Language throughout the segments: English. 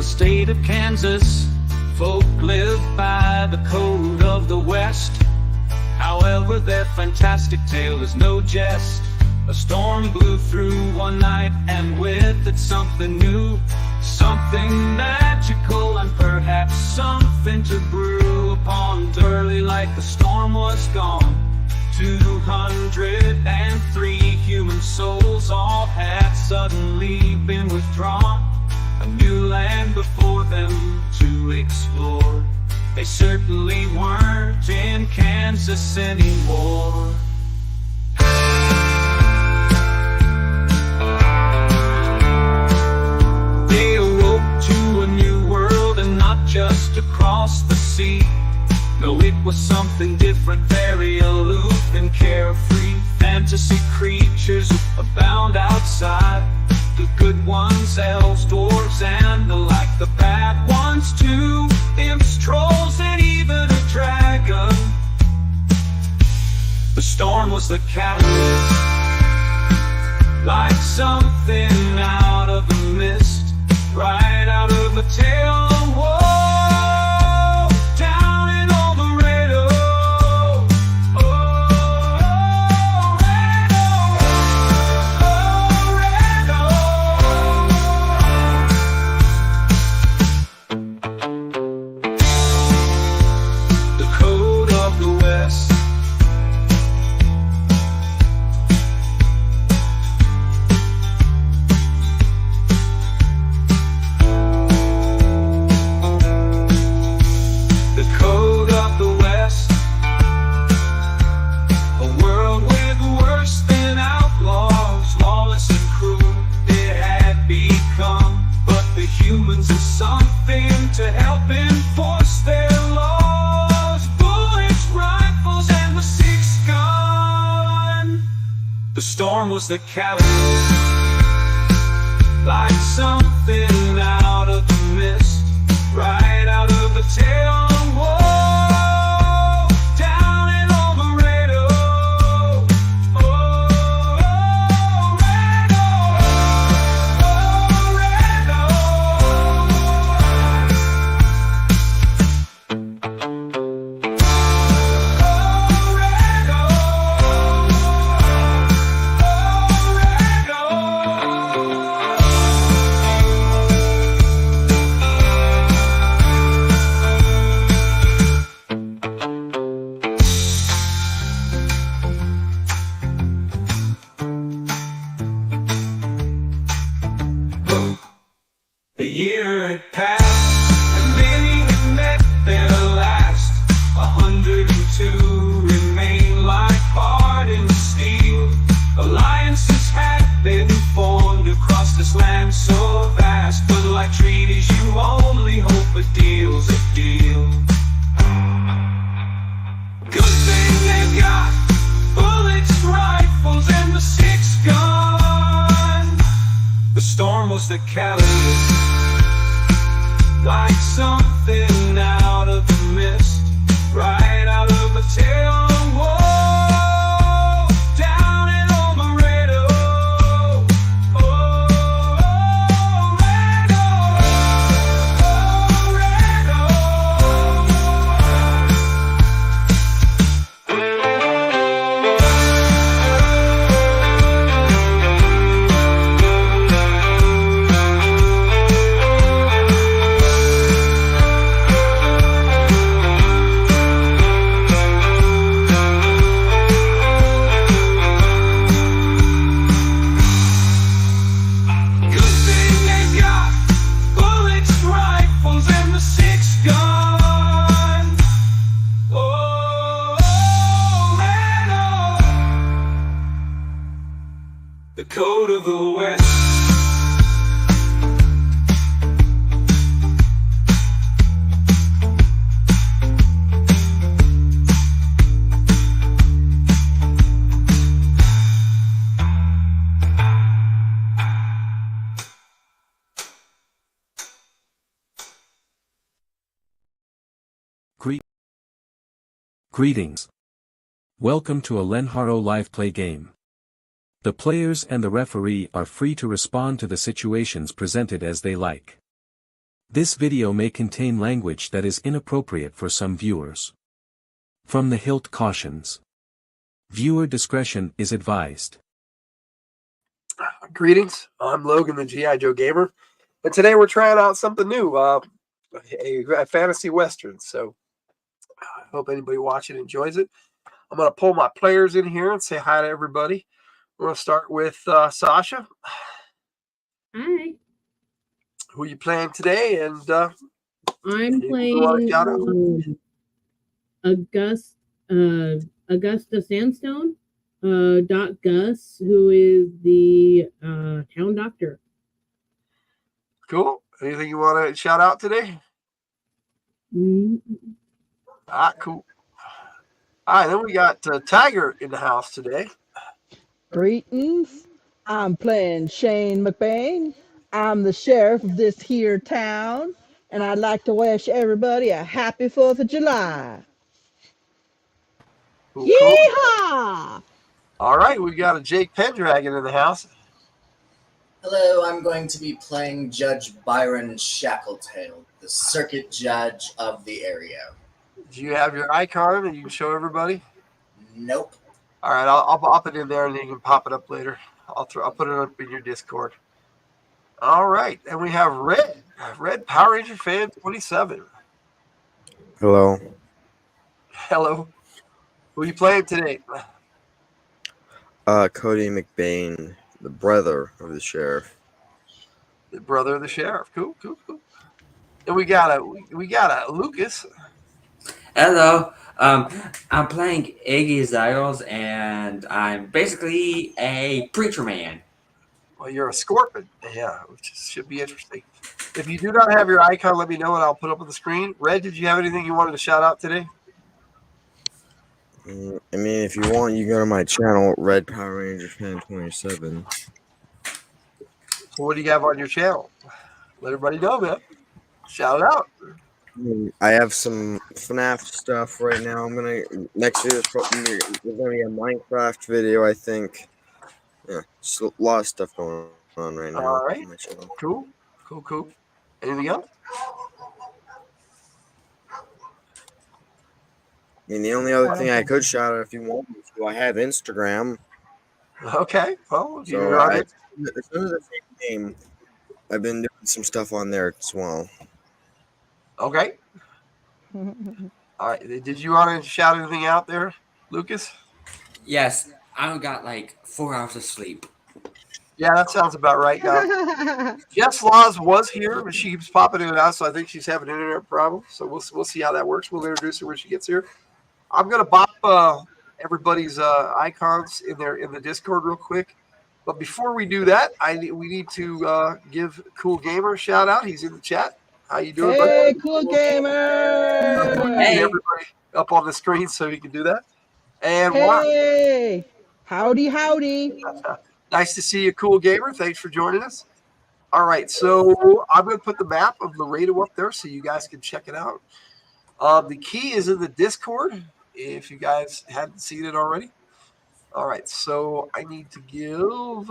the state of Kansas, folk live by the code of the West. However, their fantastic tale is no jest. A storm blew through one night, and with it something new, something magical, and perhaps something to brew upon. Early like the storm was gone, 203 human souls all had suddenly been withdrawn. A new land before them to explore. They certainly weren't in Kansas anymore. They awoke to a new world, and not just across the sea. No, it was something different, very aloof and carefree. Fantasy creatures abound outside. The good ones, elves, dwarves, and the like. The bad ones too, imps, trolls, and even a dragon. The storm was the catalyst, like something out of a mist, right out of a tale of woe. The storm was the catalyst, like something out of the mist, right out of the tale of woe. Down in old Laredo, a year had passed, and many had met their last. 102 remained like hardened steel. Alliances had been formed across this land so vast, but like treaties, you only hope a deal's a deal. Good thing they've got bullets, rifles, and the six gun. The storm was the catalyst, like something out of the mist, right out of a tale of woe. Down in old Laredo, the code of the West. Greetings. Welcome to a Lenharrow live play game. The players and the referee are free to respond to the situations presented as they like. This video may contain language that is inappropriate for some viewers. From the Hilt cautions. Viewer discretion is advised. Greetings, I'm Logan, the G.I. Joe Gamer, and today we're trying out something new, a fantasy western, so I hope anybody watching enjoys it. I'm going to pull my players in here and say hi to everybody. We're going to start with Sasha. Hi. Who are you playing today? And I'm playing Augusta Sandstone, Doc Gus, who is the town doctor. Cool. Anything you want to shout out today? Cool. All right, then we got Tiger in the house today. Greetings. I'm playing Shane McBain. I'm the sheriff of this here town, and I'd like to wish everybody a happy 4th of July. Cool. Yeehaw! All right, we got a Jake Pendragon in the house. Hello, I'm going to be playing Judge Byron Shackletail, the circuit judge of the area. Do you have your icon and you can show everybody? Nope. All right, I'll pop it in there and then you can pop it up later. I'll put it up in your Discord. All right, and we have Red Power Ranger Fan 27. Hello. Hello. Who are you playing today? Cody McBain, the brother of the sheriff. The brother of the sheriff. Cool. And we got a Lucas. Hello, I'm playing Iggy Zyles, and I'm basically a preacher man. Well, you're a Scorpion. Yeah, which should be interesting. If you do not have your icon, let me know and I'll put up on the screen. Red, did you have anything you wanted to shout out today? I mean, if you want, you go to my channel, Red Power Ranger Fan 27. So what do you have on your channel? Let everybody know, man. Shout it out. I have some FNAF stuff right now. Next video is probably we're gonna be a Minecraft video, I think. Yeah, just a lot of stuff going on right now. All right. On my channel. Cool. Anything else? I mean, the only other thing I could shout out if you want me to, I have Instagram. Okay. Well, So as soon as I say the name, I've been doing some stuff on there as well. Okay. All right. Did you want to shout anything out there, Lucas? Yes, I got like 4 hours of sleep. Yeah, that sounds about right. Now, Jess Laws was here, but she keeps popping in and out, so I think she's having an internet problem. So we'll see how that works. We'll introduce her when she gets here. I'm gonna bop everybody's icons in the Discord real quick. But before we do that, we need to give Cool Gamer a shout out. He's in the chat. How you doing, Hey, buddy? Cool Gamer! Hey. Everybody up on the screen so you can do that. And Hey! Howdy. nice to see you, Cool Gamer. Thanks for joining us. All right, so I'm going to put the map of Laredo up there so you guys can check it out. The key is in the Discord if you guys hadn't seen it already. All right, so I need to give...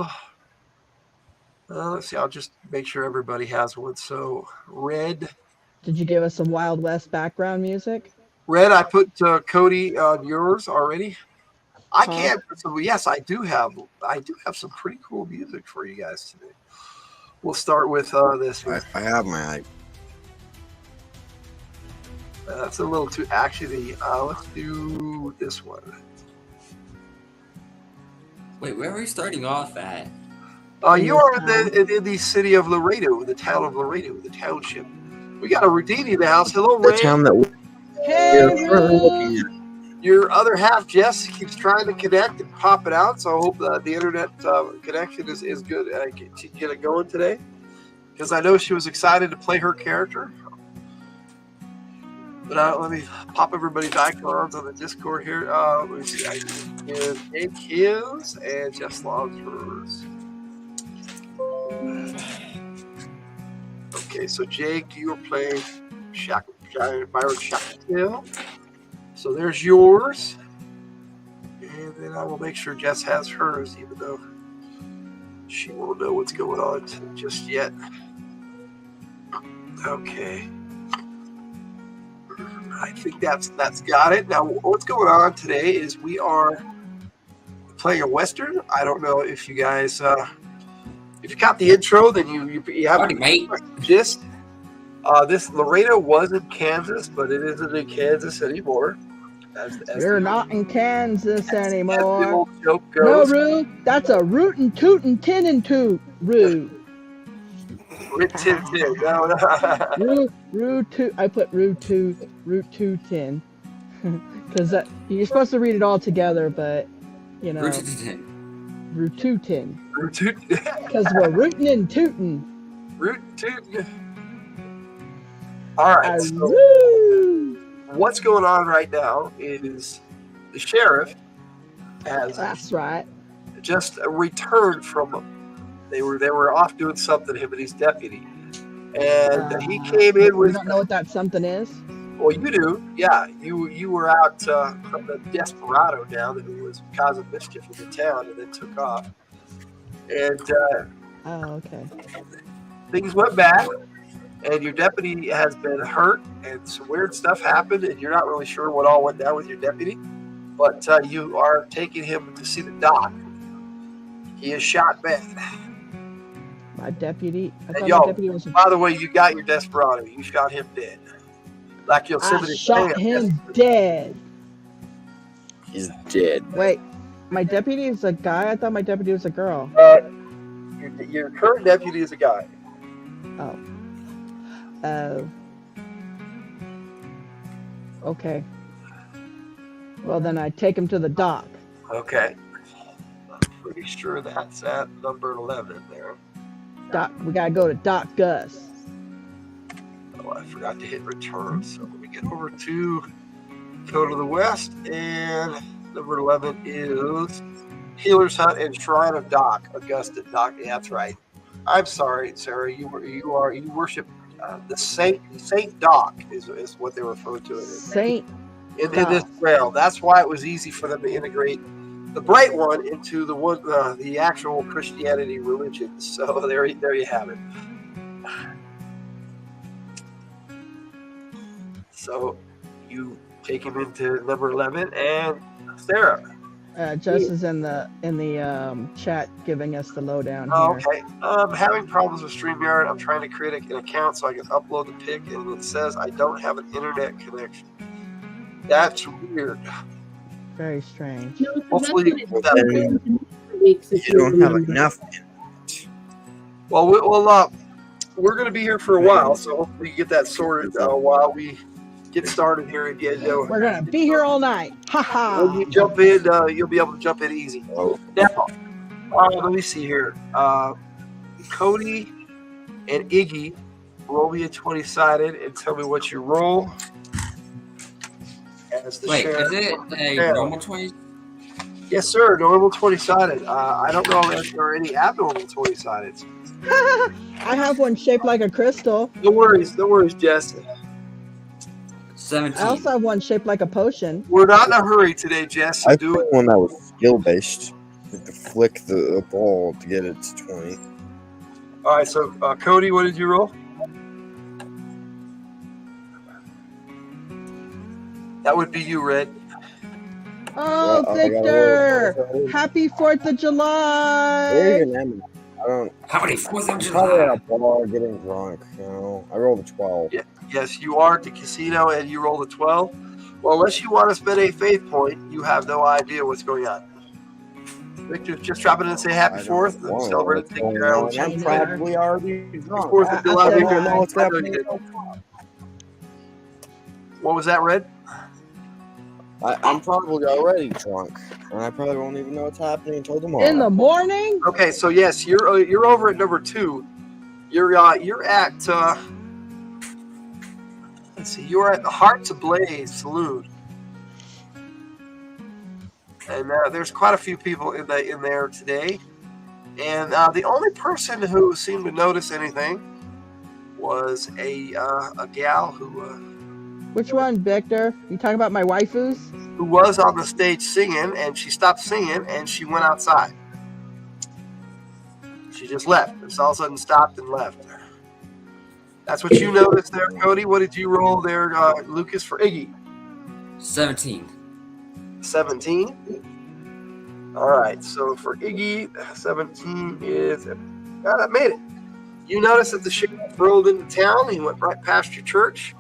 let's see, I'll just make sure everybody has one. So, Red... Did you give us some Wild West background music? Red, I put Cody on yours already. I can't. So yes, I do have some pretty cool music for you guys today. We'll start with this one. I have my. That's a little too actiony. Let's do this one. Wait, where are we starting off at? You are in the city of Laredo, the town of Laredo, the township. We got a Rudini in the house. Hello, The Red. town that we're currently looking at. Your other half, Jess, keeps trying to connect and pop it out. So I hope the internet connection is good. She can get it going today. Because I know she was excited to play her character. But let me pop everybody's icons on the Discord here. Let me see. I give Jake his and Jess Law's hers. Okay, so Jake, you are playing Byron Shackletail. So there's yours. And then I will make sure Jess has hers, even though she won't know what's going on just yet. Okay. I think that's got it. Now, what's going on today is we are playing a Western. I don't know if you guys, if you caught the intro, then you have Howdy, mate. gist. This Laredo was in Kansas, but it isn't in Kansas anymore. As You're the not in Kansas As the anymore. old joke No, goes. Roo, that's a rootin' tootin' tinnin' toot, Roo. Roo toot. I put root tootin. Because you're supposed to read it all together, but you know, root tootin. Because we're rootin' and tootin'. Root tootin'. All right. So what's going on right now is the sheriff has That's right. just returned from. They were off doing something, him and his deputy, and he came in with. You don't know what that something is? Well, you do, yeah. You were out from the desperado down that was causing mischief in the town, and then took off. And okay. Things went bad, and your deputy has been hurt, and some weird stuff happened, and you're not really sure what all went down with your deputy, but you are taking him to see the doc. He is shot bad. My deputy? I thought Yo, my deputy was... By the way, you got your desperado. You shot him dead. Like Yosemite I shot him dead. He's dead. Wait, my deputy is a guy? I thought my deputy was a girl. Your current deputy is a guy. Oh. Okay. Well, then I take him to the dock. Okay. I'm pretty sure that's at number 11 there. Doc, we gotta go to Doc Gus. Oh, I forgot to hit return. So let me get over to go to the west, and number 11 is Healer's Hut and Shrine of Doc, Augusta Doc. Yeah, that's right. I'm sorry, Sarah. You worship the Saint Doc is what they refer to it as. Saint in this trail. That's why it was easy for them to integrate the bright one into the actual Christianity religion. So there you have it. So you take him into number 11, and Sarah. Jess is in the chat giving us the lowdown Oh, here. okay. I'm having problems with StreamYard. I'm trying to create an account so I can upload the pic, and it says I don't have an internet connection. That's weird. Very strange. No, Hopefully you don't have enough. Well, we're going to be here for a while, so hopefully we get that sorted while we get started here again. We're going to be here all night. Ha ha. When you jump in, you'll be able to jump in easy. Now, let me see here. Cody and Iggy, roll me a 20-sided and tell me what you roll. Wait, is it a normal 20? Yes, sir. Normal 20-sided. I don't know if there are any abnormal 20-sideds. I have one shaped like a crystal. No worries, Jess. 17. I also have one shaped like a potion. We're not in a hurry today, Jess. I do one that was skill based. You could flick the ball to get it to 20. All right, so Cody, what did you roll? That would be you, Red. Oh, Well, Victor! Happy 4th of July! Where's your name? I don't. How many 4th of I'm probably at July? a bar getting drunk. You know, I rolled a 12. Yeah, yes, you are at the casino and you rolled a 12. Well, unless you want to spend a faith point, you have no idea what's going on. Victor, just drop it in and say happy 4th and celebrate it. Take your own I'm change. probably already drunk. 4th of July. I Victor, know what's I know you happening. did. What was that, Red? I'm probably already drunk, and I probably won't even know what's happening until tomorrow. In the morning? Okay, so yes, you're over at number 2. You're at let's see, you're at the Hearts Ablaze Saloon, and there's quite a few people in there today. And the only person who seemed to notice anything was a gal who. Which one, Victor? You talking about my waifus? Who was on the stage singing, and she stopped singing and she went outside. She just left. Just all of a sudden stopped and left. That's what you noticed there, Cody. What did you roll there, Lucas, for Iggy? 17. 17. All right, so for Iggy, 17 is... that made it. You notice that the sheriff rolled into town. He went right past your church.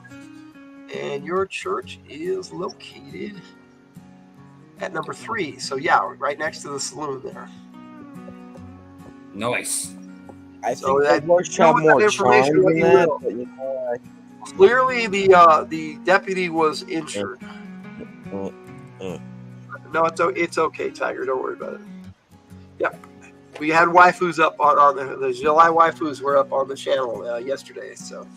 And your church is located at number 3. So, yeah, right next to the saloon there. Nice. I So think that- the horse you know have what more that information charm what than you that. will. But, you know, Clearly, the deputy was injured. No, it's okay, Tiger. Don't worry about it. Yep. We had waifus up on the July waifus were up on the channel yesterday. So,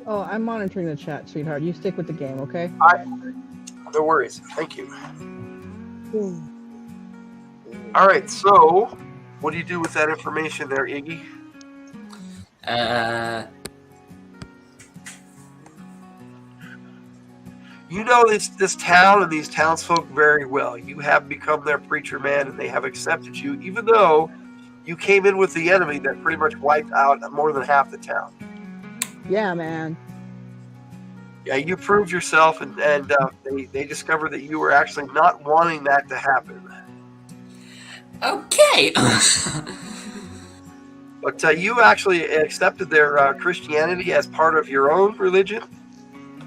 Oh, I'm monitoring the chat, sweetheart. You stick with the game, okay? no worries. Thank you. All right. So, what do you do with that information there, Iggy? You know this town and these townsfolk very well. You have become their preacher man, and they have accepted you, even though you came in with the enemy that pretty much wiped out more than half the town. Yeah, man. Yeah, you proved yourself, and they discovered that you were actually not wanting that to happen. Okay. But you actually accepted their Christianity as part of your own religion.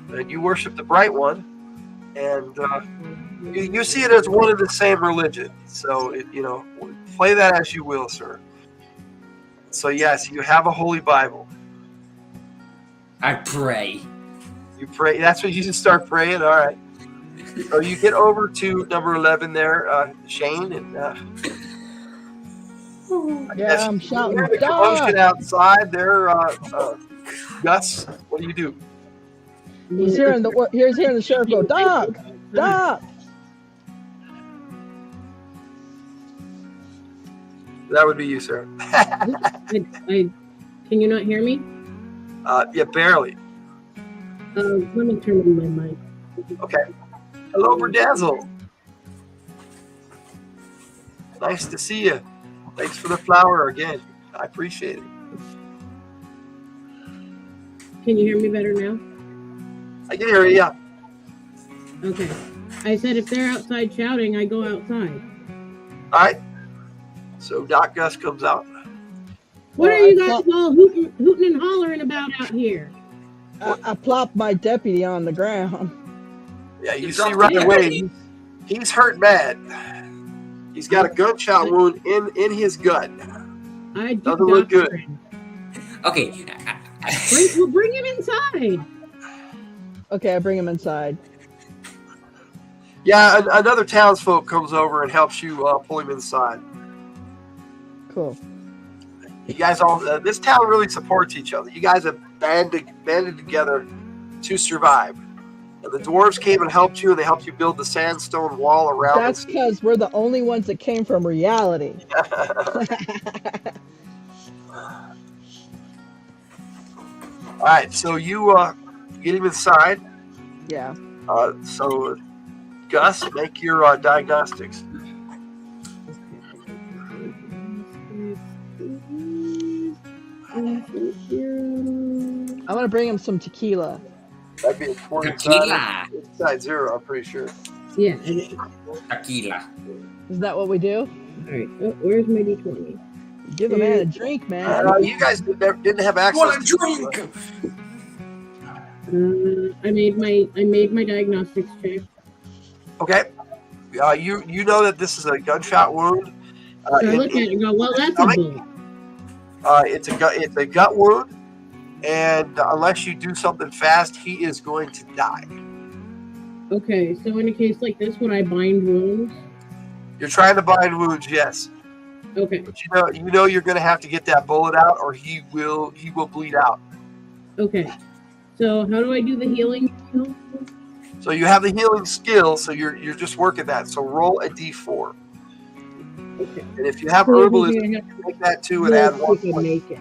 And you worship the Bright One, and you see it as one and the same religion. So, play that as you will, sir. So, yes, you have a Holy Bible. I pray. You pray. That's what you just start praying. All right. So you get over to number 11 there, Shane, and Yeah, I'm shouting, the commotion "Dog!" outside there. Gus, what do you do? He's hearing the sheriff go, "Doc, Doc." That would be you, sir. Can you not hear me? Yeah, barely. Let me turn on my mic. Okay. Hello, Berdazzle. Nice to see you. Thanks for the flower again. I appreciate it. Can you hear me better now? I can hear you, yeah. Okay. I said if they're outside shouting, I go outside. All right. So Doc Gus comes out. What are you guys all hooting and hollering about out here? I plopped my deputy on the ground. Yeah, you see right away, he's hurt bad. He's got a gunshot wound in his gut. I do Doesn't look good. Okay. We'll bring him inside. Okay, I bring him inside. Yeah, another townsfolk comes over and helps you pull him inside. Cool. You guys all, this town really supports each other. You guys have banded together to survive. And the dwarves came and helped you, and they helped you build the sandstone wall around. That's because we're the only ones that came from reality. All right, so you get him inside. Yeah. So, Gus, make your diagnostics. I'm gonna bring him some tequila. That'd be a 4 Tequila. inside 0, I'm pretty sure. Yeah. Tequila. Is that what we do? All right. Oh, where's my D20? Give a man a drink, man. You guys didn't have access. What a drink! I made my diagnostics check. Okay. You know that this is a gunshot wound. So I look at it and go, well, that's a bullet. It's a gut wound, and unless you do something fast, he is going to die. Okay, so in a case like this, would I bind wounds? You're trying to bind wounds, yes. Okay. But you know you're going to have to get that bullet out, or he will bleed out. Okay. So how do I do the healing? So you have the healing skill, so you're just working that. So roll a d4. Okay. And if you have herbalism, you can make that 2 and add 1 point. Make it.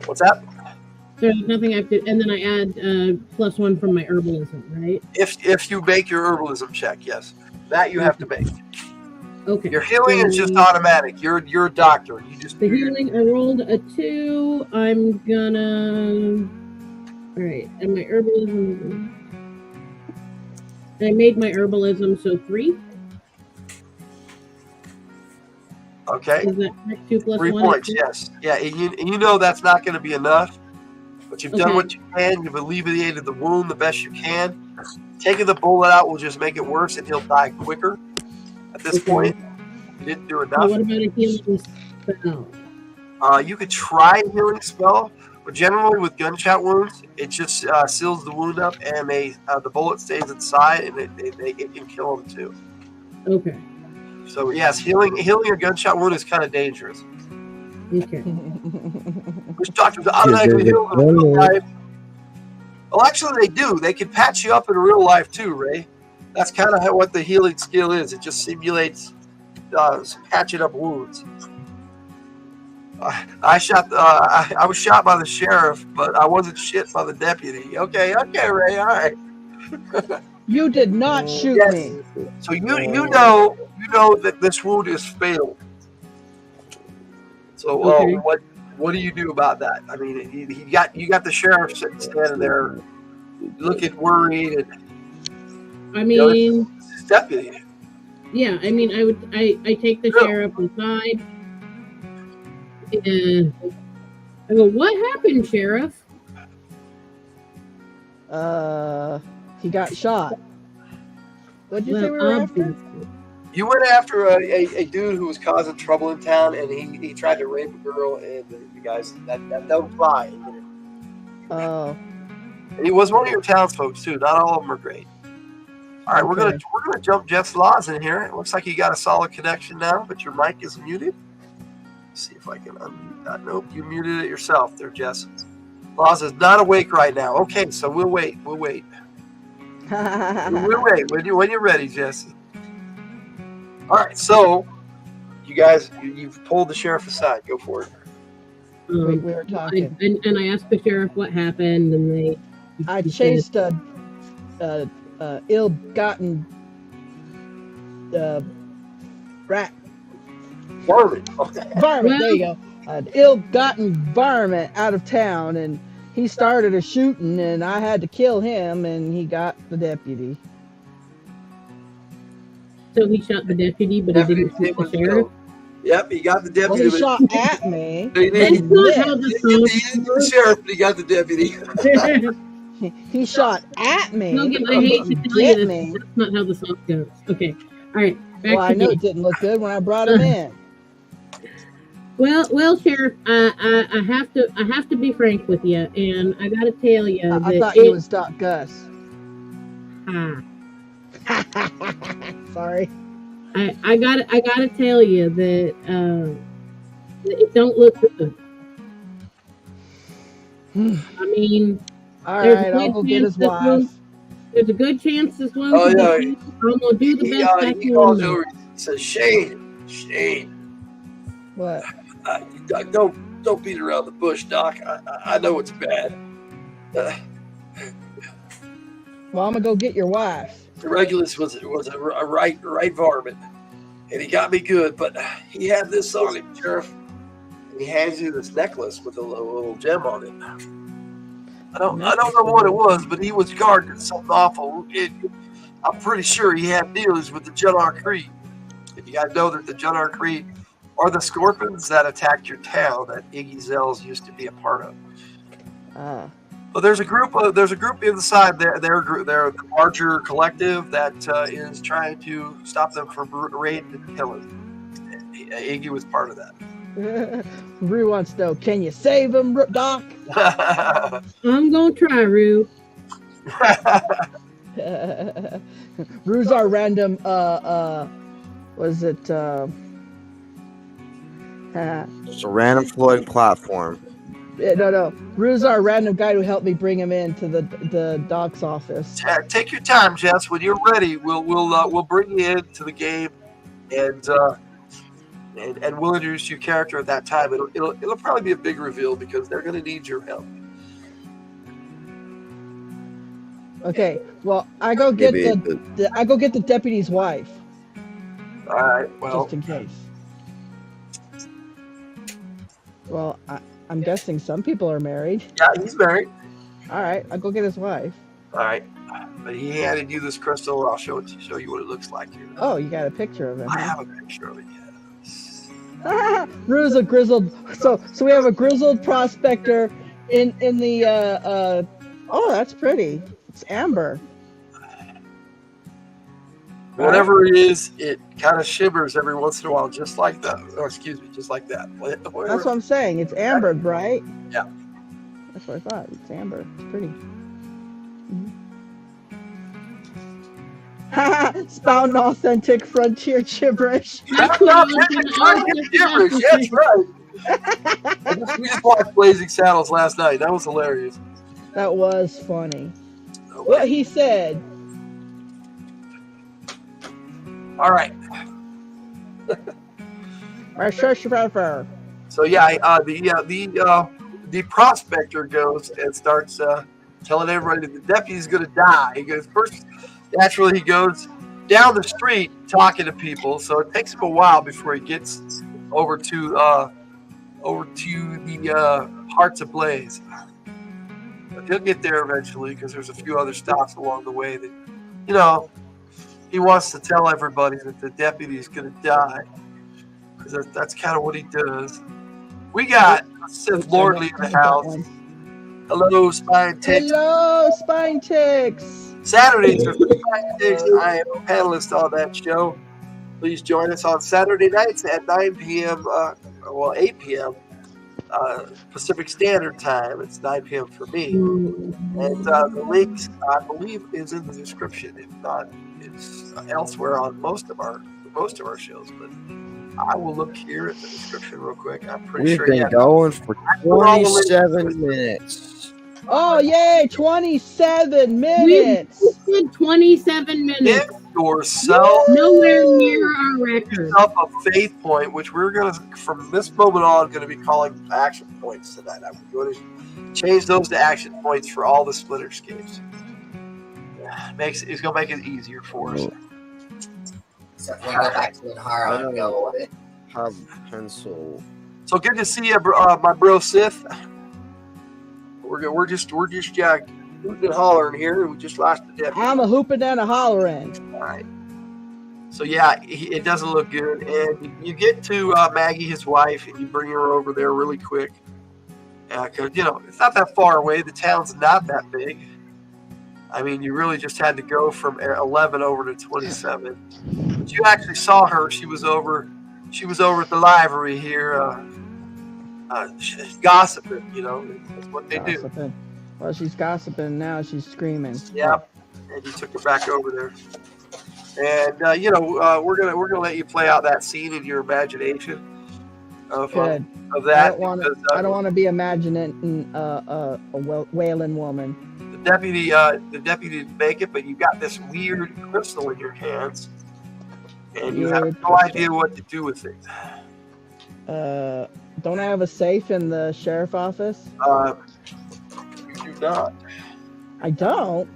What's that? So there's nothing I have to, and then I add +1 from my herbalism, right? If you make your herbalism check, yes. That you have to make. Okay. Your healing is just so automatic. You're a doctor. You just the do your- healing. I rolled a 2. I'm gonna. All right, and my herbalism. I made my herbalism, so 3. Okay. Is that correct? 2 plus 3 1 points, is 3? yes. Yeah, and you know that's not going to be enough, but you've done Okay. what you can. You've alleviated the wound the best you can. Taking the bullet out will just make it worse, and he'll die quicker. At this Okay. point, you didn't do So enough. what about a healing spell? You could try a healing spell, but generally with gunshot wounds, it just seals the wound up, and the bullet stays inside, and it can kill them too. Okay. So yes, healing a gunshot wound is kind of dangerous. Okay. Which doctors automatically heal them in real life. Well, actually, they do. They can patch you up in real life too, Ray. That's kind of what the healing skill is. It just simulates patching up wounds. I was shot by the sheriff, but I wasn't shit by the deputy. Okay, Ray. All right. You did not shoot Yes. me. So you know that this wound is fatal. So Okay. what do you do about that? I mean, you got the sheriff standing there, looking worried, and I mean, this is deputy. yeah. I mean, I take the sheriff aside, and I go, "What happened, Sheriff?" He got shot. What'd you say we were after? obviously. You went after a dude who was causing trouble in town, and he tried to rape a girl, and the guys that don't fly. Oh, He was one of your townsfolk too. Not all of them are great. All right, we're Okay. gonna jump Jeff's Laws in here. It looks like you got a solid connection now, but your mic is muted. Let's see if I can unmute that. Nope, you muted it yourself there, Jess. Laws is not awake right now. Okay, so we'll wait. We'll wait when you're ready, Jess. All right, so you guys, you've pulled the sheriff aside. Go for it. we were talking. And I asked the sheriff what happened, and I he chased a ill-gotten rat Varmint. Okay. varmint. There you go. An ill-gotten varmint out of town, and he started a shooting, and I had to kill him, and he got the deputy. So he shot the deputy, but he didn't shoot the sheriff. Yep, he got the Well, deputy. he shot at me. He That's didn't not how the get song the sheriff, but he got the deputy. goes. He shot at me. Logan, I hate to tell Get you me. this. That's not how the song goes. Okay. All right. Back Well, I to know me. it didn't look good when I brought him in. Well, Sheriff, I have to be frank with you, and I gotta tell you I that thought you was Doc Gus. Sorry. I gotta tell you that it don't look good. I mean, All There's right, a I'll good go get his chance this wife. one- there's a good chance this one. Oh, could be yeah. me. I'm gonna do the best I He can. calls over. He says, Shane, What? don't beat around the bush, Doc. I know it's bad. Well, I'm gonna go get your wife. Regulus was a right varmint, and he got me good. But he had this on him, Sheriff. And he hands you this necklace with a little gem on it. I don't know what it was, but he was guarding something awful. I'm pretty sure he had dealings with the Junnar Creed. You guys know that the Junnar Creed are the scorpions that attacked your town that Iggy Zell's used to be a part of. But there's a group inside their the larger collective that is trying to stop them from raiding and killing. Iggy was part of that. Rue wants to know, can you save him, Doc? I'm gonna try, Rue. Rue's our random, was it, Just a random floating platform. no. Rue's our random guy who helped me bring him into the doc's office. Take your time, Jess. When you're ready, we'll bring you into the game, and we'll introduce your character at that time. It'll probably be a big reveal because they're going to need your help. Okay, well, I go get Maybe the deputy's wife. All right. Well, just in case. Well, I'm guessing some people are married. yeah, he's married. All right, I'll go get his wife. All right. But he handed you this crystal. I'll show you what it looks like here. Oh, you got a picture of it, I huh? have a picture of it. Yes. Rue's a grizzled. So we have a grizzled prospector in the. Oh, that's pretty. It's amber. Whatever it is, it kind of shimmers every once in a while, just like that. Or excuse me, just like that. That's what I'm saying. It's ambered, right? Yeah. That's what I thought. It's amber. It's pretty. Spouting authentic frontier gibberish. That's not gibberish. That's right. We just watched Blazing Saddles last night. That was hilarious. That was funny. What he said. All right. So yeah, the prospector goes and starts telling everybody that the deputy's going to die. He goes first. Naturally, he goes down the street talking to people. So it takes him a while before he gets over to the Hearts Ablaze. But he'll get there eventually because there's a few other stops along the way that, he wants to tell everybody that the deputy is going to die. Because that's kind of what he does. We got Sith Lordly in the house. Hello, Spine Ticks. Hello, Spine Ticks. Saturdays are Spine Ticks. I am a panelist on that show. Please join us on Saturday nights at 9 p.m. 8 p.m. Pacific Standard Time. It's 9 p.m. for me. And the links, I believe, is in the description. If not, it's elsewhere on most of our shows. But I will look here at the description real quick. I'm pretty sure. We've been going for 27 minutes. Oh, yay! 27 minutes! We did 27 minutes. Give yourself nowhere near our record. A faith point, which we're going to, from this moment on, going to be calling action points tonight. I'm going to change those to action points for all the Splitterscapes. It's going to make it easier for us. So if we go back to Lenharrow and go with it. Have pencil. So good to see you, my bro Sith. We're just hooting and hollering here. We just lost the deputy. I'm a hooping and a hollering. All right. So yeah, it doesn't look good, and you get to Maggie, his wife, and you bring her over there really quick. Because it's not that far away. The town's not that big. I mean, you really just had to go from 11 over to 27. But you actually saw her. She was over at the library here. She's gossiping, that's what they do. Well, she's gossiping now. She's screaming. Yeah, and you took her back over there. And we're gonna let you play out that scene in your imagination of that. I don't want to be imagining a wailing woman. The deputy didn't make it, but you got this weird crystal in your hands, and you have no idea what to do with it. Don't I have a safe in the sheriff office? You do not. I don't?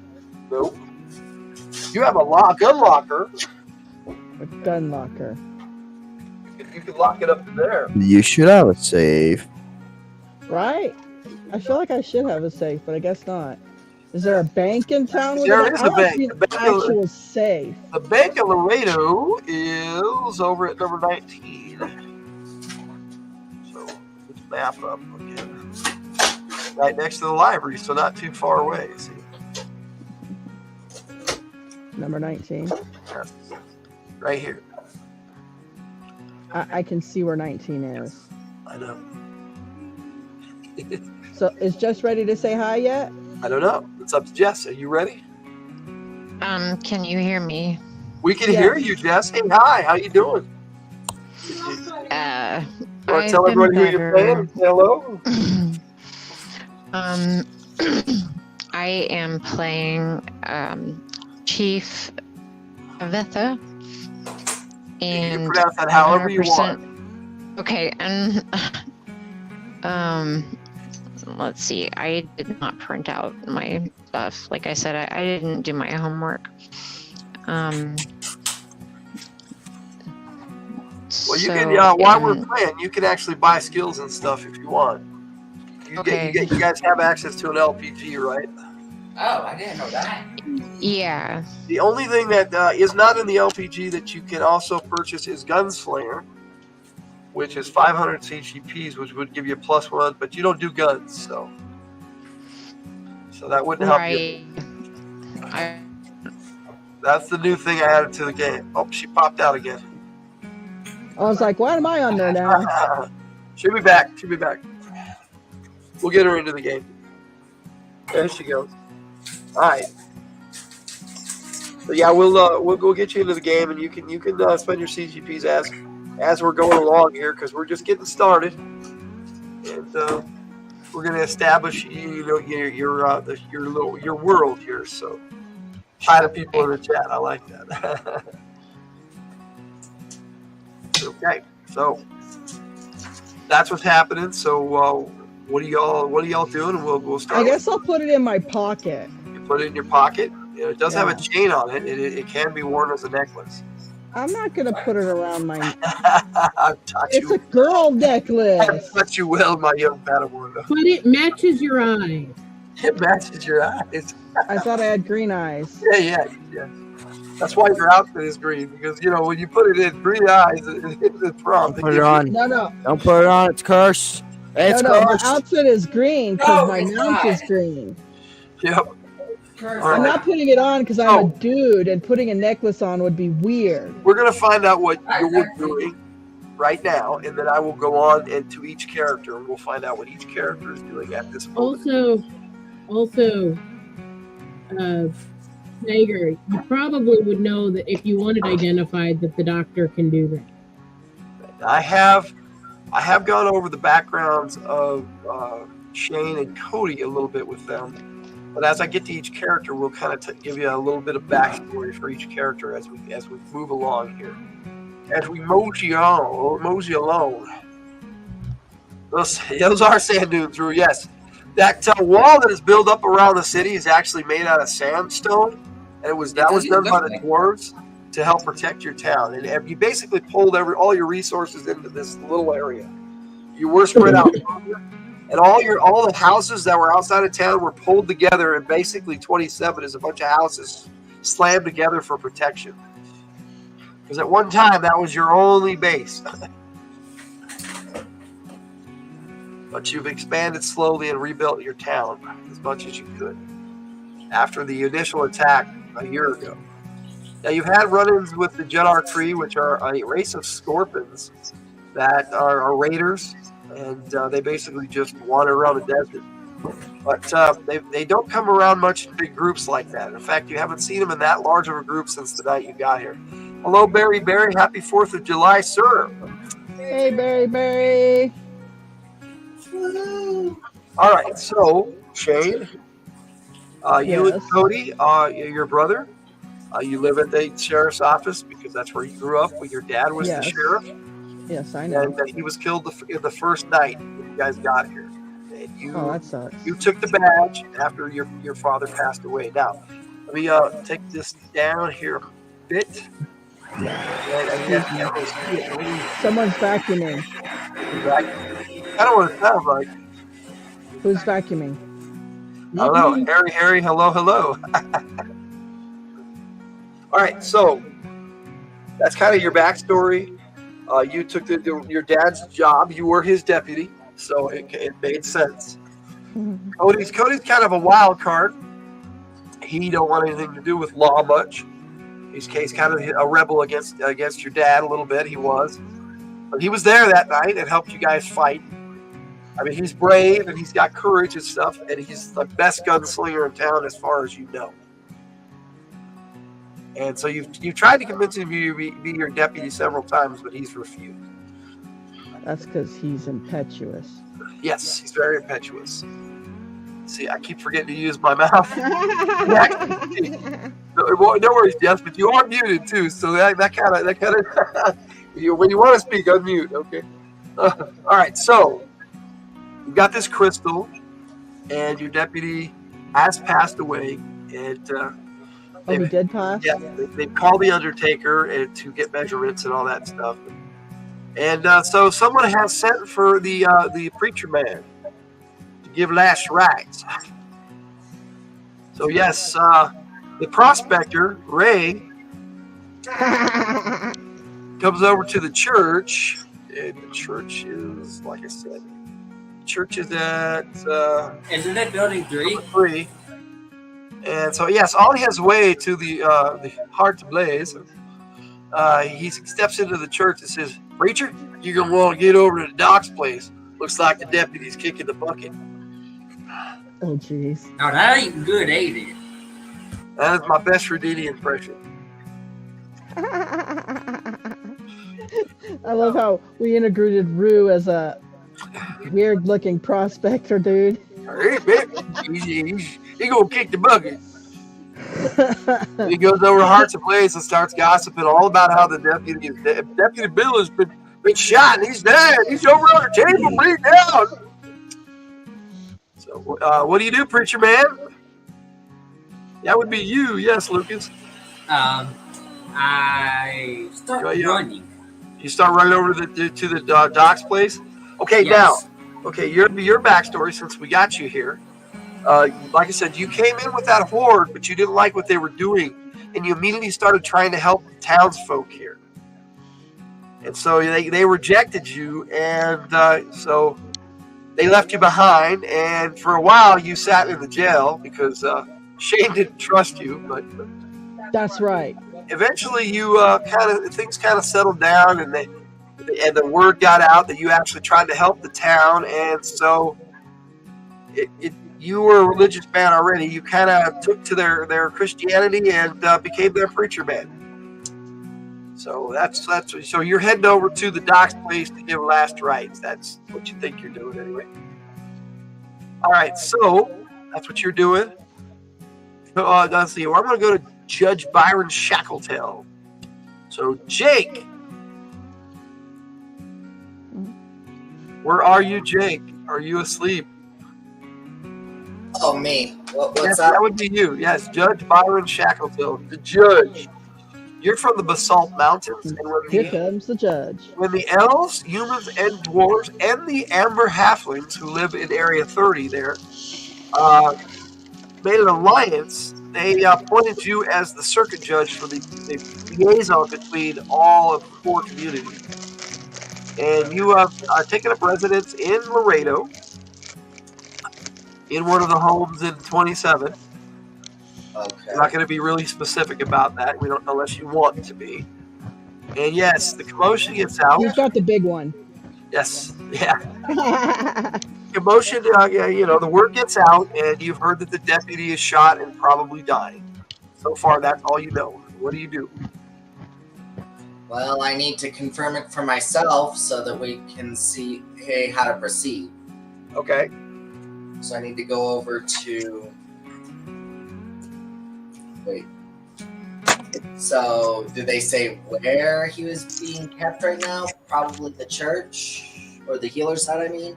Nope. You have a gun locker. A gun locker. You can lock it up to there. You should have a safe. Right? I feel like I should have a safe, but I guess not. Is there a bank in town? There is a bank. The actual safe. The Bank of Laredo is over at number 19. So let's map up again. Right next to the library, so not too far away. See? Number 19. Yes. Right here. I can see where 19 is. I know. So is Jess ready to say hi yet? I don't know. It's up to Jess. Are you ready? Can you hear me? We can hear you, Jess. Hey, hi. How you doing? You want to tell everybody who you're playing and say hello? I am playing Chief Avetha. And you pronounce that however you want. Okay, and let's see. I did not print out my stuff. Like I said, I didn't do my homework. Well, you can So, while we're playing, you can actually buy skills and stuff if you want. You guys have access to an LPG, right? Oh, I didn't know that. yeah. The only thing that is not in the LPG that you can also purchase is Gunslinger, which is 500 CGPs, which would give you a +1, but you don't do guns, so that wouldn't help you. Right. That's the new thing I added to the game. Oh, she popped out again. I was like, why am I on there now? She'll be back. She'll be back. We'll get her into the game. There she goes. All right. So yeah, we'll go get you into the game, and you can spend your CGPs as we're going along here, because we're just getting started, and we're gonna establish your world here. So hi to people in the chat. I like that. Okay, so that's what's happening. So what are y'all doing? And we'll start. I guess I'll put it in my pocket. You put it in your pocket. It does have a chain on it. It can be worn as a necklace. I'm not gonna put it around my. It's a girl necklace. But you will, my young Padawan. But it matches your eyes. It matches your eyes. I thought I had green eyes. Yeah. That's why your outfit is green, because when you put it in green eyes, it's wrong. Don't put it on. No. Don't put it on. It's cursed. It's cursed. My outfit is green because my mount is green. Yep. I'm not putting it on because I'm a dude, and putting a necklace on would be weird. We're gonna find out what you're doing right now, and then I will go on into each character, and we'll find out what each character is doing at this moment. Also, Sager, you probably would know that if you wanted identified that the doctor can do that. I have gone over the backgrounds of Shane and Cody a little bit with them. But as I get to each character, we'll kind of give you a little bit of backstory for each character as we move along here. As we mosey along. Those are sand dunes, Drew. Yes, that wall that is built up around the city is actually made out of sandstone, and that was done by the dwarves to help protect your town. And you basically pulled all your resources into this little area. You were spread out. And all the houses that were outside of town were pulled together, and basically 27 is a bunch of houses slammed together for protection. Because at one time, that was your only base. But you've expanded slowly and rebuilt your town as much as you could after the initial attack a year ago. Now, you've had run-ins with the Jedar Tree, which are a race of scorpions that are raiders. And they basically just wander around the desert. But they don't come around much in big groups like that. In fact, you haven't seen them in that large of a group since the night you got here. Hello, Barry. Happy 4th of July, sir. Hey, Barry. All right, so, Shane, you and Cody, your brother, you live at the sheriff's office because that's where you grew up, where your dad was the sheriff. Yes, I know. And he was killed the first night when you guys got here. And that sucks. You took the badge after your father passed away. Now, let me take this down here a bit. Someone's vacuuming. I don't know what it sounds like. Who's vacuuming? Hello, Harry. Hello. All right, so that's kind of your backstory. You took your dad's job. You were his deputy, so it made sense. Cody's kind of a wild card. He don't want anything to do with law much. He's kind of a rebel against your dad a little bit. He was, but he was there that night and helped you guys fight. I mean, he's brave and he's got courage and stuff, and he's the best gunslinger in town as far as you know. And so you've tried to convince him to be your deputy several times, but he's refused. That's because he's impetuous. Yes, he's very impetuous. See, I keep forgetting to use my mouth. No worries, Jess, but you are muted too, so that kind of when you want to speak, unmute, okay? All right, so you've got this crystal, and your deputy has passed away, and he did pass? Yeah, they called the Undertaker to get measurements and all that stuff. And so someone has sent for the preacher man to give last rites. So yes, the prospector Ray comes over to the church, and the church is, like I said, the church is at Isn't it building 3? 3. And so yes, on his way to the Heart to Blaze, he steps into the church and says, "Preacher, you're gonna want to get over to the doc's place. Looks like the deputy's kicking the bucket." Oh, jeez. Now that ain't good, ain't it? That is my best Houdini impression. I love how we integrated Rue as a weird-looking prospector, dude. Hey, baby, he gonna kick the bucket. He goes over to Hearts Ablaze and starts gossiping all about how the Deputy Bill has been shot and he's dead. He's over on the table, bleeding down. So, what do you do, preacher man? That would be you, yes, Lucas. I start running. You start running over to the doc's place. Okay, Yes. now, okay, your backstory since we got you here. Like I said, you came in with that horde, but you didn't like what they were doing, and you immediately started trying to help the townsfolk here. And so they rejected you, and so they left you behind. And for a while, you sat in the jail because Shane didn't trust you. But That's right. eventually, you things kind of settled down, and the word got out that you actually tried to help the town, and so you were a religious man already. You kind of took to their Christianity and became their preacher man. So that's so you're heading over to the doc's place to give last rites. That's what you think you're doing anyway. All right, so that's what you're doing. So, let's see. I'm going to go to Judge Byron Shackletail. So Jake, where are you, Jake? Are you asleep? Oh, me. What's Yes, that? that would be you. Yes, Judge Byron Shackletail, the judge. You're from the Basalt Mountains, and Here comes the judge. when the elves, humans, and dwarves, and the amber halflings who live in Area 30 there made an alliance, they appointed you as the circuit judge for the liaison between all of the four communities. And you have taken up residence in Laredo, in one of the homes in 27. Okay. We're not going to be really specific about that. We don't, unless you want to be. And yes, the commotion gets out. He's got the big one. Yes, yeah. Commotion, the word gets out, and you've heard that the deputy is shot and probably dying. So far, that's all you know. What do you do? Well, I need to confirm it for myself so that we can see, how to proceed. Okay. So I need to go over to... Wait. So, did they say where he was being kept right now? Probably the church? Or the healer's hut, I mean?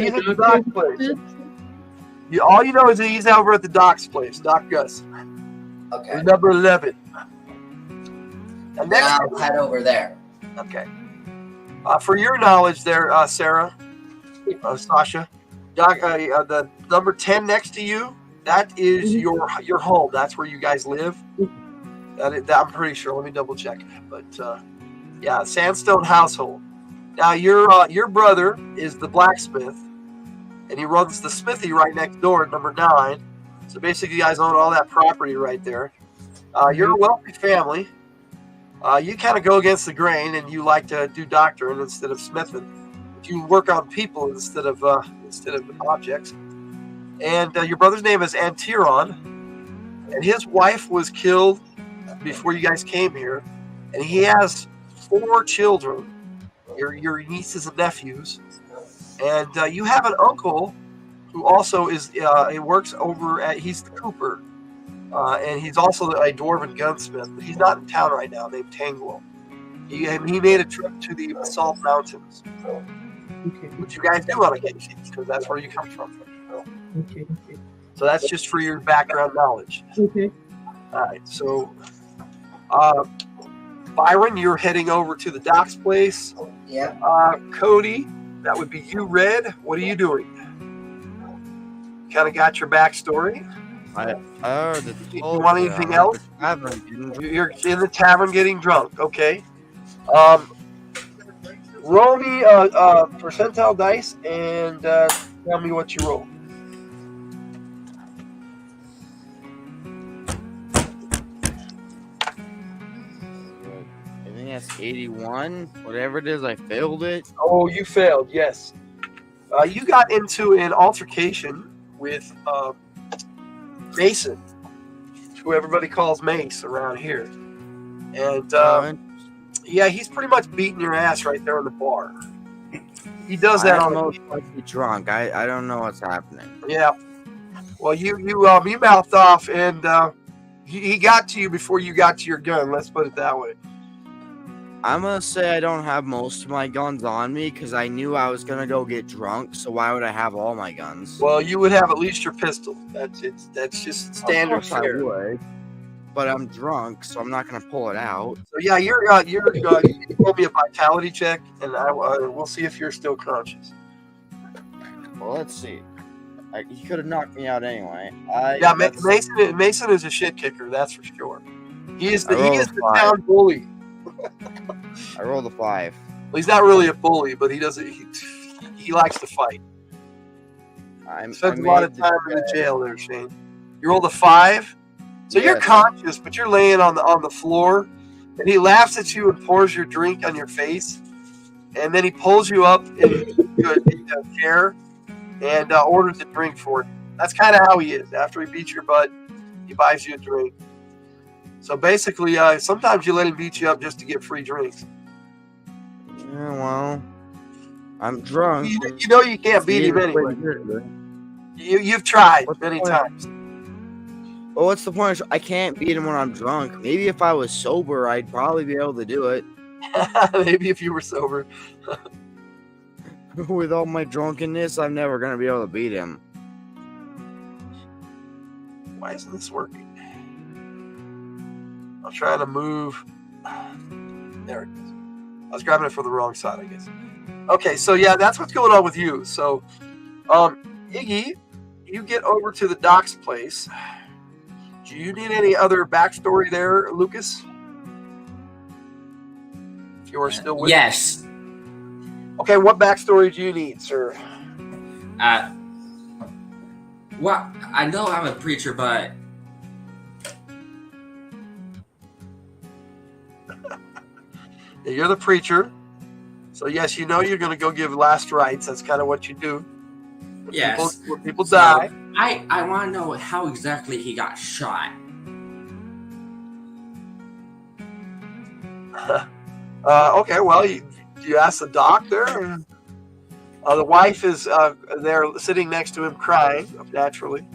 He's at the doc's place. All you know is that he's over at the doc's place, Doc Gus. Okay. Number 11. And next, Now I'll head over there. okay. For your knowledge there, Sarah, Sasha, Doc, the number 10 next to you, that is your home. That's where you guys live. That I'm pretty sure. Let me double check. But yeah, Sandstone household. Now your brother is the blacksmith, and he runs the smithy right next door, number 9. So basically, you guys own all that property right there. You're a wealthy family. You kind of go against the grain, and you like to do doctoring instead of smithing. You work on people instead of objects. And your brother's name is Antiron, and his wife was killed before you guys came here, and he has 4 children, your nieces and nephews, and you have an uncle who also is he works over at he's the cooper, and he's also a dwarven gunsmith, but he's not in town right now, named Tangwell. He made a trip to the Basalt Mountains, which you guys do on occasion because that's where you come from. Okay. So that's just for your background knowledge. Okay. All right. So, Byron, you're heading over to the docks place. Yep. Cody, that would be you, Red. What are you doing? Kind of got your backstory. I already You told want you, anything I'm else? at the tavern getting drunk. You're in the tavern getting drunk. Okay. Roll me percentile dice and tell me what you roll. I think that's 81. Whatever it is, I failed it. Oh, you failed. Yes. You got into an altercation with Mason, who everybody calls Mace around here, and yeah, he's pretty much beating your ass right there in the bar. He does that I'm on. most likely drunk. I don't know what's happening. Yeah. Well, you mouthed off, and he got to you before you got to your gun. Let's put it that way. I'm gonna say I don't have most of my guns on me because I knew I was gonna go get drunk. So why would I have all my guns? Well, you would have at least your pistol. That's just standard Of course I fare. would, but I'm drunk, so I'm not gonna pull it out. So yeah, you roll me a vitality check, and we'll see if you're still conscious. Well, let's see. He could have knocked me out anyway. Mason is a shit kicker, that's for sure. He is the five. town bully. I rolled a 5. Well, he's not really a bully, but he doesn't. He likes to fight. Spends a lot of time in the jail there, Shane. You rolled a 5, so you're conscious, but you're laying on the floor, and he laughs at you and pours your drink on your face, and then he pulls you up into a chair and orders a drink for you. That's kind of how he is. After he beats your butt, he buys you a drink. So basically, sometimes you let him beat you up just to get free drinks. Yeah, well, I'm drunk. You know you can't beat him anyway. You've tried many times. Well, what's the point? I can't beat him when I'm drunk. Maybe if I was sober, I'd probably be able to do it. Maybe if you were sober. With all my drunkenness, I'm never going to be able to beat him. Why isn't this working? I'm trying to move. There it is. I was grabbing it for the wrong side, I guess. Okay, so yeah, that's what's going on with you. So, Iggy, you get over to the docks place. Do you need any other backstory there, Lucas? If you are still with Yes. me. Okay, what backstory do you need, sir? Well, I know I'm a preacher, but You're the preacher. So yes, you know you're going to go give last rites. That's kind of what you do. yes. When people die. I want to know how exactly he got shot. Okay, well, you ask the doctor. The wife is there sitting next to him crying, naturally.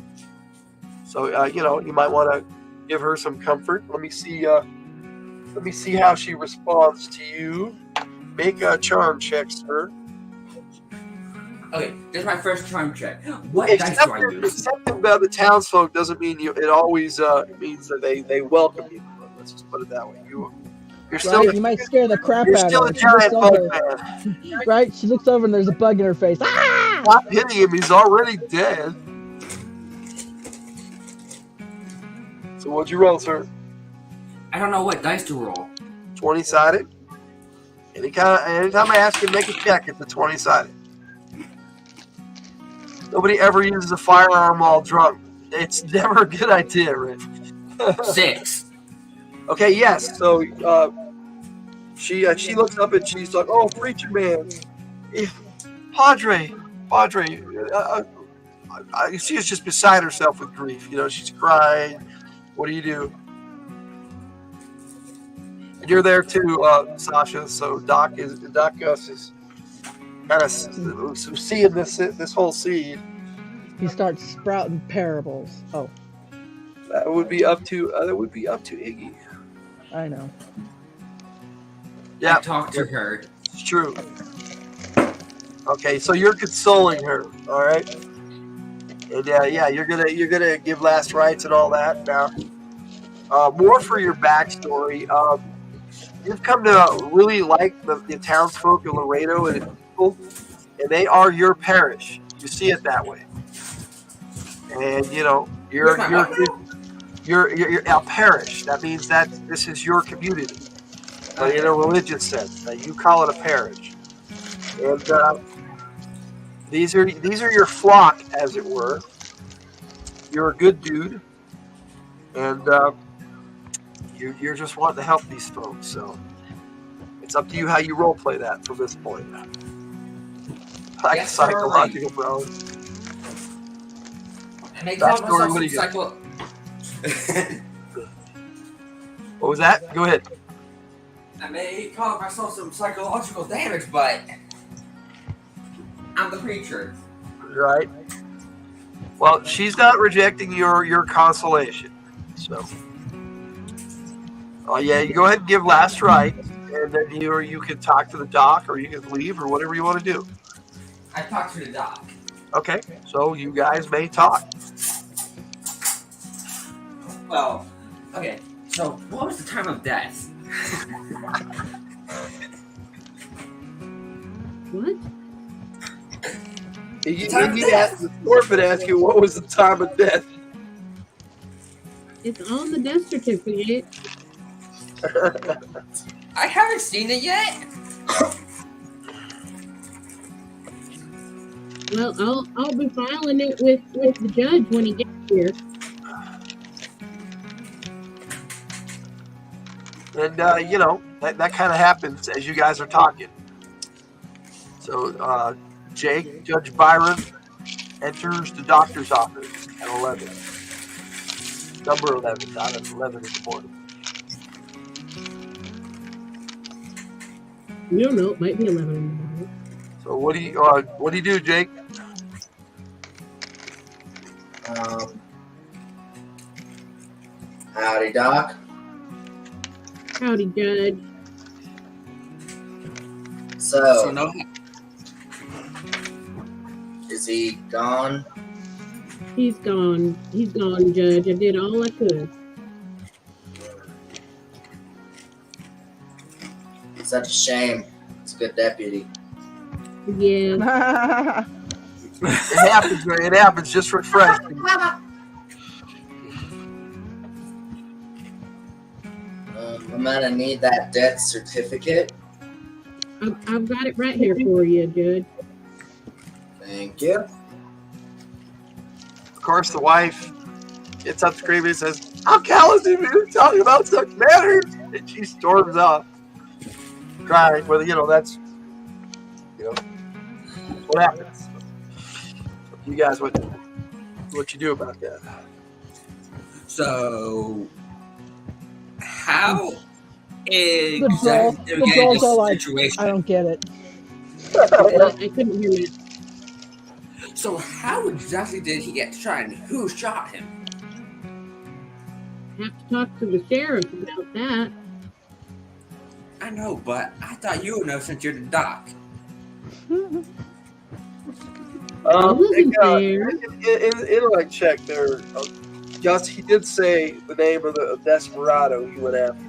So, you might want to give her some comfort. Let me see how she responds to you. Make a charm check, sir. Okay, this is my first charm check. What dice do I use? Accepting about the townsfolk doesn't mean it always means that they welcome you. Let's just put it that way. You're still Right, you might scare the crap you're out still of a her. giant bug man. Right? She looks over and there's a bug in her face. Ah! Stop hitting him. He's already dead. So what'd you roll, sir? I don't know what dice to roll. 20-sided. Anytime I ask you to make a check, it's a 20-sided. Nobody ever uses a firearm while drunk. It's never a good idea, Rick. 6. Okay, yes. So she looks up and she's like, "Oh, preacher man, Padre." She is just beside herself with grief. She's crying. What do you do? And you're there too, Sasha. So Doc Gus is kind of seeing this whole seed. He starts sprouting parables. Oh, That would be up to Iggy. I know. Yeah, I talked to her. it's true. Okay, so you're consoling her, all right? And yeah, you're gonna give last rites and all that. Now, more for your backstory. you've come to really like the townsfolk of Laredo and its people, and they are your parish. You see it that way, and you know Where's my what now? you're a parish. That means that this is your community, but in a religious sense. You call it a parish, and these are your flock, as it were. You're a good dude, and you're just wanting to help these folks. So it's up to you how you role play that from this point. Like Yes, psychological, bro. And they call Backstory, myself what do some you psycho. What was that? Go ahead. I may call myself some psychological damage, but I'm the preacher. Right. Well, she's not rejecting your consolation. So, yeah, you go ahead and give last rites, and then you can talk to the doc, or you can leave, or whatever you want to do. I talked to the doc. Okay, so you guys may talk. Well, okay. So, what was the time of death? What? The orphan asked you what was the time of death. It's on the death certificate. I haven't seen it yet. Well, I'll be filing it with the judge when he gets here. And you know that kind of happens as you guys are talking. So Judge Byron enters the doctor's office at 11. Number 11, not at 11 in the morning. We don't know. It might be 11 in the morning. So what do you do, Jake? Howdy, Doc. Howdy, Judge. So no. Is he gone? He's gone. He's gone, Judge. I did all I could. Such a shame. It's a good deputy. Yeah. It happens, man. It happens. Just refreshing. I'm gonna need that death certificate. I've got it right here for you, Judge. Thank you. Of course, the wife gets up screaming and says, "How callous of you talking about such matters?" And she storms off, crying. Well, that's what happens. You guys, what you do about that? So, how The exactly did we get in dolls are like, this situation? I don't get it. I couldn't hear that. So, how exactly did he get shot, and who shot him? Have to talk to the sheriff about that. I know, but I thought you would know since you're the doc. wasn't there. Intellect check there. Just he did say the name of the desperado he went after.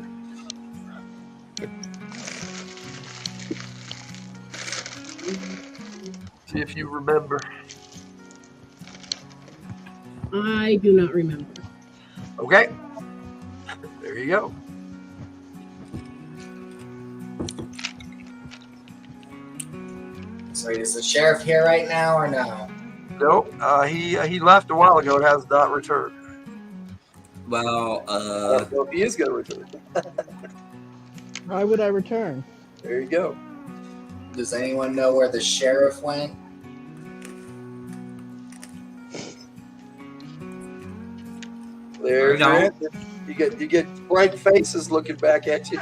See if you remember. I do not remember. Okay. There you go. So is the sheriff here right now or no? Nope. He left a while ago and has not returned. Well, I don't know if he is going to return. Why would I return? There you go. Does anyone know where the sheriff went? There No. you get blank faces looking back at you.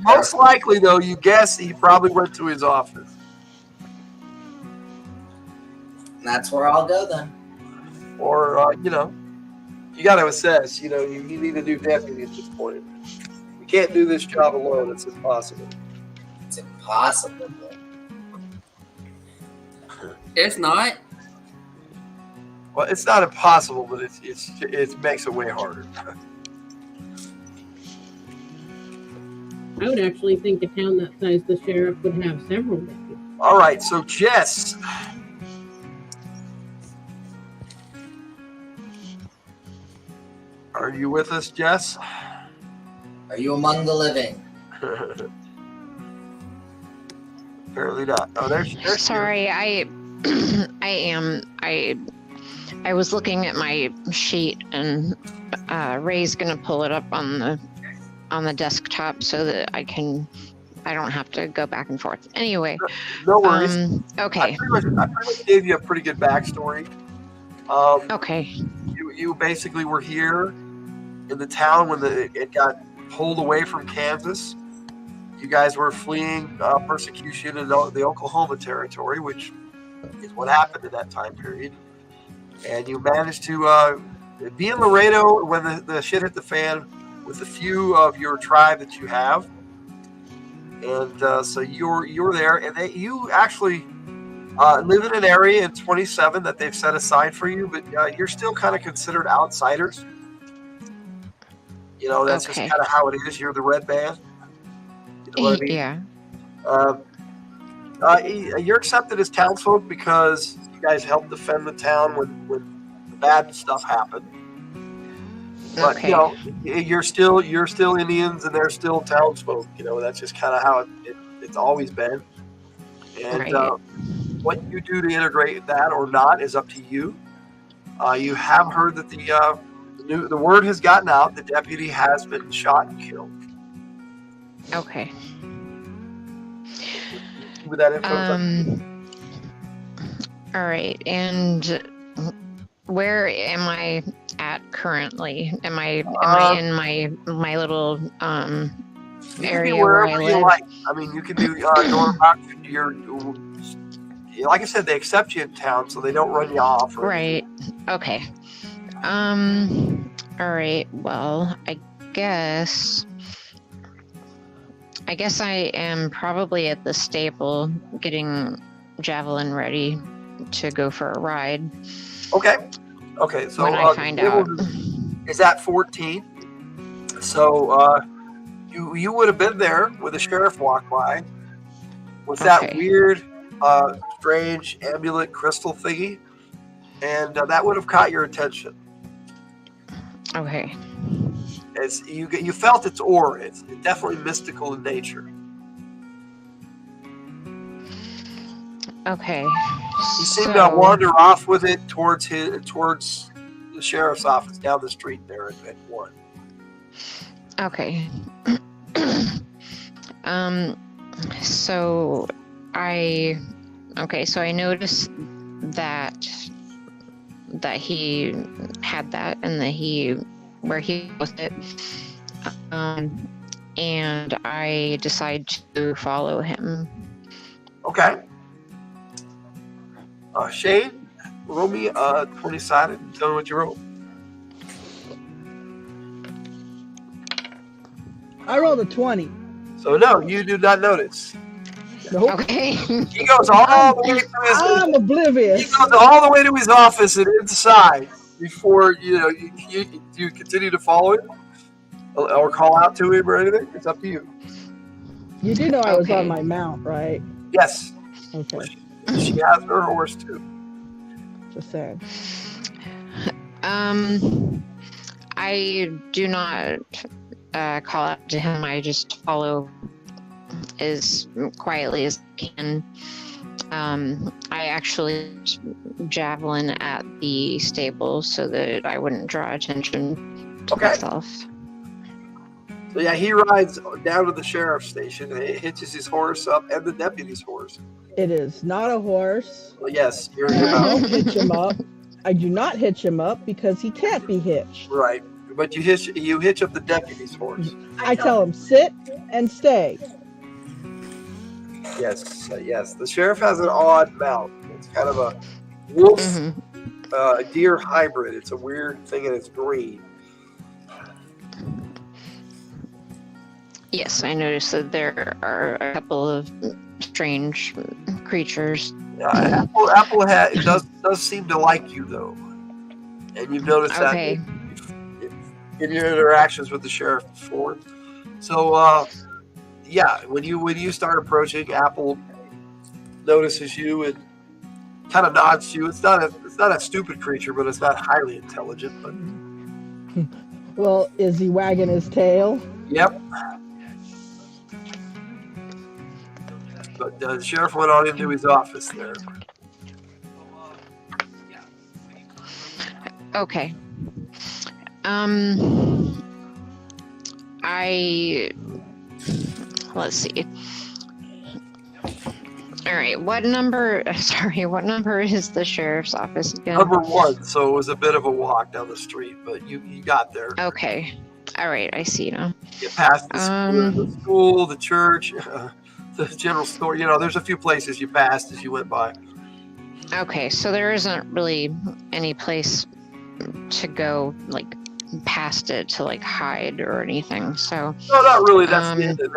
Most likely, though, you guess he probably went to his office. That's where I'll go then. Or, you got to assess. You need a new deputy at this point. You can't do this job alone. It's impossible. It's impossible. it's not. Well, it's not impossible, but it makes it way harder. I would actually think a town that size, the sheriff would have several deputies. All right, so Jess. Are you with us, Jess? Are you among the living? Apparently not. Oh, there's Sorry, I am. I was looking at my sheet, and Ray's gonna pull it up on the desktop so that I don't have to go back and forth. Anyway. No worries. Okay. I pretty much gave you a pretty good backstory. Okay. You basically were here in the town when it got pulled away from Kansas. You guys were fleeing persecution in the Oklahoma territory, which is what happened in that time period. And you managed to be in Laredo when the shit hit the fan with a few of your tribe that you have. And so you're there, and you actually live in an area in 27 that they've set aside for you, but you're still kind of considered outsiders. You know, that's just kind of how it is. You're the red band. You know what I mean? Yeah. You're accepted as townsfolk because you guys helped defend the town when the bad stuff happened. But you know, you're still Indians, and they're still townsfolk. You know, that's just kind of how it's always been. And what you do to integrate that or not is up to you. You have heard that the word has gotten out. The deputy has been shot and killed. Okay. With that info. All right, and where am I at currently? Am I in my little area where I live? Like. I mean, you can do going about your. Like I said, they accept you in town, so they don't run you off. Right. Okay. All right. Well, I guess I am probably at the stable getting Javelin ready to go for a ride. Okay. So when I find out, is at 14. So you would have been there when the sheriff walked by with that weird, strange amulet crystal thingy, and that would have caught your attention. Okay. As you felt its aura. It's definitely mystical in nature. Okay. He seemed to wander off with it towards the sheriff's office down the street there at 1. Okay. So I noticed that he had that and where he was it. And I decide to follow him. Okay. Shane, roll me 20-sided and tell me what you roll. I rolled a 20. So no, you do not notice. Nope. Okay. He goes all the way to I'm oblivious. He goes all the way to his office and inside before you continue to follow him or call out to him or anything. It's up to you. You do know I was on my mount, right? Yes. Okay. She has her horse too. Just saying. I do not call out to him. I just follow as quietly as I can. I actually javelin at the stable so that I wouldn't draw attention to myself. So yeah, he rides down to the sheriff's station and hitches his horse up and the deputy's horse. It is not a horse. Well, yes, you're I don't hitch him up. I do not hitch him up because he can't be hitched. Right, but you hitch up the deputy's horse. I tell him sit and stay. Yes, yes. The sheriff has an odd mount. It's kind of a wolf deer hybrid. It's a weird thing and it's green. Yes, I noticed that there are a couple of strange creatures. Apple does seem to like you though, and you've noticed that in your interactions with the sheriff before. So, yeah, when you start approaching, Apple notices you and kind of nods to you. It's not a stupid creature, but it's not highly intelligent. But Well, is he wagging his tail? yep. But the sheriff went on into his office there. Okay. Let's see. All right, what number is the sheriff's office again? Number 1, so it was a bit of a walk down the street, but you got there. Okay. All right, I see now. You passed the school, the church, the general store. There's a few places you passed as you went by. Okay, so there isn't really any place to go, like, past it to, like, hide or anything, so... No, not really. That's the end of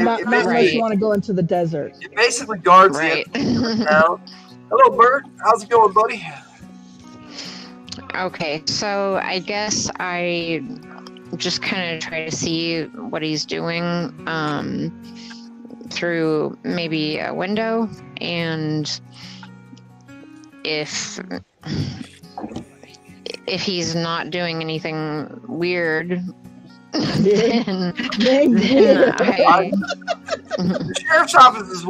Not unless you want to go into the desert. It basically guards Right. the end of town. Hello, Bert. How's it going, buddy? Okay, so I guess I just kind of try to see what he's doing through maybe a window, and if he's not doing anything weird, then The sheriff's office is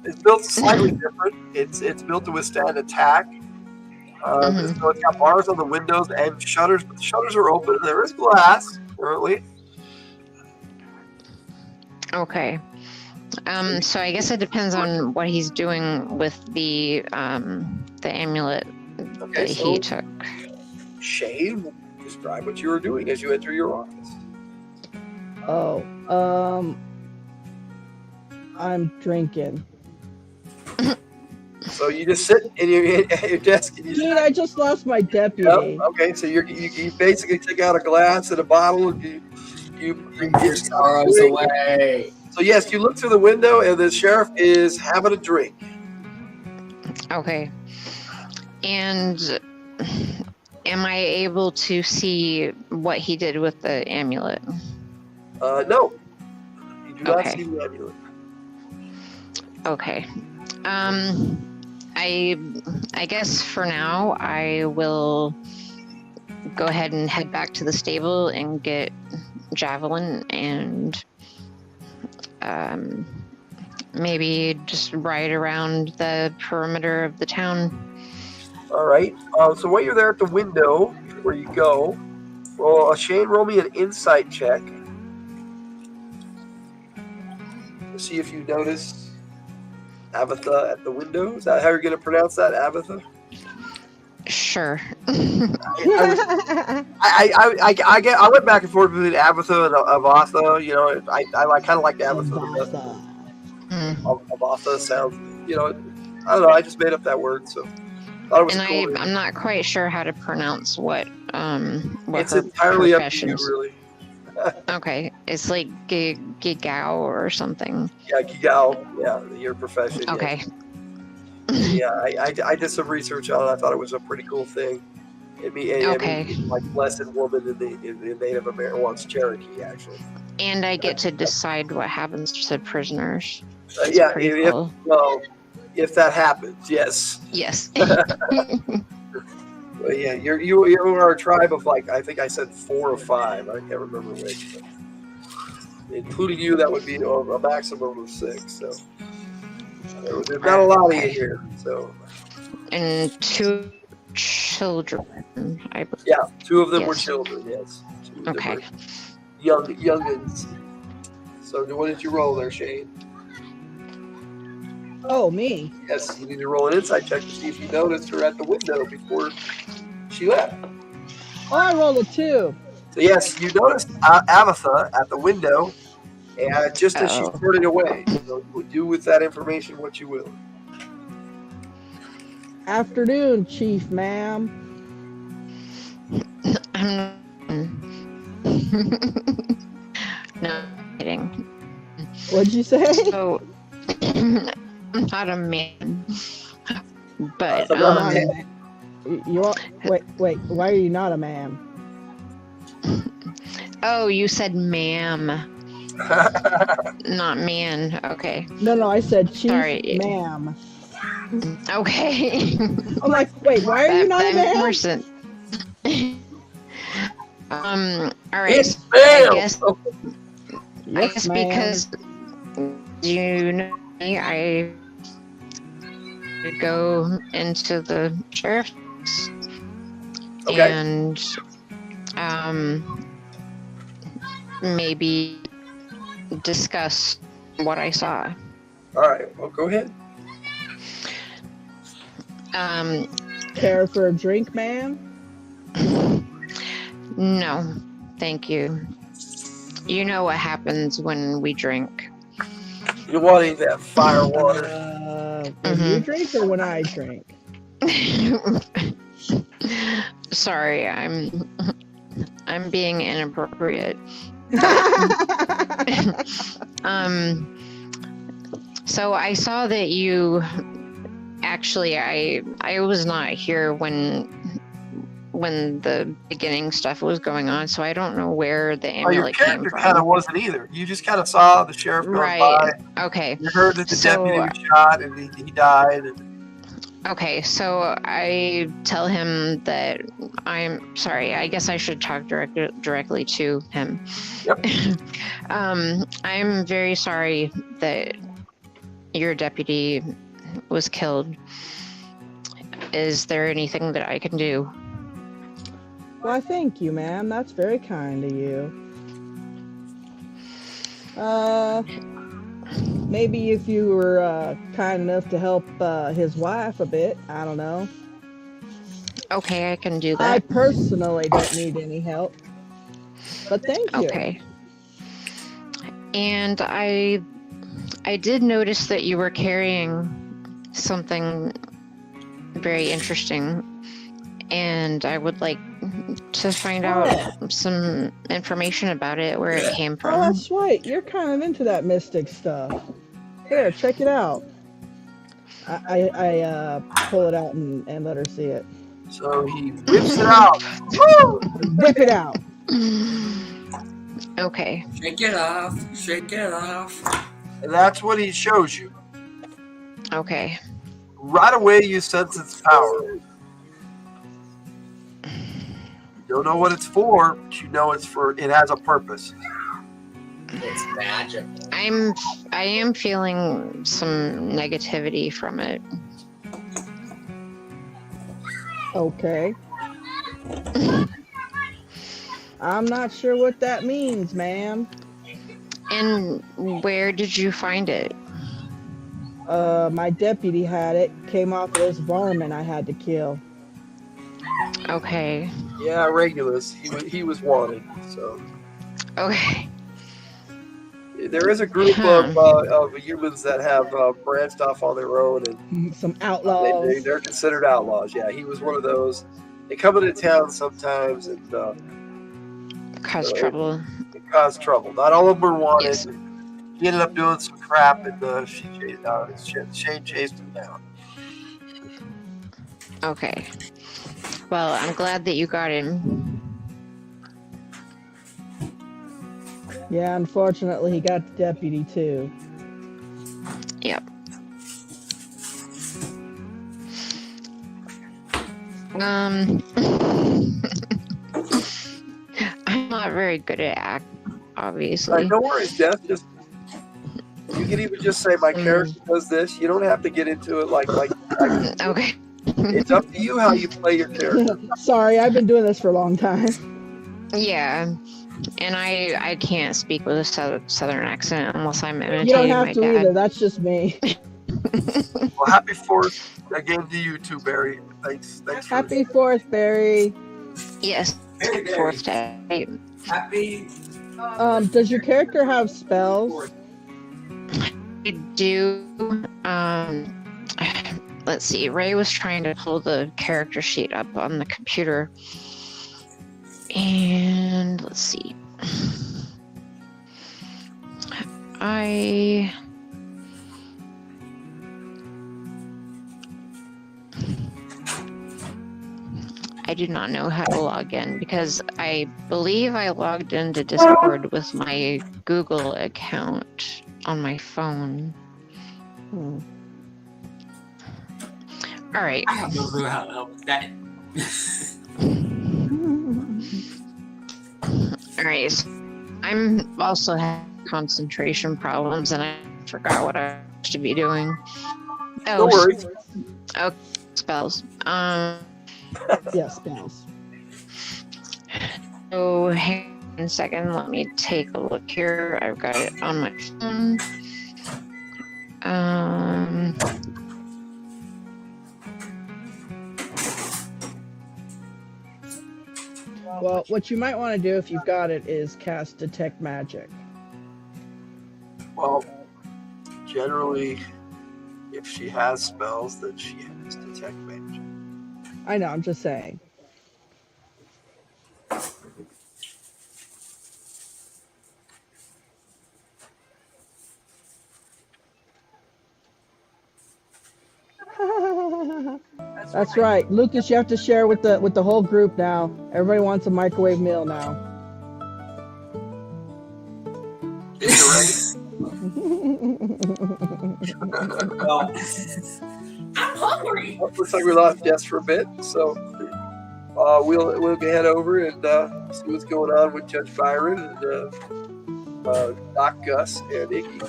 it's built slightly different. It's built to withstand attack. So it's got bars on the windows and shutters, but the shutters are open. There is glass currently. Okay. So I guess it depends on what he's doing with the amulet that he took. Shane, describe what you were doing as you enter your office. I'm drinking. So you just sit at your desk and Dude, I just lost my deputy. Yep, okay, so you basically take out a glass and a bottle and you Bring your sorrows away. So yes, you look through the window and the sheriff is having a drink. Okay. And am I able to see what he did with the amulet? No, you do not Okay. see the amulet. Okay. I guess for now I will go ahead and head back to the stable and get Javelin and maybe just ride around the perimeter of the town. All right. So while you're there at the window where you go, well, Shane, roll me an insight check to see if you notice Abatha at the window. Is that how you're going to pronounce that, Abatha? Sure. I went back and forth between Abatha and Avatha. I kind of like Abatha. Avatha sounds. I don't know. I just made up that word, so thought it was cool. I'm not quite sure how to pronounce what It's her entirely up to you, professions. really. Okay, it's like Gigao or something. Yeah, Gigao. Yeah, your profession. Okay. Yeah, I did some research on it. I thought it was a pretty cool thing. Okay. Like blessed woman in the Native American, well, it's Cherokee actually. And I get to decide what happens to prisoners. That's Yeah, pretty cool. if that happens, yes. Yes. Well, yeah, you are a tribe of I think I said 4 or 5. I can't remember which. But including you, that would be a maximum of 6. So there's not a lot of you here. So. And 2 children, I believe. Yeah, 2 of them were Yes. children. Yes. 2 of them Okay. were youngins. So what did you roll there, Shane? Oh, me. Yes, you need to roll an insight check to see if you noticed her at the window before she left. Oh, I rolled a 2. So yes, you noticed Abatha at the window, and just as she turned away. So do with that information what you will. Afternoon, Chief, ma'am. I'm no kidding. What'd you say? So, I'm not a man, but You are, wait. Why are you not a man? Oh, you said ma'am, not man. Okay. No, I said chief Sorry. ma'am. Okay. I'm like, wait, why are you not a that makes more man? sense. All right. It's So I fail. guess Yes, ma'am. because you know me, I go into the sheriff's Okay. and maybe discuss what I saw. All right. Well, go ahead. Care for a drink, ma'am? No, thank you. You know what happens when we drink. You're wanting that fire water. When you drink or when I drink? Sorry, I'm being inappropriate. So I saw that you actually I was not here when the beginning stuff was going on, so I don't know where the Oh, your amulet came character from. kind of wasn't either. You just kind of saw the sheriff going Right. by. Okay. You heard that the deputy So was shot and he died. okay, so I tell him that I'm sorry. I guess I should talk directly to him. Yep. I'm very sorry that your deputy was killed. Is there anything that I can do? Why, thank you, ma'am. That's very kind of you. Maybe if you were kind enough to help his wife a bit, I don't know. Okay, I can do I that. personally don't need any help, but thank you. Okay. And I did notice that you were carrying something very interesting, and I would like to find out some information about it, where it came Oh, from. that's right. You're kind of into that mystic stuff. Here, check it out. I pull it out and let her see it. So he whips it out. Woo! Whip it out. Okay. Shake it off. Shake it off. And that's what he shows you. Okay. Right away, you sense its power. You don't know what it's for, but you know it has a purpose. It's magic. I am feeling some negativity from it. Okay. I'm not sure what that means, ma'am. And where did you find it? My deputy had it. Came off of this varmint I had to kill. Okay. Yeah, Regulus. He was wanted. So Okay. there is a group of humans that have branched off on their own, and Some outlaws. they're considered outlaws. Yeah, he was one of those. They come into town sometimes and Cause trouble. cause trouble. Not all of them were wanted. Yes. He ended up doing some crap, and Shane chased him down. Okay. Well, I'm glad that you got him. Yeah, unfortunately, he got the deputy too. Yep. I'm not very good at act, obviously. No worries, Death. Just you can even just say my character does this. You don't have to get into it like Okay. it's up to you how you play your character. Sorry, I've been doing this for a long time. Yeah. And I can't speak with a southern accent unless I'm imitating You don't have my to dad. either. That's just me. Well, happy 4th again to you too, Barry. Thanks for Happy 4th, Barry. Yes. Hey, Barry. Fourth day. Happy. Does your character have spells? I do. Let's see. Ray was trying to pull the character sheet up on the computer. And let's see. I I do not know how to log in because I believe I logged into Discord with my Google account on my phone. All right. I have no clue how to help with that. All right. So I'm also having concentration problems, and I forgot what I should be doing. No worries. Oh, spells. Yes, spells. So hang on a second. Let me take a look here. I've got it on my phone. Well, what you might want to do if you've got it is cast Detect Magic. Well, generally, if she has spells, then she has Detect Magic. I know, I'm just saying. That's right, Lucas. You have to share with the whole group now. Everybody wants a microwave meal now. Well, I'm hungry. Well, looks like we lost Jess for a bit, so we'll head over and see what's going on with Judge Byron and Doc Gus and Iggy.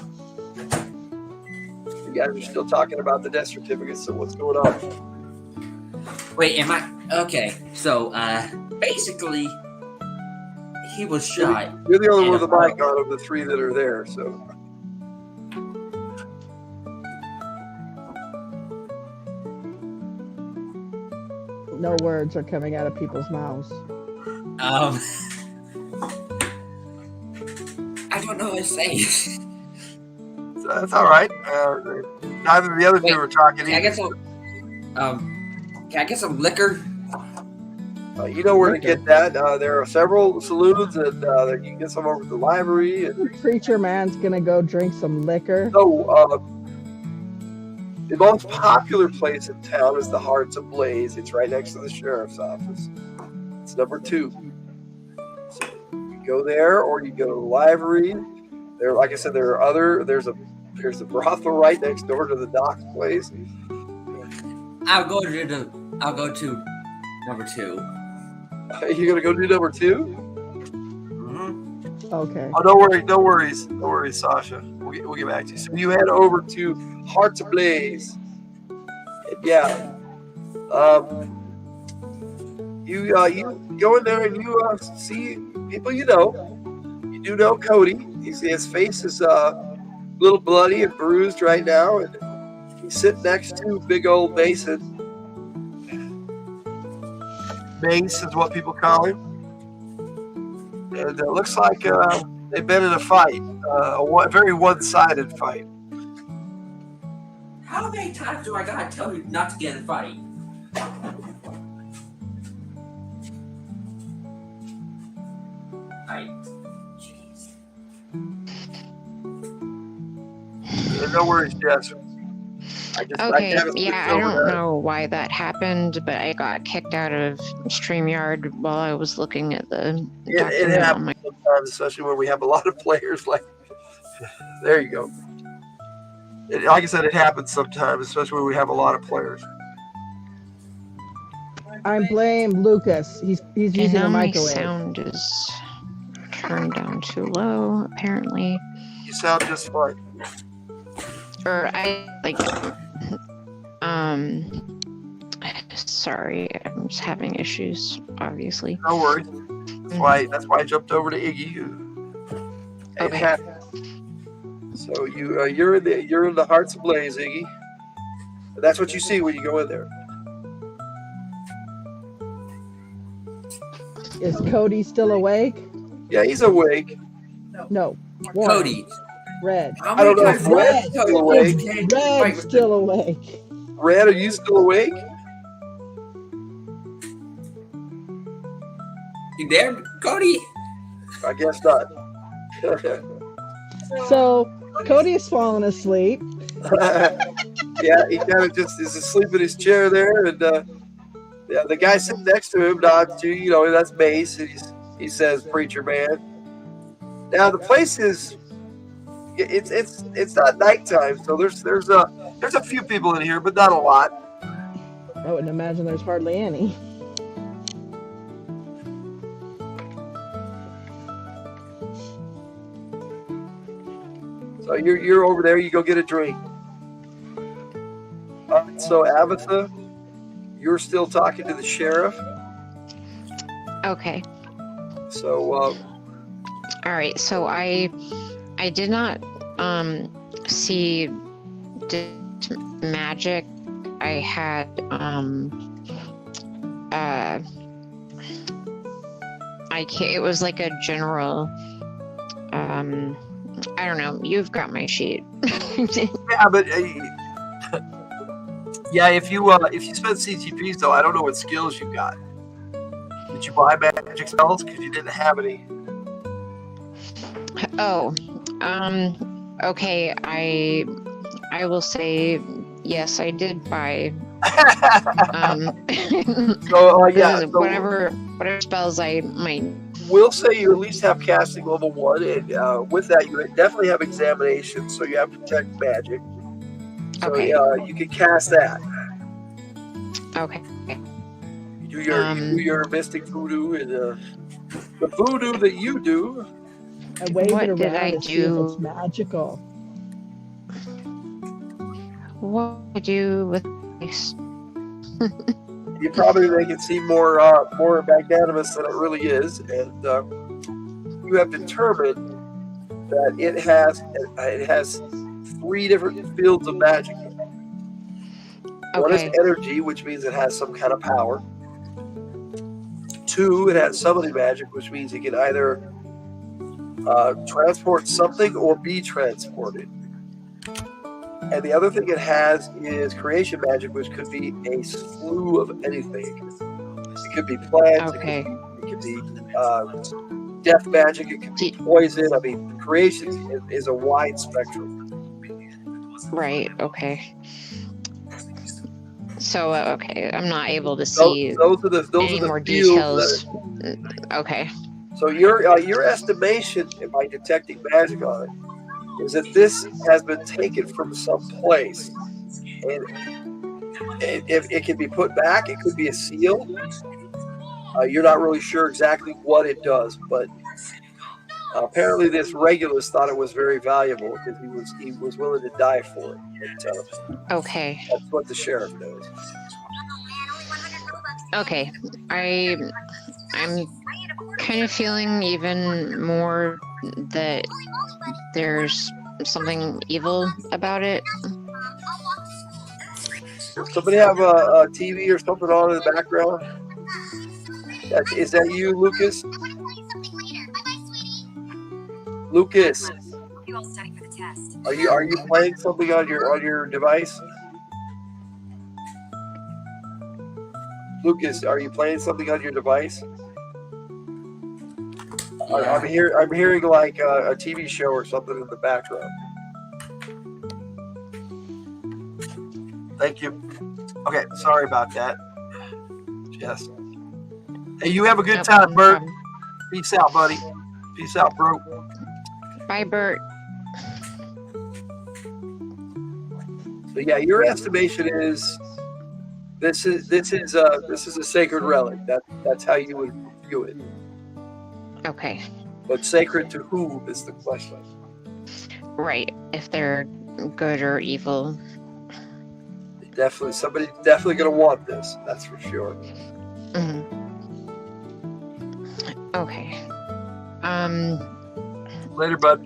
You guys are still talking about the death certificates, so what's going on? Wait, am I okay? So, basically, he was shot. You're the only one with a mic on of the three that are there, so. No words are coming out of people's mouths. I don't know what to say. So that's all right. Neither of the other two are talking Can I either. can I get some liquor? You know where to get that. There are several saloons, and you can get some over at the library. And Preacher man's gonna go drink some liquor. so, the most popular place in town is the Hearts Ablaze. It's right next to the sheriff's office. It's number 2. So you go there, or you go to the library. There, like I said, there are other. There's a brothel right next door to the Doc's place. I'll go to number 2. You gonna go do number 2? Mm-hmm. Okay. Oh, no worries, Sasha. We'll get back to you. So you head over to Hearts Ablaze. And yeah, you go in there and you see people you know. You do know Cody. His face is a little bloody and bruised right now, and he's sitting next to big old Mason. Mace is what people call him. And it looks like they've been in a fight, a very one-sided fight. How many times do I gotta tell you not to get in a fight? Jeez. No worries, Jess. I don't know why that happened, but I got kicked out of StreamYard while I was looking at the It happens sometimes, especially when we have a lot of players. Like, there you go. Like I said, it happens sometimes, especially when we have a lot of players. I blame Lucas. He's using a microwave. My sound is turned down too low, apparently. You sound just fine. Or sorry, I'm just having issues, obviously. No worries. That's why I jumped over to Iggy. Okay. So you're in the Hearts Ablaze, Iggy. That's what you see when you go in there. Is Cody still awake? Yeah, he's awake. No. Cody. Red. I don't know if Red's still awake. Red's still awake. Red, are you still awake? You there, Cody? I guess not. So Cody has fallen asleep. Yeah, he kind of just is asleep in his chair there, and Yeah, the guy sitting next to him nods to you. That's Mace, and he says, "Preacher man." Now the place is it's not nighttime, so there's a few people in here, but not a lot. I wouldn't imagine there's hardly any. So you're over there. You go get a drink. So Abatha, you're still talking to the sheriff. Okay. So All right. So I did not see magic. I had it was like a general I don't know. You've got my sheet. yeah, but yeah, if you spend CTPs though, I don't know what skills you got. Did you buy magic spells because you didn't have any? Oh, okay. I will say yes. I did buy. So yeah, so whatever spells I might. We'll say you at least have casting level 1, and with that, you definitely have examination, so you have detect magic. So Okay. you can cast that. Okay. You do your mystic voodoo, and the voodoo that you do. I wave What it did around I to see if do? it's magical. What do I do with this? You probably make it seem more magnanimous than it really is, and you have determined that it has 3 different fields of magic. One is Okay. energy, which means it has some kind of power. 2, it has summoning magic, which means it can either transport something or be transported. And the other thing it has is creation magic, which could be a slew of anything. It could be plants, Okay. it could be death magic, it could be poison. I mean, creation is a wide spectrum. Right. Okay. So okay, I'm not able to see Those are the any more fields details. Okay. So your estimation by detecting magic on it is that this has been taken from some place, and if it can be put back, it could be a seal. You're not really sure exactly what it does, but apparently this Regulus thought it was very valuable because he was willing to die for it. Okay. That's what the sheriff knows. Okay. I'm kind of feeling even more that there's something evil about it. Does somebody have a TV or something on in the background? Is that you, Lucas? Lucas, are you playing something on your device? Lucas, are you playing something on your device? Yeah. I'm hearing like a TV show or something in the background. Thank you. Okay, sorry about that. Yes. Hey, you have a good time, Bert. Peace out, buddy. Peace out, bro. Bye, Bert. So yeah, your estimation is this is a sacred relic. That's how you would view it. Okay. But sacred to who is the question. Right. If they're good or evil. Somebody's definitely gonna want this. That's for sure. Mm-hmm. Okay. Later, bud.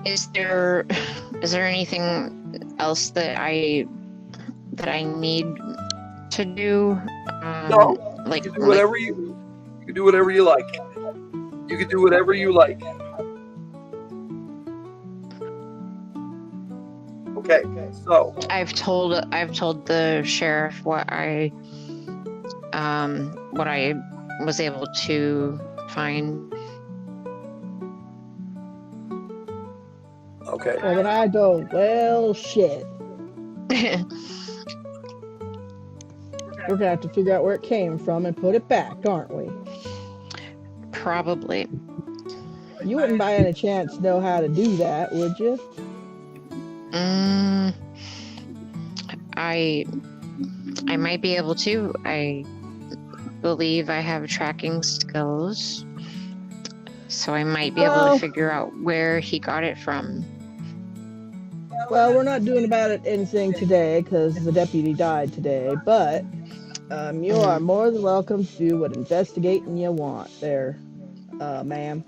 Is there anything else that I need to do? No. Like You can do whatever you can do whatever you like. You can do whatever you like. Okay. So I've told the sheriff what I was able to find. okay. Well, then I go, well, shit. We're gonna have to figure out where it came from and put it back, aren't we? Probably. You wouldn't by any chance know how to do that, would you? I might be able to. I believe I have tracking skills, so I might be able to figure out where he got it from. Well, we're not doing about it anything today because the deputy died today, but you are more than welcome to do what investigating you want there, ma'am.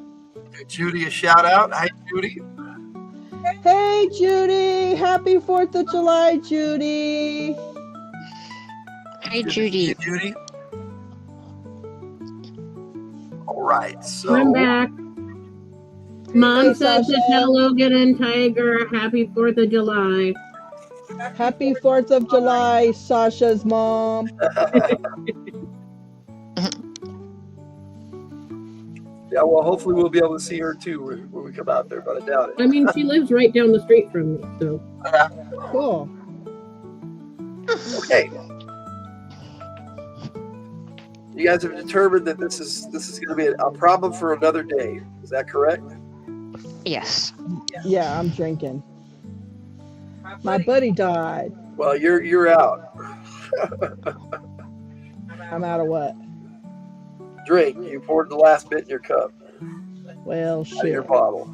Give Judy a shout out. Hi, Judy. Hey, Judy! Happy 4th of July, Judy! Hi, Judy. Hey, Judy. All right, so I'm back. Mom Hey, said to Sasha. tell Logan and Tiger happy 4th of July. Happy 4th of July, Sasha's mom. yeah, well, hopefully we'll be able to see her too when we come out there, but I doubt it. I mean, she lives right down the street from me, so. Cool. Okay. You guys have determined that this is going to be a problem for another day. Is that correct? Yes. Yeah, I'm drinking. My buddy died. Well, you're out. I'm out of what? Drink. You poured the last bit in your cup. Well, Out of your shit. bottle.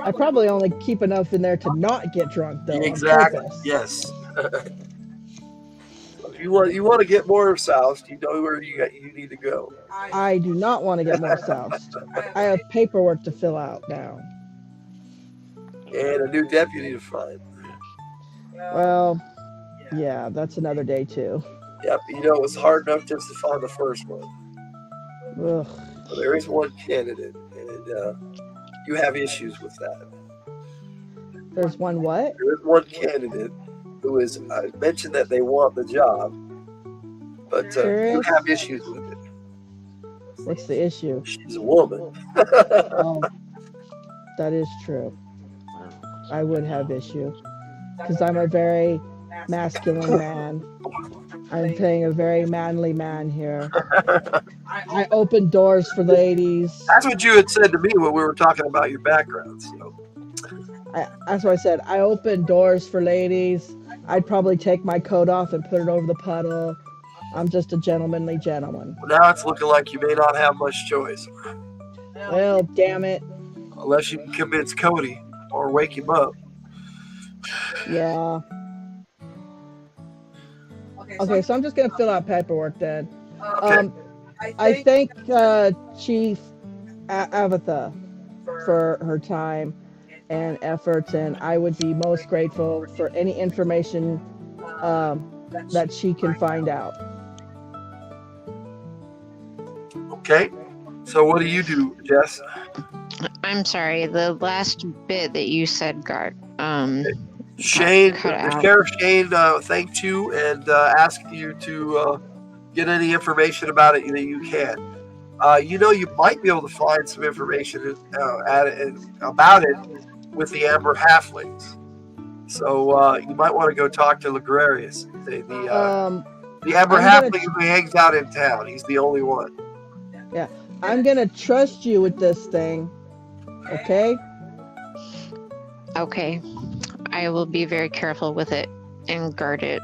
I probably only keep enough in there to not get drunk, though. Exactly. On purpose. Yes. If you want to get more soused, you know where you need to go. I do not want to get more soused. I have paperwork to fill out now. And a new deputy to find. Well, yeah, that's another day, too. Yep. You know, it's hard enough just to find the first one. Ugh. So there is one candidate, and you have issues with that. There's one what? There is one candidate who is mentioned that they want the job, but you Serious? have issues with it. What's the issue? She's a woman. Oh, that is true. I would have issue. Because I'm a very masculine man. I'm playing a very manly man here. I open doors for ladies. That's what you had said to me when we were talking about your background. So. That's what I said. I open doors for ladies. I'd probably take my coat off and put it over the puddle. I'm just a gentlemanly gentleman. Well, now it's looking like you may not have much choice. Well, damn it. Unless you can convince Cody or wake him up. Yeah. Okay, so I'm just going to fill out paperwork then. Okay. I thank Chief Avatha for her time and efforts, and I would be most grateful for any information that she can find out. Okay. So what do you do, Jess? I'm sorry. The last bit that you said got Shane, cut out. Sheriff Shane thanked you and asked you to get any information about it that you can. You know, you might be able to find some information about it with the Amber Halflings. So you might want to go talk to Ligrarius, the Amber Halfling who hangs out in town. He's the only one. Yeah, I'm going to trust you with this thing, okay? Okay. I will be very careful with it and guard it.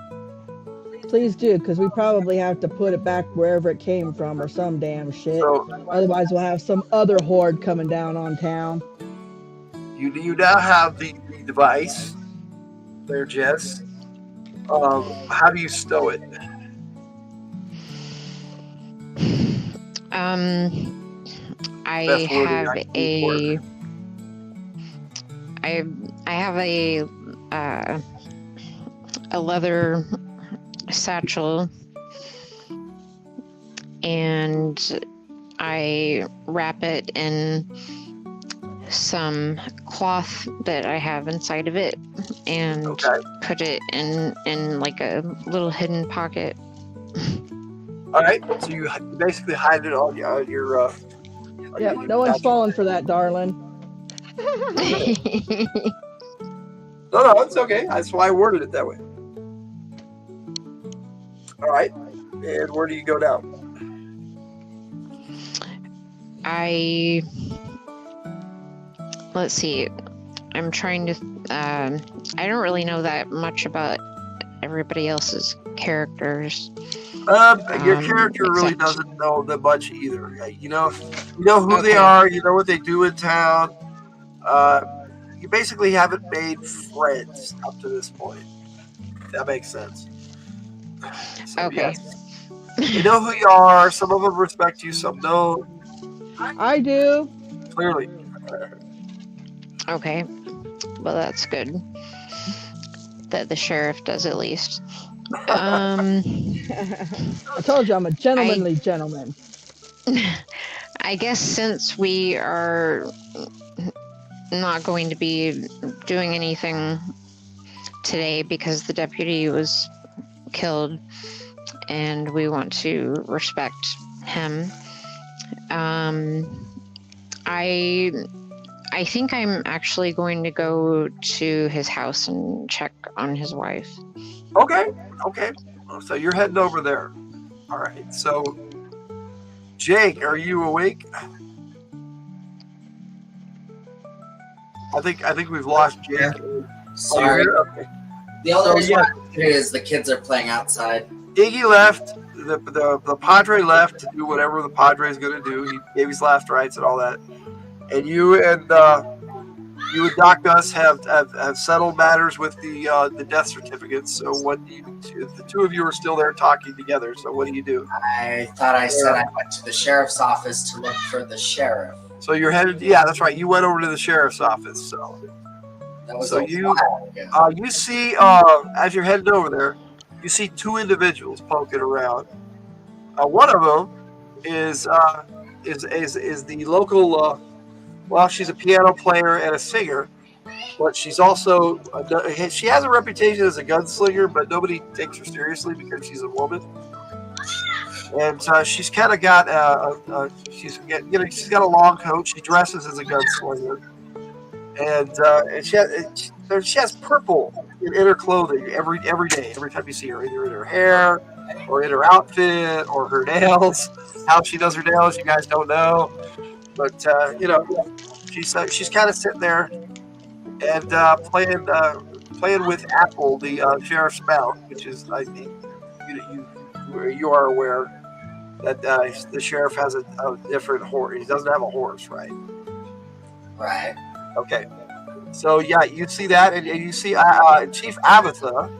Please do, because we probably have to put it back wherever it came from or some damn shit. So, otherwise, we'll have some other horde coming down on town. You now have the device there, Jess. How do you stow it? I have a leather satchel, and I wrap it in some cloth that I have inside of it, and put it in like a little hidden pocket. All right, so you basically hide it on your Yeah, no one's falling for that, darling. No, it's okay. That's why I worded it that way. All right. And where do you go now? Let's see. I'm trying to. I don't really know that much about everybody else's characters. Your character really except- doesn't know that much either. You know who they Okay. are. You know what they do in town. You basically haven't made friends up to this point. If that makes sense. So, Okay. yes. They know who you are. Some of them respect you. Some don't. I do. Clearly. Okay. Well, that's good. That the sheriff does at least. I told you I'm a gentlemanly gentleman. I guess since we are not going to be doing anything today because the deputy was killed and we want to respect him, I think I'm actually going to go to his house and check on his wife. Okay. So you're heading over there. All right. So, Jake, are you awake? I think we've lost Jake. Sorry. Okay. The only So, reason yeah. I'm here is the kids are playing outside. Iggy left. The Padre left to do whatever the Padre is going to do. He gave his last rites and all that. And you and Doc Gus have settled matters with the death certificates. So what do you do? The two of you are still there talking together. So what do you do? I thought I said I went to the sheriff's office to look for the sheriff. So you're headed. Yeah, that's right. You went over to the sheriff's office. So That was So a you- while ago. you see as you're headed over there, you see two individuals poking around. One of them is the local. Well, she's a piano player and a singer, but she's also she has a reputation as a gunslinger, but nobody takes her seriously because she's a woman. And she's kind of got she's got a long coat. She dresses as a gunslinger, and she has purple in her clothing every day. Every time you see her, either in her hair or in her outfit or her nails. How she does her nails, you guys don't know. But she's kind of sitting there and playing with Apple, the sheriff's mount, which is, I think, you are aware that the sheriff has a different horse. He doesn't have a horse, right? Right. Okay. So yeah, you see that, and you see Chief Abatha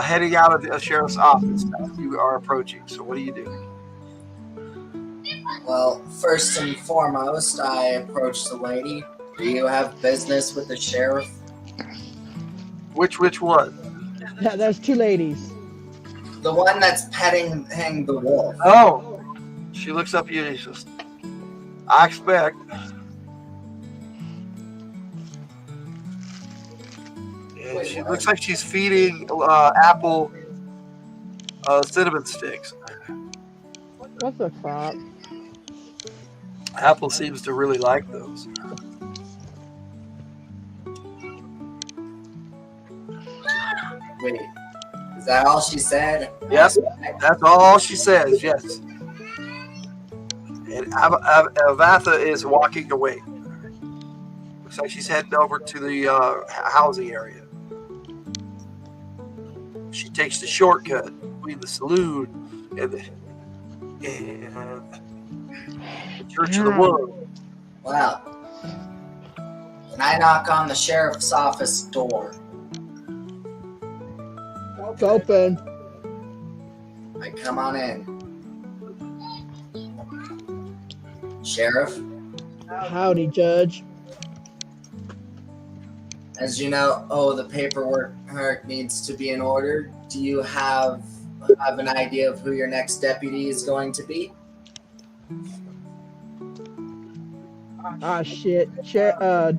heading out of the sheriff's office as you are approaching. So what do you do? Well, first and foremost, I approached the lady. Do you have business with the sheriff? Which one? Yeah, there's two ladies. The one that's petting the wolf. Oh, she looks up at you and she says, "I expect." And Wait, she what? looks like she's feeding Apple cinnamon sticks. What the fuck? Apple seems to really like those. Wait, is that all she said? Yes, that's all she says. Yes. And Avatha is walking away. Looks like she's heading over to the housing area. She takes the shortcut between the saloon and the Church of the Wood. Well, can I knock on the sheriff's office door? It's open. I come on in. Sheriff, Howdy, Judge. as you know, the paperwork needs to be in order. Do you have an idea of who your next deputy is going to be? Ah, shit. Judge,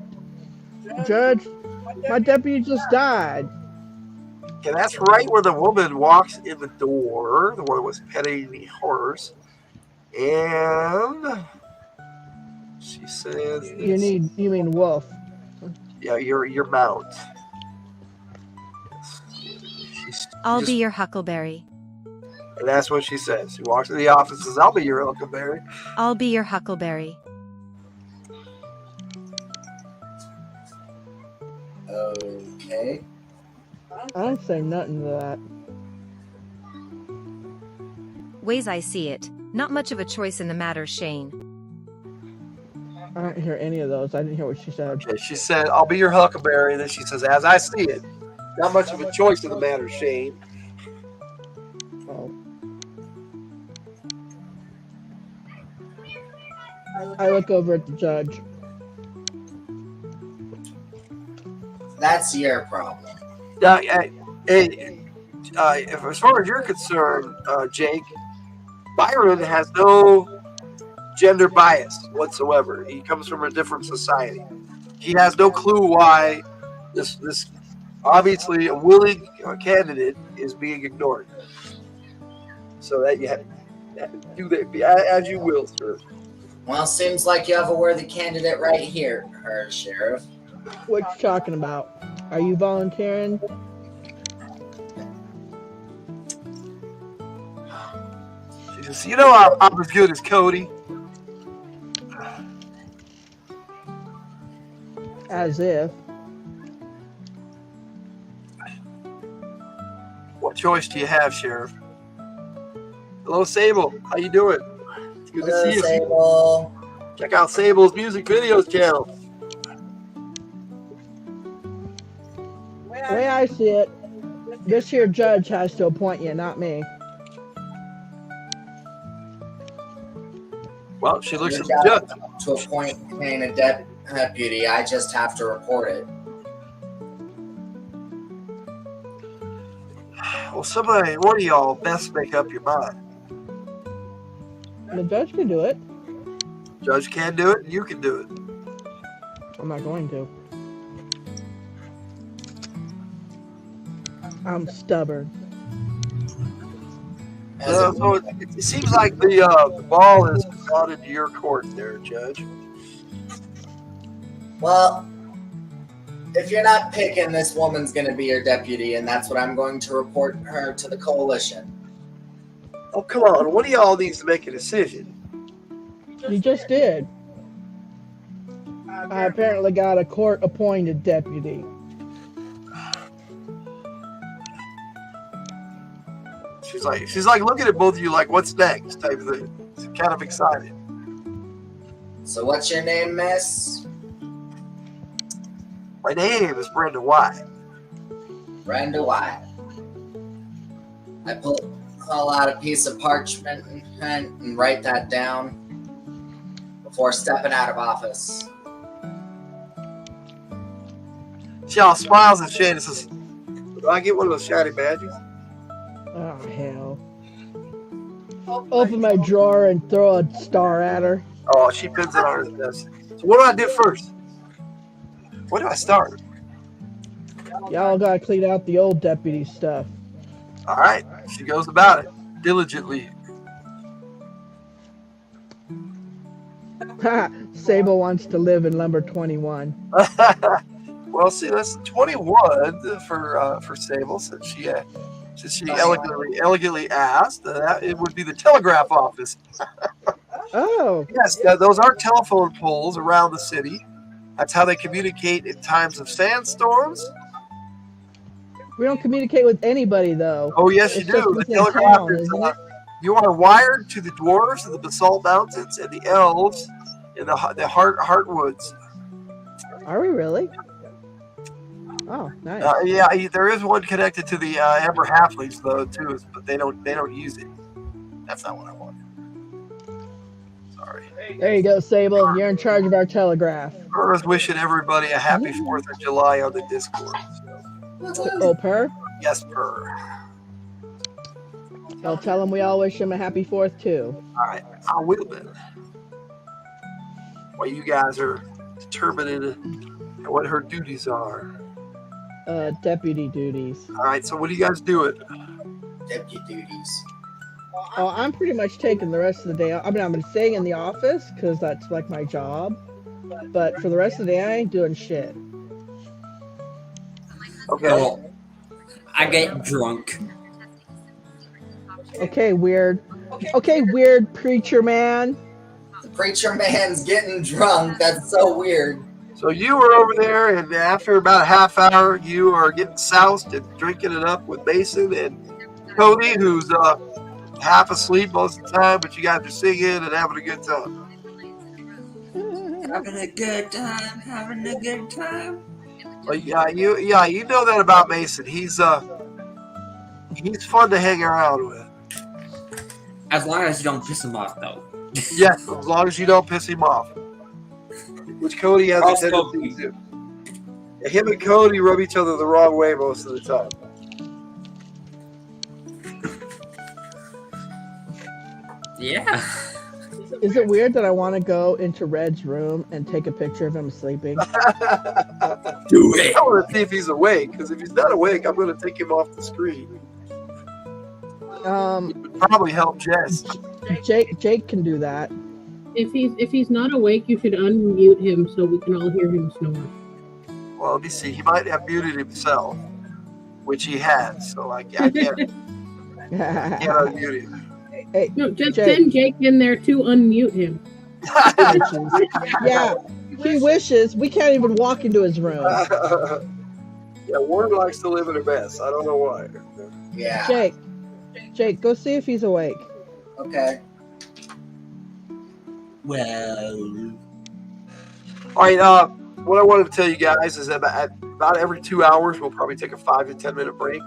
my deputy just died. And that's right where the woman walks in the door, the one that was petting the horse. And she says, You mean wolf. yeah, your mount. I'll be your huckleberry. And that's what she says. She walks into the office and says, I'll be your Huckleberry. I'll be your Huckleberry. Okay. I don't say nothing to that. Ways I see it, not much of a choice in the matter, Shane. I don't hear any of those. I didn't hear what she said. Okay, she said, I'll be your Huckleberry. And then she says, as I see it, not much of a choice in the matter, Shane. Oh. I look over at the judge. That's your problem. As far as you're concerned, Jake, Byron has no gender bias whatsoever. He comes from a different society. He has no clue why this obviously a willing candidate is being ignored. So that you have to do that as you will, sir. Well, seems like you have a worthy candidate right here, Sheriff. What you talking about? Are you volunteering? She says, you know I'm as good as Cody. As if. What choice do you have, Sheriff? Hello, Sable. How you doing? It's good to see you. Sable. Check out Sable's music videos channel. The way I see it, this here judge has to appoint you, not me. Well, she looks at the judge. To appoint Kane a deputy, I just have to report it. Well, one of y'all best make up your mind. The judge can do it. Judge can do it, and you can do it. I'm not going to. I'm stubborn. So it seems like the ball is gone into your court there, Judge. Well, if you're not picking, this woman's going to be your deputy, and that's what I'm going to report her to the coalition. Oh, come on. One of y'all needs to make a decision. You just did. I apparently got a court-appointed deputy. She's like looking at both of you like, what's next type of thing. She's kind of excited. So what's your name, miss? My name is Brenda White. Brenda White. I pull out a piece of parchment and write that down before stepping out of office. She all smiles at Shane and says, do I get one of those shiny badges? Oh, hell. Open my drawer and throw a star at her. Oh, she pins it on her desk. So what do I do first? Where do I start? Y'all gotta clean out the old deputy stuff. All right. She goes about it diligently. Sable wants to live in number 21. Well, see, that's 21 for Sable, since she elegantly asked. It would be the telegraph office. Oh. Yes, those are telephone poles around the city. That's how they communicate in times of sandstorms. We don't communicate with anybody, though. Oh, yes, you It's do. just The within telegraph town, is, isn't it? you are wired to the dwarves and the basalt mountains and the elves and the heartwoods. Are we really? Oh, nice. Yeah, there is one connected to the Amber Halflings though too, but they don't use it. That's not what I wanted. Sorry. There you go, Sable. You're in charge of our telegraph. Earth wishing everybody a happy 4th of July on the Discord. So. Oh, Per? Yes, Per. I'll tell him we all wish him a happy 4th, too. All right, I will then. While you guys are determining what her duties are. Deputy duties. All right, so what are you guys doing? Deputy duties. Oh, I'm pretty much taking the rest of the day off. I mean, I'm staying in the office because that's like my job. But for the rest of the day, I ain't doing shit. Okay. Well, I get drunk. Okay, weird. Okay, weird preacher man. The preacher man's getting drunk. That's so weird. So you were over there, and after about a half hour, you are getting soused and drinking it up with Mason and Cody, who's half asleep most of the time, but you guys are singing and having a good time. Having a good time, having a good time. Well, you know that about Mason. He's fun to hang around with. As long as you don't piss him off, though. Yes, as long as you don't piss him off, which Cody has a Also, tendency to do. Him and Cody rub each other the wrong way most of the time. Yeah. Is it weird that I want to go into Red's room and take a picture of him sleeping? Do it. I want to see if he's awake, because if he's not awake, I'm going to take him off the screen. It would probably help Jess. Jake can do that. If he's not awake, you should unmute him so we can all hear him snore. Well, let me see. He might have muted himself, which he has. So I can't unmute him. Hey, No, just Jake. send Jake in there to unmute him. Yeah, he wishes. We can't even walk into his room. Yeah, Warren likes to live in a mess. I don't know why. Yeah. Jake, go see if he's awake. Okay. Well. All right. What I wanted to tell you guys is that about every 2 hours, we'll probably take a 5 to 10 minute break.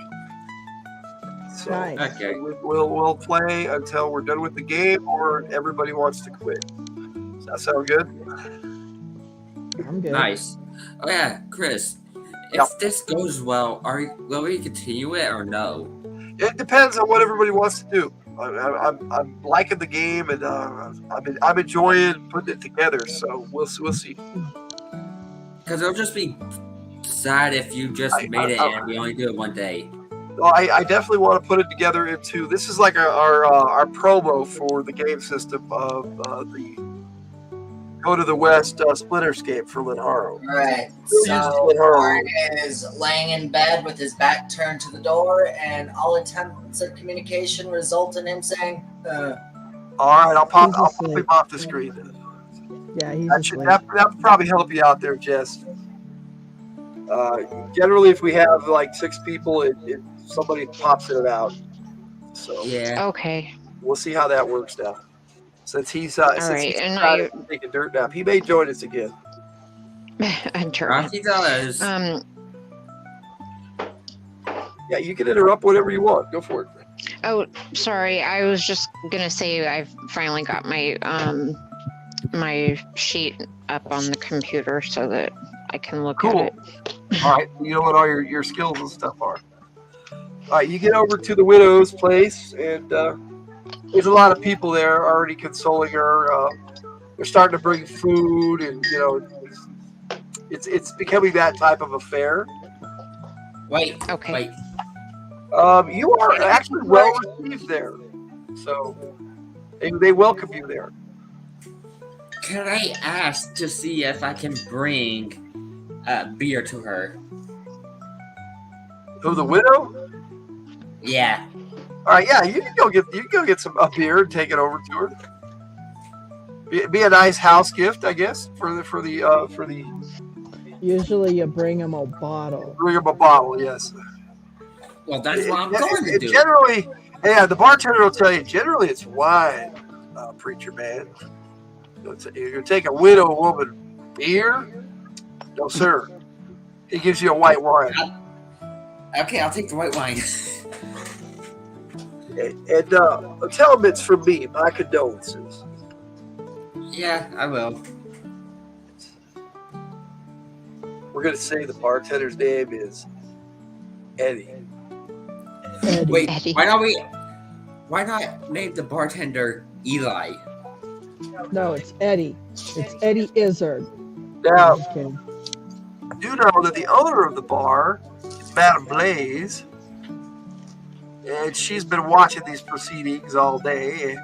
So Nice. Okay. we'll play until we're done with the game, or everybody wants to quit. Does that sound good? I'm good. Nice. Oh yeah, Chris. If Yep. this goes well, will we continue it or no? It depends on what everybody wants to do. I'm liking the game, and I'm enjoying putting it together. So we'll see. Because it'll just be sad if you just made it and we only do it one day. Well, I definitely want to put it together into. This is like our promo for the game system of the Go to the West Splinterscape for Lenharrow. All right. Who So uses Lenharrow? Warren is laying in bed with his back turned to the door, and all attempts at communication result in him saying, All right, I'll pop him asleep. off the screen. Then. Yeah, he's That should asleep. that would probably help you out there, Jess. Generally, if we have like 6 people, somebody pops it out. So Yeah. Okay. we'll see how that works out. Since he's right, and taking a dirt nap, he may join us again. Sure. He does. Yeah, you can interrupt whatever you want. Go for it. Oh, sorry. I was just gonna say I finally got my my sheet up on the computer so that I can look Cool. at it. All right, you know what all your skills and stuff are. All right, you get over to the widow's place, and there's a lot of people there already consoling her. They're starting to bring food, and it's becoming that type of affair. Wait. Okay. Wait. You are actually well received there, so they welcome you there. Can I ask to see if I can bring beer to her? Who, the widow? Yeah. All right, yeah, you can go get some beer and take it over to her. Be a nice house gift, I guess, for the. Usually you bring him a bottle. Bring him a bottle, yes. Well, that's what I'm going to do. Generally, yeah, the bartender will tell you. Generally, it's wine, preacher man. You take a widow woman beer, no sir. He gives you a white wine. Okay, I'll take the white wine. And tell him it's from me. My condolences. Yeah, I will. We're gonna say the bartender's name is Eddie. Eddie. Wait, Eddie. why not name the bartender Eli? No, it's Eddie. It's Eddie Izzard. Now, Just kidding. do know that the owner of the bar is Madame Blaze, and she's been watching these proceedings all day,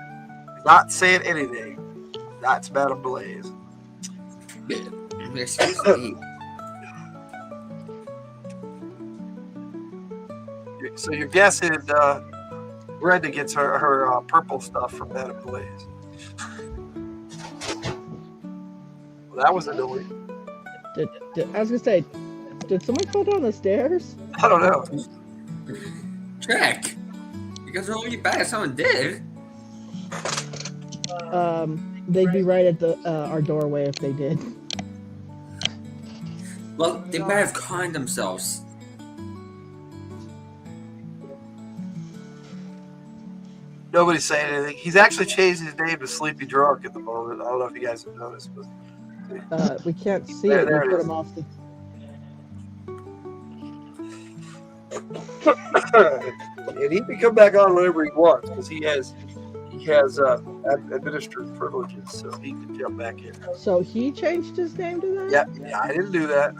not saying anything. That's Madame Blaze. Excuse me. So you're guessing Brenda gets her purple stuff from Madame Blaze. Well, that was annoying. I was gonna say, did someone fall down the stairs? I don't know. Check. Because it'll be bad if someone did. They'd be right at the our doorway if they did. Well, they better have calmed themselves. Nobody's saying anything. He's actually changed his name to Sleepy Drunk at the moment. I don't know if you guys have noticed, but We can't see There- it. there We it put is. him off the. and he can come back on whenever he wants because he has administered privileges, so he can jump back in. So he changed his name to that? Yeah, I didn't do that.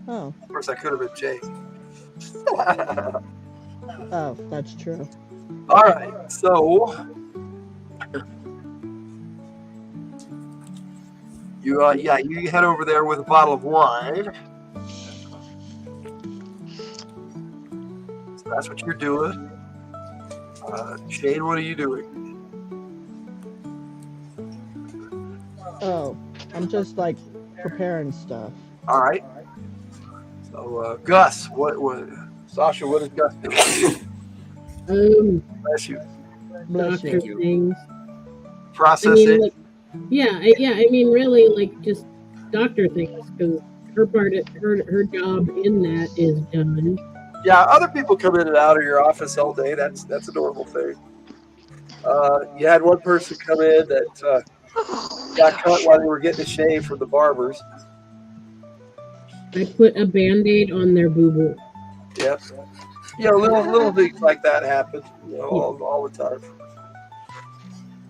Oh, Of course, I could have been Jake. oh, that's true. All right, so you you head over there with a bottle of wine. So that's what you're doing. Shane, what are you doing? Oh, I'm just like preparing stuff. All right. So Gus, what? Sasha, what is Gus doing? Bless you. Bless Doctor you. things. Processing. Like, I mean, really, like just doctor things because her job in that is done. Yeah, other people come in and out of your office all day. That's a normal thing. You had one person come in that got cut while they were getting a shave from the barbers. I put a Band-Aid on their boo-boo. Yep. You know, little things like that happen, you know, all the time.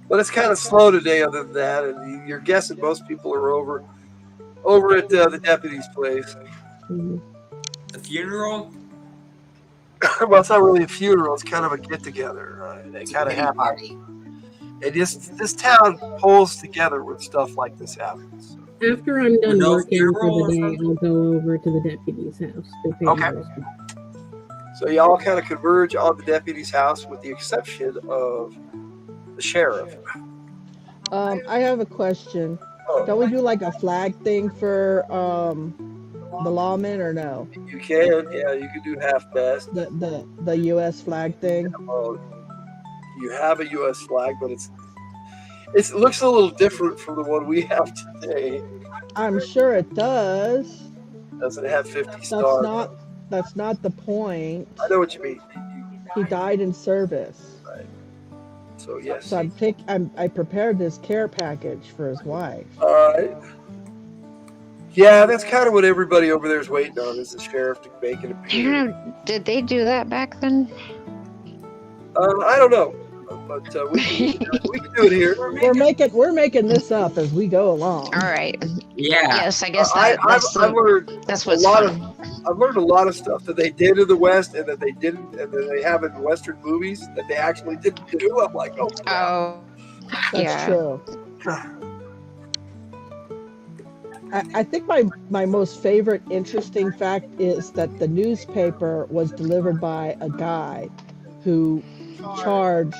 But it's kind of slow today other than that, and you're guessing most people are over at the deputy's place. Mhm. The funeral? Well, it's not really a funeral, it's kind of a get-together. They kind of Pity happen. party. And this town pulls together when stuff like this happens. After I'm done No working for funeral or the day, something? I'll go over to the deputy's house. To pay Okay. my respects. So y'all kind of converge on the deputy's house with the exception of the sheriff. I have a question. Oh, Don't we do like a flag thing for the lawmen or no? you can, yeah, you can do half-mast. The U.S. flag thing. You have a U.S. flag, but it looks a little different from the one we have today. I'm sure it does. Doesn't have 50 stars. That's not the point. I know what you mean. He died in service. So yes. So I prepared this care package for his wife. All right. Yeah, that's kind of what everybody over there is waiting on, is the sheriff to make it appear. Did they do that back then? I don't know, but we can do it here. We're making this up as we go along. All right. Yeah. Yes, I guess I've learned that's a what's lot fun. I've learned a lot of stuff that they did in the West and that they didn't, and that they have in Western movies that they actually didn't do. I'm like, oh, Oh, That's yeah. true. I think my most favorite interesting fact is that the newspaper was delivered by a guy who charged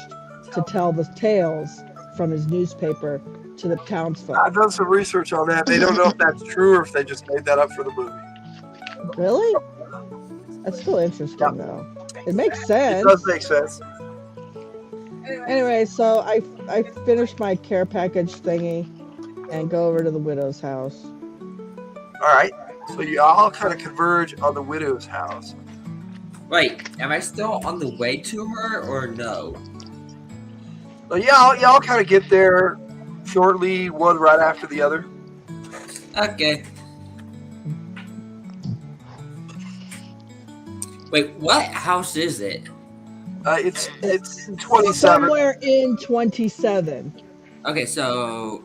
to tell the tales from his newspaper to the townsfolk. I've done some research on that. They don't know if that's true or if they just made that up for the movie. Really? That's still interesting, Yeah. though. It makes It sense. does make sense. Anyway, so I finished my care package thingy and go over to the widow's house. All right. So you all kind of converge on the widow's house. Wait, am I still on the way to her or no? Well, y'all kind of get there shortly, one right after the other. Okay. Wait, what house is it? It's 27. Somewhere in 27. Okay, so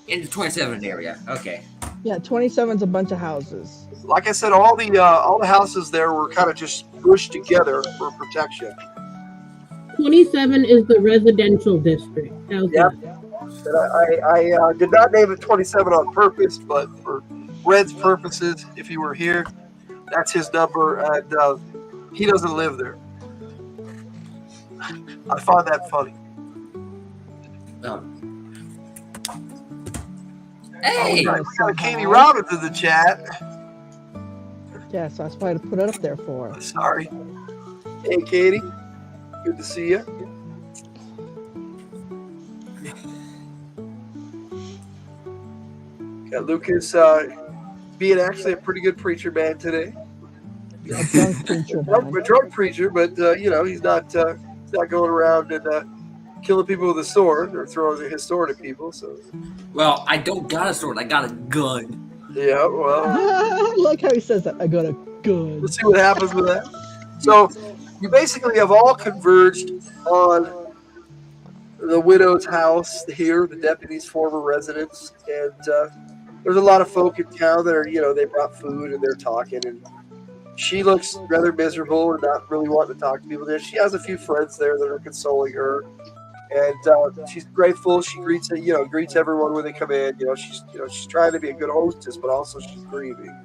in the 27 area. Okay. Yeah, 27's a bunch of houses. Like I said, all the houses there were kind of just pushed together for protection. 27 is the residential district. How's Yep. that? And I did not name it 27 on purpose, but for Red's purposes, if he were here, that's his number, and he doesn't live there. I find that funny. Hey! We got Katie Robbins in the chat. Yeah, so that's why I put it up there for. Sorry. Hey, Katie. Good to see you. Got Lucas being actually a pretty good preacher man today. A drunk preacher man. A drunk preacher, but he's not going around and killing people with a sword or throwing his sword at people. So. Well, I don't got a sword. I got a gun. Yeah, well. I like how he says that. I got a gun. Let's see what happens with that. So, you basically have all converged on the widow's house here, the deputy's former residence, and there's a lot of folk in town that are, they brought food and they're talking, and she looks rather miserable and not really wanting to talk to people there. She has a few friends there that are consoling her, and she's grateful. She greets everyone when they come in. She's trying to be a good hostess, but also she's grieving.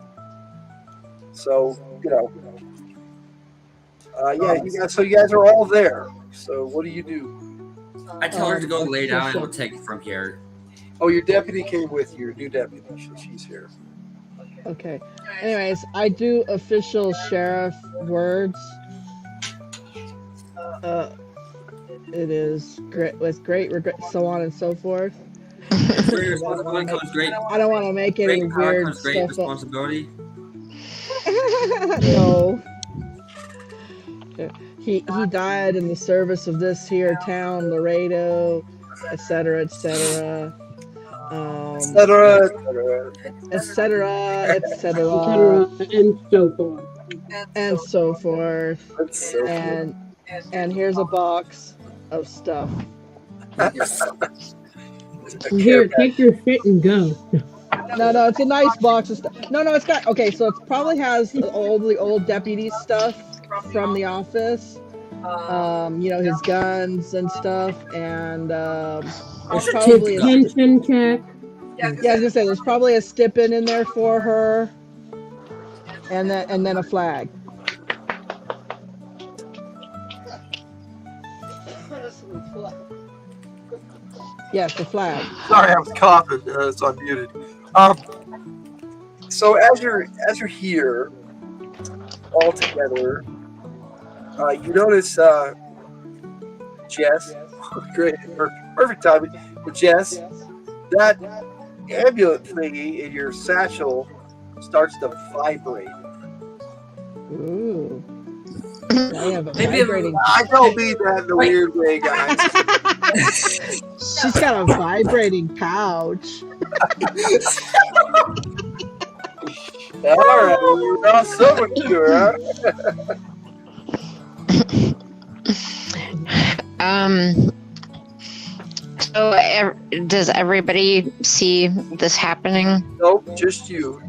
So, you guys are all there. So what do you do? I tell her to go lay down and we'll take it from here. Oh, your deputy came with you. Your new deputy. She's here. Okay. Anyways, I do official sheriff words. It is great with great regret, so on and so forth. Great I don't want to make any weird comes great stuff responsibility. No. He died in the service of this here town, Laredo, etc., etc. Etc. Etc. And so forth. And so forth. And here's a box of stuff. Here, take your shit and go. No, it's a nice box of stuff. No, it's got, okay, so it probably has all the old deputy stuff from the office. His guns and stuff, and there's probably pension check. Yeah, I was gonna say there's probably a stipend in there for her, and then a flag. Yes, the flag. Sorry, I was coughing. It's unmuted. So as you're here, all together, you notice Jess. Great, perfect timing. But Jess, that amulet thingy in your satchel starts to vibrate. Ooh. I have a vibrating. I don't mean that in a weird way, guys. She's got a vibrating pouch. All right, not so mature, huh? So does everybody see this happening? Nope, just you.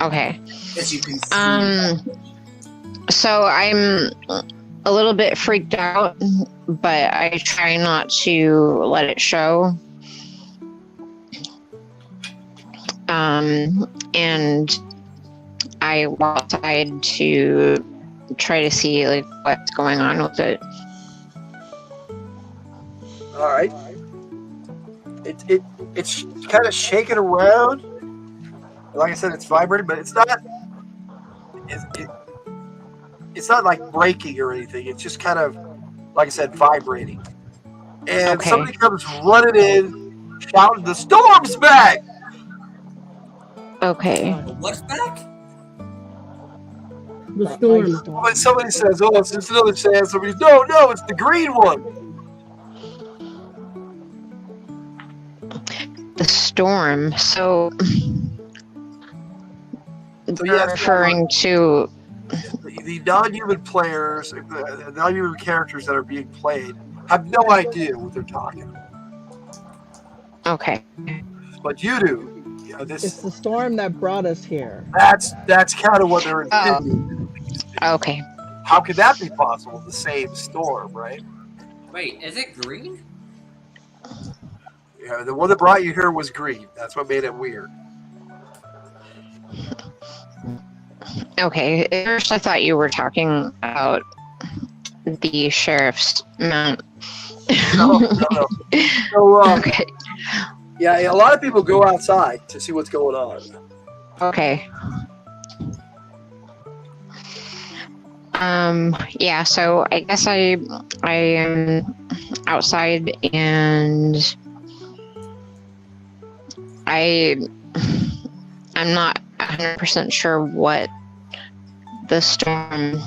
Okay. As you can see. So I'm a little bit freaked out, but I try not to let it show. And I walk outside to try to see like what's going on with it. All right. It's kind of shaking around. Like I said, it's vibrating, but it's not. It's not like breaking or anything. It's just kind of, like I said, vibrating. And somebody comes running in, shouting, "The storm's back!" Okay. What's back? The storm. When somebody says, "Oh, it's just another sand," somebody's, "No, it's the green one." The storm. So you're referring to the non-human players, the non-human characters that are being played have no idea what they're talking about. Okay. But you do. It's the storm that brought us here. That's kind of what they're intending. Okay. How could that be possible? The same storm, right? Wait, is it green? Yeah, the one that brought you here was green. That's what made it weird. Okay. At first, I thought you were talking about the sheriff's mount. No. So, Okay. yeah, a lot of people go outside to see what's going on. Okay. Yeah, so I guess I am outside and I'm not 100% sure what the storm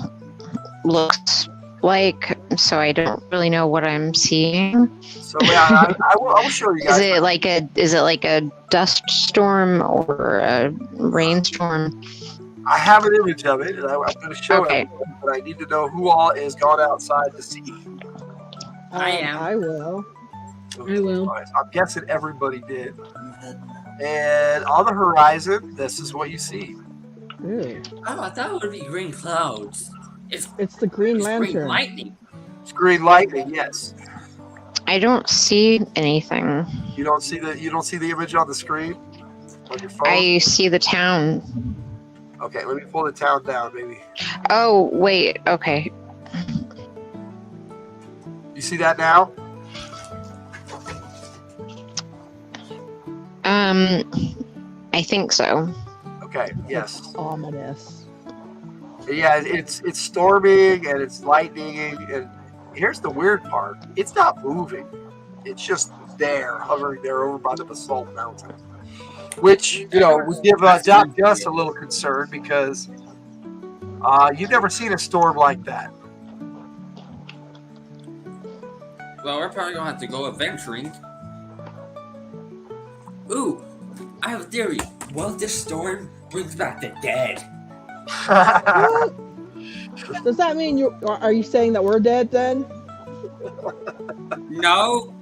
looks like, so I don't really know what I'm seeing. So yeah, I will show you guys. Is it like a dust storm or a rainstorm? I have an image of it, and I'm going to show Okay. it, but I need to know who all has gone outside to see. I am. I will. I will. All right, so I'm guessing everybody did. And on the horizon, this is what you see. Ew. Oh, I thought it would be green clouds. It's the Green Green Lantern. lightning. It's green lightning, yes. I don't see anything. You don't see the image on the screen on your phone? I see the town. Okay, let me pull the town down, maybe. Oh, wait. Okay. You see that now? I think so. Okay, yes. Ominous. Yeah, it's storming and it's lightning, and here's the weird part. It's not moving. It's just there, hovering there over by the Basalt Mountain. Which, would give Doc Gus a little concern because you've never seen a storm like that. Well, we're probably gonna have to go adventuring. Ooh, I have a theory. What if this storm brings back the dead? What? Does that mean are you saying that we're dead then? No,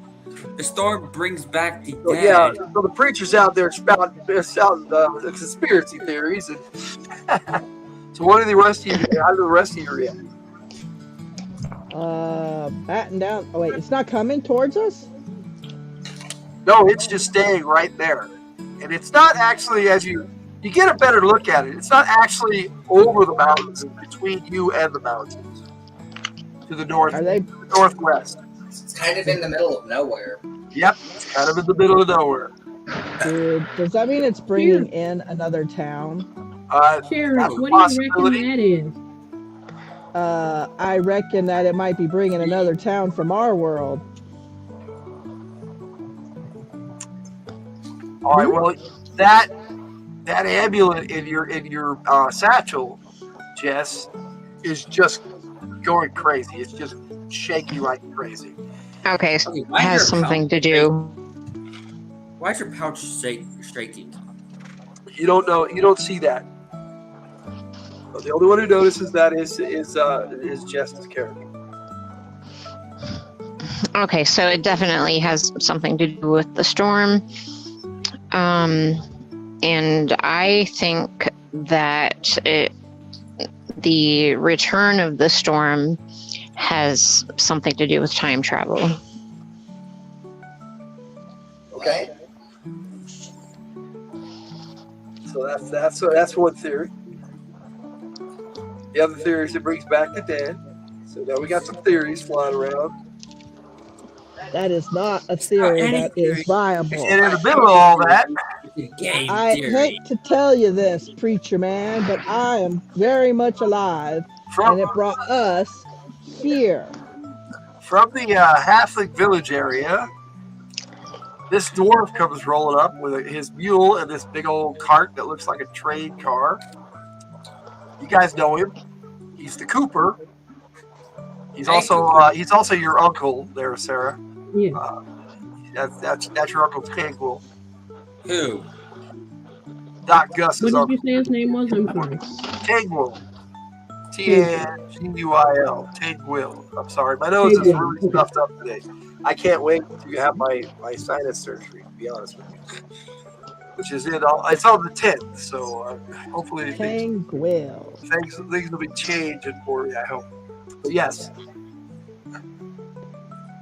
the storm brings back the So, dead. yeah, so the preacher's out there spouting the conspiracy theories. And so what are the rest of you? How do the rest of you react? Batten down. Oh wait, it's not coming towards us? No, it's just staying right there. And it's not actually, as you get a better look at it, it's not actually over the mountains, it's between you and the mountains. To the north, Are they? to the northwest. It's kind of in the middle of nowhere. Yep, it's kind of in the middle of nowhere. Dude, does that mean it's bringing in another town? Sheriff, That's a what do you reckon possibility. that is? I reckon that it might be bringing another town from our world. All right, well, that amulet in your satchel, Jess, is just going crazy. It's just shaking like crazy. Okay, so Okay, it why has is your something pouch to do. Why is your pouch shaking? You don't know. You don't see that. The only one who notices that is Jess's character. Okay, so it definitely has something to do with the storm. And I think that the return of the storm has something to do with time travel. Okay. So that's one theory. The other theory is it brings back the dead. So now we got some theories flying around. That is not a theory any that is viable. And in the middle of all that, Game I theory. hate to tell you this, preacher man, but I am very much alive, and it brought us here. from the halfling village area, this dwarf comes rolling up with his mule and this big old cart that looks like a train car. You guys know him. He's the Cooper. He's also your uncle there, Sarah. Yeah. That's your Uncle Tanguil. Who? Doc Gus's What did uncle. you say his name was? I'm sorry. Tanguil. Tanguil. Tanguil. I'm sorry. My nose is really stuffed up today. I can't wait to have my sinus surgery, to be honest with you. Which is it's on the 10th, so hopefully Tanguil. things will be changing for me, I hope. But yes.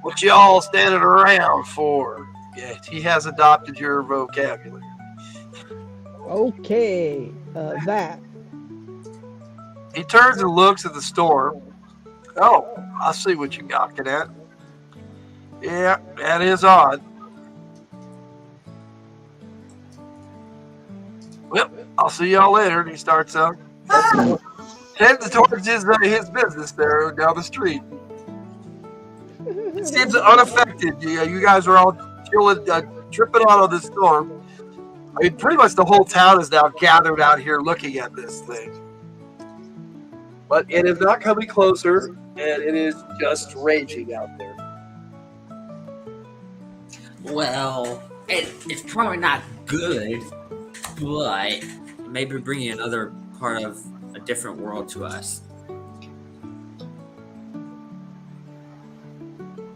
What y'all standing around for? Yeah, he has adopted your vocabulary. Okay, that. He turns and looks at the storm, Oh, I see what you're gawking at. Yeah, that is odd. Well, I'll see y'all later. And he starts heading towards his business there down the street. It seems unaffected. You guys are all chilling, tripping on this storm. I mean, pretty much the whole town is now gathered out here looking at this thing. But it is not coming closer, and it is just raging out there. Well, it's probably not good, but maybe bringing another part of a different world to us.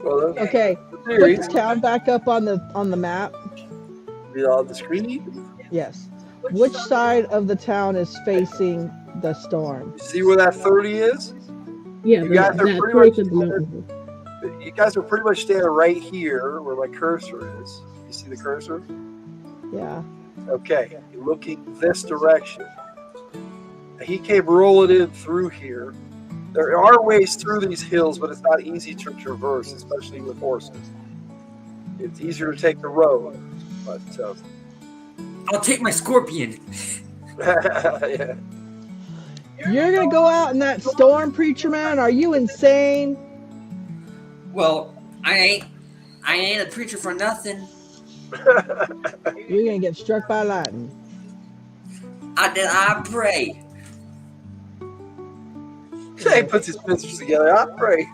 Well, Okay, put the town back up on the map. On the screen? Yes. Which side of the town is facing the storm? You see where that 30 is? Yeah, You guys are that pretty place much of the mountain. You guys are pretty much standing right here where my cursor is. You see the cursor? Yeah. Okay, you're looking this direction. He came rolling in through here. There are ways through these hills, but it's not easy to traverse, especially with horses. It's easier to take the road, but I'll take my scorpion. yeah. You're gonna go out in that storm, preacher man? Are you insane? Well, I ain't a preacher for nothing. You're gonna get struck by lightning. I pray. He puts his pictures together. I pray.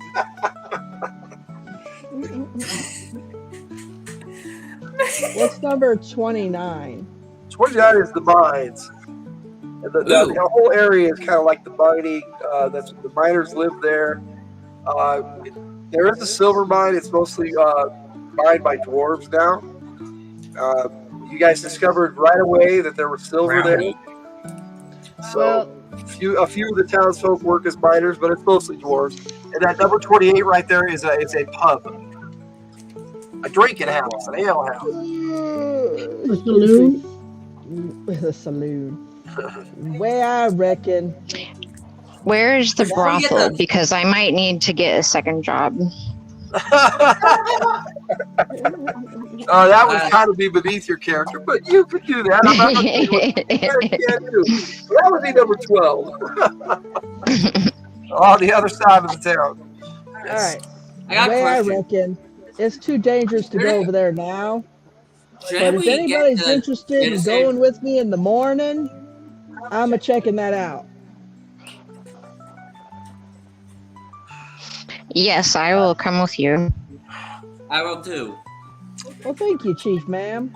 What's number 29? 29 is the mines. And the whole area is kind of like the mining. That's the miners live there. There is a silver mine. It's mostly mined by dwarves now. You guys discovered right away that there was silver there. So a few of the townsfolk work as miners, but it's mostly dwarves. And that number 28 right there is a pub, a drinking house, an ale house, a saloon. A saloon. Where I reckon. Where is the brothel? Because I might need to get a second job. That would kind of be beneath your character, but you could do that. I'm not going to do what you can't do. That would be number 12. On the other side of the town. Yes. All right. Where I reckon it's too dangerous to go over there now. But if anybody's interested in going with me in the morning, I'm checking that out. Yes, I will come with you. I will too. Well, thank you, Chief Ma'am.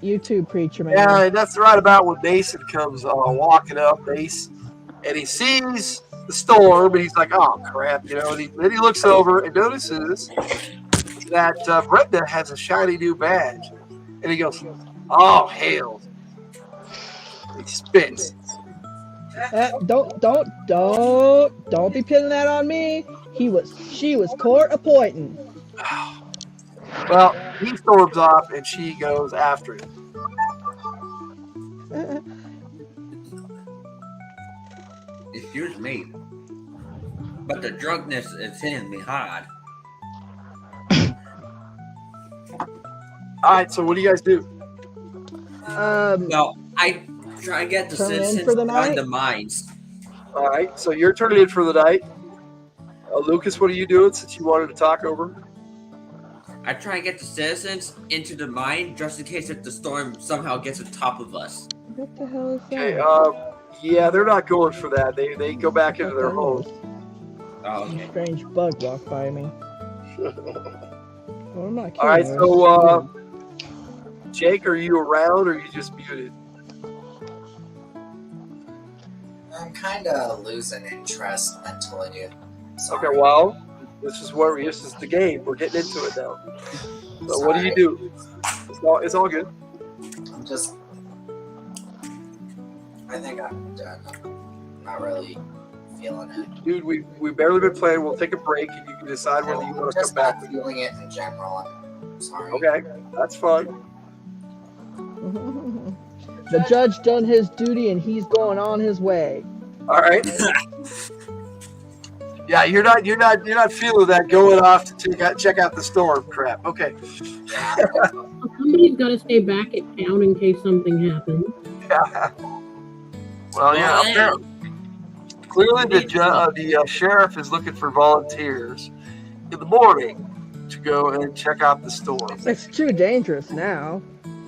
You too, Preacher Man. Yeah, that's right about when Mason comes walking up, Mace, and he sees the storm, and he's like, "Oh crap!" And then he looks over and notices that Brenda has a shiny new badge, and he goes, "Oh hell!" He spits. Don't be pinning that on me. She was court appointing. Well, he storms off, and she goes after him. Excuse me, but the drunkenness is hitting me hard. All right, so what do you guys do? Well, I try and get the citizens behind the mines. All right, so you're turning in for the night. Lucas, what are you doing since you wanted to talk over? I try and get the citizens into the mine just in case if the storm somehow gets on top of us. What the hell is that? Okay, yeah, they're not going for that. They go back into their homes. Oh, okay. A strange bug walked by me. Well, I'm not kidding. All right, so Jake, are you around or are you just muted? I'm kind of losing interest mentally. Sorry. Okay, well, this is the game. We're getting into it now. So what do you do? It's all good. I think I'm done. I'm not really feeling it. Dude, we've barely been playing. We'll take a break and you can decide whether you want to come back. I'm just not feeling it in general. I'm sorry. Okay, that's fine. The judge done his duty and he's going on his way. All right. Yeah, you're not feeling that going off to check out the storm crap. Okay. Somebody's got to stay back at town in case something happens. Yeah. Well, yeah. Clearly, the sheriff is looking for volunteers in the morning to go and check out the storm. It's too dangerous now.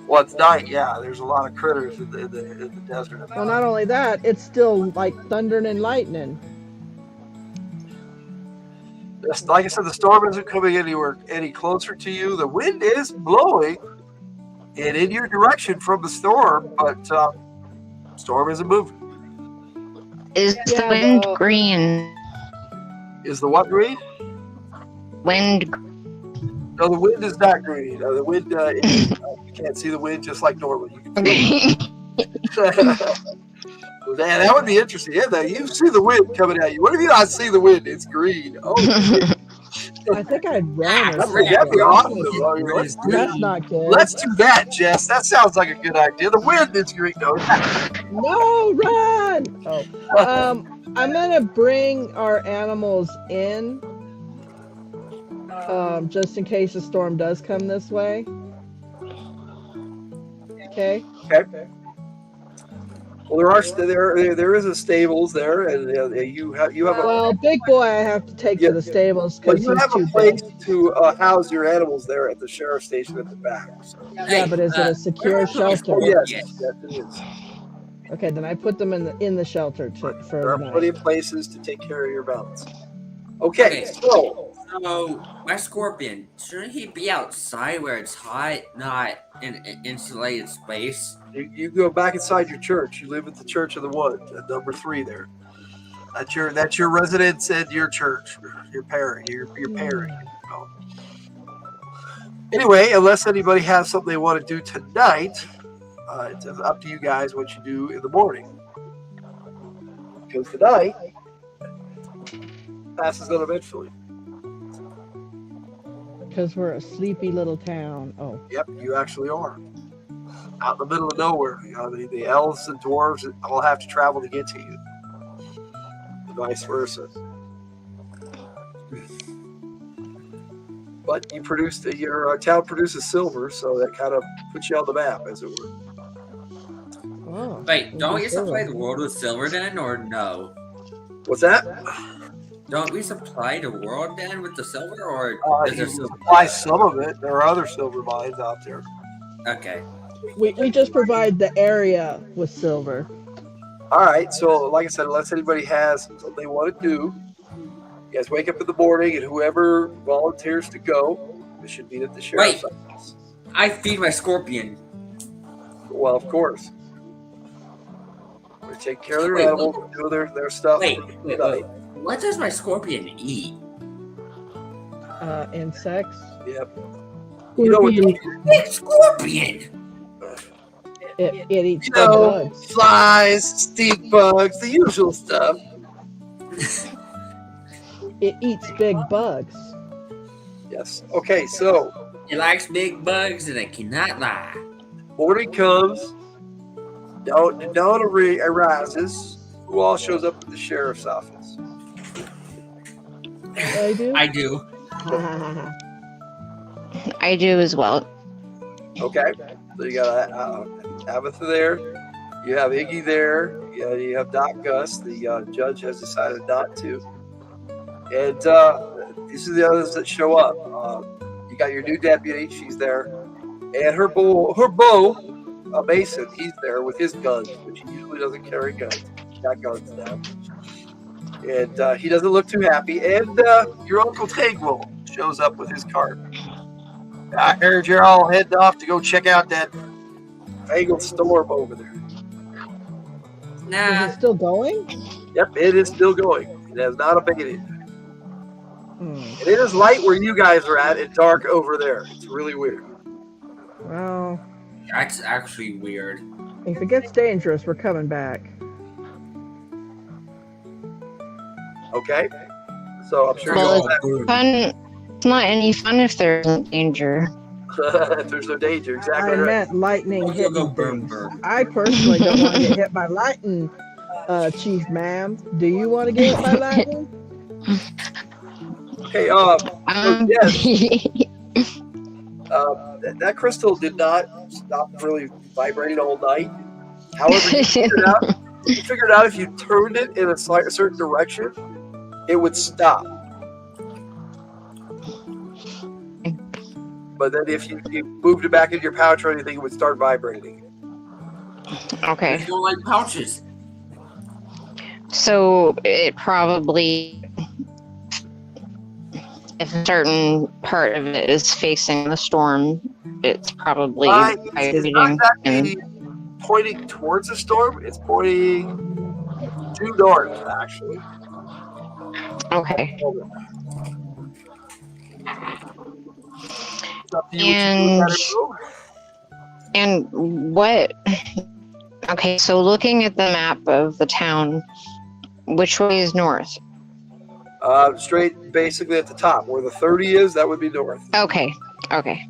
Well, it's night. Yeah, there's a lot of critters in the desert. Well, not only that, it's still like thundering and lightning. Like I said, the storm isn't coming any closer to you. The wind is blowing and in your direction from the storm, but storm isn't moving. Is the wind green? Is the what green? Wind. No, the wind is not green. The wind, you can't see the wind just like normal. You can see Man, that would be interesting. Yeah, you see the wind coming at you. What if you not see the wind? It's green. Oh, I think I'd run. That'd be awesome. That's not good. Let's do that, Jess. That sounds like a good idea. The wind is green. No, run! Oh, I'm gonna bring our animals in, just in case the storm does come this way. Okay. Okay. Well, there is a stables there, and you have a. Well, big boy, I have to take to the stables because you have a place to house your animals there at the sheriff's station at the back. So. Yeah, but is it a secure shelter? Yes, it is. Okay, then I put them in the shelter for there are the night. plenty of places to take care of your mounts. Okay, so my scorpion, shouldn't he be outside where it's hot, not in an insulated space? You go back inside your church. You live at the Church of the Wood, at number 3 there. That's your residence at your church, your parish. Anyway, unless anybody has something they want to do tonight, it's up to you guys what you do in the morning. Because tonight passes uneventfully. Because we're a sleepy little town. Oh. Yep, you actually are. Out in the middle of nowhere. You know, the elves and dwarves all have to travel to get to you. And vice versa. But your town produces silver, so that kind of puts you on the map, as it were. Oh, wait, don't we supply the world with silver then, or no? What's that? Don't we supply the world then with the silver, or you supply some of it? There are other silver mines out there. Okay. We just provide the area with silver. All right, so like I said, unless anybody has something they want to do, you guys wake up in the morning, and whoever volunteers to go, they should meet at the sheriff's office. I feed my scorpion. Well, of course. We take care of their animals, do their stuff. Wait. What does my scorpion eat? Insects. Yep. You know what? Big scorpion. It eats bugs. Flies, stink bugs, the usual stuff. It eats big bugs. Yes. Okay, so It likes big bugs and it cannot lie. morning comes, dawn arises. Who all shows up at the sheriff's office? I do. I do. I do as well. Okay. So you got Abatha there. You have Iggy there. You have Doc Gus. The judge has decided not to. And these are the others that show up. You got your new deputy. She's there. And her beau, Mason, he's there with his guns, which he usually doesn't carry guns. He's got guns now. And he doesn't look too happy. And your Uncle Tangle shows up with his cart. I heard you're all heading off to go check out that Tangled storm over there. Is it still going? Yep, it is still going. It has not abated. Hmm. And it is light where you guys are at and dark over there. It's really weird. Well, That's actually weird. if it gets dangerous, we're coming back. Okay? So I'm sure Well, you'll it's fun. It's not any fun if there isn't danger. there's no danger. Exactly I right. meant lightning Go hitting burn, things. burn. I personally don't want to get hit by lightning, Chief Ma'am, do you want to get hit by lightning? Okay, so yes, that crystal did not stop really vibrating all night. However, you figured out if you turned it in a certain direction, it would stop. But then if you moved it back into your pouch or anything, it would start vibrating. Okay. There's no like pouches. So it probably, if a certain part of it is facing the storm, it's probably It's vibrating. not exactly pointing towards the storm. It's pointing due north, actually. Okay. It's up to you what you do with that info. And what? Okay, so looking at the map of the town, which way is north? Straight, basically at the top where the 30 is, that would be north. Okay. Okay.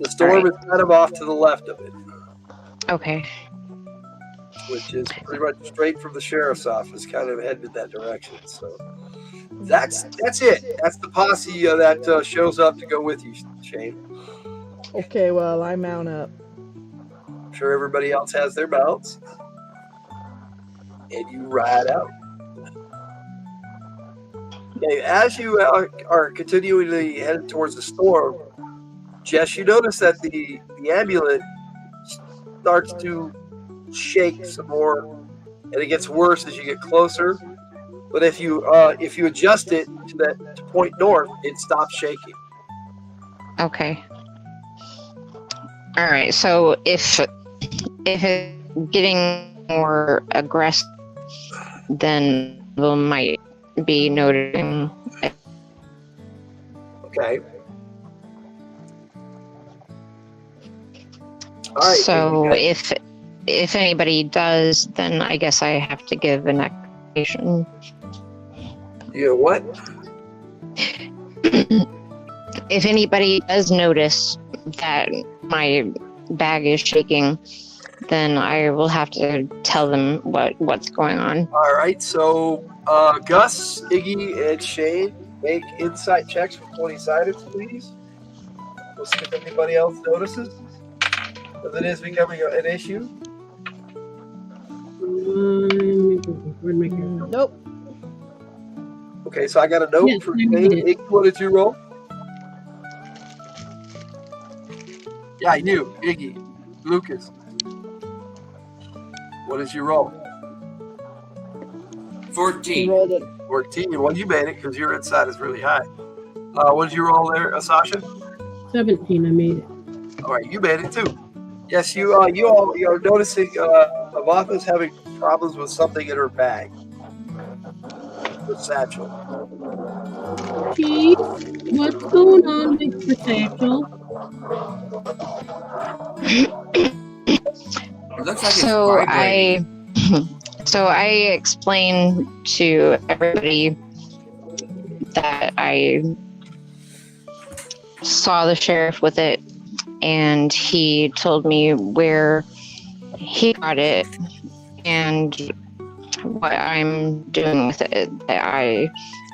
The storm is kind of off to the left of it, Okay. which is pretty much straight from the sheriff's office, kind of headed in that direction. So that's it. That's the posse that shows up to go with you, Shane. Okay, well, I mount up. I'm sure everybody else has their mounts, and you ride out. Okay, as you are continually headed towards the storm, Jess, you notice that the amulet starts to shake some more, and it gets worse as you get closer. But if you adjust it to point north, it stops shaking. Okay. All right. So if it's getting more aggressive, then we might be noticing. Okay. All right. So if anybody does, then I guess I have to give an explanation. You know what? If anybody does notice that my bag is shaking, then I will have to tell them what's going on. All right. So Gus, Iggy, and Shane make insight checks for 20 sided, please. We'll see if anybody else notices that it is becoming an issue. Where'd my camera? Nope. Okay, so I got a note Yes, for I Shane. made it. Iggy, what did you roll? Yeah, you, Iggy, Lucas. What did you roll? 14. Rolled it. 14. Well, you made it because your inside is really high. What did you roll there, Sasha? 17, I made it. All right, you made it too. Yes, you are noticing Avatha's having problems with something in her bag. The satchel. Chief, what's going on with the satchel? It looks like So it's vibrating. I explained to everybody that I saw the sheriff with it, and he told me where he got it and what I'm doing with it. That I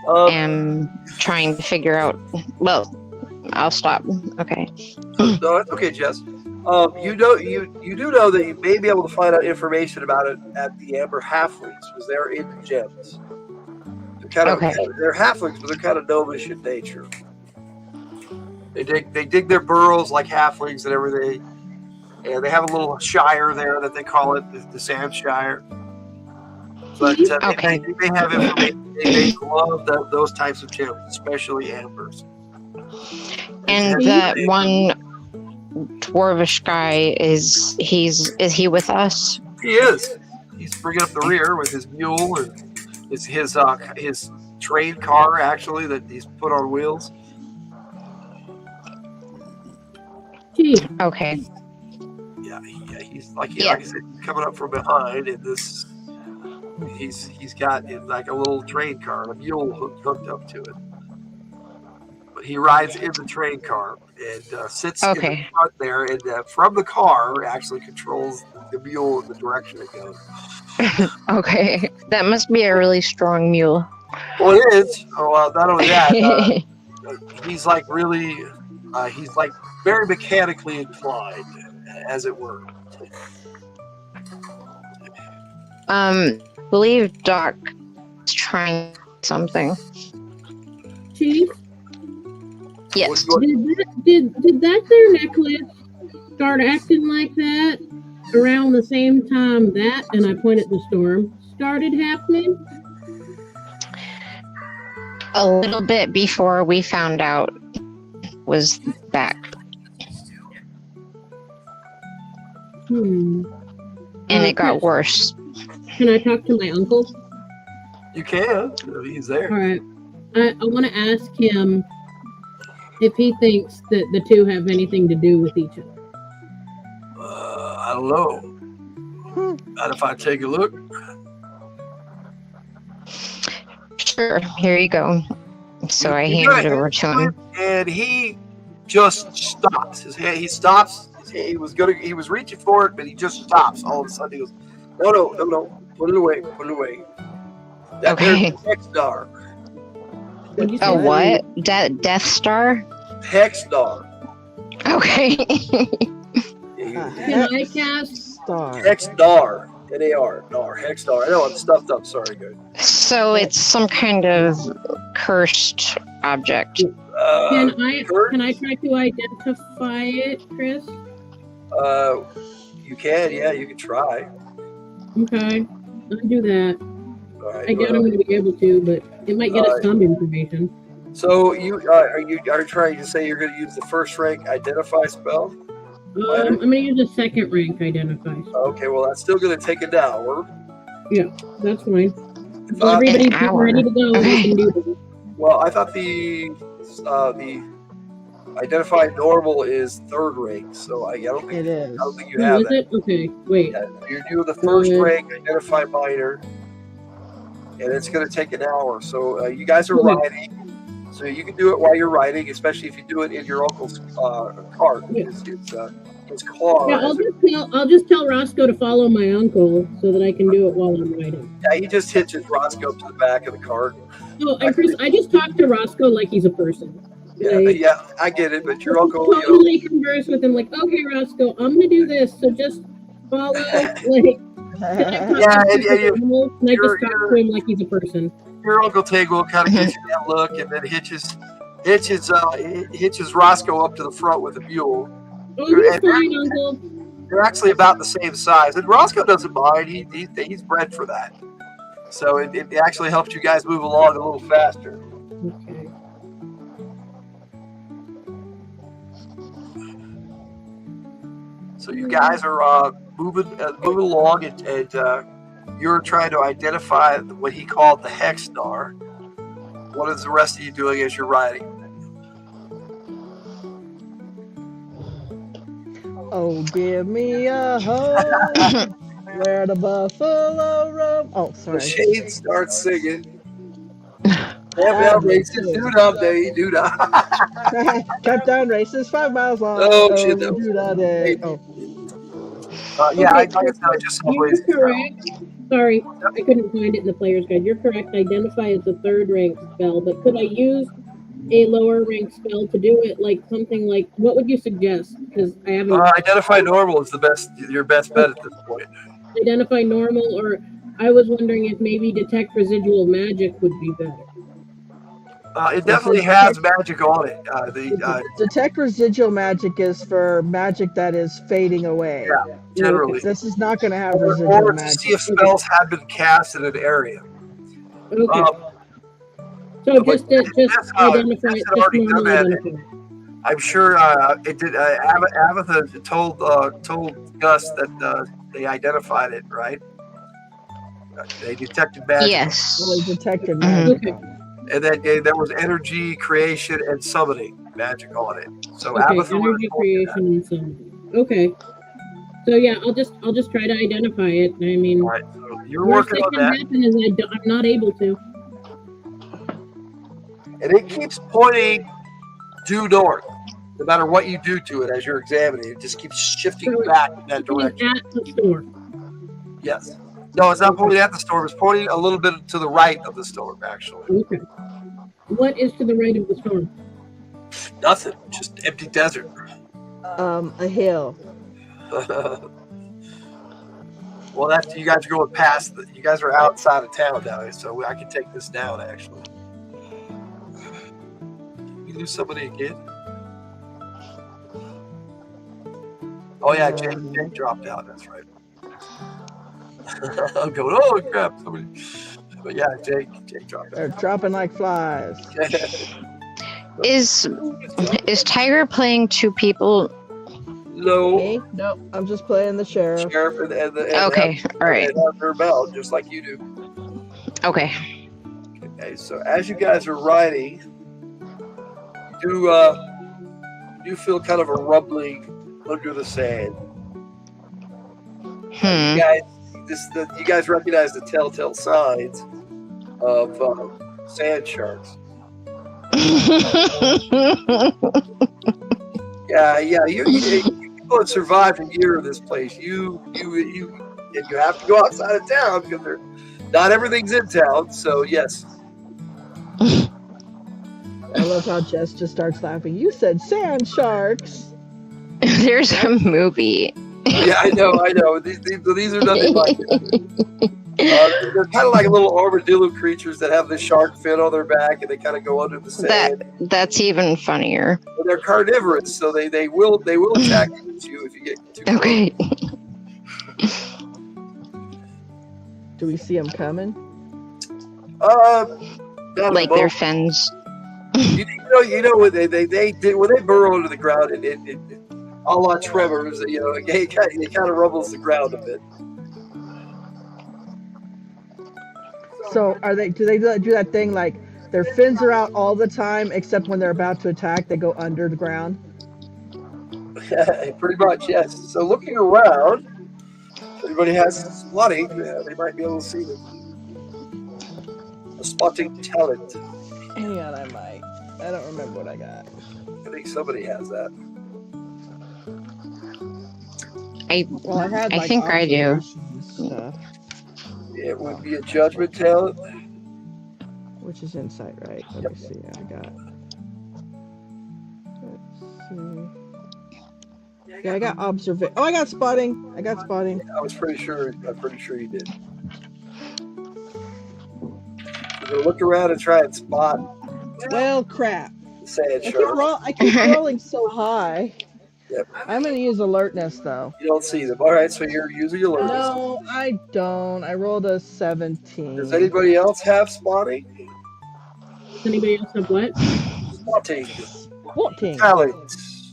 am trying to figure out. Well, I'll stop. Okay. No, that's okay, Jess. You do know that you may be able to find out information about it at the Amber Halflings because they're into gems. They're halflings, but they're kind of gnomish in nature. They dig their burrows like halflings and everything, and they have a little shire there that they call it the Sand Shire. But they have information. They love those types of gems, especially ambers. And that one dwarvish guy is he with us? He is. He's bringing up the rear with his mule and his trade car actually that he's put on wheels. Okay. Yeah, he's like I said, he's coming up from behind, and this he's got like a little train car, a mule hooked up to it. But he rides in the train car and sits in the front there, and from the car actually controls the mule in the direction it goes. Okay, that must be a really strong mule. Well, it is. Oh, well, not only that, he's like really, he's like very mechanically inclined, as it were. I believe Doc is trying something. Chief, Yes. did that there necklace start acting like that around the same time that, and I point at the storm, started happening? A little bit before we found out was back. Hmm. And it got Chris, worse. Can I talk to my uncle? You can. He's there. All right. I want to ask him if he thinks that the two have anything to do with each other. I don't know. Not if I take a look. Sure, here you go. So I hand it over to him. And he just stops. He stops. He was reaching for it, but he just stops. All of a sudden, he goes, "No! Put it away! That Okay. there's Hex Star. Oh, what? Death Star? Hex Star. Okay. Can I cast? Star. Hex Star. N-A-R. Hex Star. I know I'm stuffed up. Sorry, guys. So it's some kind of cursed object. Can I try to identify it, Chris? You can. Yeah, you can try. Okay, I'll do that. All right, I doubt I'm going to be able to, but it might get us some information. So you are trying to say you're going to use the first rank identify spell? I'm going to use a second rank identify. Okay, well that's still going to take an hour. Yeah, that's fine. So everybody's ready to go. We can do this. Well, I thought the identify normal is third rank, so I don't think It is. I don't think you have Is that. it? Okay, wait. Yeah, you're doing the first rank identify minor, and it's going to take an hour. So you guys are riding, so you can do it while you're riding, especially if you do it in your uncle's cart. His car. Yeah, I'll just tell Roscoe to follow my uncle so that I can do it while I'm riding. Yeah, he just hitches Roscoe to the back of the cart. Oh, I just talked to Roscoe like he's a person. Yeah, I get it, but your uncle, totally converse with him like, okay, Roscoe, I'm gonna do this, so just follow. Like, and I just talk to him like he's a person. Your Uncle Tangle kind of gives you that look, and then hitches Roscoe up to the front with a mule. Oh, you're fine, Uncle. They're actually about the same size, and Roscoe doesn't mind. He's bred for that, so it actually helps you guys move along a little faster. Okay. So you guys are moving along, and you're trying to identify what he called the Hex Star. What is the rest of you doing as you're riding? Oh, give me a home where the buffalo roam. Oh, sorry. The shade starts singing. Doo-dah. Kept down races 5 miles long. Oh, shit. That doo-dah day. Oh. Yeah, Okay, I just you're correct. Sorry, I couldn't find it in the player's guide. You're correct. Identify as a third rank spell, but could I use a lower rank spell to do it? Like something like, what would you suggest? Because I haven't. Identify normal is your best bet at this point. Identify normal, or I was wondering if maybe detect residual magic would be better. It definitely has magic on it. Detect residual magic is for magic that is fading away. Yeah, generally. This is not going to have residual or magic. to see if spells have been cast in an area. Okay. So just identify it. Just normal identify. I'm sure it did. Abatha told Gus that they identified it, right? They detected magic. Yes. Well, they detected magic. Okay. And then there was energy creation and summoning magic on it. So Okay, Abatha energy creation and summoning. Okay. So yeah, I'll just try to identify it. I mean, right, so you're worst working that on can that. happen is I'm not able to. And it keeps pointing due north. No matter what you do to it as you're examining it, just keeps shifting back in that direction. At the store. Yes. No, it's not pointing at the storm. It's pointing a little bit to the right of the storm, actually. Okay. What is to the right of the storm? Nothing. Just empty desert. A hill. Well, that's you guys are going past. You guys are outside of town now, so I can take this down. Actually, we lose somebody again. Oh yeah, Jake dropped out. That's right. I'm going. Oh crap! Somebody. But yeah, Jake dropped out. They're dropping like flies. Is Tiger playing two people? No. Me? No, I'm just playing the sheriff. Sheriff and Okay, all right. And her belt, just like you do. Okay. Okay, so as you guys are riding, you do feel kind of a rumbling under the sand. You guys recognize the telltale signs of sand sharks. Yeah. You people have survived a year in this place. You have to go outside of town because not everything's in town. So yes. I love how Jess just starts laughing. You said sand sharks. There's a movie. Yeah, I know. These are nothing like it. They're kind of like little armadillo creatures that have the shark fin on their back, and they kind of go under the sand. That's even funnier. But they're carnivorous, so they will attack you if you get too close. Okay. Do we see them coming? Not Like their fins. You know when they did when they burrow into the ground, it a la Trevor's, it kind of rumbles the ground a bit. So do they do that thing like their fins are out all the time except when they're about to attack they go under the ground? Pretty much, yes. So looking around, if anybody has spotting, they might be able to see them. A spotting talent. Hang on, I might. I don't remember what I got. I think somebody has that. I think I do. It would be a judgment talent. Which is insight, right? Let me see. I got. Let's see. Yeah, I got observation. Oh, I got spotting. I was pretty sure. I'm pretty sure you did. We're gonna look around and try and spot. Well, crap. Sand shark. I keep rolling so high. Yep. I'm going to use alertness, though. You don't see them. All right, so you're using alertness. No, I don't. I rolled a 17. Does anybody else have spotting? Does anybody else have what? Spotting. Talent.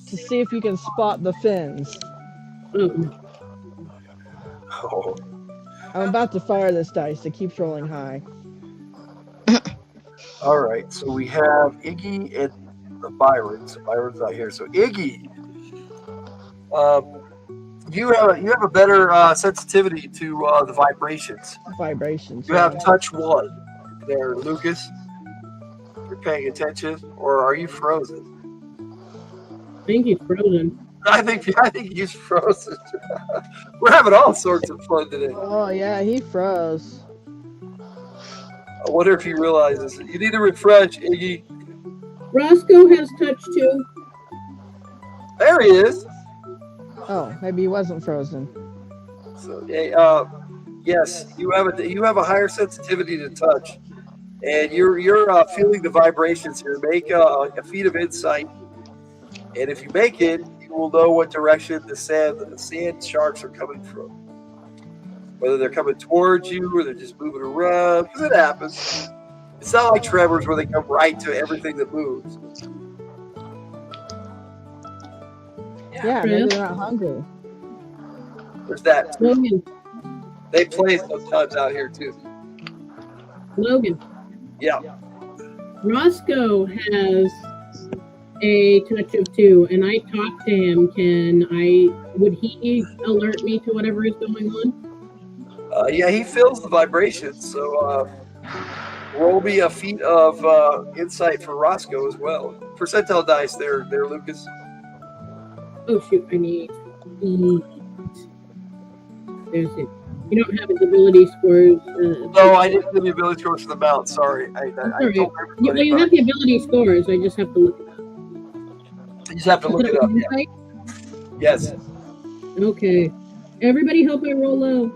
To see if you can spot the fins. Oh. I'm about to fire this dice. It keeps rolling high. All right, so we have Iggy and Byron. So Byron's not here. So Iggy, you have a better sensitivity to the vibrations. Vibrations. You have touch 1 there, Lucas. You're paying attention, or are you frozen? I think he's frozen. I think he's frozen. We're having all sorts of fun today. Oh yeah, he froze. I wonder if he realizes it. You need to refresh, Iggy. Roscoe has touch 2. There he is. Oh, maybe he wasn't frozen. So, yes, you have a higher sensitivity to touch, and you're feeling the vibrations here. Make a feat of insight, and if you make it, you will know what direction the sand sharks are coming from. Whether they're coming towards you or they're just moving around, because it happens. It's not like Trevor's where they come right to everything that moves. Yeah, maybe they're not hungry. There's that. Logan. They play sometimes out here too. Logan. Yeah. Roscoe has a touch of 2, and I talked to him. Would he alert me to whatever is going on? Yeah, he feels the vibrations, so roll me a feat of insight for Roscoe as well. Percentile dice there, Lucas. Oh shoot, I need 8. There's it. You don't have his ability scores. No, I didn't do the ability scores for the mount. Sorry. I Sorry. told everybody. You have the ability scores. I just have to look it up. You just have to look it up. Yeah. Yes. Okay. Everybody help me roll low.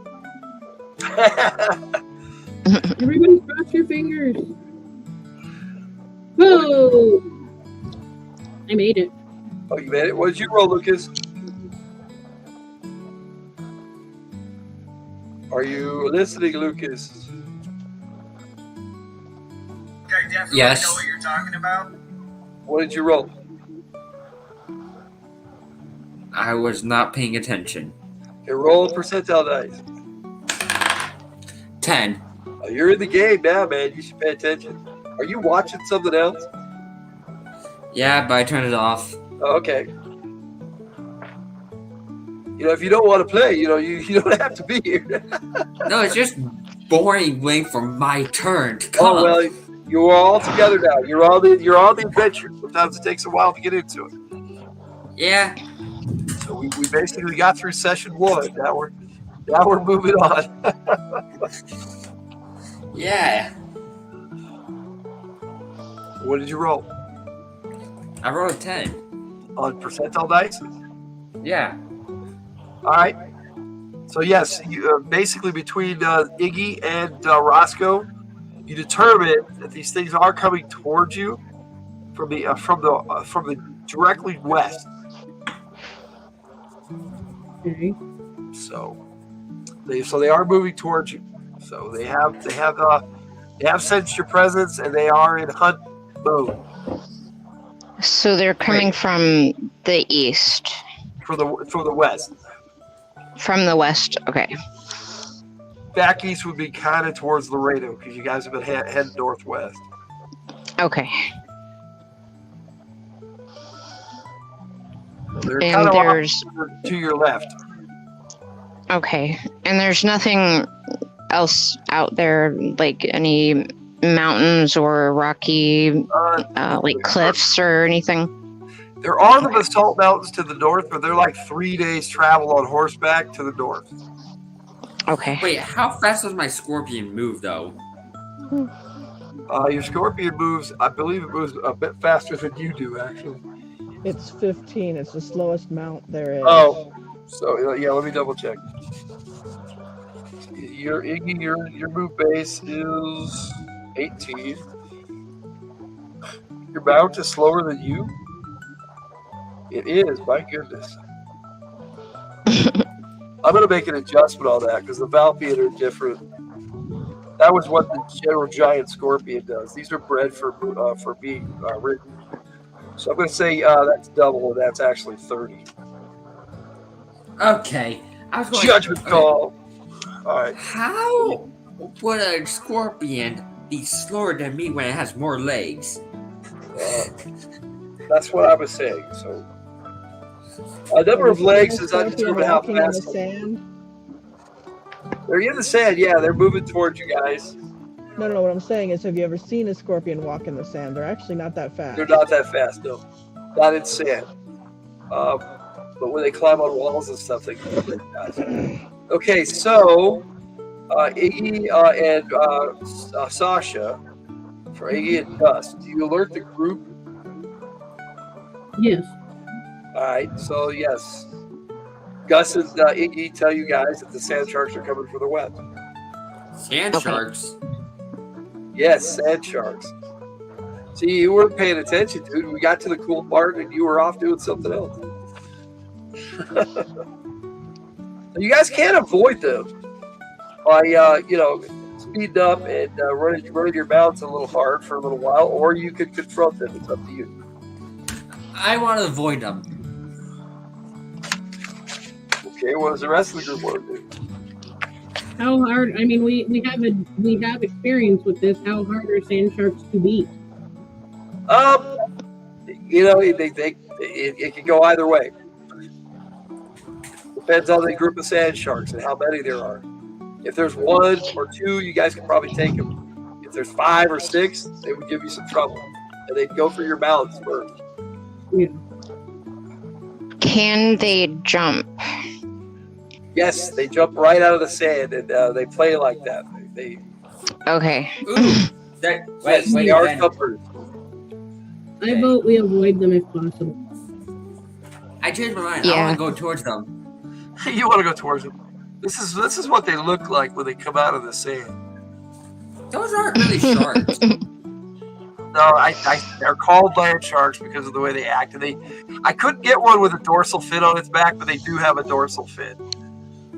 Everybody cross your fingers. Whoa! I made it. Oh, you made it? What did you roll, Lucas? Are you listening, Lucas? I definitely Yes. know what you're talking about. What did you roll? I was not paying attention. Okay, roll a percentile dice. 10. Oh, you're in the game now, man. You should pay attention. Are you watching something else? Yeah, but I turned it off. Oh, okay. You know, if you don't want to play, you don't have to be here. No, it's just boring waiting for my turn to come. Oh well, you're all together now. You're all the adventure. Sometimes it takes a while to get into it. Yeah. So we basically got through session 1. Now we're moving on. Yeah. What did you roll? I rolled a 10. On percentile dice? Yeah. All right. So yes, you, basically between Iggy and Roscoe, you determine that these things are coming towards you from the directly west. Okay. So they are moving towards you. So they have sensed your presence and they are in hunt mode. So they're coming from the east. For the west. From the west. Okay. Back east would be kind of towards Laredo because you guys have been heading northwest. Okay. They're And kind of there's to your left. okay. And there's nothing else out there, like any mountains or rocky like cliffs or anything? There are the Basalt Mountains to the north, but they're like 3 days travel on horseback to the north. Okay. Wait, how fast does my scorpion move, though? Your scorpion moves, I believe it moves a bit faster than you do, actually. It's 15. It's the slowest mount there is. Oh, so yeah, let me double check. Your move base is 18. Your mount is slower than you? It is, my goodness. I'm going to make an adjustment on that because the Valpian are different. That was what the General Giant Scorpion does. These are bred for being ridden. So I'm going to say that's double, and that's actually 30. Okay. I was going Judgment call. All right. How would a scorpion be slower than me when it has more legs? That's what I was saying. So, a number of legs does not determine how walking in the fast. sand? They're in the sand. Yeah, they're moving towards you guys. No. What I'm saying is, have you ever seen a scorpion walk in the sand? They're actually not that fast. They're not that fast, no. Not in sand. But when they climb on walls and stuff, they can move fast. Okay, so Iggy and Sasha, for Iggy and Dust, do you alert the group? Yes. All right, so yes. Gus and Iggy tell you guys that the sand sharks are coming for the west. Sand sharks? Yes, sand sharks. See, you weren't paying attention, dude. We got to the cool part and you were off doing something else. You guys can't avoid them by, speeding up and running your mounts a little hard for a little while, or you could confront them. It's up to you. I want to avoid them. Okay, what does the rest of the group want to do? How hard? I mean, we have experience with this. How hard are sand sharks to beat? It can go either way. Depends on the group of sand sharks and how many there are. If there's 1 or 2, you guys can probably take them. If there's 5 or 6, they would give you some trouble, and they'd go for your mounts first. Yeah. Can they jump? Yes, they jump right out of the sand, and they play like that. They Okay. Ooh, that yes, wait, they are then. jumpers. I vote we avoid them if possible. I changed my mind. I Yeah. want to go towards them. You want to go towards them. This is what they look like when they come out of the sand. Those aren't really sharks. No, they're called land sharks because of the way they act. And I couldn't get one with a dorsal fin on its back, but they do have a dorsal fin,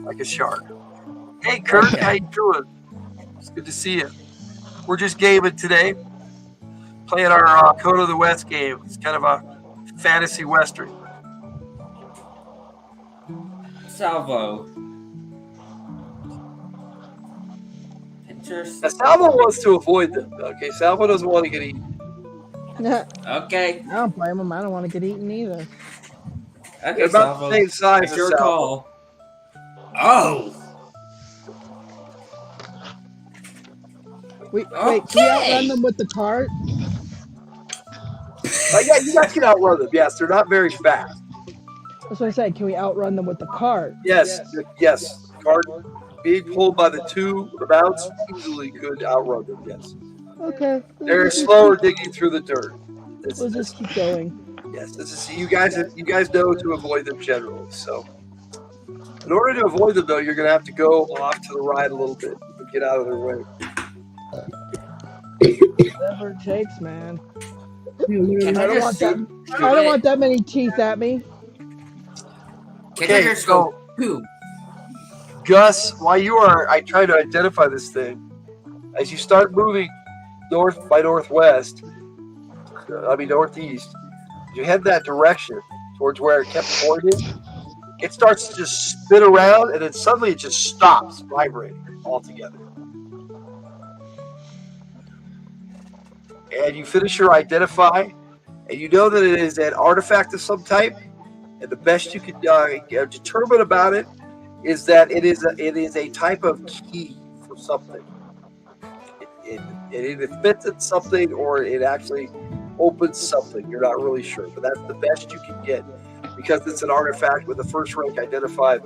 like a shark. Hey, Kurt, Okay. how you doing? It's good to see you. We're just gaming today, playing our Code of the West game. It's kind of a fantasy western. Salvo. Pictures. Now, Salvo wants to avoid them. Okay, Salvo doesn't want to get eaten. Okay. I don't blame him. I don't want to get eaten either. Okay, They're about Salvo. the same size It's as your Salvo. call. Oh. Wait, can we outrun them with the cart? Yeah, you guys can outrun them. Yes, they're not very fast. That's what I said. Can we outrun them with the cart? Yes. Cart being pulled by the two mounts easily could outrun them. Yes, Okay. they're slower digging through the dirt. We'll just keep going. Yes, this is you guys know to avoid them generally. So, in order to avoid them, though, you're going to have to go off to the right a little bit and get out of their way. Whatever it takes, man. I don't want that many teeth at me. Okay, so boom. Gus, while I try to identify this thing, as you start moving north by northeast, you head that direction towards where it kept pointing. It starts to just spin around, and then suddenly it just stops vibrating altogether. And you finish your identify, and you know that it is an artifact of some type. And the best you can determine about it is that it is a type of key for something. It either fits in something or it actually opens something. You're not really sure, but that's the best you can get because it's an artifact with a first rank identified.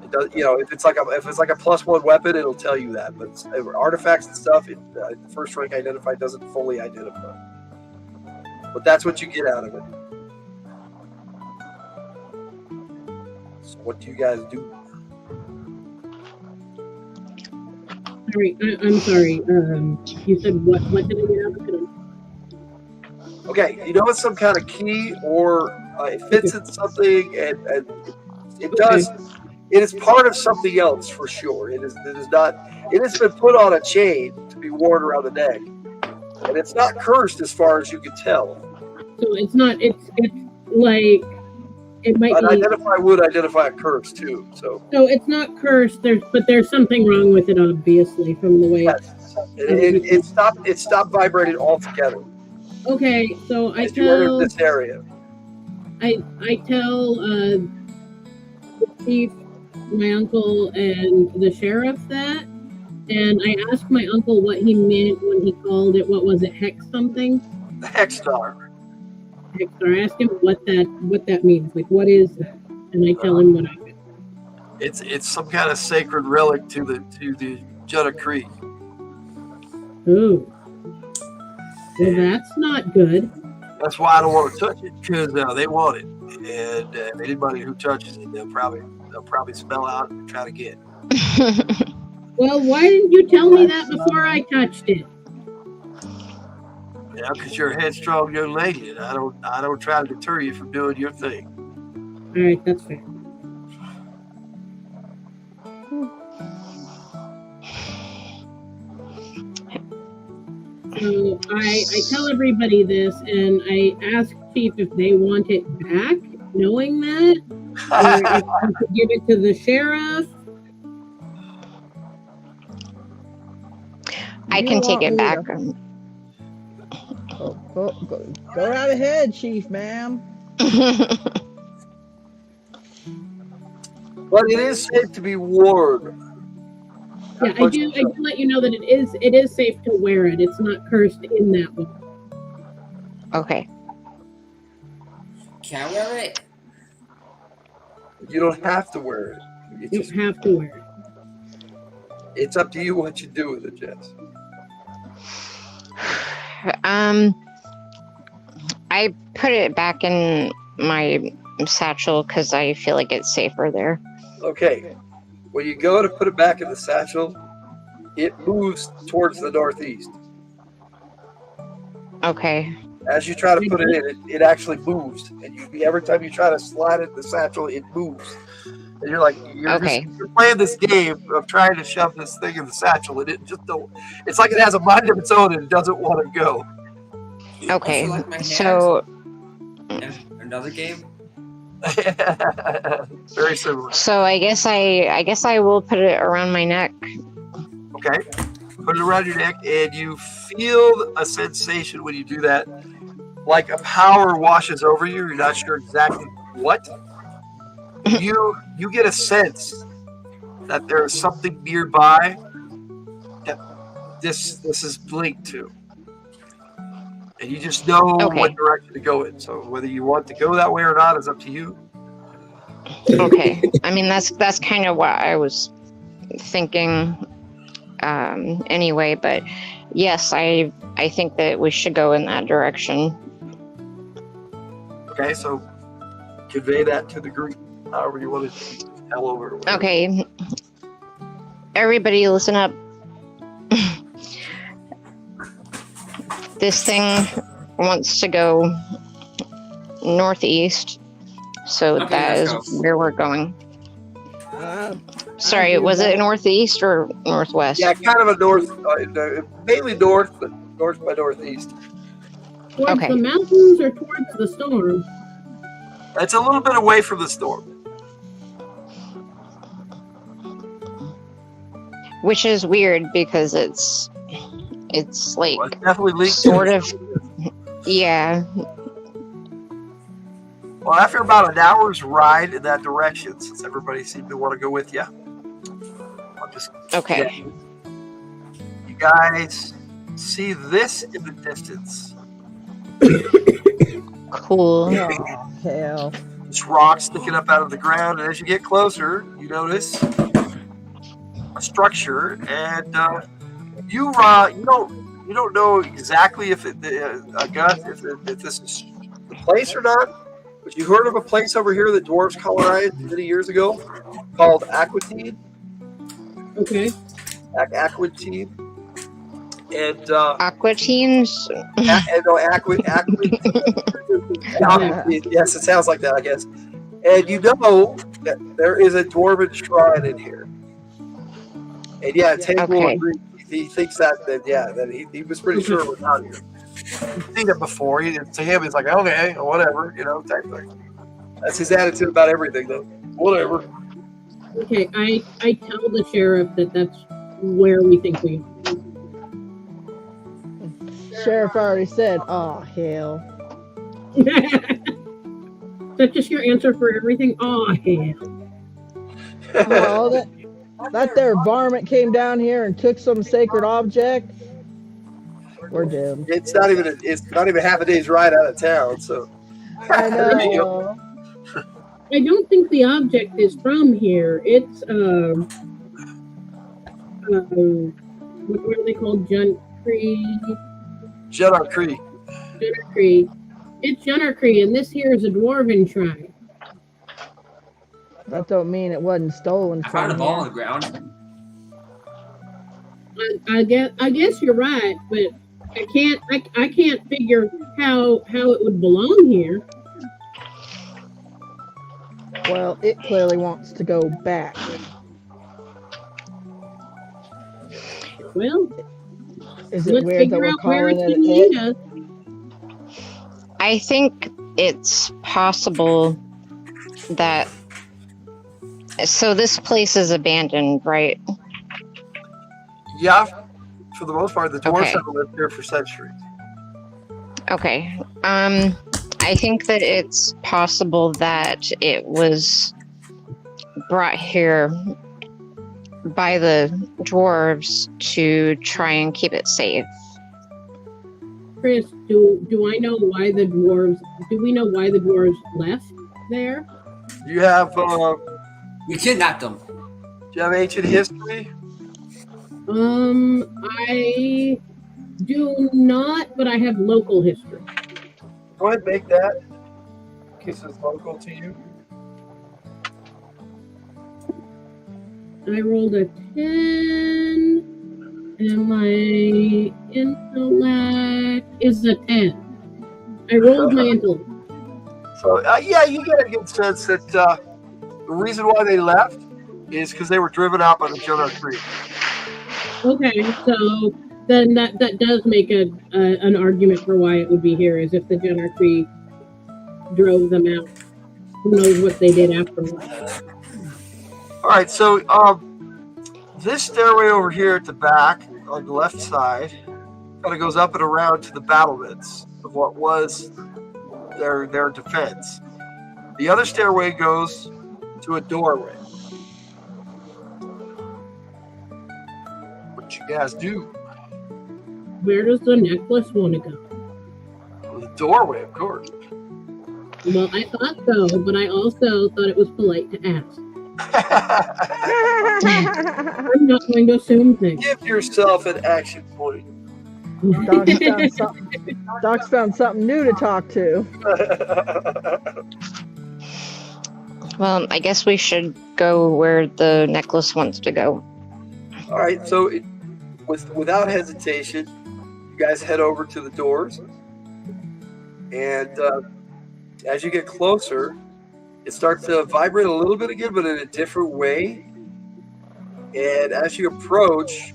It does, if it's like a +1 weapon, it'll tell you that. But artifacts and stuff, the first rank identified doesn't fully identify. But that's what you get out of it. So what do you guys do? Sorry, I'm sorry. You said what did I get out of it? Okay, it's some kind of key or it fits in something and it does. It is part of something else for sure. It is not. It has been put on a chain to be worn around the neck, and it's not cursed as far as you can tell. So it's not. It's like it might be. Identify would identify a curse too. So it's not cursed. There's something wrong with it, obviously, from the way. Yes. It stopped vibrating altogether. Okay, so I as you entered tell this area. I tell the chief, my uncle, and the sheriff that, and I asked my uncle what he meant when he called it. What was it? Hex something? The Hex Star. Hex Star. I asked him what that means. Like, what is that? And I tell him what I meant. It's some kind of sacred relic to the Jutta Creek. Ooh. Well, that's not good. That's why I don't want to touch it because they want it, and anybody who touches it, they'll probably spell out and try to get. Well, why didn't you tell me that before I touched it? Yeah, because you're a headstrong young lady, and I don't try to deter you from doing your thing. All right, that's fair. So I tell everybody this, and I ask Chief if they want it back, knowing that, or if we could give it to the sheriff. I can take it back. Go right ahead, Chief, ma'am. But it is safe to be worn. Yeah, I do let you know that it is safe to wear it. It's not cursed in that way. Okay. Can I wear it? You don't have to wear it. You have to wear it. It's up to you what you do with it, Jess. I put it back in my satchel because I feel like it's safer there. Okay. When you go to put it back in the satchel, it moves towards the northeast. Okay. As you try to put it in, it actually moves. And every time you try to slide it in the satchel, it moves. And you're like, you're playing this game of trying to shove this thing in the satchel, and it just don't. It's like it has a mind of its own and it doesn't want to go. Okay. Also, like my So. Another game. Very similar. So I guess I will put it around my neck. Okay. Put it around your neck, and you feel a sensation when you do that, like a power washes over you. You're not sure exactly what. You get a sense that there is something nearby that this is linked to, and you just know what direction to go in. So whether you want to go that way or not is up to you. Okay. I mean, that's kind of what I was thinking anyway, but yes, I think that we should go in that direction. Okay, so convey that to the group however you want to tell over. Okay. Everybody listen up. This thing wants to go northeast, so Okay, that is let's go. where we're going. Sorry, was it northeast or northwest? Yeah, kind of a north, mainly north, but north by northeast. Towards the mountains or towards the storm? It's a little bit away from the storm. Which is weird because it's like Well, it's definitely linked sort to of, yeah. Well, after about an hour's ride in that direction, since everybody seemed to want to go with you, I'll just Okay. You guys see this in the distance. Cool. Oh, hell. This rock sticking up out of the ground, and as you get closer, you notice a structure, and you don't know exactly if this is the place or not. But you heard of a place over here that dwarves colonized many years ago called Aquatine? Okay. Aquatine. And Aquatines? Yes, it sounds like that, I guess. And you know that there is a dwarven shrine in here. And yeah, Tangle agrees. He thinks that he was pretty sure it was out here. He's seen it before. To him, it's like, okay, whatever, type thing. That's his attitude about everything, though. Whatever. Okay, I tell the sheriff that that's where we think we are. Sheriff already said, oh, hell. That's just your answer for everything? Oh, hell. No, that there varmint came down here and took some sacred object. We're doomed. It's not even half a day's ride out of town, so. I There you go. know. I don't think the object is from here. It's what are they called? Junarcree. It's Junarcree, and this here is a dwarven shrine. That don't mean it wasn't stolen I found a from ball on here. the ground. I guess you're right, but I can't figure how it would belong here. Well, it clearly wants to go back. Well, Is it let's weird that figure we're out where calling it's it going to it? lead us. I think it's possible that. So this place is abandoned, right? Yeah, for the most part, the dwarves Okay. have lived here for centuries. Okay. I think that it's possible that it was brought here by the dwarves to try and keep it safe. Chris, do I know why the dwarves? Do we know why the dwarves left there? Do you have We kidnapped them. ancient history? I do not, but I have local history. Go ahead and make that. This is local to you. I rolled a 10, and my intellect is a 10. I rolled my intellect. So, yeah, you get a good sense that the reason why they left is because they were driven out by the Jonah Creek. Okay, so then that does make an argument for why it would be here, is if the Genercree drove them out. Who knows what they did afterwards. All right, so this stairway over here at the back on the left side kind of goes up and around to the battlements of what was their defense. The other stairway goes to a doorway. What you guys do? Where does the necklace want to go? Well, the doorway, of course. Well, I thought so, but I also thought it was polite to ask. I'm not going to assume things. Give yourself an action point. Doc's found something new to talk to. Well, I guess we should go where the necklace wants to go. All right, so without hesitation, you guys head over to the doors, and as you get closer, it starts to vibrate a little bit again, but in a different way. And as you approach,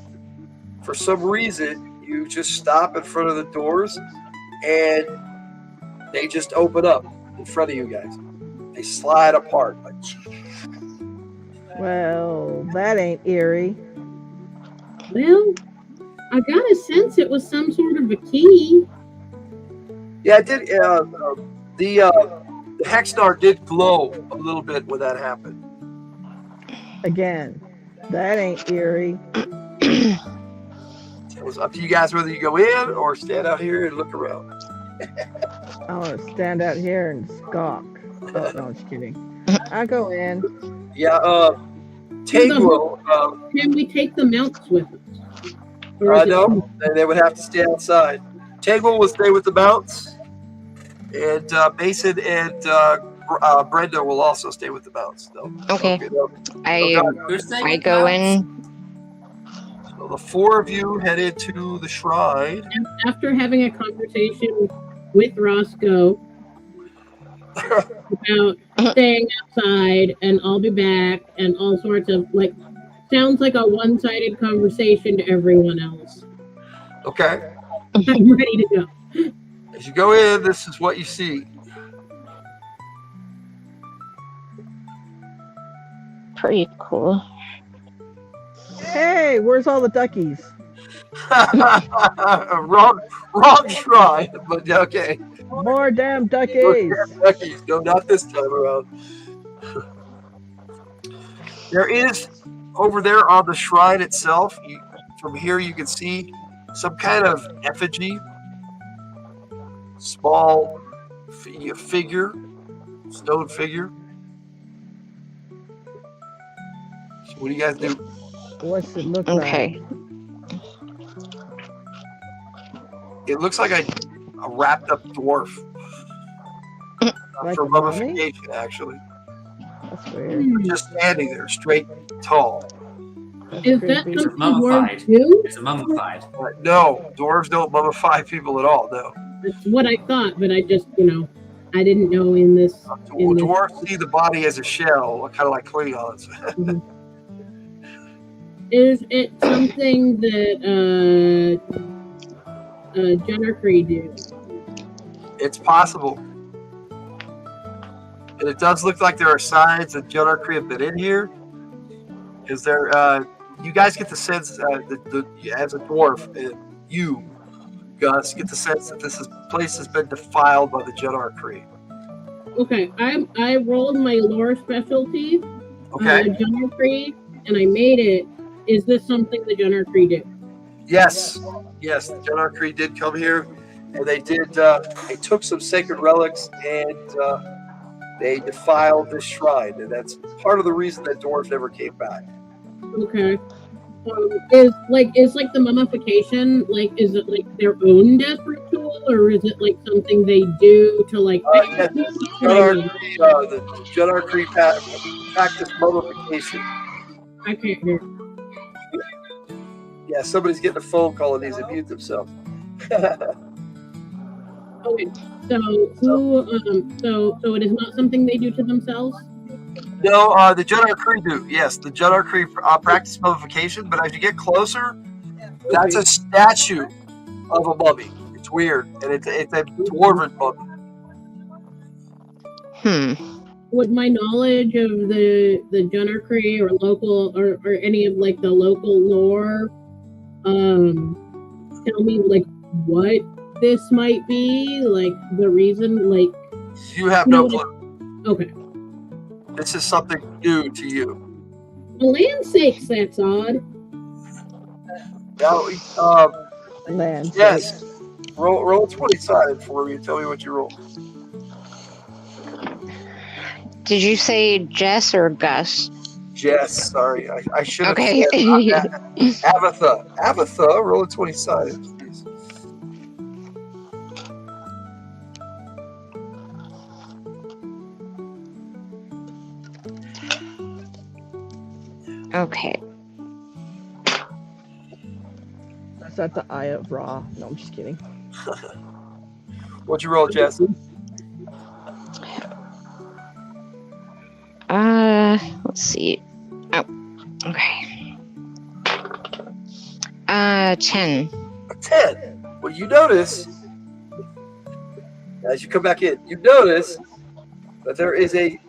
for some reason, you just stop in front of the doors, and they just open up in front of you guys. They slide apart. Well, that ain't eerie. Well, I got a sense it was some sort of a key. Yeah, it did. The Hexstar did glow a little bit when that happened. Again, that ain't eerie. It was up to you guys whether you go in or stand out here and look around. I want to stand out here and skulk. Oh, no, I'm just kidding. I'll go in. Yeah, Tango. Can we take the mounts with us? No, they would have to stay outside. Tango will stay with the mounts, and Mason and Brenda will also stay with the mounts. Okay. I go in. So the four of you head into the shrine. After having a conversation with Roscoe about staying outside and I'll be back and all sorts of sounds like a one-sided conversation to everyone else. Okay. I'm ready to go. As you go in, this is what you see. Pretty cool. Hey, where's all the duckies? wrong shrine, but okay. More damn duckies. Duckies. No, not this time around. There is, over there on the shrine itself, from here you can see some kind of effigy, small figure, stone figure. So what do you guys do? What's it look Okay. It looks like a wrapped up dwarf. Like for a mummy? mummification, actually. That's weird. Just standing there, straight, tall. Is that creepy. It's something mummified. dwarves do? It's a mummified. No, dwarves don't mummify people at all, no. That's what I thought, but I just, I didn't know in this. Dwarves see the body as a shell, kind of like Klingons. Is it something that Genercree do? It's possible. And it does look like there are signs that Genercree have been in here. Is there? You guys get the sense as a dwarf, you, Gus, get the sense that this place has been defiled by the Genercree. Okay, I rolled my lore specialty, Okay. Genercree, and I made it. Is this something the Genercree do? Yes, the Genercree did come here, and they did. They took some sacred relics and they defiled this shrine, and that's part of the reason that dwarves never came back. Okay. Is like the mummification, like, is it like their own death ritual, or is it like something they do to like? Yes, the Judar Cree practice mummification. I can't hear. Yeah, somebody's getting a phone call and needs to mute themselves. Okay, so so it is not something they do to themselves. No, the Judar Cree do. Yes, the Judar Cree practice mummification, but as you get closer, that's a statue of a mummy. It's weird, and it's a dwarven mummy. Would my knowledge of the Judar Cree or local or any of like the local lore tell me like what this might be, like the reason, like You have no clue. Okay. This is something new to you. For land's sakes, that's odd. Now, Land. yes. Roll 20 sided for me and tell me what you roll. Did you say Jess or Gus? Jess, sorry. I should have Okay. said Avatha. Avatha, roll a 20 sided, please. Okay. That's at the Eye of Ra. No, I'm just kidding. What'd you roll, Jess? Let's see. Oh, okay. 10. A 10. Well, you notice, as you come back in, you notice that there is a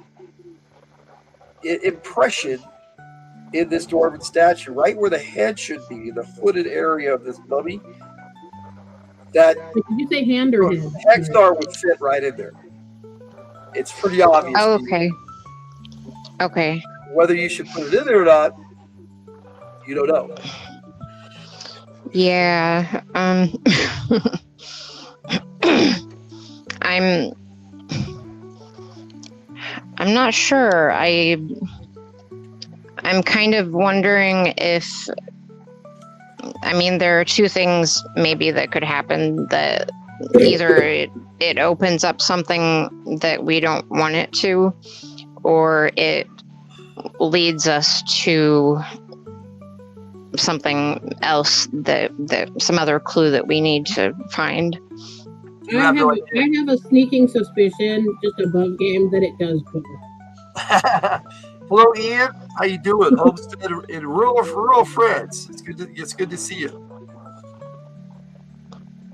impression in this dwarven statue, right where the head should be, the hooded area of this mummy, that Did you say hand or head? Hexstar would fit right in there. It's pretty obvious. Oh, okay. Okay. Whether you should put it in there or not, you don't know. Yeah. I'm not sure. I'm kind of wondering if, I mean, there are two things maybe that could happen. That either it opens up something that we don't want it to, or it leads us to something else, that some other clue that we need to find. You have no idea. I have a sneaking suspicion, just above game, that it does both. Hello, Ian. How you doing? Homestead in rural France. It's good to see you.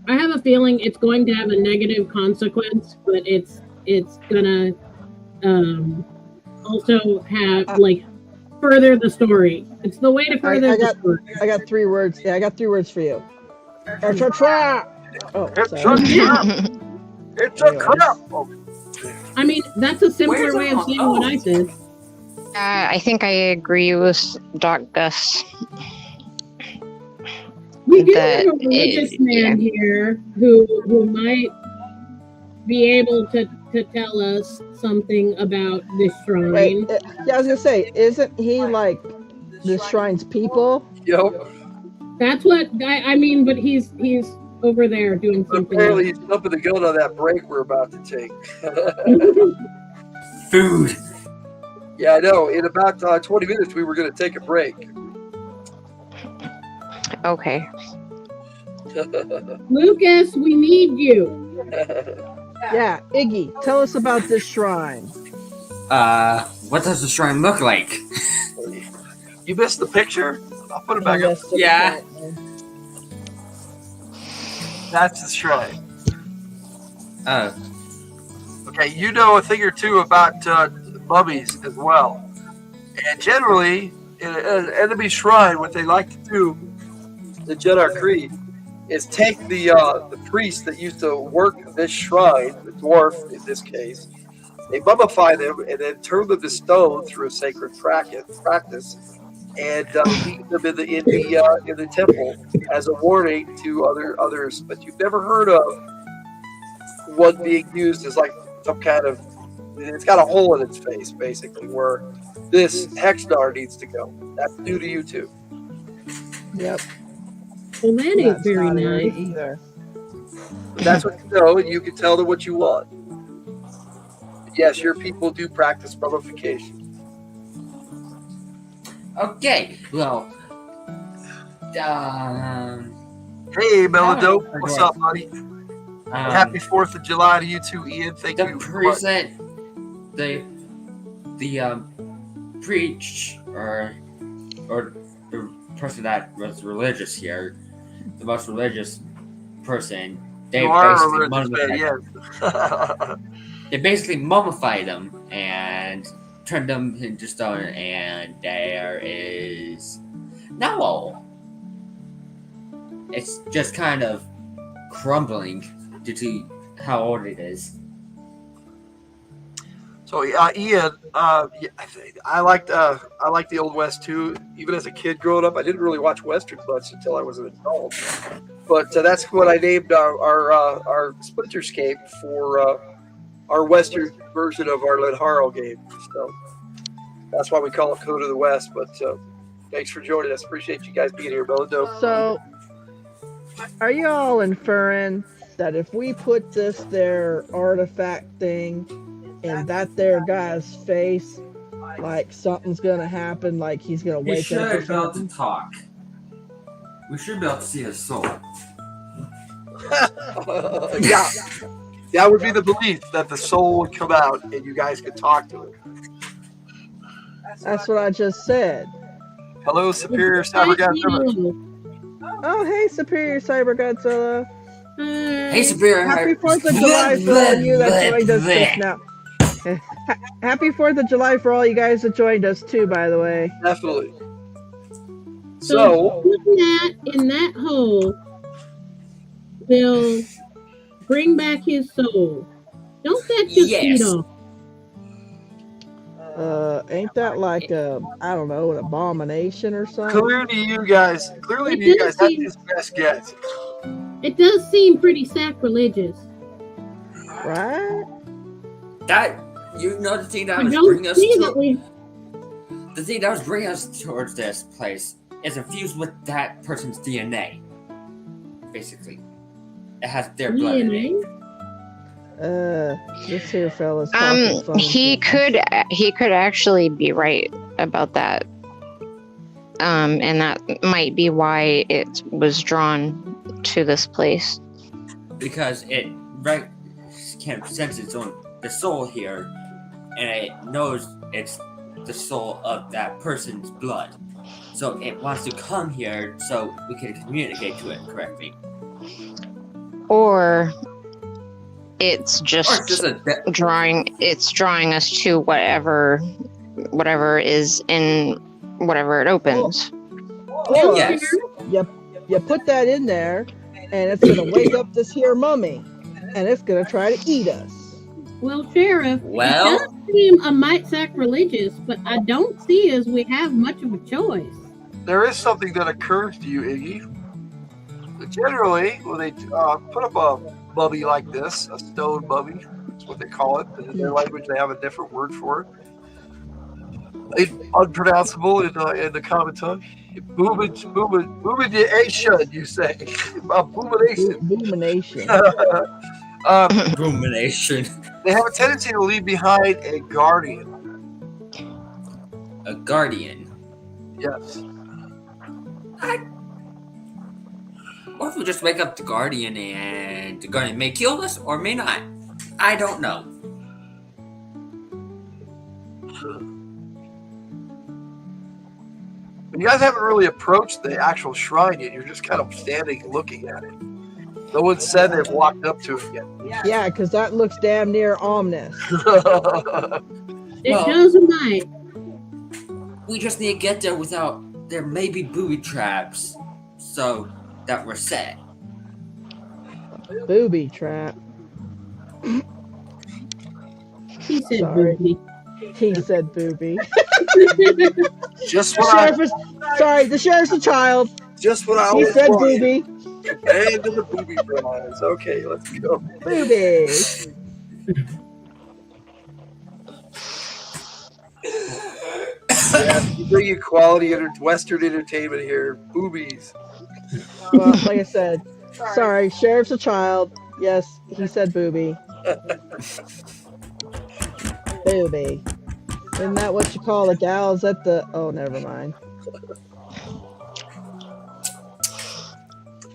I have a feeling it's going to have a negative consequence, but it's gonna also have like further the story. It's the way to further the story. I got 3 words. Yeah, I got 3 words for you. Tra-tra-tra! Oh, It's sorry. a trap. It's a trap. Oh, I mean, that's a simpler Where's way of the- saying what I said. I think I agree with Doc Gus. We do That have a religious it- man here who might be able to tell us something about this shrine. Wait, yeah, I was gonna say, isn't he like the shrine's people? Yep. That's what I mean, but he's over there doing something. Apparently, he's jumping the gun on that break we're about to take. Food. Yeah, I know. In about 20 minutes, we were going to take a break. Okay. Lucas, we need you. Yeah, Iggy, tell us about this shrine. What does the shrine look like? You missed the picture? I'll put it back up. Yeah. That's the shrine. Oh. Okay, you know a thing or two about mummies as well. And generally, in an enemy shrine, what they like to do, the Judar Cree, is take the priest that used to work this shrine, the dwarf in this case, they mummify them and then turn them to stone through a sacred practice, and leave them in the temple as a warning to others. But you've never heard of one being used as like some kind of It's got a hole in its face, basically, where this Hexstar needs to go. That's new to you too. Yep. Well, that ain't That's very not airy nice. either. But that's what you know, and you can tell them what you want. Yes, your people do practice mummification. Okay, well, Hey, Melodope, what's up, buddy? Happy um, 4th of July to you too, Ian. Thank the you. person, the preach or the person that was religious here, the most religious person, they You are a basically religious man, mummified. They basically mummified them and turned them into stone, and there is no. It's just kind of crumbling due to how old it is. So, Ian, I liked the Old West too. Even as a kid growing up, I didn't really watch Western much until I was an adult. But that's what I named our Splinterscape for our Western version of our Lenharrow game. So that's why we call it Code of the West. But thanks for joining us. Appreciate you guys being here, Melodope. So, are you all inferring that if we put this there artifact thing in that there guy's face, like something's gonna happen, like he's gonna We wake should up or be able something? to talk. We should be able to see his soul. Yeah, that would be the belief that the soul would come out and you guys could talk to it. That's what I just said. Hello, Superior Cyber Godzilla. Oh, hey, Superior Cyber Godzilla. Hey, Superior. Happy 4th of July for all you that joined us just now. Happy 4th of July for all you guys that joined us too, by the way. Definitely. So putting that in that hole will bring back his soul. Don't that just feed off? Ain't that like I don't know, an abomination or something? Clearly, to you guys, that's his best guess. It does seem pretty sacrilegious. Right? That, you know, the thing that I was don't bringing us see to that we. the thing that was bringing us towards this place is infused with that person's DNA. Basically, it has their blood in it. This here fella's talking funny. He could actually be right about that. And that might be why it was drawn to this place. Because it can sense its own the soul here, and it knows it's the soul of that person's blood. So it wants to come here so we can communicate to it correctly. Or it's just drawing us to whatever is in whatever it opens. Or you put that in there and it's gonna wake up this here mummy and it's gonna try to eat us. Well, Sheriff, well, it does seem a mite sacrilegious, but I don't see as we have much of a choice. There is something that occurs to you, Iggy. Generally, when they put up a mummy like this, a stone mummy, that's what they call it. In their language, they have a different word for it. It's unpronounceable in the common tongue. Boomination, you say. Boomination. Boomination. Rumination. They have a tendency to leave behind a guardian. A guardian. Yes. What if we just wake up the guardian and the guardian may kill us or may not? I don't know. You guys haven't really approached the actual shrine yet. You're just kind of standing looking at it. No one said they've walked up to it yet. Yeah, because that looks damn near ominous. It does a mite. We just need to get there without there may be booby traps, so that we're set. Booby trap. He said booby. He said booby. Just the sheriff's a child. Just what I He was said wanting. booby. And to the booby prize. Okay, let's go. Booby. Yeah, we bring you quality Western entertainment here. Boobies. Well, like I said, sorry, sheriff's a child. Yes, he said booby. Booby. Isn't that what you call the gals at the? Oh, never mind.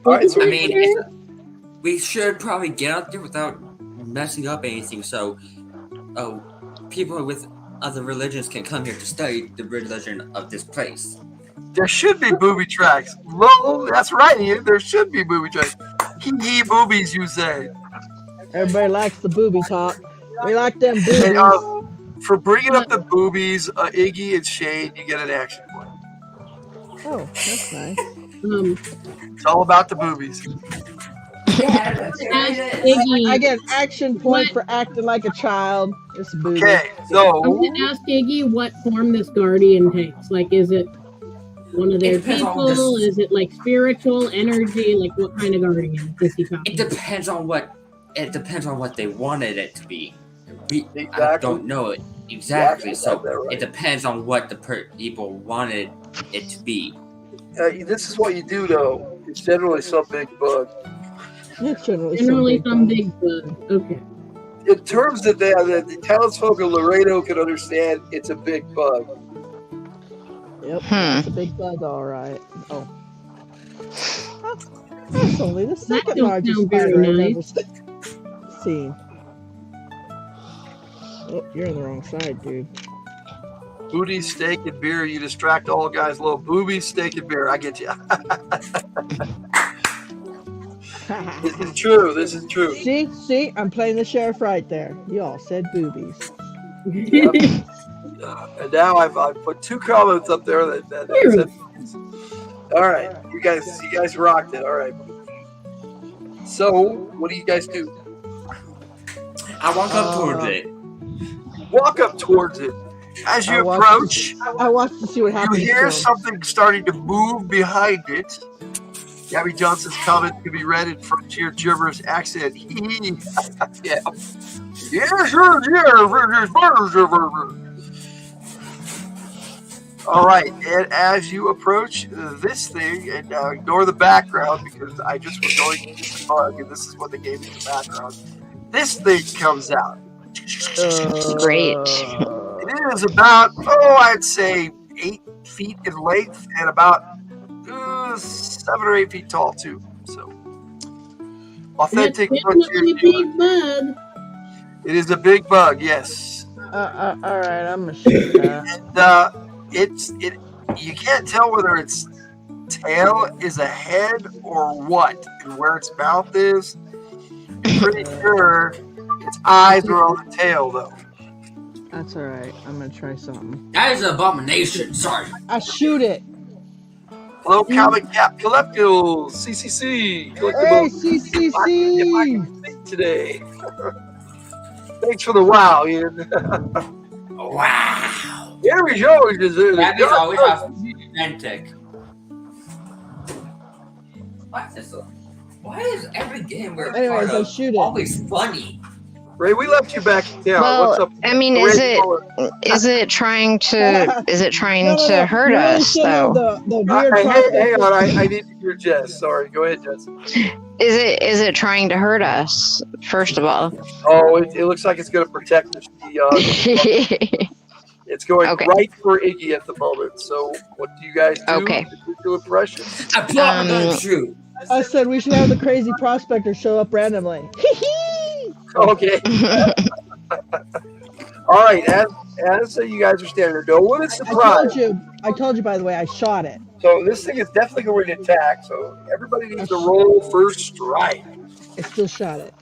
All right, so I we, mean, we should probably get out there without messing up anything, so people with other religions can come here to study the religion of this place. there should be booby tracks. Well, that's right, Ian. There should be booby tracks. Hee boobies, you say. Everybody likes the booby talk. We like them boobies. Hey, for bringing up the boobies, Iggy and Shane, you get an action point. Oh, that's nice. It's all about the boobies. I get an action point for acting like a child. It's booby. Okay, so I'm going to ask Iggy what form this guardian takes. Like, is it one of their people? Is it like spiritual energy? Like, what kind of guardian is he talking? It depends on what they wanted it to be. Exactly. I don't know it exactly, so right. it depends on what the people wanted it to be. This is what you do, though. It's generally some big bug. It's Generally some big bug. Okay. In terms that the townsfolk of Laredo can understand, it's a big bug. Yep, it's a big bug, all right. Oh. That's only the second largest spider I've ever seen. Oh, you're on the wrong side, dude. Booty, steak, and beer. You distract all guys. Low boobies, steak, and beer. I get you. This is true. This is true. See, I'm playing the sheriff right there. You all said boobies. Yep. And now I've put 2 comments up there that said boobies. All right, you guys rocked it. All right. So, what do you guys do? I walk up towards it. Walk up towards it. As you approach, I watch to see what happens. You hear something starting to move behind it. Gabby Johnson's comment can be read in frontier gibberish accent. Yeah. All right, and as you approach this thing, and now ignore the background because I just was going to this bug, and this is what they gave me the background. This thing comes out. Great. It is about, I'd say 8 feet in length and about 7 or 8 feet tall too. So, authentic frontier. Big bug. It is a big bug, yes. All right, I'm gonna shoot And that. you can't tell whether its tail is a head or what, and where its mouth is. I'm pretty sure its eyes are on the tail, though. That's all right. I'm gonna try something. That is an abomination. Sorry. I shoot it. Hello, Comic Cap Collectibles, CCC. Hey, CCC. If I can speak today. Thanks for the wow, Ian. Wow. Here we go. That is always authentic. Why is every game we're Anyways, part I of shoot it. always funny? Ray, we left you back in town. Well, What's up? I mean, is it trying to hurt us though? The weird hang on, I need to hear Jess. Sorry, go ahead, Jess. Is it trying to hurt us? First of all. Oh, it looks like it's going to protect us. It's going right for Iggy at the moment. So, what do you guys do? Okay. Do impressions. True. I said we should have the crazy prospector show up randomly. Okay. All right. As you guys are standing there, no one is surprised. I told you. By the way, I shot it. So this thing is definitely going to attack. So everybody needs to roll first strike. I still shot it.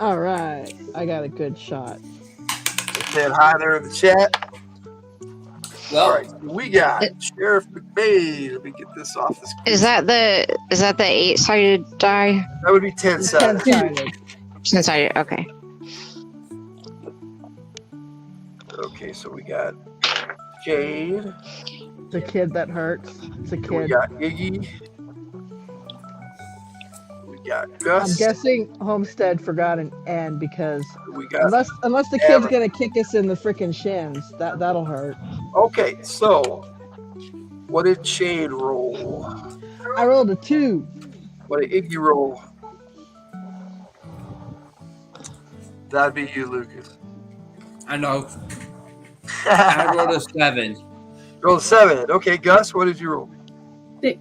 All right, I got a good shot. Saying hi there in the chat. Well, all right, we got Sheriff McBain. Let me get this off the screen. Is that the 8-sided die? That would be 10-sided. 10-sided. Okay. Okay, so we got Jade. The kid that hurts. It's a kid. We got Iggy. We got Yeah, I'm Gus. guessing Homestead forgot an N because We got unless the kid's gonna kick us in the freaking shins, that'll hurt. Okay, so what did Shane roll? I rolled a 2. What did Iggy roll? That'd be you, Lucas. I know. I rolled a 7. Roll 7. Okay, Gus, what did you roll? 6.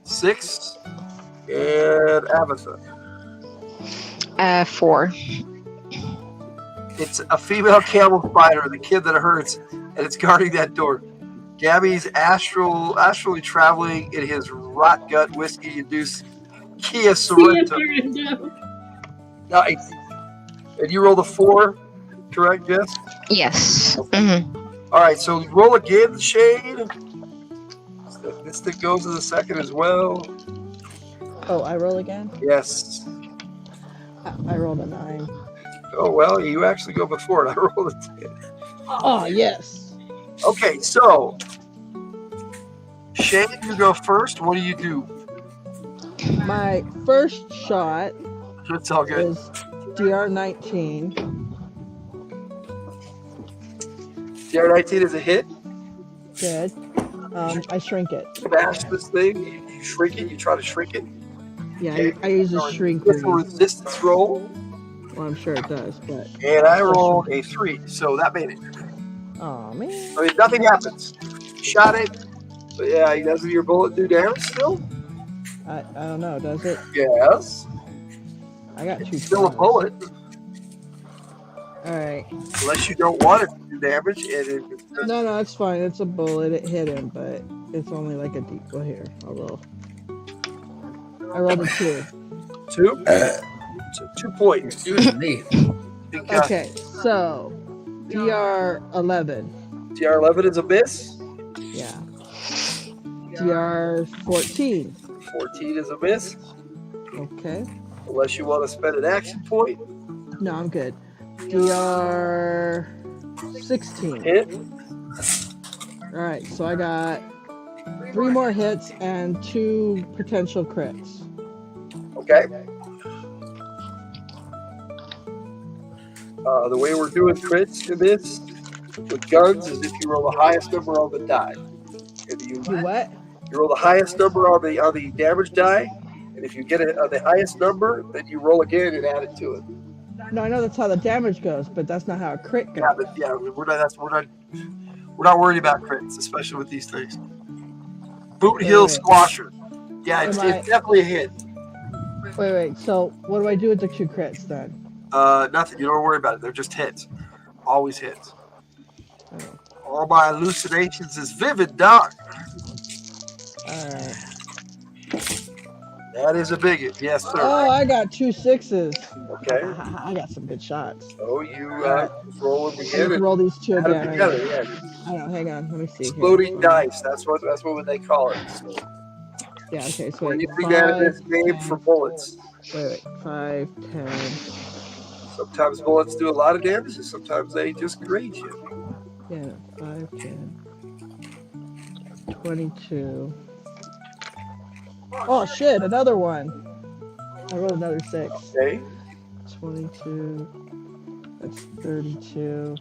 6. And Abatha. 4. It's a female camel spider, the kid that hurts, and it's guarding that door. Gabby's astrally traveling in his rot gut whiskey-induced Kia Sorrento. Nice. And you rolled a 4, correct, Jess? Yes. All right, so roll again, Shane. This thing goes to the second as well. Oh, I roll again? Yes. I rolled a 9. Oh, well, you actually go before it. I rolled a 10. Oh, yes. Okay, so Shane, you go first. What do you do? My first shot It's all good. is DR19. DR19 is a hit. Good. I shrink it. Smash this thing. You shrink it. You try to shrink it. Yeah, I use a shrink. With a resistance roll. Well, I'm sure it does, but. And I rolled a 3, so that made it. Oh man. I mean, nothing happens. You shot it, but yeah, doesn't your bullet do damage still? I don't know. Does it? Yes. I got 2. It's still a bullet. All right. Unless you don't want it to do damage. No, it's fine. It's a bullet. It hit him, but it's only like a deep. Well, here, I'll roll. I rolled a 2. 2? So 2 points. Excuse me. Okay, so DR11. DR11 is a miss. Yeah. DR14. 14 is a miss. Okay. Unless you want to spend an action point. No, I'm good. DR16. Hit. All right, so I got 3 more hits and 2 potential crits. Okay. The way we're doing crits in this with guns is if you roll the highest number on the die. If you what? You roll the highest number on the damage die, and if you get it on the highest number, then you roll again and add it to it. No, I know that's how the damage goes, but that's not how a crit goes. Yeah, we're not worried about crits, especially with these things. Boot heel squasher. Yeah, it's definitely a hit. Wait. So what do I do with the 2 crits then? Nothing. You don't worry about it. They're just hits. Always hits. Oh. All my hallucinations is vivid, Doc. All right. That is a bigot. Yes, sir. Oh, I got 2 6s. Okay. I got some good shots. Oh, you roll them again. Roll these 2 again. Together, yeah. I don't know. Hang on. Let me see. Exploding dice. That's what they call it. Yeah. Okay. So We're using that in this game for bullets. Wait. 5, 10. Sometimes bullets do a lot of damage, and sometimes they just grade you. Yeah. 5, 10. 22. Oh shit! Another one. I rolled another 6. Okay. 22. That's 32.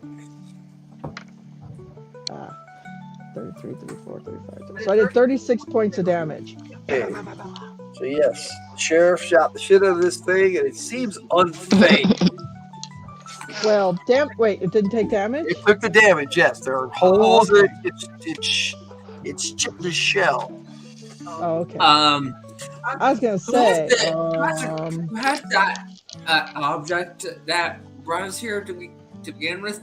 33, 34, 35. So I did 36 points of damage. Okay. So yes, the sheriff shot the shit out of this thing, and it seems unfazed. Well, wait, it didn't take damage? It took the damage, yes. There are holes in it's chipped the shell. Oh, okay. I was gonna say, who has that object that runs here to begin with?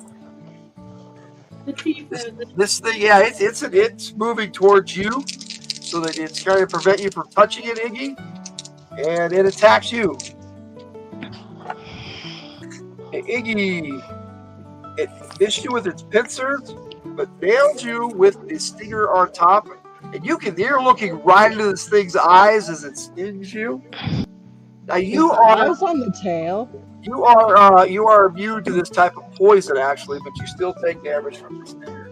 This thing, yeah, it's moving towards you, so that it's trying to prevent you from touching it, Iggy, and it attacks you. And Iggy, it missed you with its pincers, but nailed you with the stinger on top, and you're looking right into this thing's eyes as it stings you. Now you are on the tail. You are immune to this type of poison, actually, but you still take damage from the stinger.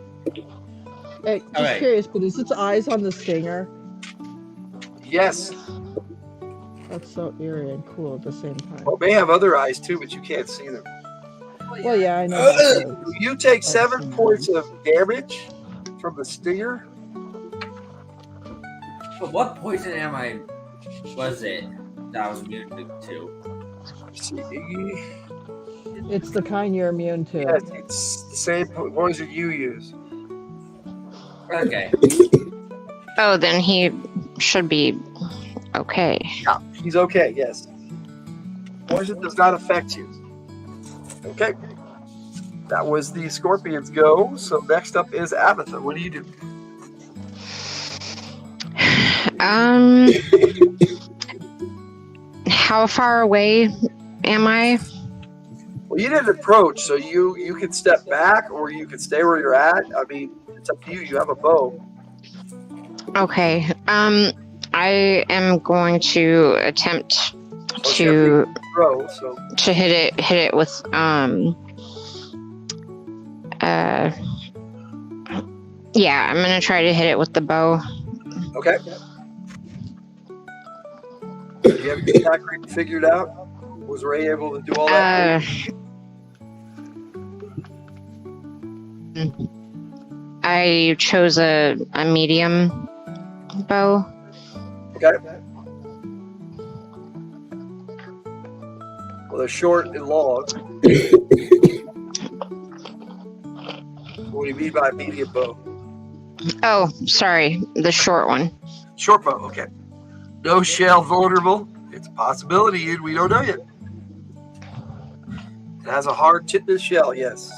Hey, just curious, but is its eyes on the stinger? Yes. That's so eerie and cool at the same time. Well, may have other eyes too, but you can't see them. Well, yeah, I know that. You take I've 7 seen points them. of damage from the stinger. But what poison was it that I was immune to? See, It's the kind you're immune to. yes, it's the same poison you use. Okay. Oh, then he should be okay. Yeah, he's okay. Yes, poison does not affect you. Okay, that was the scorpions go. So next up is Abatha. What do you do? How far away am I? Well, you didn't approach, so you can step back or you can stay where you're at. I mean, it's up to you. You have a bow. Okay. I am going to attempt to throw. So to hit it with yeah, I'm gonna try to hit it with the bow. okay. Do you have your attack rate figured out? Was Ray able to do all that? I chose a medium bow. Okay. Well, they're short and long. What do you mean by medium bow? Oh, sorry, the short one. Short bow, okay. No shell vulnerable. It's a possibility, and we don't know yet. It has a hard chitinous shell, yes.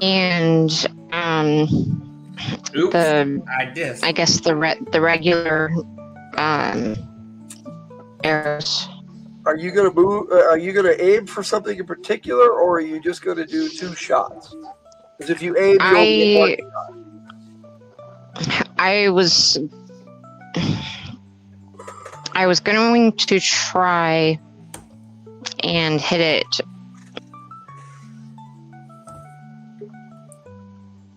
And Oops. I guess the regular arrows. Are you gonna move? Are you gonna aim for something in particular, or are you just gonna do 2 shots? Because if you aim, you only get 1 shot. I was going to try and hit it.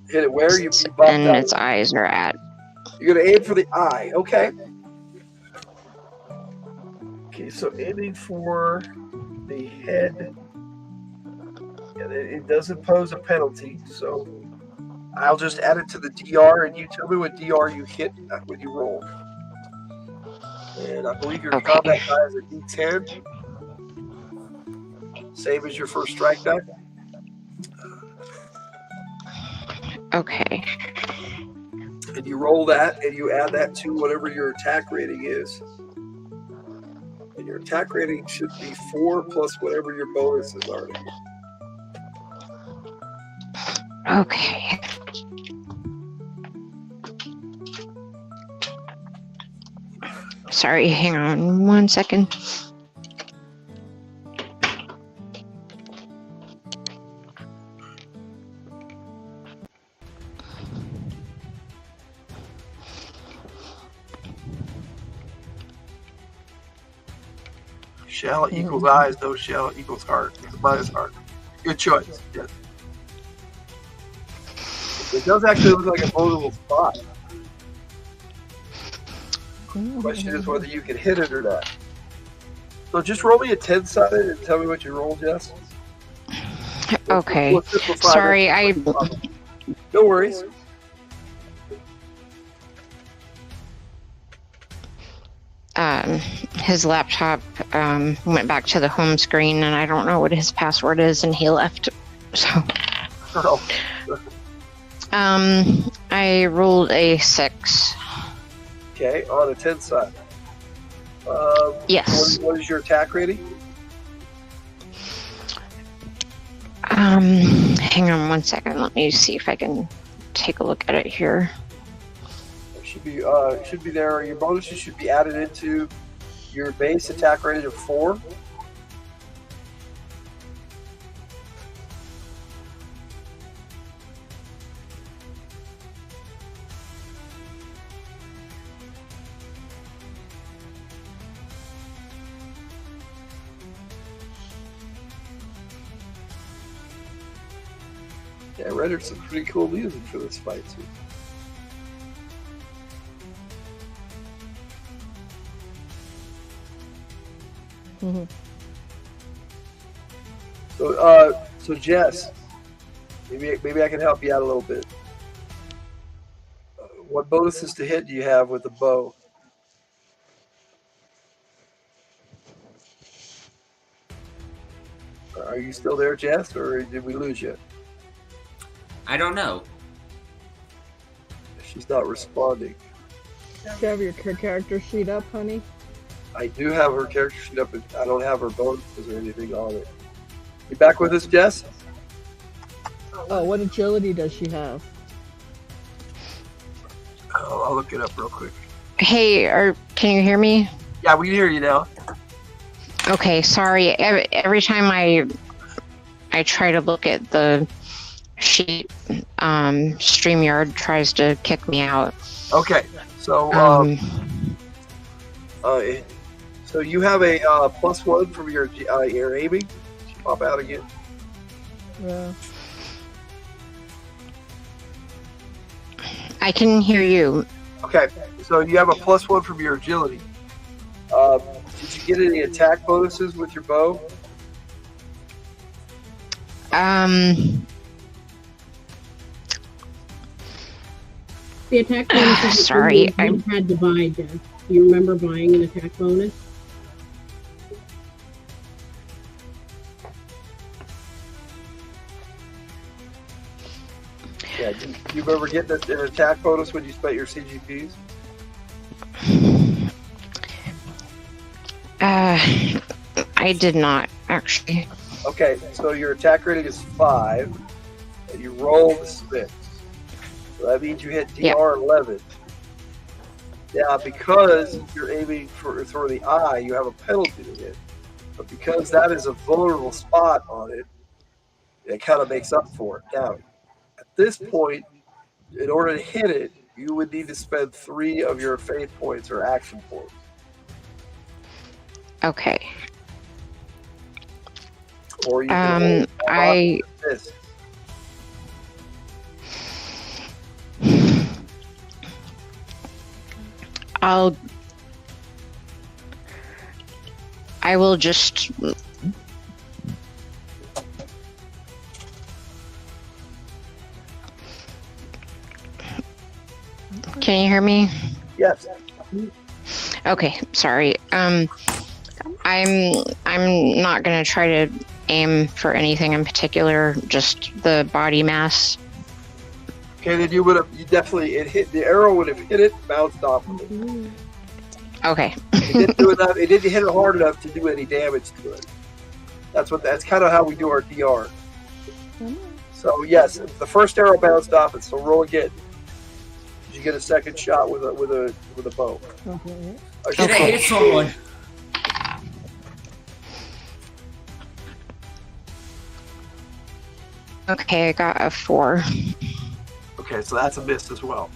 Hit it where? You And its eyes are at. You're gonna aim for the eye, okay? Okay, so aiming for the head. Yeah, it does impose a penalty, so I'll just add it to the DR, and you tell me what DR you hit when you roll. And I believe your combat die is a D10. Same as your first strike die. Okay. And you roll that, and you add that to whatever your attack rating is. And your attack rating should be 4 plus whatever your bonuses are. Okay. Sorry, hang on 1 second. Shell equals eyes, no shell equals heart. Minus heart. Good choice. Yes. It does actually look like a vulnerable spot. The question is whether you can hit it or not. So just roll me a 10-sided and tell me what you roll, Jess. Okay. We'll simplify Sorry, this. No worries. His laptop went back to the home screen, and I don't know what his password is, and he left. So, I rolled a 6. Okay, on a 10-sided. Yes. What is your attack rating? Hang on 1 second. Let me see if I can take a look at it here. Should be there. Your bonuses should be added into your base attack rating of 4. Yeah, I rendered some pretty cool music for this fight too. Mhm. So Jess, maybe I can help you out a little bit. What bonuses to hit do you have with the bow? Are you still there, Jess, or did we lose you? I don't know. She's not responding. Do you have your character sheet up, honey? I do have her character sheet up, but I don't have her bonuses or anything on it. You back with us, Jess? Oh, what agility does she have? Oh, I'll look it up real quick. Hey, can you hear me? Yeah, we can hear you now. Okay, sorry. Every time I try to look at the sheet, StreamYard tries to kick me out. Okay, so so you have a +1 from your aiming. Pop out again. Yeah. I can hear you. Okay, so you have a +1 from your agility. Did you get any attack bonuses with your bow? The attack bonus is sorry, I had to buy, Jeff. Do you remember buying an attack bonus? Yeah, do you ever get an attack bonus when you spent your CGPs? I did not, actually. Okay, so your attack rating is 5, and you roll the 6. So that means you hit DR 11. Now, because you're aiming for the eye, you have a penalty to hit. But because that is a vulnerable spot on it, it kind of makes up for it. Now, at this point, in order to hit it, you would need to spend 3 of your faith points or action points. Okay. Or you can this. I will just Can you hear me? Yes. Okay, sorry. I'm not gonna try to aim for anything in particular, just the body mass. Okay, then the arrow would have hit it, bounced off of it. Okay. It didn't do enough. It didn't hit it hard enough to do any damage to it. That's kind of how we do our DR. So yes, the first arrow bounced off it. So roll again. You get a second shot with a bow. Okay. Did I hit someone? Okay, I got a 4. Okay, so that's a miss as well.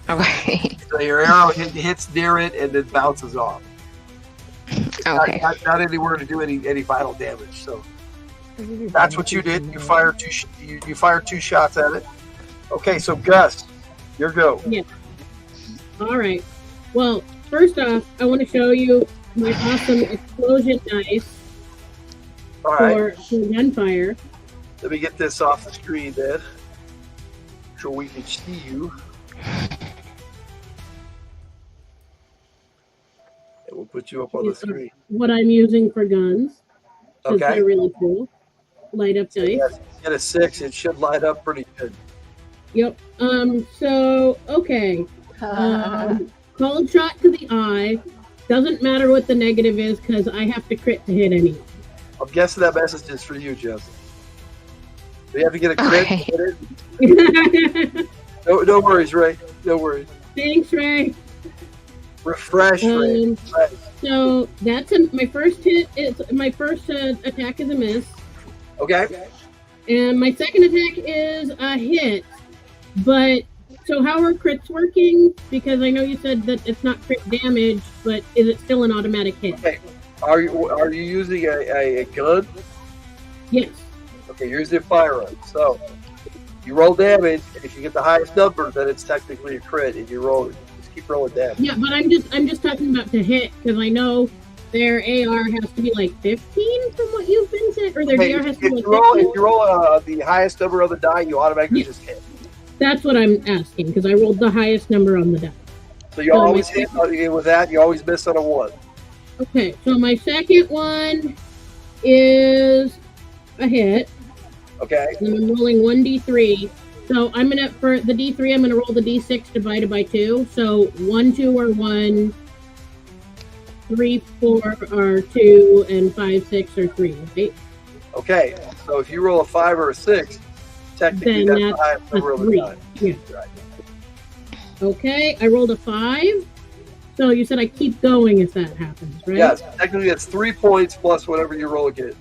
Okay. So your arrow hits near it and then bounces off. Okay. Not anywhere to do any vital damage. So that's what you did. You fired you fired 2 shots at it. Okay, so Gus, your go. Yeah. All right. Well, first off, I want to show you my awesome explosion dice All right. for gunfire. Let me get this off the screen then, so we can see you. And we'll put you up on the screen. What I'm using for guns. Okay. They're really cool. Light up dice. Yes, get a 6. It should light up pretty good. Yep. So, okay. Cold shot to the eye. Doesn't matter what the negative is because I have to crit to hit anyway. I'm guessing that message is for you, Jess. Do you have to get a crit to hit it? No worries, Ray. No worries. Thanks, Ray. Refresh, Ray. So that's my first hit. My first attack is a miss. Okay. And my second attack is a hit. But so how are crits working? Because I know you said that it's not crit damage, but is it still an automatic hit? Okay. Are you using a gun? Yes. Okay, you're using a firearm. So you roll damage, and if you get the highest number, then it's technically a crit, and you roll it. Just keep rolling damage. Yeah, but I'm just talking about to hit because I know their AR has to be like 15 from what you've been saying, or their Okay, DR has to be like if 15? you roll the highest number of the die, you automatically just hit. That's what I'm asking, because I rolled the highest number on the die. So you always hit with that. You always miss on a 1. Okay, so my second one is a hit. Okay. And I'm rolling 1d3. So I'm gonna, for the d3, I'm gonna roll the d6 divided by 2. So 1, 2 are 1, 3, 4 are 2, and 5, 6 are 3, right? Okay. So if you roll a 5 or a 6, technically Then that's the highest number of the 3. die. Yeah. Okay, I rolled a 5. So you said I keep going if that happens, right? Yes. Technically, that's 3 points plus whatever you roll again.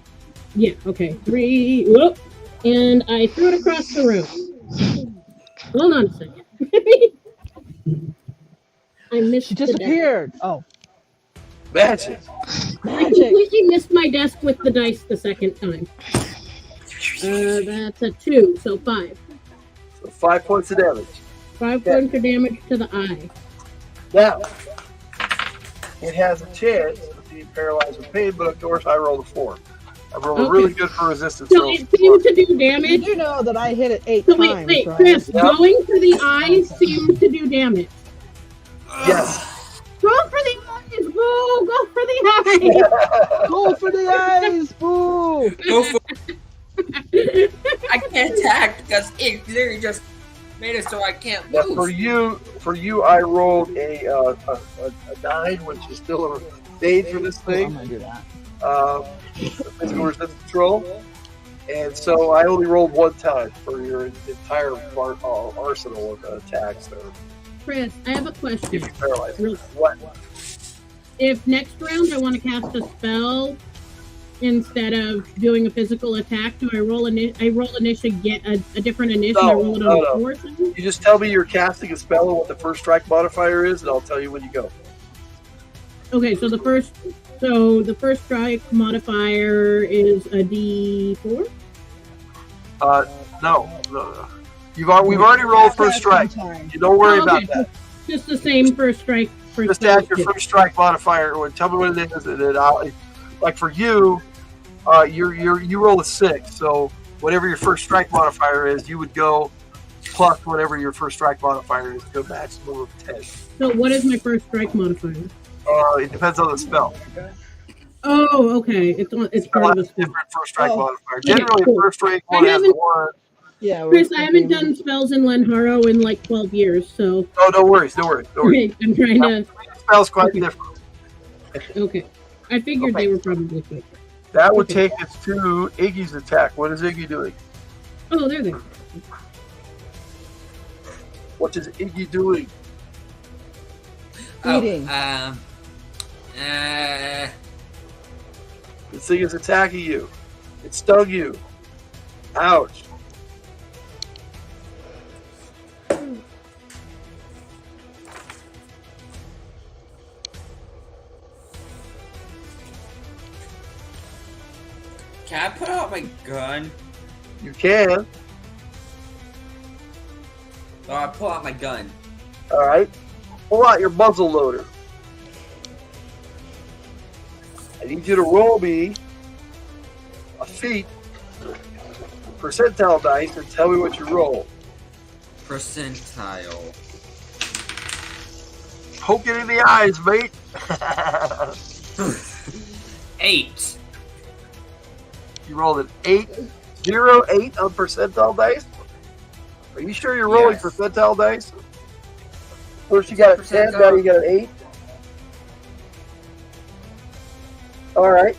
Yeah, okay. 3. Whoop. And I threw it across the room. Hold on a second. I missed. She disappeared. Oh, Magic. I completely missed my desk with the dice the second time. That's a 2, so 5. So 5 points of damage. 5 points of damage to the eye. Now, it has a chance of being paralyzed with pain, but of course I rolled a 4. I rolled really good for resistance. So it seemed to do damage. You know that I hit it 8 So times, wait, right? Chris, going for the eyes seems to do damage. Yes. Go for the eyes, boo! Go for the eyes! Go for the eyes, boo! Go for I can't attack because it literally just made it so I can't Now move. for you, I rolled a 9, which is still a fade for this thing. I'm gonna do that. Physical resistance control, and so I only rolled 1 time for your entire arsenal of attacks. There, Chris, I have a question. if you paralyze. Really? What? If next round I want to cast a spell instead of doing a physical attack, do I roll initiative, get a different initiative? I roll it on a 4 or something? You just tell me you're casting a spell and what the first strike modifier is, and I'll tell you when you go. Okay, so the first strike modifier is a D4? No. We've already rolled first strike. You don't worry about that. Just the same first strike. Just add your first strike modifier. Or tell me what it is, and then like for you, you roll a 6. So whatever your first strike modifier is, you would go plus whatever your first strike modifier is. Go maximum of 10. So what is my first strike modifier? It depends on the spell. Oh, okay. It's part of a spell. Different first strike modifier. Okay, Generally, cool. first strike one has 1. Yeah, Chris, I haven't done spells in Lenharrow in like 12 years, so. Oh, no worries. Don't worry. I'm trying to. Spell's quite different. Okay. I figured they were probably quick. That would take us to Iggy's attack. What is Iggy doing? Oh, there they are. What is Iggy doing? Eating. This thing is attacking you. It stung you. Ouch. Can I put out my gun? You can. Or I pull out my gun. All right. Pull out your muzzle loader. I need you to roll me a feat percentile dice and tell me what you roll. Percentile. Poke it in the eyes, mate. 8. You rolled an 8, 0, 8 on percentile dice. Are you sure you're rolling Yes. percentile dice? First you got a 10, now you got an 8. All right.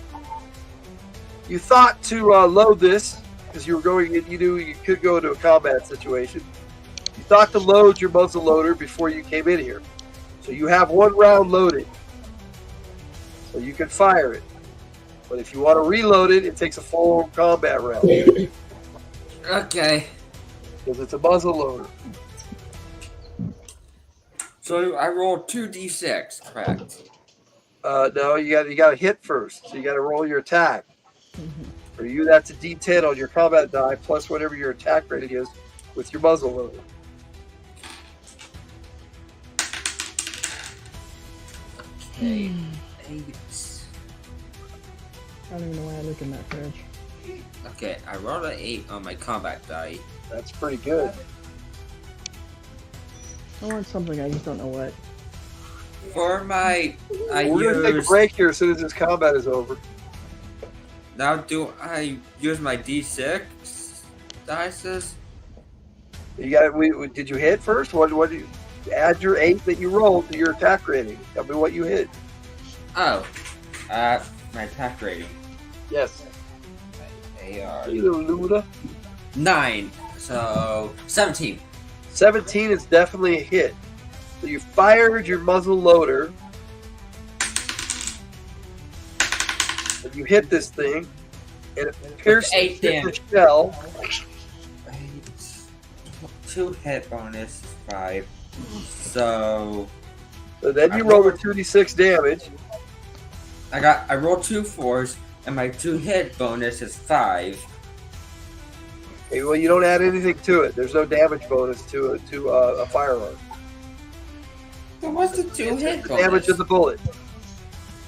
You thought to load this because you were going. You knew you could go into a combat situation. You thought to load your muzzle loader before you came in here, so you have 1 round loaded, so you can fire it. But if you want to reload it, it takes a full combat round Okay. because it's a muzzle loader. So I rolled 2d6, correct? No, you got to hit first, so you got to roll your attack. For you, that's a D10 on your combat die plus whatever your attack rating is with your muzzle loader. Okay. 8. I don't even know why I look in that fridge. Okay, I rolled an 8 on my combat die. That's pretty good. I want something, I just don't know what. For my, We're going to take a break here as soon as this combat is over. Now do I use my D6 dices? You got it. Did you hit first? What do you add your 8 that you rolled to your attack rating? Tell me what you hit. Oh, my attack rating. Yes. AR. Luda. 9, so 17. 17 is definitely a hit. So you fired your muzzle loader. And you hit this thing. And it pierces 8 the damage. shell. 2 hit bonus, 5. So Then you roll a 2d6 damage. I rolled 2 4s, and my 2 hit bonus is 5. Okay, well, you don't add anything to it. There's no damage bonus to a firearm. Well, what's the 2 hit bonus? Damage of the bullet.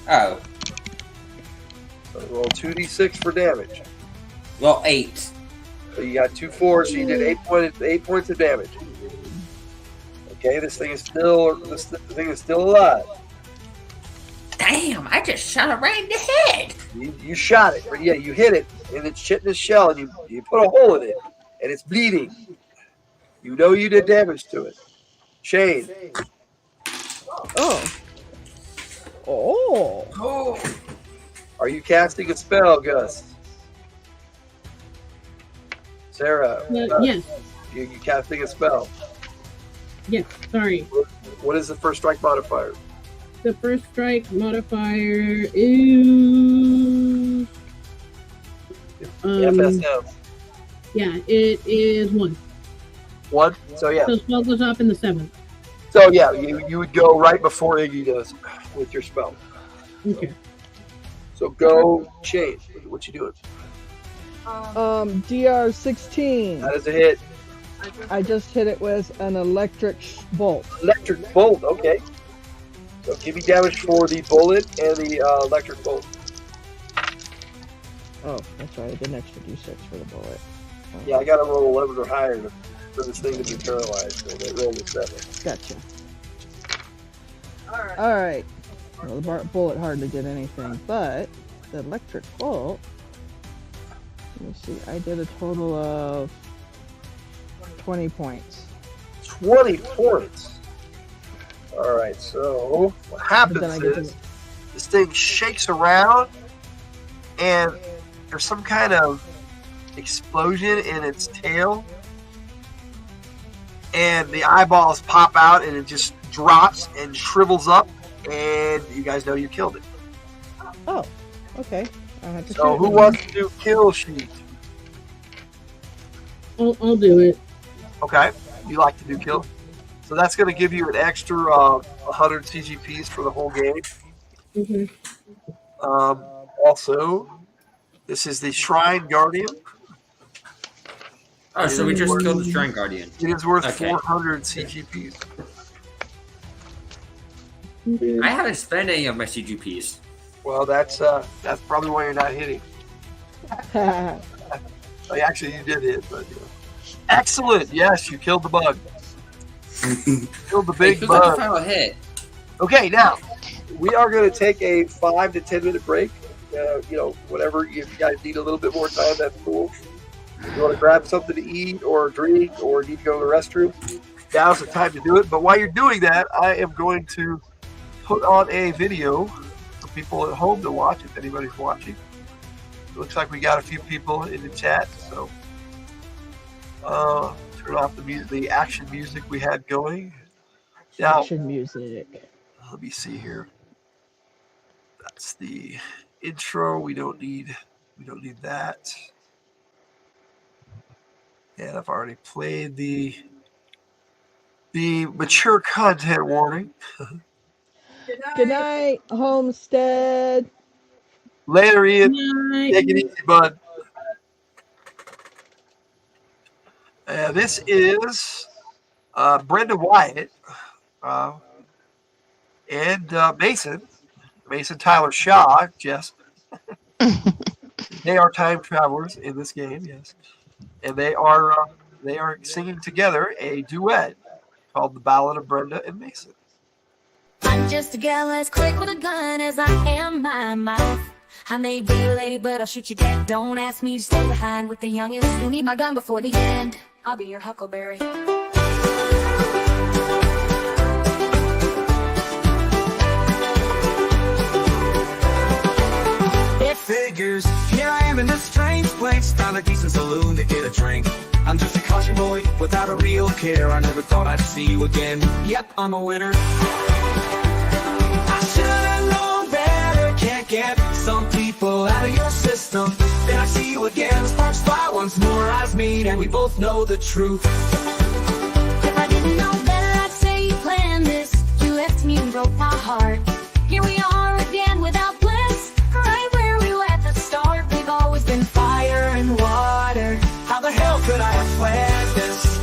Oh, So roll 2d6 for damage. well, 8. So you got 2 4s, so you did 8 points of damage. Okay, this thing is still alive. Damn, I just shot it right in the head. You shot it, but yeah, you hit it, and it's shitting its shell, and you put a hole in it, and it's bleeding. You know you did damage to it. Shane. Oh. Oh. Oh. Are you casting a spell, Gus? Sarah. Yes. You casting a spell. Yes. Sorry. What is the first strike modifier? The first strike modifier is FSM. yeah, it is 1. 1? So yeah. So spell goes off in the 7th. So yeah, you would go right before Iggy does with your spell. Okay. So go Shane. What you doing? DR-16. That is a hit. I just hit it with an electric bolt. Electric bolt, okay. So give me damage for the bullet and the electric bolt. Oh, that's right. I did an extra D6 for the bullet. Yeah, I gotta roll 11 or higher for this thing to be paralyzed. So they rolled a 7. Gotcha. Alright. Well, the bullet hardly did anything, but the electric bolt... Let me see. I did a total of 20 points. 20 points. Alright, so what happens is this thing shakes around and there's some kind of explosion in its tail and the eyeballs pop out and it just drops and shrivels up and you guys know you killed it. Oh, okay. So who wants to do kill sheet? I'll do it. Okay, you like to do kill. So that's going to give you an extra 100 CGPs for the whole game. Mm-hmm. Also, this is the Shrine Guardian. Oh, so we just killed the Shrine Guardian. It is worth Okay. 400 CGPs. I haven't spent any of my CGPs. Well, that's probably why you're not hitting. Actually, you did hit, but you know. Excellent. Yes, you killed the bug. Killed the big Who's got bug. the final hit? Okay, now we are going to take a 5 to 10 minute break. Whatever. If you guys need a little bit more time, that's cool. If you want to grab something to eat or drink or need to go to the restroom, now's the time to do it. But while you're doing that, I am going to put on a video for people at home to watch if anybody's watching. It looks like we got a few people in the chat, so turn off the action music we had going. Now, Action music. let me see here. That's the intro. We don't need that. And I've already played the mature content warning. Good night, Homestead. Later, Ian. Night. Take it easy, bud. This is Brenda Wyatt and Mason Tyler Shaw, Jess. They are time travelers in this game, yes, and they are singing together a duet called "The Ballad of Brenda and Mason." I'm just a gal as quick with a gun as I am my mouth. I may be a lady, but I'll shoot you dead. Don't ask me to stay behind with the youngest. You need my gun before the end. I'll be your huckleberry. It figures, here I am in this strange place. Found a decent saloon to get a drink. I'm just a caution boy without a real care. I never thought I'd see you again. Yep, I'm a winner. I should've known better. Can't get some people out of your system. Then I see you again. Sparks fly once more. Eyes meet and we both know the truth. If I didn't know better, I'd say you planned this. You left me and broke my heart. Here we are again without bliss. Right where we were at the start. We've always been fire and water. How the hell could I have planned this?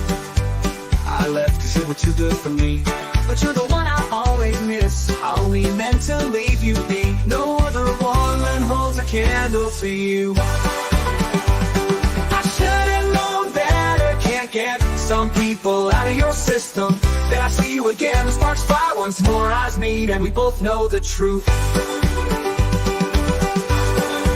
I left cause you were too good for me. But you're the one I always miss. I only meant to leave you be. No other woman holds a candle to you. I should've known better. Can't get some people out of your system. Then I see you again, the sparks fly once more. Eyes meet and we both know the truth.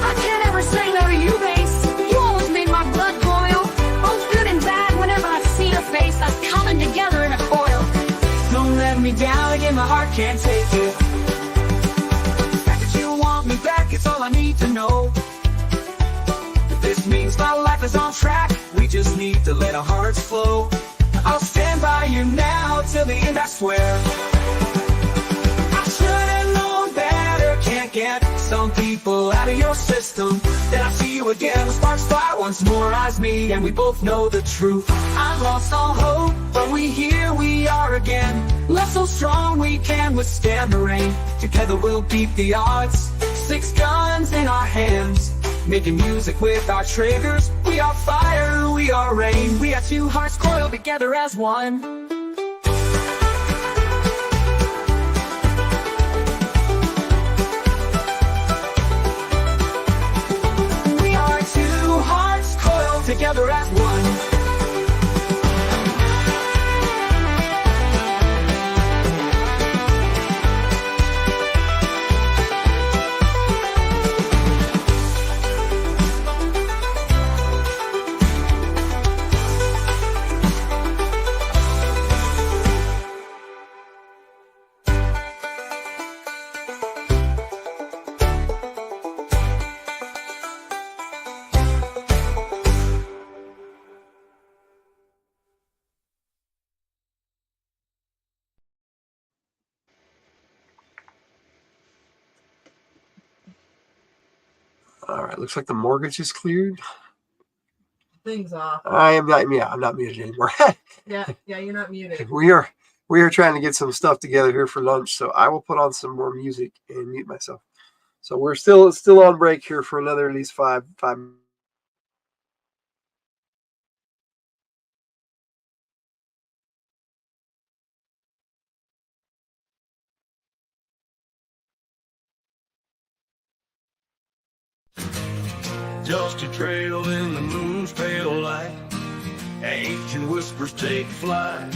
I can't ever say no to you, Mace. You always made my blood boil. Both good and bad, whenever I see your face, us coming together in a coil. Don't let me down again, my heart can't take it. The fact that you want me back, it's all I need to know. This means my life is on track. We just need to let our hearts flow. I'll stand by you now till the end, I swear. I should've known better. Can't get some people out of your system. Then I see you again, the sparks fly once more. Eyes meet and we both know the truth. I've lost all hope, but here we are again. Love so strong we can withstand the rain. Together we'll beat the odds. 6 guns in our hands, making music with our triggers. We are fire, we are rain. We are 2 hearts coiled together as one. We are 2 hearts coiled together as one. All right, looks like the mortgage is cleared. Things off. I'm not muted anymore. Yeah, you're not muted. We are trying to get some stuff together here for lunch, so I will put on some more music and mute myself. So we're still on break here for another at least five Dusty trail in the moon's pale light. Ancient whispers take flight.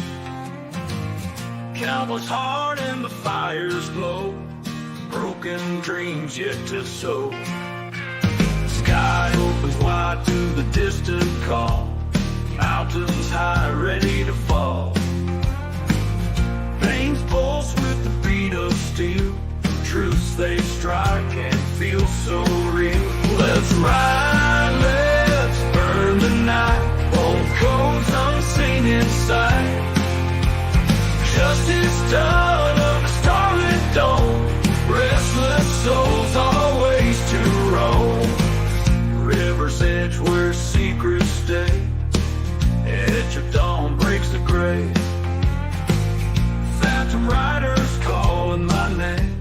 Cowboy's heart and the fire's glow. Broken dreams yet to sow. Sky opens wide to the distant call. Mountains high, ready to fall. Veins pulse with the beat of steel. Truths they strike and feel so real. Let's ride, let's burn the night. Old codes unseen inside. Justice done of a starlit dawn. Restless souls always to roam. River's edge where secrets stay. Edge of dawn breaks the gray. Phantom riders calling my name.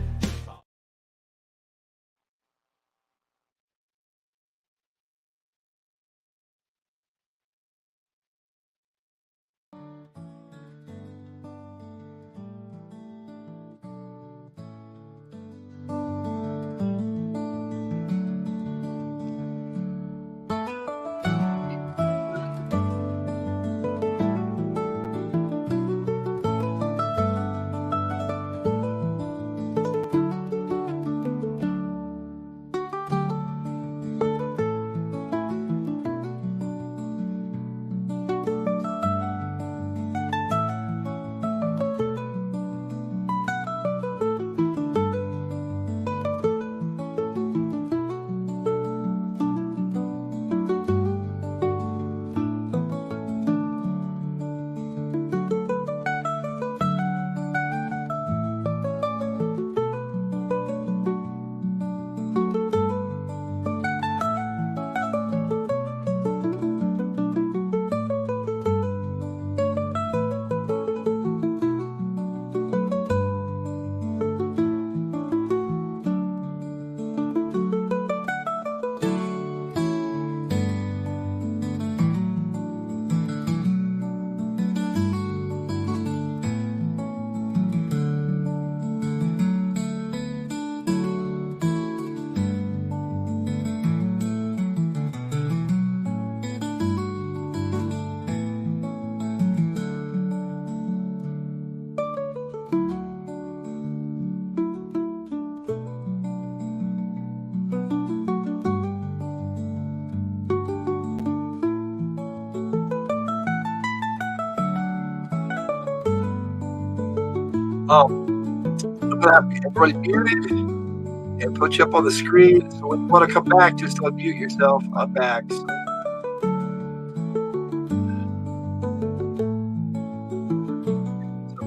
I'm gonna have everybody muted and put you up on the screen. So when you want to come back, just unmute yourself. I'm back. So.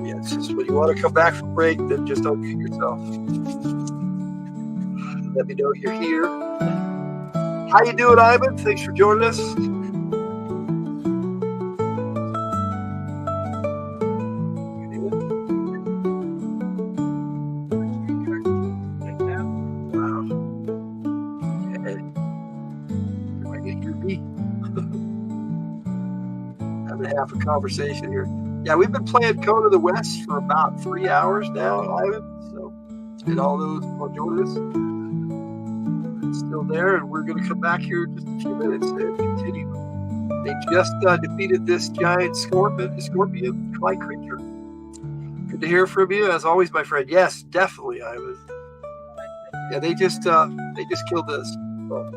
Yeah, it's just when you want to come back from break, then just unmute yourself. Let me know you're here. How you doing, Ivan? Thanks for joining us. Half a conversation here. Yeah, we've been playing Code of the West for about 3 hours now, Ivan. So it's been all those who joined us. It's still there, and we're going to come back here in just a few minutes and continue. They just defeated this giant scorpion-like creature. Good to hear from you, as always, my friend. Yes, definitely, Ivan. Yeah, they just killed this. So.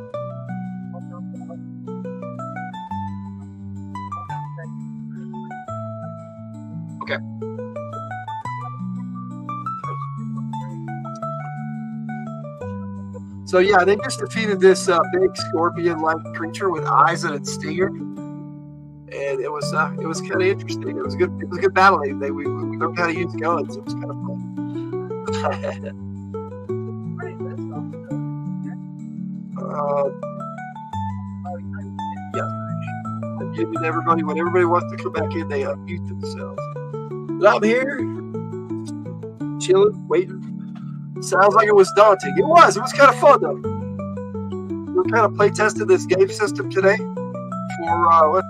Okay. So yeah, they just defeated this big scorpion-like creature with eyes and its stinger, and it was kind of interesting. It was good. It was a good battle. We learned how to use guns. It was kind of fun. Yeah. I'm giving everybody, when everybody wants to come back in, they unmute themselves. But I'm here, chilling, waiting. Sounds like it was daunting. It was kind of fun, though. We're kind of play testing this game system today. We're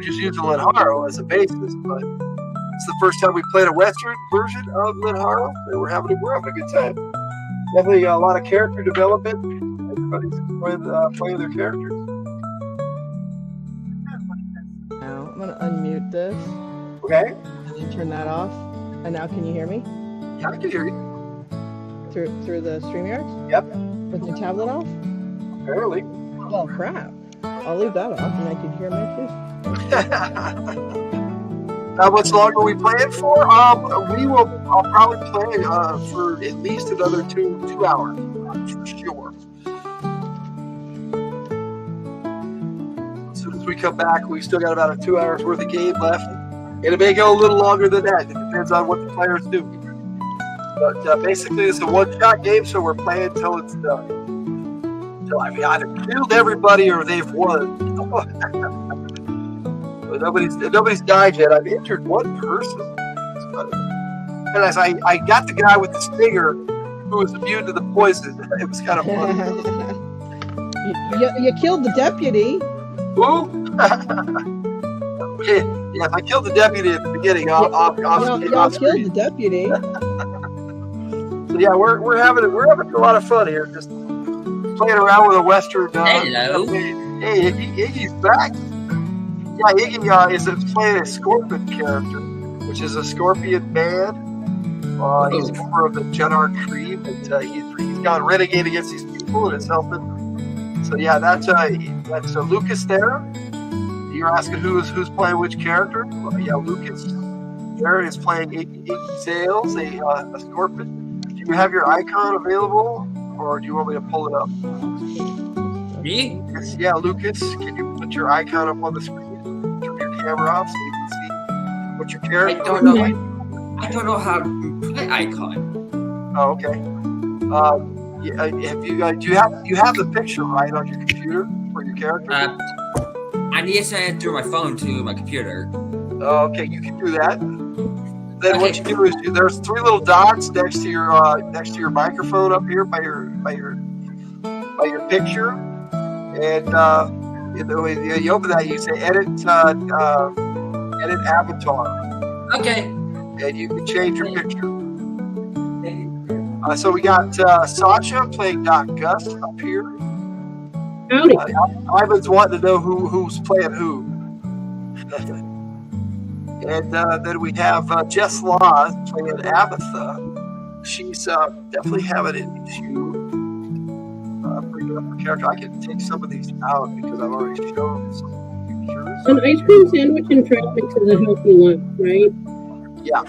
just using Lenharrow as a basis, but it's the first time we played a Western version of Lenharrow, and we're having a good time. Definitely a lot of character development. Everybody's playing their characters. Now I'm gonna unmute this. Okay. And turn that off. And now can you hear me? Yeah, I can hear you. Through the StreamYard? Yep. With my tablet off? Apparently. Well, crap. I'll leave that off and I can hear my How much longer are we playing for? I'll probably play for at least another two hours, for sure. As soon as we come back, we still got about 2 hours worth of game left. And it may go a little longer than that. It depends on what the players do. But basically, it's a one-shot game, so we're playing until it's done. Until I've either killed everybody or they've won. But nobody's died yet. I've injured one person. And as I got the guy with the stinger who was immune to the poison. It was kind of fun. You killed the deputy. Who? Yeah, if I killed the deputy at the beginning, I'll killed the deputy. So yeah, we're having a lot of fun here, just playing around with a Western. Hello. Hey, Iggy's back. Yeah, Iggy is playing a scorpion character, which is a scorpion man. He's a member of the Jeddar Creed, and he's gone renegade against these people, and it's helping. So yeah, that's Lucas there. You're asking who's playing which character? Well, yeah, Lucas there is playing Iggy Sales, a scorpion. Do you have your icon available, or do you want me to pull it up? Me? Yeah, Lucas, can you put your icon up on the screen? Turn your camera off so you can see what your character. I don't know how to put an icon. Oh, okay. Do you have the picture right on your computer for your character? I need to send it through my phone to my computer. Oh, okay, you can do that. Then what you do is there's 3 little dots next to your microphone up here by your picture, and you open that, you say edit avatar. Okay. And you can change your picture. So we got Sasha playing Doc Gus up here. Howdy. Ivan's wanting to know who's playing who. And then we have Jess Law playing Abatha. She's definitely having an issue bringing up her character. I can take some of these out because I've already shown some pictures. An ice cream sandwich and trail mix is a healthy lunch, right? Yeah.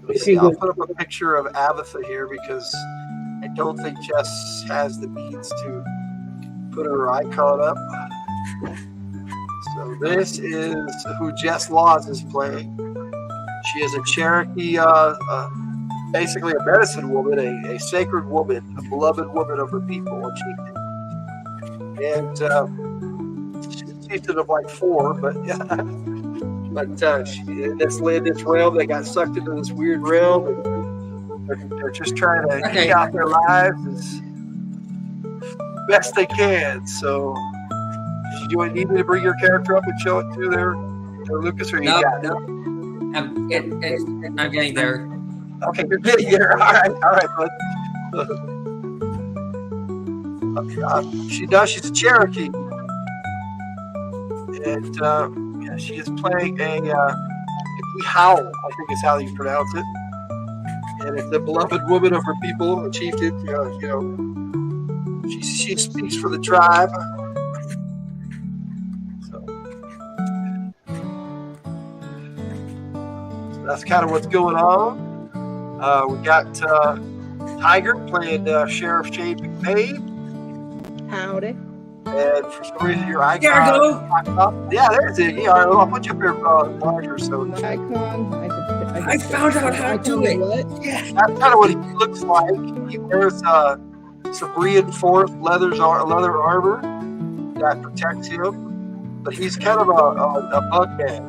Let me see. I'll put up a picture of Abatha here because I don't think Jess has the means to put her icon up. So this is who Jess Laws is playing. She is a Cherokee, basically a medicine woman, a sacred woman, a beloved woman of her people, a chieftain. And she's a chieftain of like 4, but in this realm, they got sucked into this weird realm, and they're just trying to eke out their lives as best they can. So, do you need me to bring your character up and show it to there, Lucas, or you got it? I'm getting there. Okay, you're getting there. All right, bud. She's a Cherokee, and she is playing a Howl, I think is how you pronounce it, and it's a beloved woman of her people, a chieftain. She speaks for the tribe. So that's kind of what's going on. We got Tiger playing Sheriff Shane McBain. Howdy. And for some reason, your icon popped up. Yeah, there's it. Yeah, I'll put you up here larger. So Icon. I found out how to do it. What? Yeah. That's kind of what he looks like. He wears some reinforced leather armor that protects him. But he's kind of a bug man.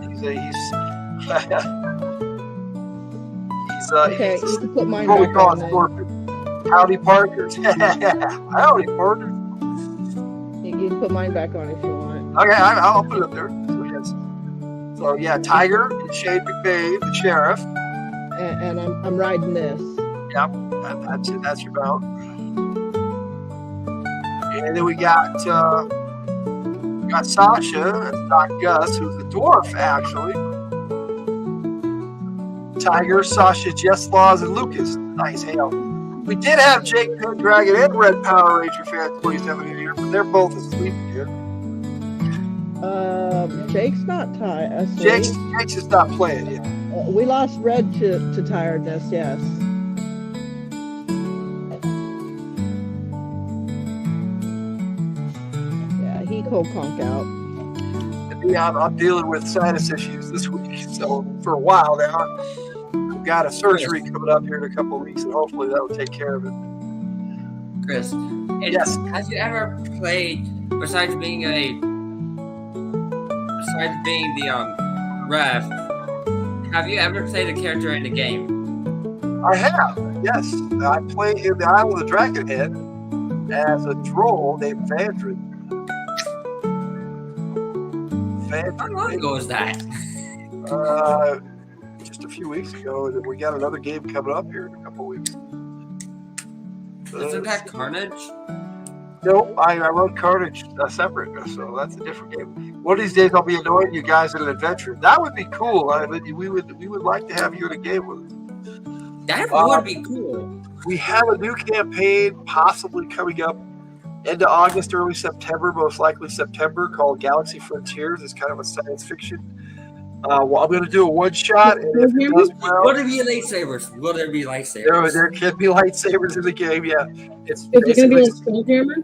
Okay, he's you can put mine what we back call on a then. scorpion. Howdy, partners. Howdy, partners. You can put mine back on if you want. Okay, I'll put it up there. So yeah, Tiger and Shane McBain, the sheriff. And I'm riding this. Yep, that's it. That's your mount. And then we got Sasha, that's Doc Gus, who's the dwarf actually. Tiger, Sasha, Jess Laws, and Lucas. Nice hail. We did have Jake Pendragon and Red Power Ranger Fan 27 in here, but they're both asleep here. Jake's not tired. Jake's is not playing yet. We lost Red to tiredness, yes. Yeah, he cold conk out. Yeah, I'm dealing with sinus issues this week, so for a while now. I've got a surgery coming up here in a couple of weeks, and hopefully that will take care of it. Chris, yes. Have you ever played, besides being the ref, have you ever played a character in the game? I have, yes. I play in the Isle of the Dragonhead as a troll named Vandrin. How long ago was that? Just a few weeks ago, and we got another game coming up here in a couple of weeks. Isn't that Carnage? No, I run Carnage separate, so that's a different game. One of these days, I'll be annoying you guys in an adventure. That would be cool. I mean, we would like to have you in a game with us. That would be cool. We have a new campaign possibly coming up end of August, early September, most likely September, called Galaxy Frontiers. It's kind of a science fiction. Well, I'm going to do a one shot, and if it does well, will there be lightsabers? Will there be lightsabers? There can be lightsabers in the game. Yeah, Is it going to be like Spelljammer?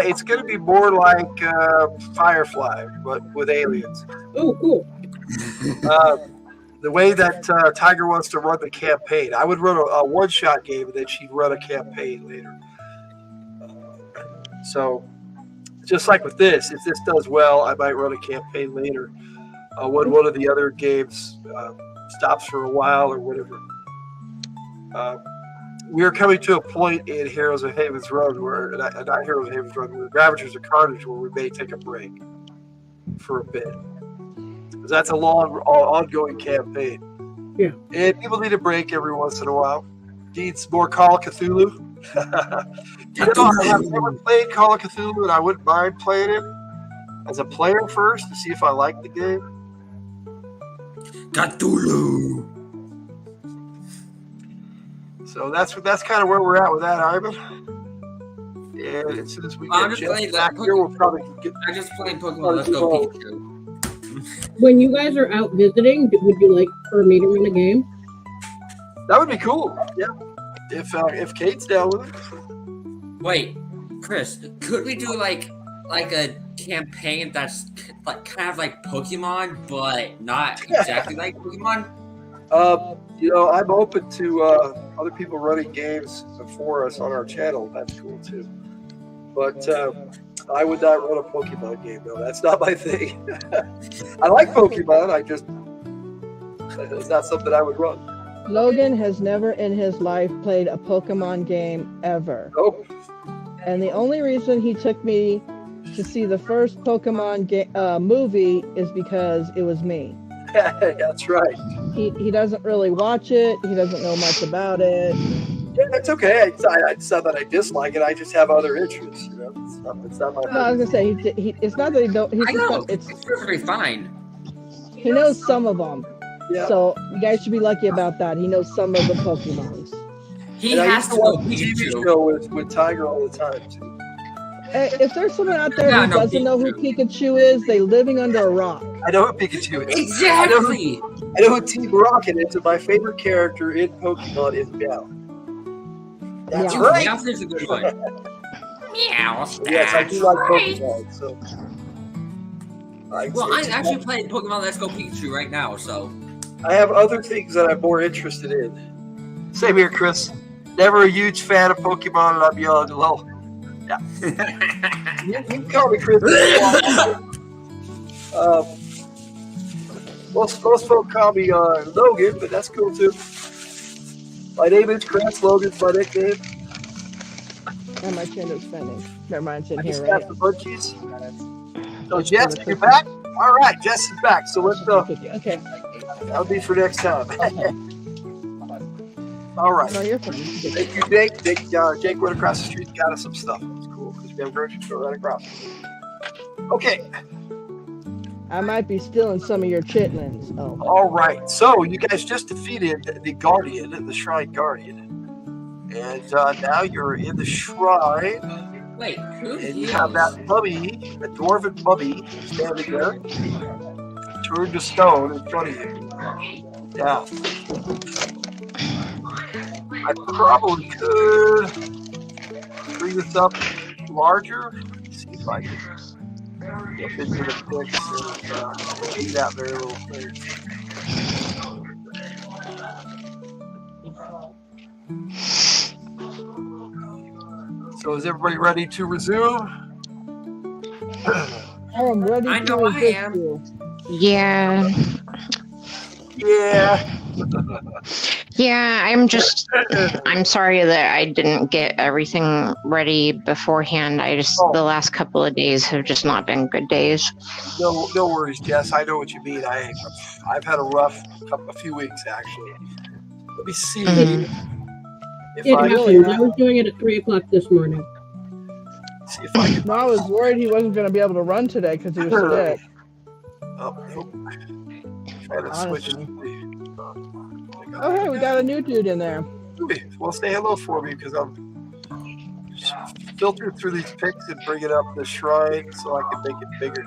It's going to be more like Firefly, but with aliens. Oh, cool. The way that Tiger wants to run the campaign, I would run a one-shot game, and then she'd run a campaign later. So, just like with this, if this does well, I might run a campaign later. When one of the other games stops for a while or whatever. We are coming to a point in Heroes of Haven's Run, not Heroes of Haven's Run, where Ravagers of Carnage, where we may take a break for a bit. Because that's a long, ongoing campaign. Yeah. And people need a break every once in a while. Needs more Call of Cthulhu. I've never played Call of Cthulhu, and I wouldn't mind playing it as a player first to see if I like the game. Cthulhu. So that's kind of where we're at with that, Ivan. And as soon as we get Jeff back here, we'll probably get. I'm just playing Pokemon Let's Go Pikachu. When you guys are out visiting, would you like for me to run a game? That would be cool. Yeah. If Kate's down with it. Wait, Chris, could we do like a campaign that's like kind of like Pokemon, but not exactly like Pokemon? I'm open to other people running games before us on our channel. That's cool too. But I would not run a Pokemon game. No, that's not my thing. I like Pokemon. It's not something I would run. Logan has never in his life played a Pokemon game ever. Nope. And the only reason he took me to see the first Pokemon movie is because it was me. That's right. He doesn't really watch it. He doesn't know much about it. Yeah, that's okay. It's not that I dislike it. I just have other interests. You know, it's not my. No, I was gonna say it's not that he don't. I know. It's perfectly fine. He knows some of them. Yeah. So you guys should be lucky about that. He knows some of the Pokemons. He has to know TV Pikachu. show with Tiger all the time too. If there's someone out there who doesn't know who Pikachu is, they're living under a rock. I know who Pikachu is. Exactly. I know who Team Rocket is, and my favorite character in Pokemon is Meow. That's Yeah. right. Meowth is a good one. Meow. Yes, I do like Pokemon. So. Well, I'm actually playing Pokemon Let's Go Pikachu right now, so. I have other things that I'm more interested in. Same here, Chris. Never a huge fan of Pokemon, and I'm young. Well, yeah. you can call me Chris. Most folk call me Logan, but that's cool too. My name is Chris. Logan's my nickname. And my chin is spinning. Never mind, it's in I here, just right? got the munchies. So Jess, you're back? All right, Jess is back. So let's Okay. that'll be for next time. All right. No, you're fine. Thank you, Jake. Jake went across the street and got us some stuff. That's cool because we have a grocery store right across. Okay. I might be stealing some of your chitlins. Oh. All right. So you guys just defeated the Guardian, the Shrine Guardian. And now you're in the shrine. Wait, who And you have that mummy, the dwarven mummy, standing there, turned to stone in front of you. Now, I probably could bring this up larger. Let's see if I can get into the pics and make that very little thing. So is everybody ready to resume? I'm ready I to know I resist am. you. Yeah. Yeah. Yeah, I'm sorry that I didn't get everything ready beforehand. The last couple of days have just not been good days. No worries, Jess. I know what you mean. I've had a few weeks actually. Let me see if It I happened. I was doing it at 3 o'clock this morning. see if I can. No, I was worried he wasn't going to be able to run today because he was sick. Oh, nope. Try to switch. Oh, hey, we got a new dude in there. Well, say hello for me because I'm filtering through these pics and bringing up the shrine so I can make it bigger.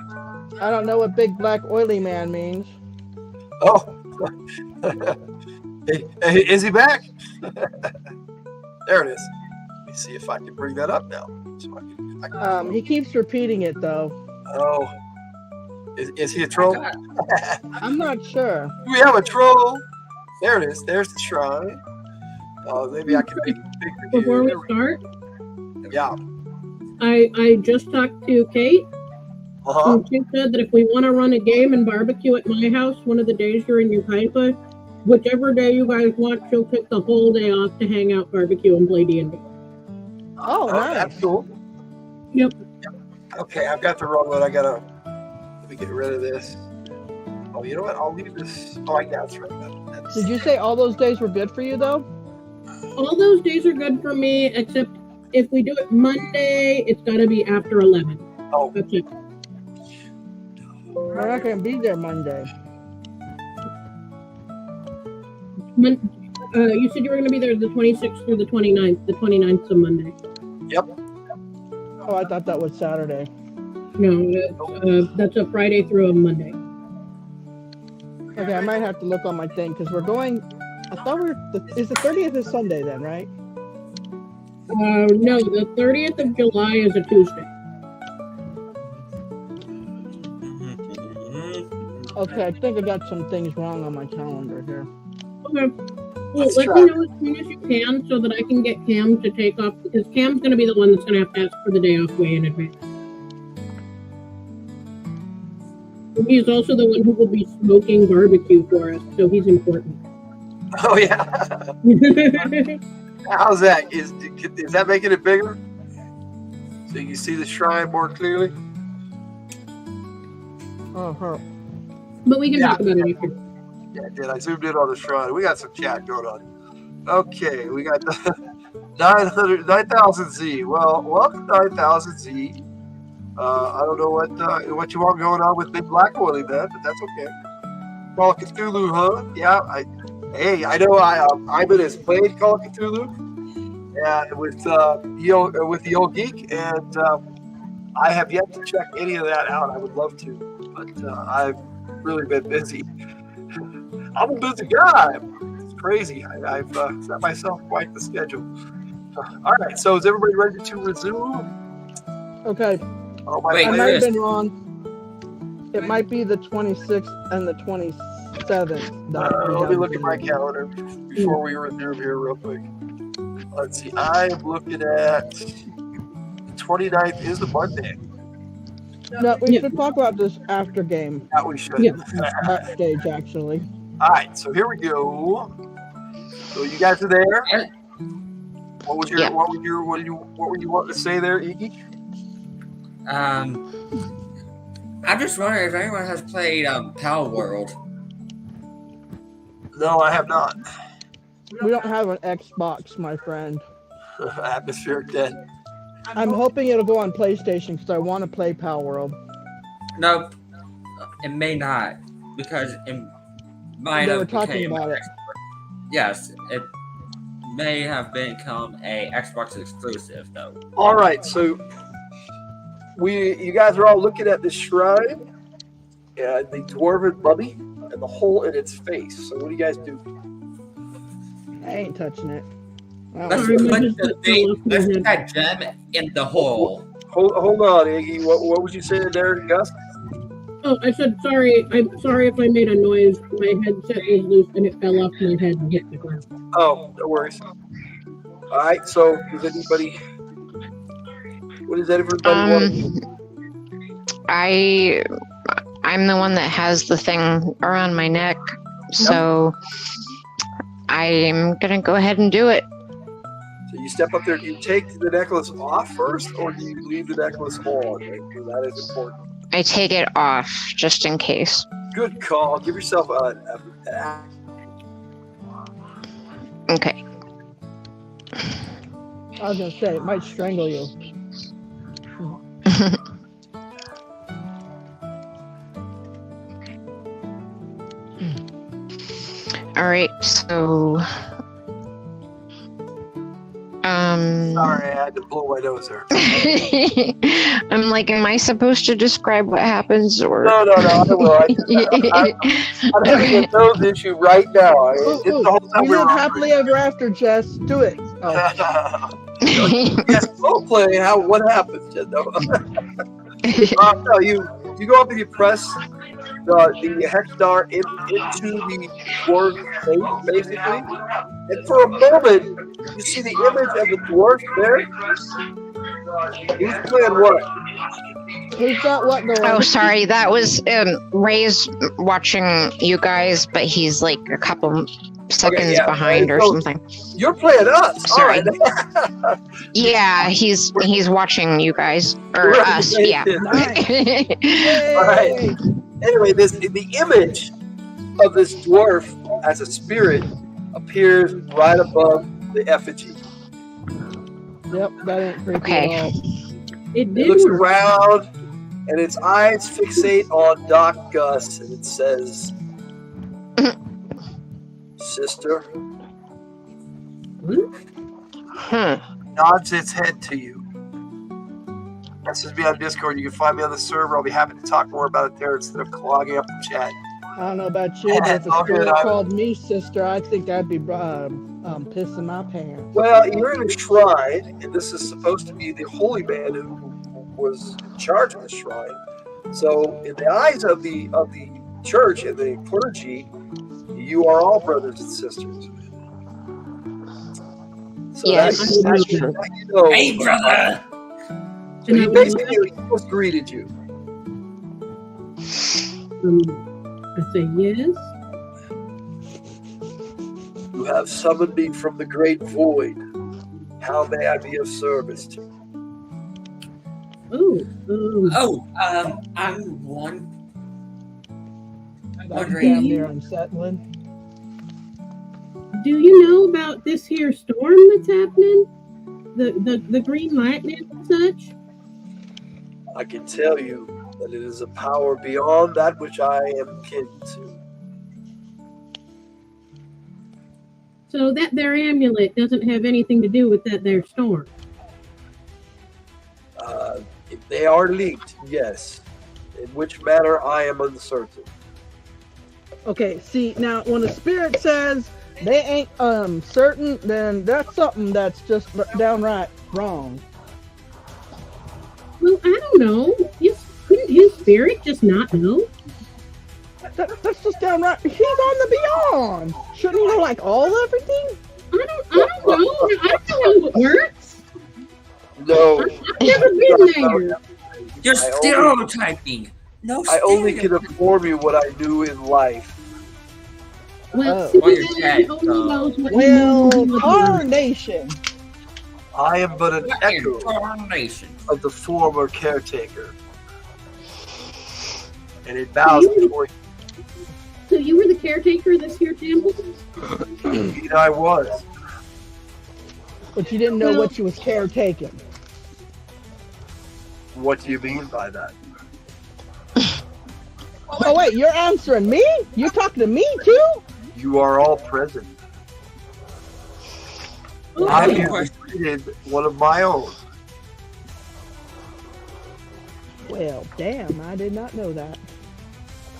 I don't know what big black oily man means. Oh, hey, is he back? There it is. Let me see if I can bring that up now. So I can He keeps repeating it though. Oh, is he a troll? I'm not sure. We have a troll. There it is. There's the shrine. Maybe I can make it bigger. Before we Here. start, Yeah. I just talked to Kate. Uh-huh. And she said that if we want to run a game and barbecue at my house one of the days during your Kaipa, whichever day you guys want, she'll take the whole day off to hang out, barbecue, and play D&D. Oh, nice. That's cool. Yep. Okay, I've got the wrong one. Let me get rid of this. Oh, you know what? I'll leave this. Oh, I got it right. Did you say all those days were good for you though? All those days are good for me, except if we do it Monday, it's got to be after 11. Oh. That's it. We're not going to be there Monday. You said you were going to be there the 26th through the 29th. The 29th is a Monday. Yep. Oh, I thought that was Saturday. No, that's a Friday through a Monday. Okay, I might have to look on my thing because we're going I thought is the 30th is Sunday then, right? No, the 30th of July is a Tuesday. Okay, I think I got some things wrong on my calendar here. Okay. Well, let me know as soon as you can so that I can get Cam to take off, because Cam's going to be the one that's going to have to ask for the day off way in advance. And he's also the one who will be smoking barbecue for us, so he's important. Oh yeah. How's that? Is that making it bigger? So you can see the shrine more clearly? Uh-huh. But we can talk about it after. Yeah, I did. I zoomed in on the shrine. We got some chat going on. Okay, we got 9,000Z. Well, welcome 9,000Z. I don't know what you want going on with Big Black Oily, man, but that's okay. Call of Cthulhu, huh? Yeah. I know Ivan has played Call of Cthulhu with the old geek, and I have yet to check any of that out. I would love to, but I've really been busy. I'm a busy guy. It's crazy. I've set myself quite the schedule. All right, so is everybody ready to resume? Okay. Oh, Wait, I might have been wrong. It might be the 26th and the 27th. Let me look at my calendar before we resume here real quick. Let's see. I'm looking at the 29th is the Monday. No, we should talk about this after game. That we should. Yeah. Backstage, actually. All right, so here we go. So you guys are there. What was your what were you wanting to say there, Iggy? I'm just wondering if anyone has played Power World. No, I have not. We don't have an Xbox, my friend. Atmospheric Dead. I'm hoping it'll go on PlayStation because I want to play Power World. No, it may not, because it might They have were talking became about it. Yes, it may have become a Xbox exclusive, though. All right, so you guys are all looking at the shrine and the dwarven mummy and the hole in its face. So what do you guys do? I ain't touching it. Let's put that gem in the hole. Hold on, Iggy. What was you saying there, Gus? Oh, I said sorry. I'm sorry if I made a noise. My headset was loose and it fell off my head and hit the ground. Oh, no worries. All right, so does anybody... What does everybody want? I'm the one that has the thing around my neck, so I'm gonna go ahead and do it. So you step up there. Do you take the necklace off first, or do you leave the necklace on? Because that is important. I take it off just in case. Good call. Give yourself a Okay. I was gonna say it might strangle you. All right, so Sorry, I had to blow my nose there. I'm like, am I supposed to describe what happens, or No, I will. I'm having a nose issue right now. It's the whole time We live happily ever after, Jess. Do it. Oh. Yes, role play. What happens? No, you go up and you press the hex star into the dwarf face, basically. And for a moment, you see the image of the dwarf there. He's playing what? Who's got what going? Oh, sorry, that was Ray's watching you guys, but he's like a couple seconds behind or something. You're playing us. Sorry. All right. Yeah, he's watching you guys or us. Yeah. All right. Anyway, the image of this dwarf as a spirit appears right above the effigy. Yep, that ain't creepy at all. It looks around, and its eyes fixate on Doc Gus, and it says, "Sister." Nods its head to you. Message me on Discord. You can find me on the server. I'll be happy to talk more about it there instead of clogging up the chat. I don't know about you, but if a All good, spirit I- called me sister, I think I'd be pissing my pants. Well, you're in a shrine, and this is supposed to be the holy man who was in charge of the shrine. So, in the eyes of the church and the clergy, you are all brothers and sisters. So Yes, that's true. you know, Hey, brother! So he basically just greeted you. I say yes. You have summoned me from the great void. How may I be of service to you? I'm That's wondering. damn near unsettling. Do you know about this here storm that's happening? The green lightning and such? I can tell you that it is a power beyond that which I am kin to. So that their amulet doesn't have anything to do with that there storm. If they are linked, yes. In which manner, I am uncertain. Okay, see, now when the spirit says they ain't certain, then that's something that's just downright wrong. Well, I don't know. Couldn't his spirit just not know? That's just downright. He's on the beyond. Shouldn't he know like everything? I don't know. I don't know how it works. No. I've never been there. You're stereotyping. No, I only can inform you what I do in life. Well, Well, you're dead, only so- knows what he Well, knows. tarnation. I am but an echo Incarnation. of the former caretaker. And it bows before you. So you were the caretaker of this here temple? Indeed I was. But you didn't know what you was caretaking. What do you mean by that? Oh wait, you're answering me? You're talking to me too? You are all present. I created one of my own. Well, damn, I did not know that.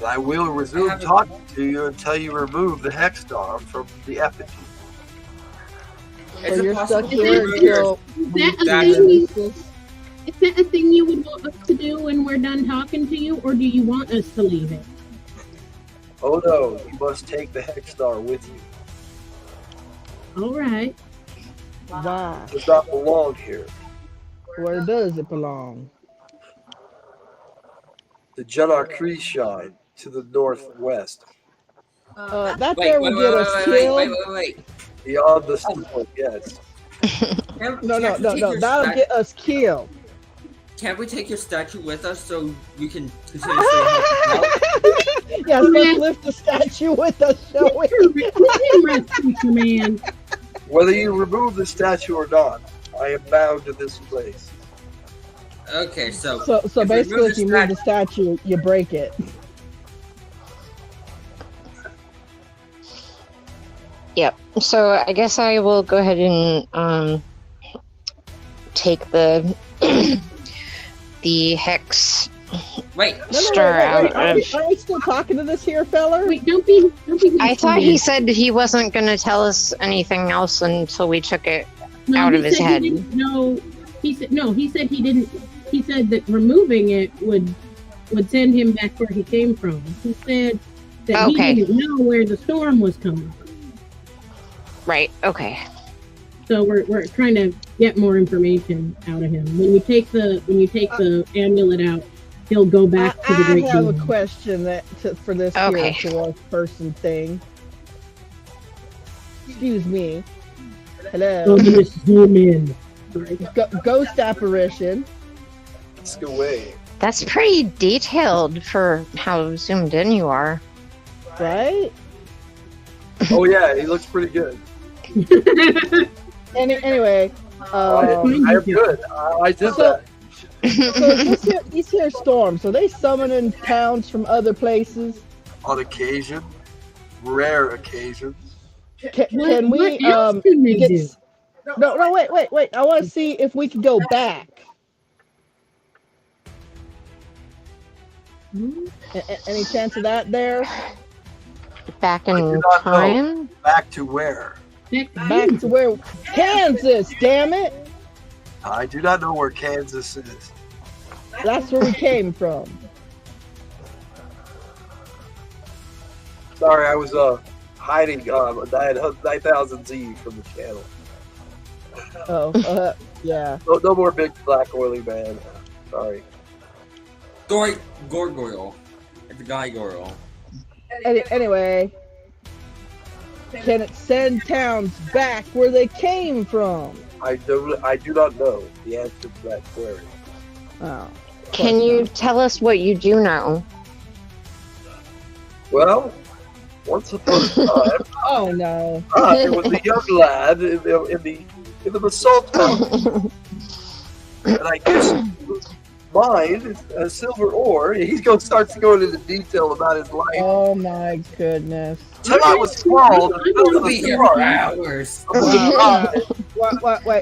I will resume talking to you until you remove the hex star from the effigy. So you're stuck possible here to until Is that a thing you would want us to do when we're done talking to you, or do you want us to leave it? Oh no, you must take the hex star with you. All right. Why? It does not belong here. Where does it belong? The Janakri shrine to the northwest. That there will get us killed. Wait. Beyond the storm, yes. No, that'll get us killed. Can't we take your statue with us so we can continuously help you out? Yes, let's lift the statue with us, shall we? Man. Whether you remove the statue or not, I am bound to this place. Okay, so So basically, if you move the statue, you break it. Yep. So I guess I will go ahead and take the the hex wait. star out Are of. we still talking to this here fella? Wait, don't be. I thought he said he wasn't going to tell us anything else until we took it out of his head. No, he said no. He said he didn't. He said that removing it would send him back where he came from. He said that he didn't know where the storm was coming from. Right. Okay. So we're trying to get more information out of him. When you take the amulet out, he'll go back to the great. I have a being. question for this Okay. here dwarf person thing. Excuse me. Hello. So just zoom in. Ghost apparition. Ask away. That's pretty detailed for how zoomed in you are. Right? Oh yeah, he looks pretty good. Anyway, I am good. I did that. So these here storms, are they summoning towns from other places? On occasion, rare occasions. Can we what else can they do? No, wait. I want to see if we can go back. Any chance of that there? Back I do in not know. time? Back to where? Back to where Kansas, damn it! I do not know where Kansas is. That's where we came from. Sorry, I was hiding 9000Z from the channel. Oh, yeah. No more big black oily man. Sorry. Gargoyle. It's a gargoyle. Anyway, can it send towns back where they came from? I do not know the answer to that query. Oh. Can you tell us what you do know? Well, once upon a time, Oh no. I was a young lad in the basalt mountain, and I used to mine a silver ore. Starts going into detail about his life. Oh my goodness. Till I was small, and built We'll a be here store. for hours.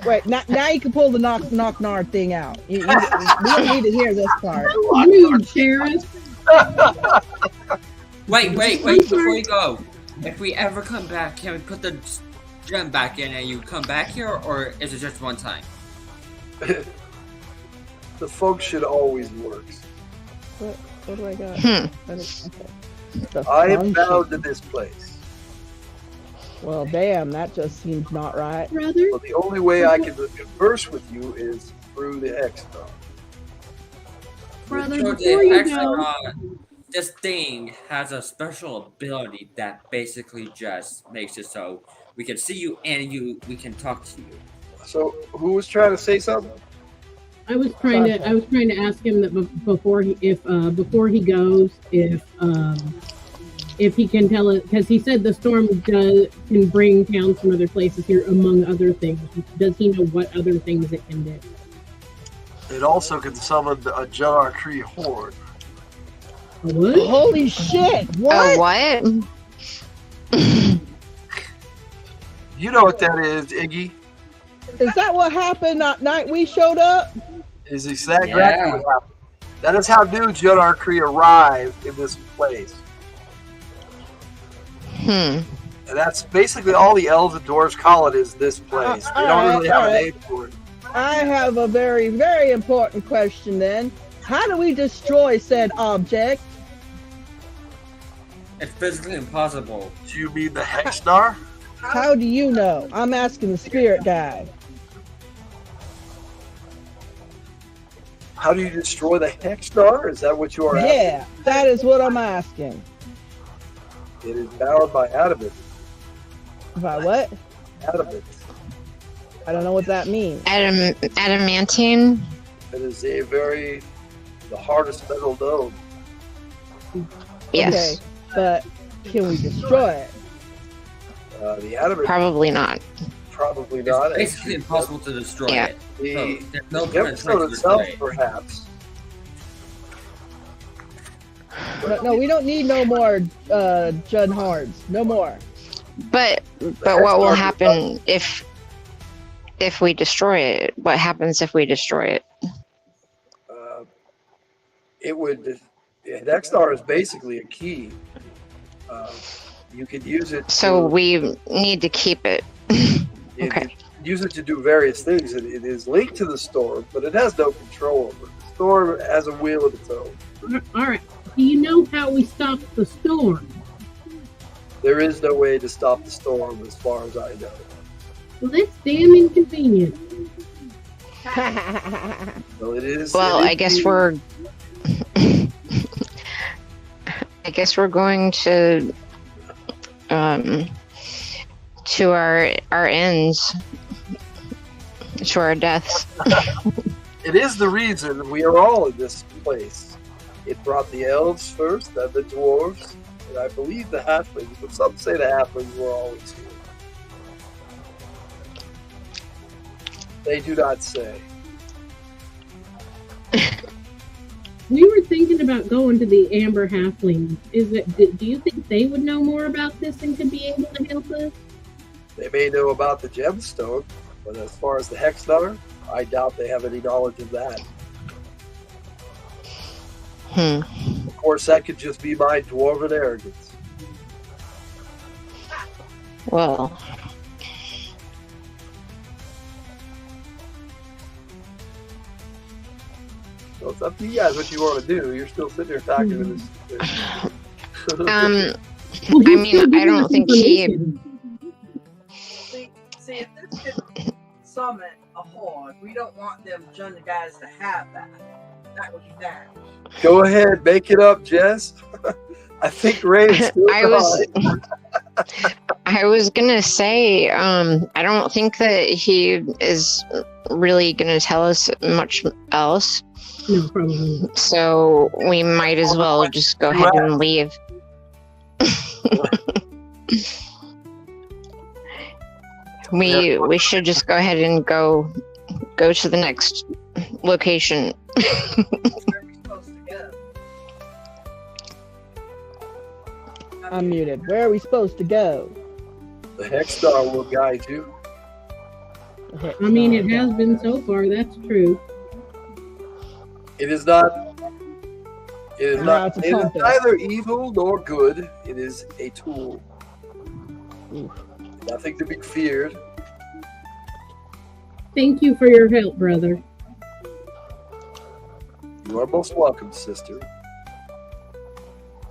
Wait. Now you can pull the knock nard thing out. We don't need to hear this part. You Sheriff. Wait, before you go. If we ever come back, can we put the gem back in and you come back here, or is it just one time? The function always works. What do I got? I am bound to this place. Well, damn, that just seems not right. Brother? So the only way I can converse with you is through the X-Star. Brother, So before you go, this thing has a special ability that basically just makes it so we can see you and we can talk to you. So who was trying to say something? I was trying to ask him that before he goes, if he can tell it, because he said the storm can bring towns from other places here, among other things. Does he know what other things it can do? It also can summon a Jar Cree horde. What? Holy shit! What? What? You know what that is, Iggy? Is that what happened that night we showed up? Is exactly what happened. That is how new Jar Cree arrived in this place. And that's basically all the elves and dwarves call it, is this place. They don't really have a name for it. I have a very, very important question then. How do we destroy said object? It's physically impossible. Do you mean the Hexstar? How do you know? I'm asking the spirit guy. How do you destroy the Hexstar? Is that what you are asking? Yeah, that is what I'm asking. It is powered by adamant. By what? Adamant. I don't know what that means. Adamantine? It is the hardest metal known. Yes. Okay, but can we destroy it? The adamant. Probably not. Probably not. It's basically impossible to destroy Yeah. it. The So, there's no gemstone itself, perhaps. No, we don't need no more Judd Hards. No more. But what will happen if we destroy it? What happens if we destroy it? It would. Hexstar is basically a key. You could use it. So we need to keep it. Okay. Use it to do various things. It is linked to the storm, but it has no control over it. The storm has a wheel of its own. All right. Do you know how we stop the storm? There is no way to stop the storm, as far as I know. Well, that's damn inconvenient. So it is. Well, I guess we're going to our ends, to our deaths. It is the reason we are all in this place. It brought the elves first, then the dwarves, and I believe the halflings, but some say the halflings were always here. They do not say. We were thinking about going to the Amber Halflings. Do you think they would know more about this and could be able to help us? They may know about the gemstone, but as far as the Hexstar, I doubt they have any knowledge of that. Of course, that could just be my dwarven arrogance. Well, Well, it's up to you guys what you want to do. You're still sitting there talking to this. I mean, I don't think he. See, if this could summon a horde, we don't want them Junda guys to have that. That would be bad. Go ahead, make it up, Jess. I think Ray is still I was gonna say, I don't think that he is really gonna tell us much else. No, probably not. So we might as well just go ahead and leave. We should just go ahead and go to the next location. I'm muted. Where are we supposed to go? The Hex Star will guide you. I mean, it has been so far. That's true. It is not. It is not. it's a It is compass. neither evil nor good. It is a tool. Nothing to be feared. Thank you for your help, brother. You are most welcome, sister.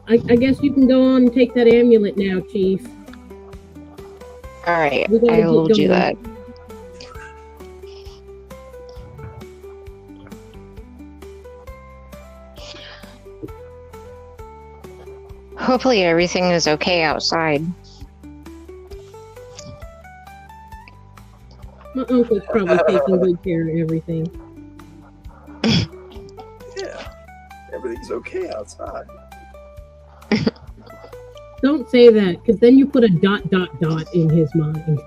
I guess you can go on and take that amulet now, Chief. All right, We gotta I will keep do going. that. Hopefully everything is okay outside. My uncle's probably taking good care of everything. Yeah, everything's okay outside. Don't say that, because then you put a ... in his mind.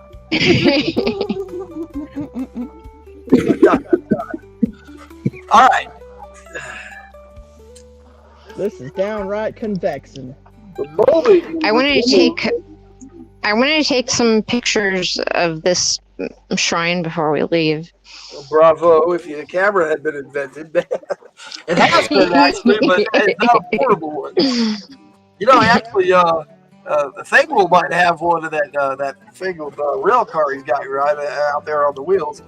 All right. This is downright convexing. I wanted to take some pictures of this shrine before we leave. Well, bravo! If the camera had been invented, it has been actually, but it's not a portable one. You know, actually, the Thingwell might have one of that Thingwell rail car he's got right out there on the wheels.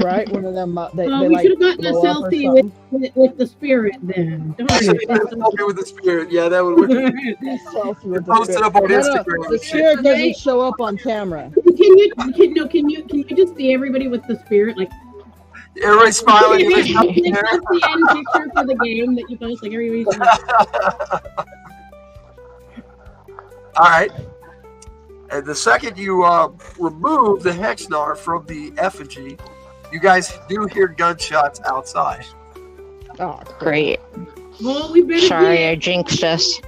Right? One of them. They We like should have gotten a blow up or selfie something. with the spirit then. Darn it. Selfie with the spirit, yeah, that would work. Selfie with the Post it spirit. up on No, Instagram. the spirit doesn't show up on camera. Can you just see everybody with the spirit? Like, Everybody smiling. that's the end picture for the game that you post. Like, everybody's All right. And the second you remove the Hexnar from the effigy, you guys do hear gunshots outside. Oh, Great. well, we better Sorry, get- I jinxed us.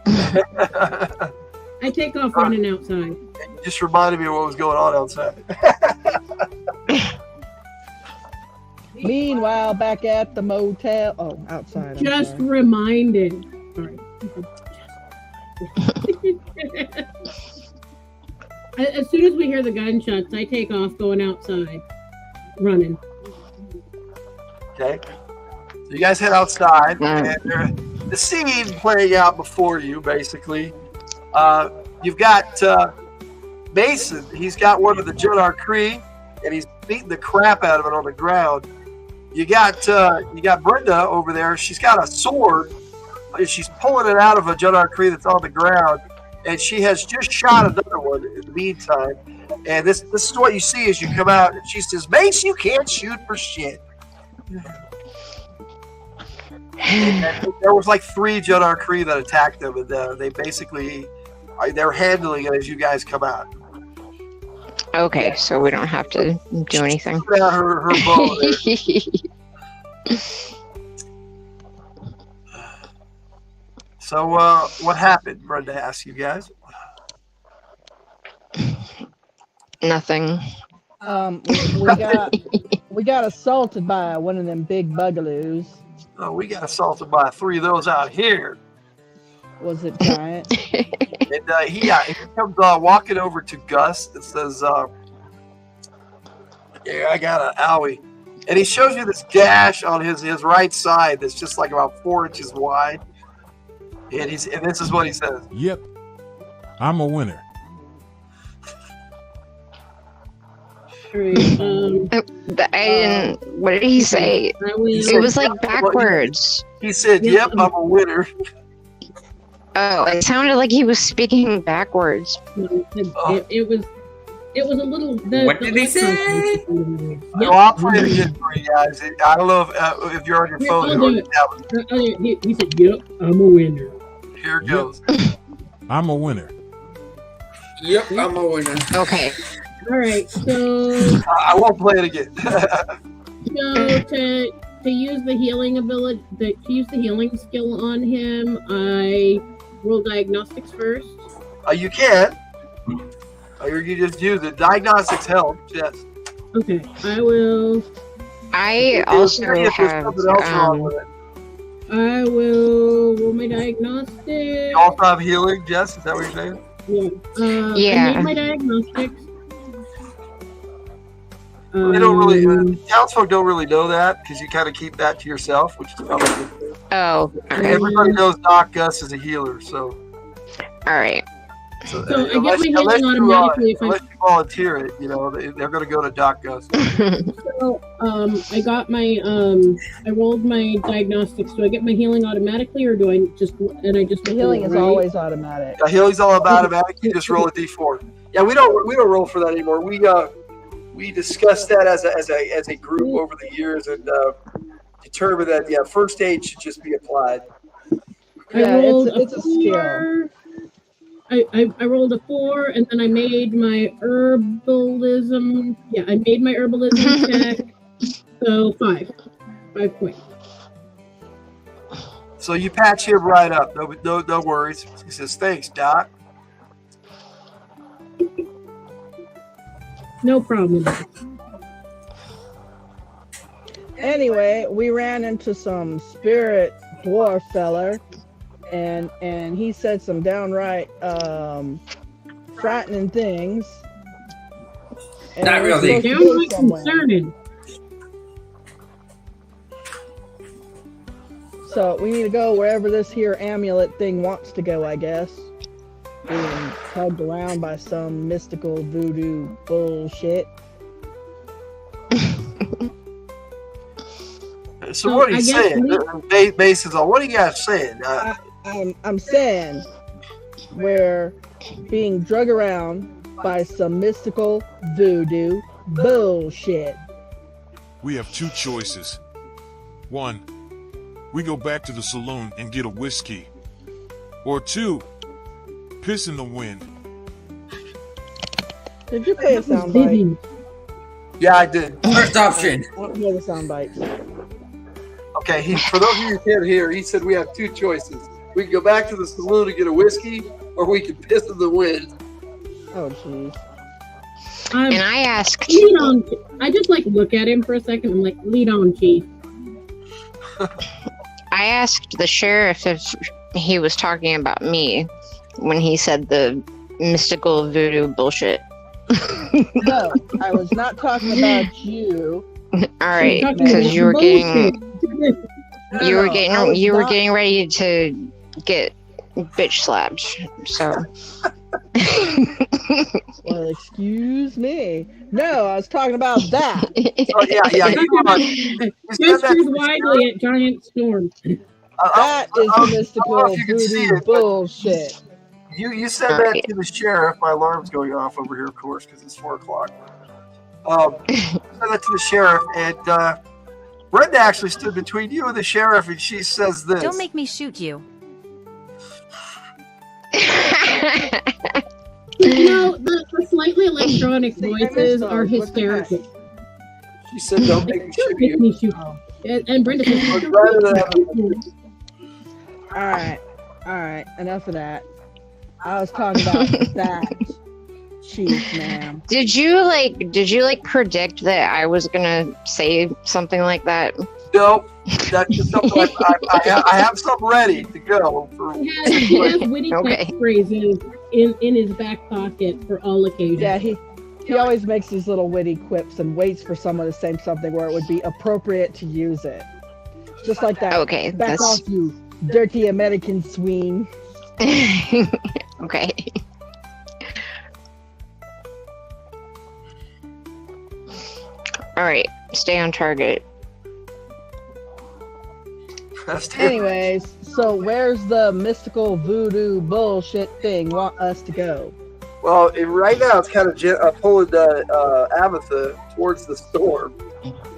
I take off running outside. You just reminded me of what was going on outside. Meanwhile, back at the motel. Oh, outside. I'm Just sorry. reminded. Sorry. As soon as we hear the gunshots, I take off going outside, running. Okay. So you guys head outside, and the scene playing out before you, basically. You've got Mason. He's got one of the Jonar Cree, and he's beating the crap out of it on the ground. You got Brenda over there. She's got a sword, and she's pulling it out of a Jonar Cree that's on the ground, and she has just shot another one in the meantime. And this is what you see as you come out. And she says, "Mace, you can't shoot for shit." And there was like 3 Jonar Cree that attacked them, and they basically they're handling it as you guys come out. Okay, so we don't have to do anything. Put out her bow there. So what happened? Brenda asked you guys. Nothing. We got assaulted by one of them big bugaloos. Oh, we got assaulted by 3 of those out here. Was it giant? And he comes walking over to Gus and says, "Yeah, I got an owie." And he shows you this gash on his right side that's just like about 4 inches wide. And this is what he says. Yep, I'm a winner. Alright, I didn't. What did he say? I will, It was like backwards. He said, Yep. "Yep, I'm a winner." Oh, it sounded like he was speaking backwards. it was a little. What did he say? No, I'll play it again for you guys. I don't know if you're on your Here, phone. I'll Or do it. He said, "Yep, I'm a winner." Here it goes. I'm a winner. Yep, I'm a winner. Okay. All right, so I won't play it again. to use the healing ability, to use the healing skill on him, I roll diagnostics first. You can. You just use it. Diagnostics help. Yes. Okay, I will. I also If there's have. something else wrong with it. I will roll my diagnostics. You also have healing, Jess? Is that what you're saying? Yeah. Yeah. I made my diagnostics. They don't really. Townsfolk don't really know that because you kind of keep that to yourself, which is probably good. Oh. Everybody knows Doc Gus is a healer, so. All right. So I get my healing automatically if unless you volunteer it, they're going to go to Doc Gus. So, I got my I rolled my diagnostics. Do I get my healing automatically, or do I just The healing is always automatic. Healing's all automatic. You just roll a d4. Yeah, we don't roll for that anymore. We discussed that as a group over the years and determined that first aid should just be applied. Yeah, it's a skill. I rolled a 4, and then I made my herbalism. Yeah, I made my herbalism check. So 5 points. So you patch him right up. No worries. He says, "Thanks, Doc." No problem. Anyway, we ran into some spirit dwarf feller, and he said some downright frightening things. And Not we're really. supposed to go Downright somewhere. concerning. So we need to go wherever this here amulet thing wants to go, I guess. Being tugged around by some mystical voodoo bullshit. So what are you saying? Bases on what are you guys saying? I'm saying we're being drug around by some mystical voodoo bullshit. We have two choices. One, we go back to the saloon and get a whiskey. Or two, piss in the wind. Did you play a soundbite? Yeah, I did. First option. I want to hear the soundbites. Okay, for those of you who can't hear, he said we have two choices. We can go back to the saloon to get a whiskey, or we can piss in the wind. Oh, jeez. And I asked. Lead on. I just look at him for a second. I'm like, lead on, Chief. I asked the sheriff if he was talking about me when he said the mystical voodoo bullshit. No, I was not talking about you. All right, because you were getting getting ready to get bitch slapped. So. Well, excuse me. No, I was talking about that. Oh, yeah. Gestures widely at Giant Storm. That is mystical voodoo bullshit. You said that to the sheriff. My alarm's going off over here, of course, because it's 4 o'clock. You said that to the sheriff, and Brenda actually stood between you and the sheriff, and she says this. Don't make me shoot you. The slightly electronic voices are hysterical. She said, "Don't make me shoot you." And Brenda says, All right. Enough of that. I was talking about that, Chief, ma'am. Did you predict that I was gonna say something like that? Nope. That's just something I have something ready to go. He has witty catchphrases in his back pocket for all occasions. Yeah, he always makes these little witty quips and waits for someone to say something where it would be appropriate to use it. Just like that. Okay, Back off, you dirty American swine. Okay. All right, stay on target. Anyways, so where's the mystical voodoo bullshit thing want us to go? Well, right now it's kind of pulling Ametha towards the storm,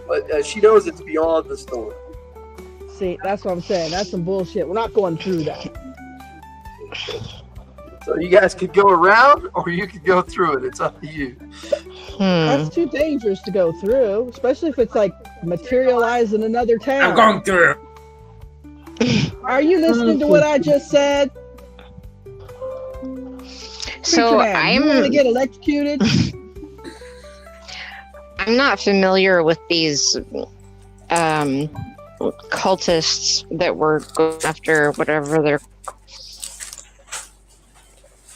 but she knows it's beyond the storm. See, that's what I'm saying. That's some bullshit. We're not going through that. So you guys could go around, or you could go through it. It's up to you. That's too dangerous to go through, especially if it's like materialized in another town. I'm going through. Are you listening to what I just said? So I'm going to get electrocuted. I'm not familiar with these cultists that were going after whatever they're.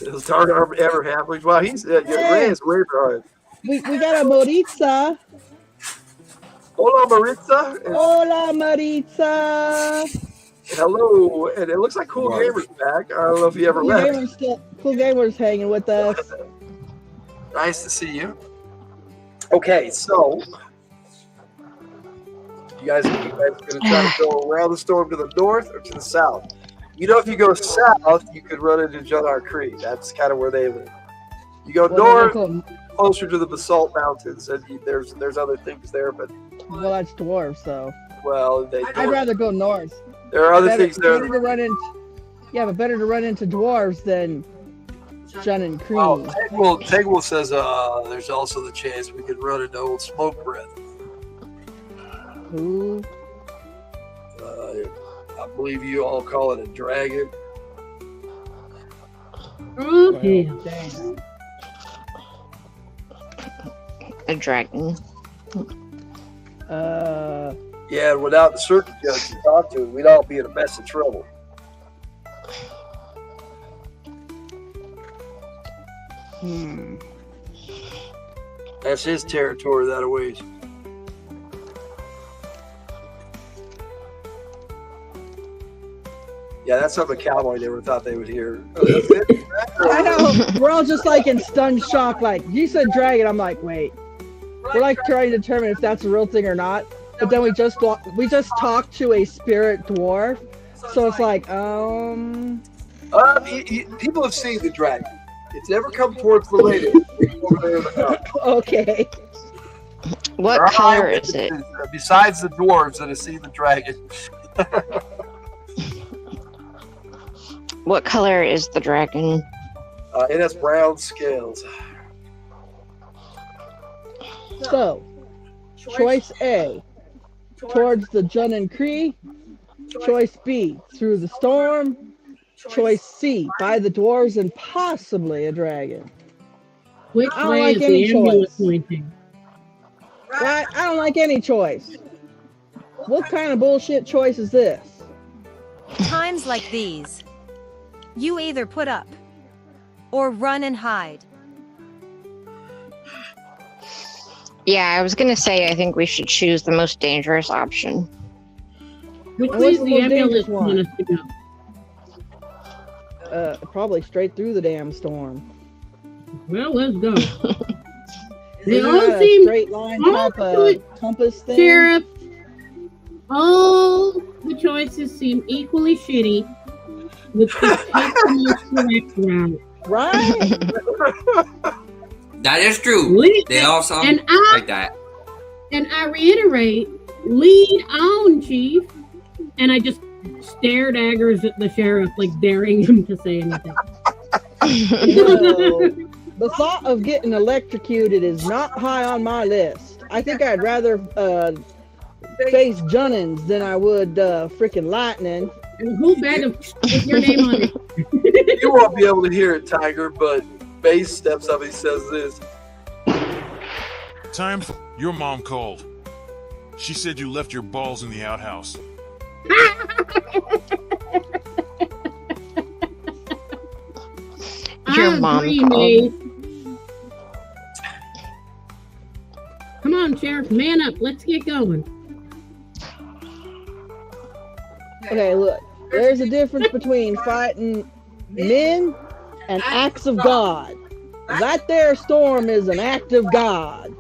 Those dark ever halflings. Wow, he's Ray is way behind. We got a Maritza. Hola, Maritza. Hola, Maritza. Hello, and it looks like Cool Gamer's back. I don't know if he ever left. Cool Gamer's hanging with us. Nice to see you. Okay, so you guys are going to try to go around the storm to the north or to the south. You know, if you go south, you could run into Judar Creek. That's kind of where they live. You go north, closer to the Basalt Mountains, and there's other things there, but well, that's dwarves, though. Well, I'd rather go north. There are other things there. Better to run into dwarves than Jun and Cream. Oh, Tegwell says there's also the chance we could run into Old Smoke Breath. Who? I believe you all call it a dragon. Okay. Damn. A dragon. Yeah, without the circuit judge to talk to, we'd all be in a mess of trouble. That's his territory that a ways. Yeah, that's something a cowboy never thought they would hear. I know. We're all just like in stunned shock. Like, you said dragon. I'm like, wait. We're like trying to determine if that's a real thing or not. But then we just talked to a spirit dwarf. So it's like, people have seen the dragon. It's never come towards the lady. Okay. What color is it? Besides the dwarves that have seen the dragon. What color is the dragon? It has brown scales. So, choice A, towards the Jun and Cree. Choice B, through the storm. Choice C, by the dwarves and possibly a dragon. Which I don't way like is any the amulet choice. pointing? Right? I don't like any choice. What kind of bullshit choice is this? Times like these, you either put up or run and hide. Yeah, I was gonna say I think we should choose the most dangerous option. Which And way what's is the the most amulet dangerous one? want us to go? Probably straight through the damn storm. Well, let's go. They Isn't all that a seem straight line type of compass thing? Sheriff. All the choices seem equally shitty. Let's just take the most correct route. Right? That is true. They all sound like that. And I reiterate, lead on, Chief. And I just stare daggers at the sheriff, like daring him to say anything. No. The thought of getting electrocuted is not high on my list. I think I'd rather face Junnins than I would freaking lightning. And a whole bag of with your name on it. You won't be able to hear it, Tiger, but Base steps up and he says this. Times, your mom called. She said you left your balls in the outhouse. Your mom called. Mace. Come on, Sheriff, man up. Let's get going. Okay, look. There's a difference between fighting men and acts of God. That there storm is an act of God.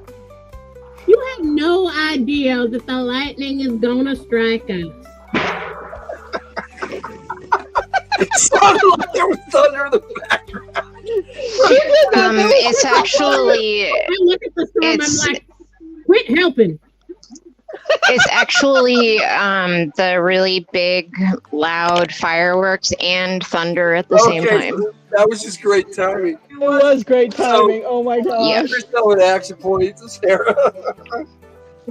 You have no idea that the lightning is gonna strike us. It sounded like there was thunder in the background. It's actually. I look at the storm, I'm like, quit helping. It's actually the really big, loud fireworks and thunder at the same time. So that was just great timing. It was great timing. Oh my gosh. Yeah. You're showing action points to Sarah.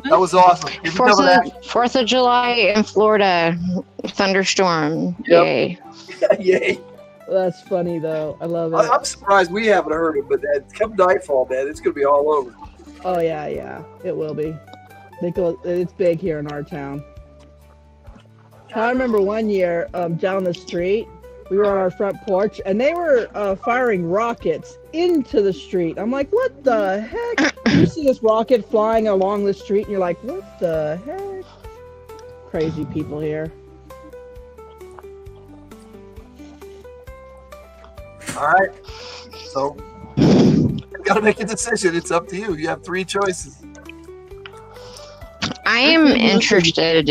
That was awesome. 4th of July in Florida, thunderstorm. Yep. Yay. Yay. That's funny though. I love it. I'm surprised we haven't heard it, but come nightfall, man, it's going to be all over. Oh yeah. It will be. It's big here in our town. I remember one year down the street, we were on our front porch, and they were firing rockets into the street. I'm like, what the heck? You see this rocket flying along the street, and you're like, what the heck? Crazy people here. All right. So, you got to make a decision. It's up to you. You have 3 choices. I'm interested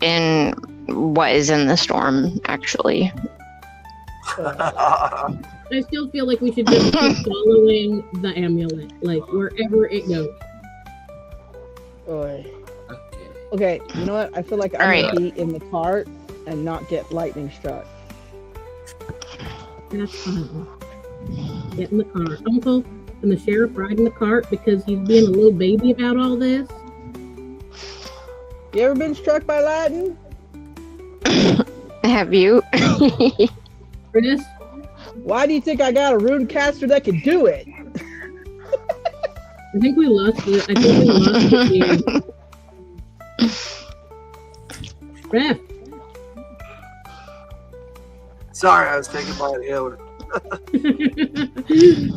in what is in the storm, actually. I still feel like we should just keep following the amulet, like wherever it goes. Okay, you know what? I feel like I'm gonna be in the cart and not get lightning struck. That's fine. Get in the car. Uncle and the sheriff ride in the cart because he's being a little baby about all this. You ever been struck by lightning? Have you? Chris? Why do you think I got a rune caster that can do it? I think we lost it. Ref. Sorry, I was taking my inhaler. I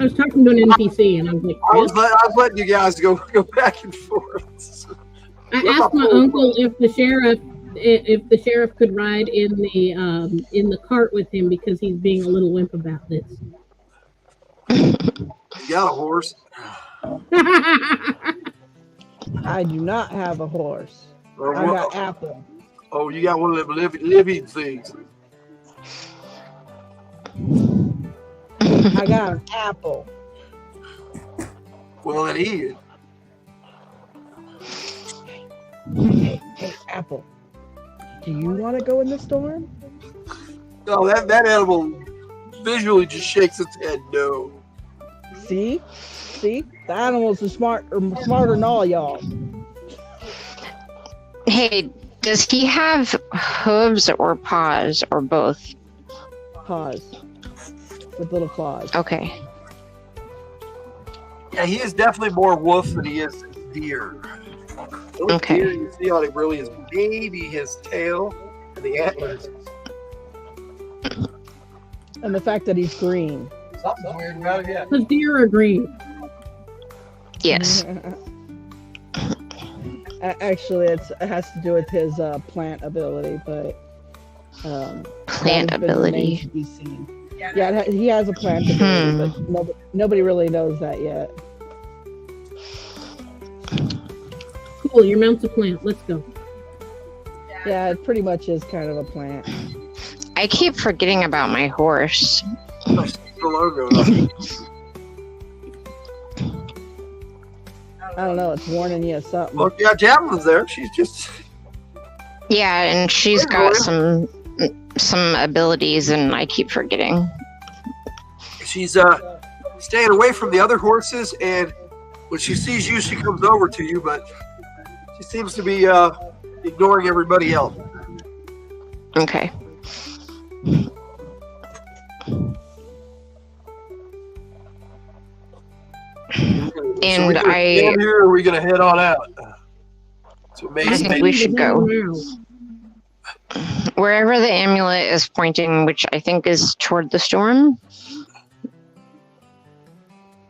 was talking to an NPC and I was like, I was letting you guys go back and forth. I asked my uncle if the sheriff could ride in the cart with him because he's being a little wimp about this. You got a horse? I do not have a horse. I got Apple. Oh, you got one of them living things. I got an apple. Well, then eat it. Hey, Apple. Do you want to go in the storm? No, that animal visually just shakes its head no. See? The animals are smarter than all y'all. Hey, does he have hooves or paws or both? Paws. With little claws. Okay. Yeah, he is definitely more wolf than he is deer. Okay. Deer you see on him really is maybe his tail and the antlers. And the fact that he's green. Something's weird about it, yeah. Because deer are green. Yes. Actually, it has to do with his plant ability, but plant ability. To be seen. Yeah, he has a plant ability, but nobody really knows that yet. Cool, your mount's a plant. Let's go. Yeah, it pretty much is kind of a plant. I keep forgetting about my horse. The logo. I don't know. It's warning you of something. Well, yeah, Javelin's there. She's just. Yeah, and she's got some abilities, and I keep forgetting. She's staying away from the other horses, and when she sees you, she comes over to you, but she seems to be ignoring everybody else. Okay. And so here, or are we gonna head on out? I think we should go wherever the amulet is pointing, which I think is toward the storm.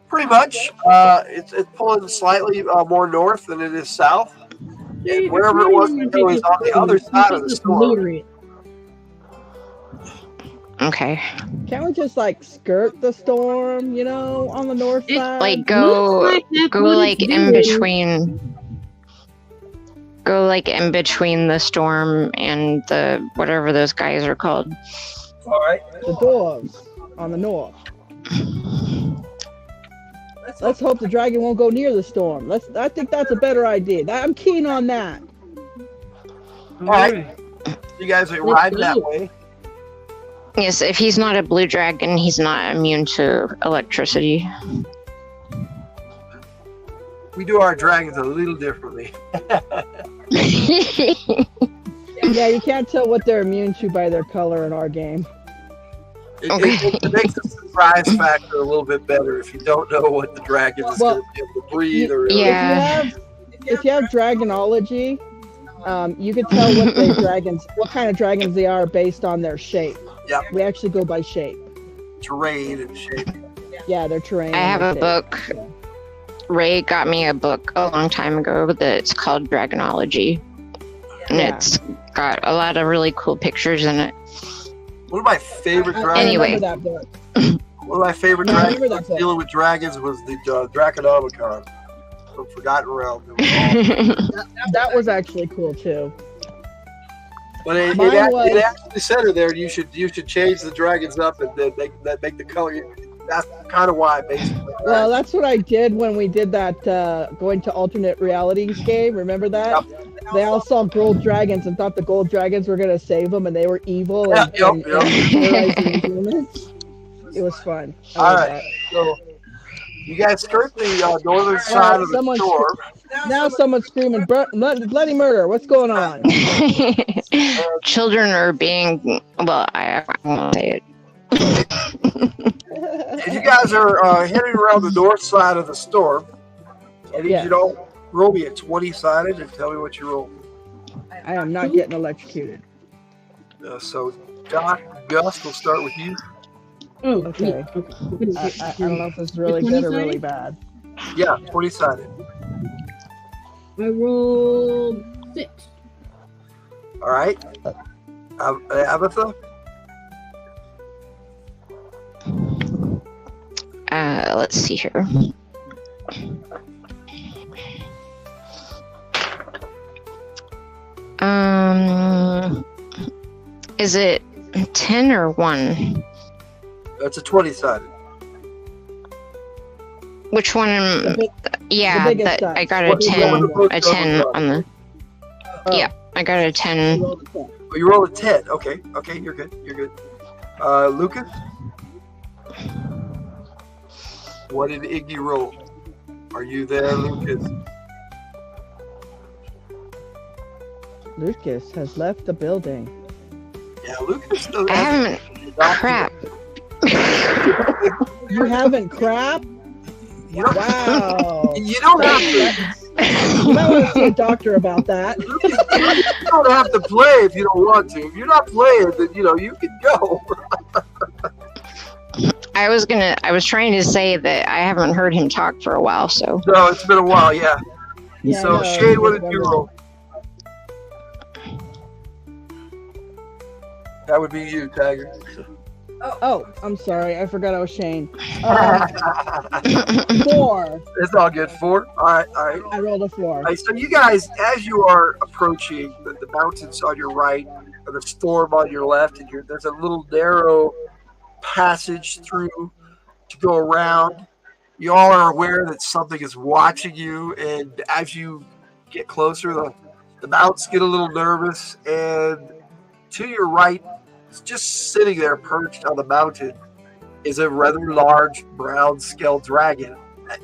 Pretty much. It's pulling slightly more north than it is south. And wherever it was to go is on the other side of the storm. Okay. Can't we just like skirt the storm, you know, on the north side? Like Looks go like that's go what like it's in doing. between. Go like in between the storm and the whatever those guys are called. All right. The dwarves on the north. Let's hope the dragon won't go near the storm. I think that's a better idea. I'm keen on that. All right. You guys are riding that way. Yes, if he's not a blue dragon, he's not immune to electricity. We do our dragons a little differently. Yeah, you can't tell what they're immune to by their color in our game. It makes the surprise factor a little bit better if you don't know what the dragon is going to be able to breathe. If you have dragonology, you can tell what kind of dragons they are based on their shape. Yeah. We actually go by shape. Terrain and shape. Yeah, their terrain. I have and a shape. book. Ray got me a book a long time ago that's called Dragonology. And it's got a lot of really cool pictures in it. One of my favorite dragons. Anyway. That book. One of my favorite dragons dealing with dragons was the Draconomicon from Forgotten Realm. That was actually cool too. But it actually said it there. You should change the dragons up and then make the color. That's kind of why, basically. Well, that's what I did when we did that going to alternate realities game. Remember that? Yep. They all saw gold dragons and thought the gold dragons were going to save them, and they were evil and terrorizing humans. It was fun. All right, so you guys skirt the northern side of the storm. Now someone's screaming bloody murder. What's going on? Children are being, well, I won't say it. If you guys are heading around the north side of the storm, I need you to roll me a 20-sided and tell me what you roll. I am not getting electrocuted. So, Doc, Gus, we'll start with you. Oh, okay. I don't know if it's really good or really bad. Yeah, 20-sided. I rolled 6. All right. Abatha? Let's see here. Is it 10 or 1? That's a 20-sided. Which one? Yeah, I got a 10 on the. Yeah, I got a 10. Oh, you rolled a 10. Okay, you're good. Lucas? What did Iggy roll? Are you there, Lucas? Lucas has left the building. Yeah, Lucas still I haven't. Crap. You haven't crap? Wow. You don't have to. You might want to see a doctor about that. You don't have to play if you don't want to. If you're not playing, then you can go. I was trying to say that I haven't heard him talk for a while, so. No, it's been a while, yeah. So, no, Shane, what did you roll? That would be you, Tiger. Oh, I'm sorry. I forgot I was Shane. 4. It's all good. 4? All right. I rolled a 4. All right, so you guys, as you are approaching the mountains on your right, and the storm on your left, and there's a little narrow passage through to go around. You all are aware that something is watching you, and as you get closer, the mounts get a little nervous, and to your right, just sitting there perched on the mountain, is a rather large brown scaled dragon that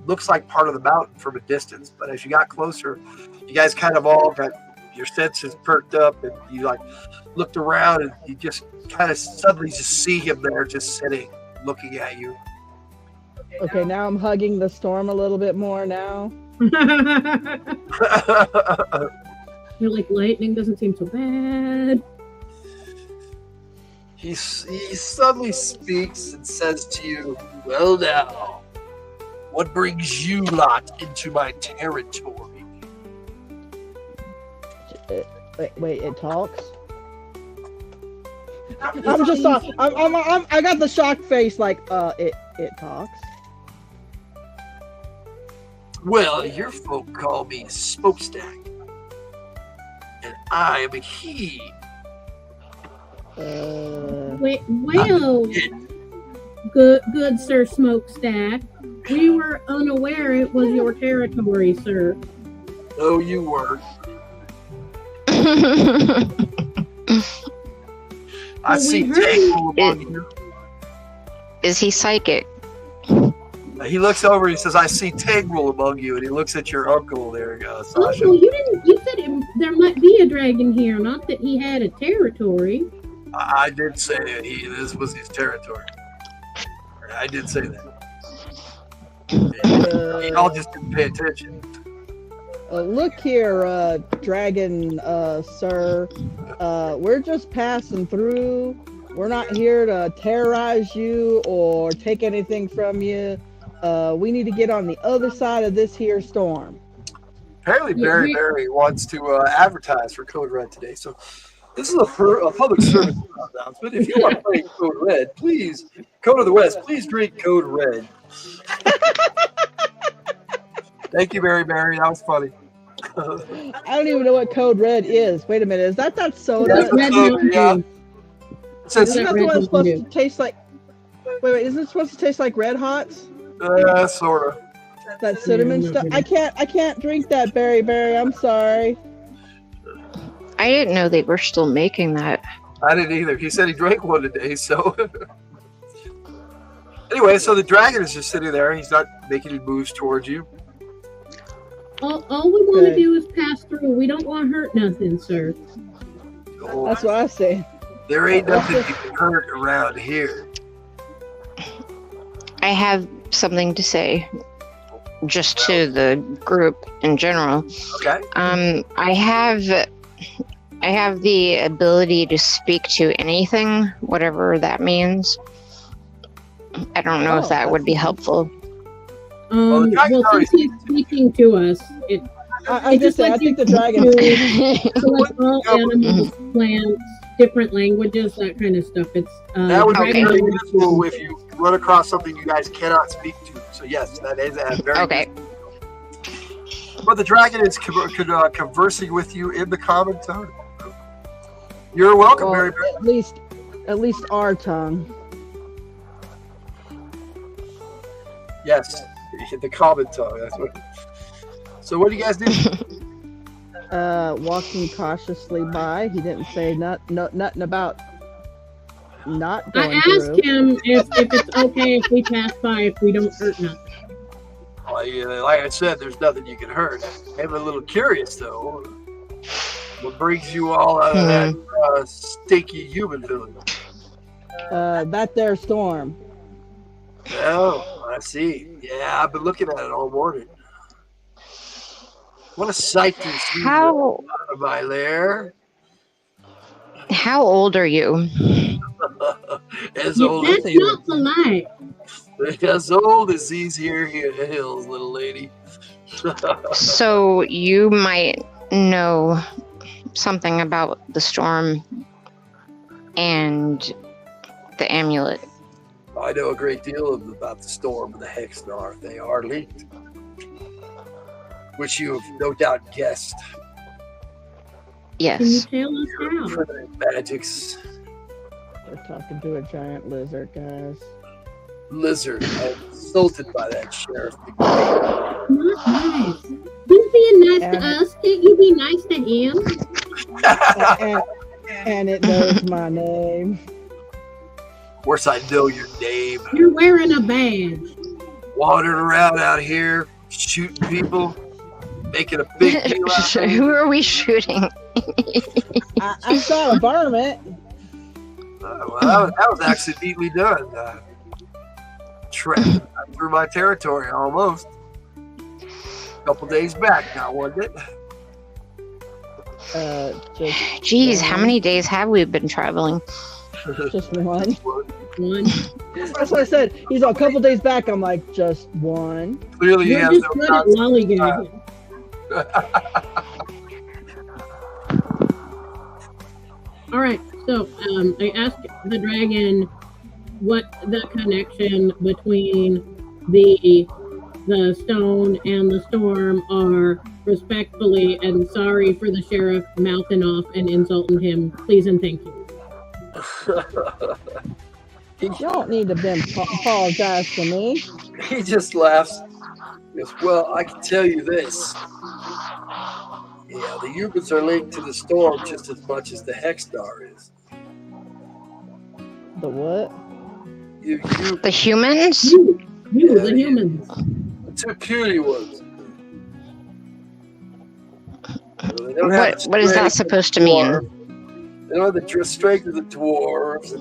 looks like part of the mountain from a distance. But as you got closer, you guys kind of all got your senses perked up, and you looked around, and you just kind of suddenly just see him there, just sitting, looking at you. Okay, now I'm hugging the storm a little bit more now. You're like, lightning doesn't seem so bad. He suddenly speaks and says to you, "Well now, what brings you lot into my territory?" Wait, it talks? I'm just I got the shocked face like it talks. Well, your folk call me Smokestack, and I am a he. Well, good Sir Smokestack. We were unaware it was your territory, sir. No, you weren't. I see Tangle among you. Is he psychic? He looks over and he says, I see Tangle among you, and he looks at your uncle there, Sasha. Uncle, you said there might be a dragon here, not that he had a territory. I did say that this was his territory. I did say that. Y'all just didn't pay attention. Look here, dragon, sir. We're just passing through. We're not here to terrorize you or take anything from you. We need to get on the other side of this here storm. Apparently, Barry wants to advertise for Code Red today. So this is a public service announcement. If you want to play Code Red, please go to the West. Please drink Code Red. Thank you, Barry. That was funny. I don't even know what Code Red is. Wait a minute. Is that soda? That's red Mountain Dew. Isn't that the one that's supposed to taste like... Wait. Isn't it supposed to taste like Red Hots? Sort of. That cinnamon stuff? I can't drink that, Barry. I'm sorry. I didn't know they were still making that. I didn't either. He said he drank one today, so... Anyway, so the dragon is just sitting there. He's not making any moves towards you. All we want to do is pass through. We don't want to hurt nothing, sir. Oh, that's what I say. There ain't nothing you can hurt around here. I have something to say, just to the group in general. Okay. I have the ability to speak to anything, whatever that means. I don't know if that would be helpful. Well, since he's speaking to us, I think the dragon. Like all animals, plants, different languages, that kind of stuff. It's that would be very useful if you run across something you guys cannot speak to. So yes, that is very okay. Useful. But the dragon is conversing with you in the common tongue. You're welcome, Barry. At least our tongue. Yes, the common tongue. That's what. So what do you guys do? Walking cautiously by. He didn't say nothing about not going I asked him if it's okay if we pass by, if we don't hurt nothing. Like I said, there's nothing you can hurt. I'm a little curious, though. What brings you all out of that stinky human village? That there storm. Oh, I see. Yeah, I've been looking at it all morning. What a sight to see out of my lair. How old are you? As old That's as not polite. As old as these here hills, little lady. So you might know something about the storm and the amulet. I know a great deal about the storm and the Hexnar. They are linked, which you have no doubt guessed. Yes. Can you tell us how? Primitive magics. We're talking to a giant lizard, guys. Lizard. I'm insulted by that, Sheriff. Not nice. He's being nice to us. Can't you be nice to him? and it knows my name. Of course, I know your name. You're wearing a badge. Wandering around out here, shooting people, making a big deal out of it. Who are we shooting? I saw a varmint. Well, that was actually neatly done. Tread through my territory almost. A couple days back now, wasn't it? Geez, how many days have we been traveling? Just one. One. That's what I said. He's a couple days back. I'm like, just one. Clearly, You're just good at lollygagging. All right. So, I asked the dragon what the connection between the stone and the storm are, respectfully, and sorry for the sheriff mouthing off and insulting him. Please and thank you. You don't need to apologize to me. He just laughs. He goes, well, I can tell you this. Yeah, the humans are linked to the storm just as much as the Hexstar is. The what? The humans? The humans. The two puny ones. What is that supposed to mean? They don't have the strength of the dwarves.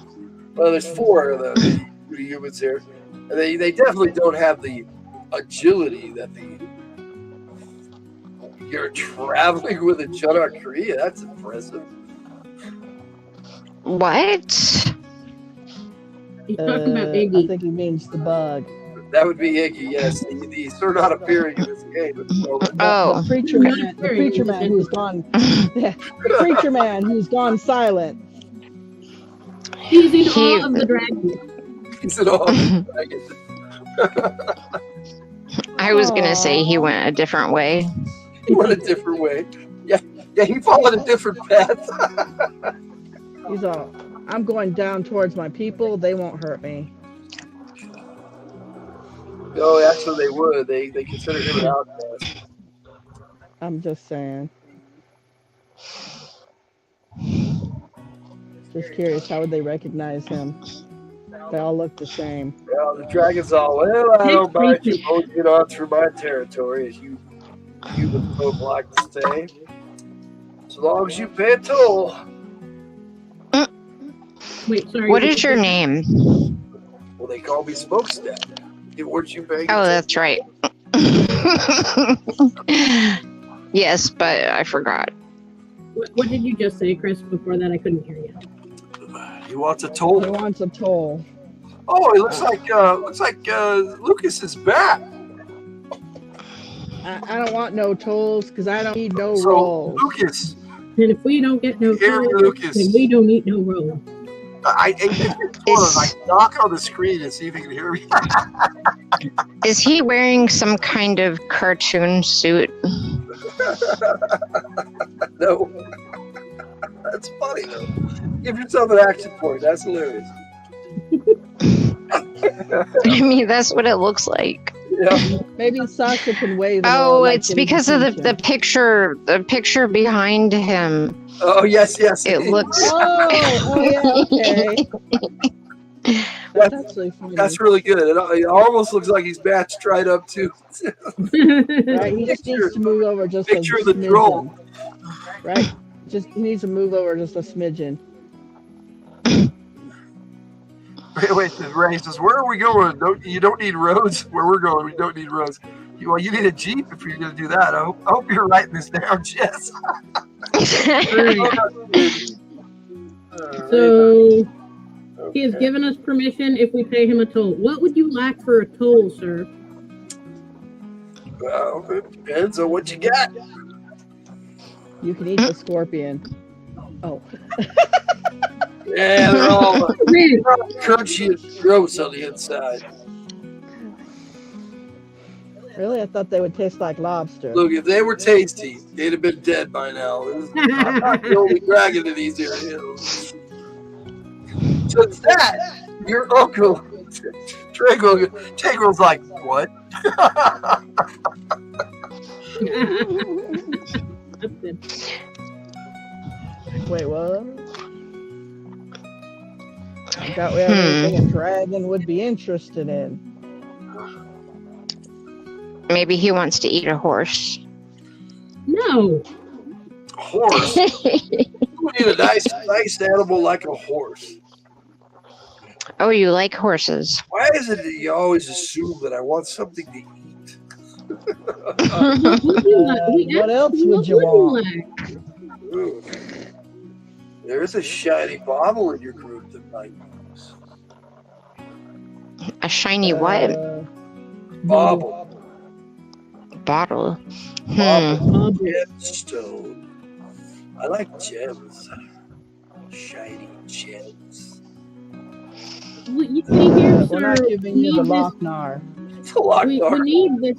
Well, there's 4 of the humans here. And they definitely don't have the agility that you're traveling with a Judar Korea. That's impressive. What? He's talking about Iggy. I think he means the bug. That would be Iggy, yes. He's sort of not appearing in this game. Oh. The preacher man who's gone. The preacher man who's gone silent. He's in awe of the dragon. He's in awe of the dragon. I was going to say he went a different way. He went a different way. Yeah, he followed a different path. He's all, I'm going down towards my people. They won't hurt me. Oh, actually, they would. They consider him an outcast. I'm just saying. Just curious, how would they recognize him? They all look the same. Well, the dragon's all, well, I don't mind you get on through my territory, as you human folk like to say. As long as you pay a toll. Wait, sorry. What is your name? Well, they call me Smokestack. Weren't you paying Oh, that's right. Yes, but I forgot. What did you just say, Chris? Before that, I couldn't hear you. He wants a toll. He wants a toll. Oh, it looks like Lucas is back. I don't want no tolls because I don't need no So, rolls. Lucas. And if we don't get no Here, roll, Lucas. then we don't need no roll. I knock on the screen and see if he can hear me. Is he wearing some kind of cartoon suit? No. That's funny, though. Give yourself an action point. That's hilarious. I mean, that's what it looks like. Yeah. Maybe Sasha can wave. Oh, it's because of the picture behind him. Oh, yes. It looks. Oh, yeah, okay. That's actually funny. That's really good. It almost looks like he's matched right up to. Right, he just needs to move over just a Picture the smidgen. troll. Right? Just he needs to move over just a smidgen. Wait, Ray says, where are we going? You don't need roads. Where we're going, we don't need roads. You need a Jeep if you're going to do that. I hope you're writing this down, Jess. So, he has given us permission if we pay him a toll. What would you like for a toll, sir? Well, it depends on what you got. You can eat the scorpion. Oh. Yeah, they're all crunchy and gross on the inside. Really? I thought they would taste like lobster. Look, if they were tasty, they'd have been dead by now. I'm not the only dragon in these here hills. So it's that, your uncle, Tegral's like, what? Wait, what? I doubt we have anything a dragon would be interested in. Maybe he wants to eat a horse. No. Horse? You need a nice animal like a horse. Oh, you like horses? Why is it that you always assume that I want something to eat? What else would you want? Ooh. There's a shiny bauble in your group that might use. A shiny what? Bauble. Bottle. Gemstone. I like gems. Shiny gems. Well, you see here, We're sir, not we giving you the need this. Lochnar. We need this.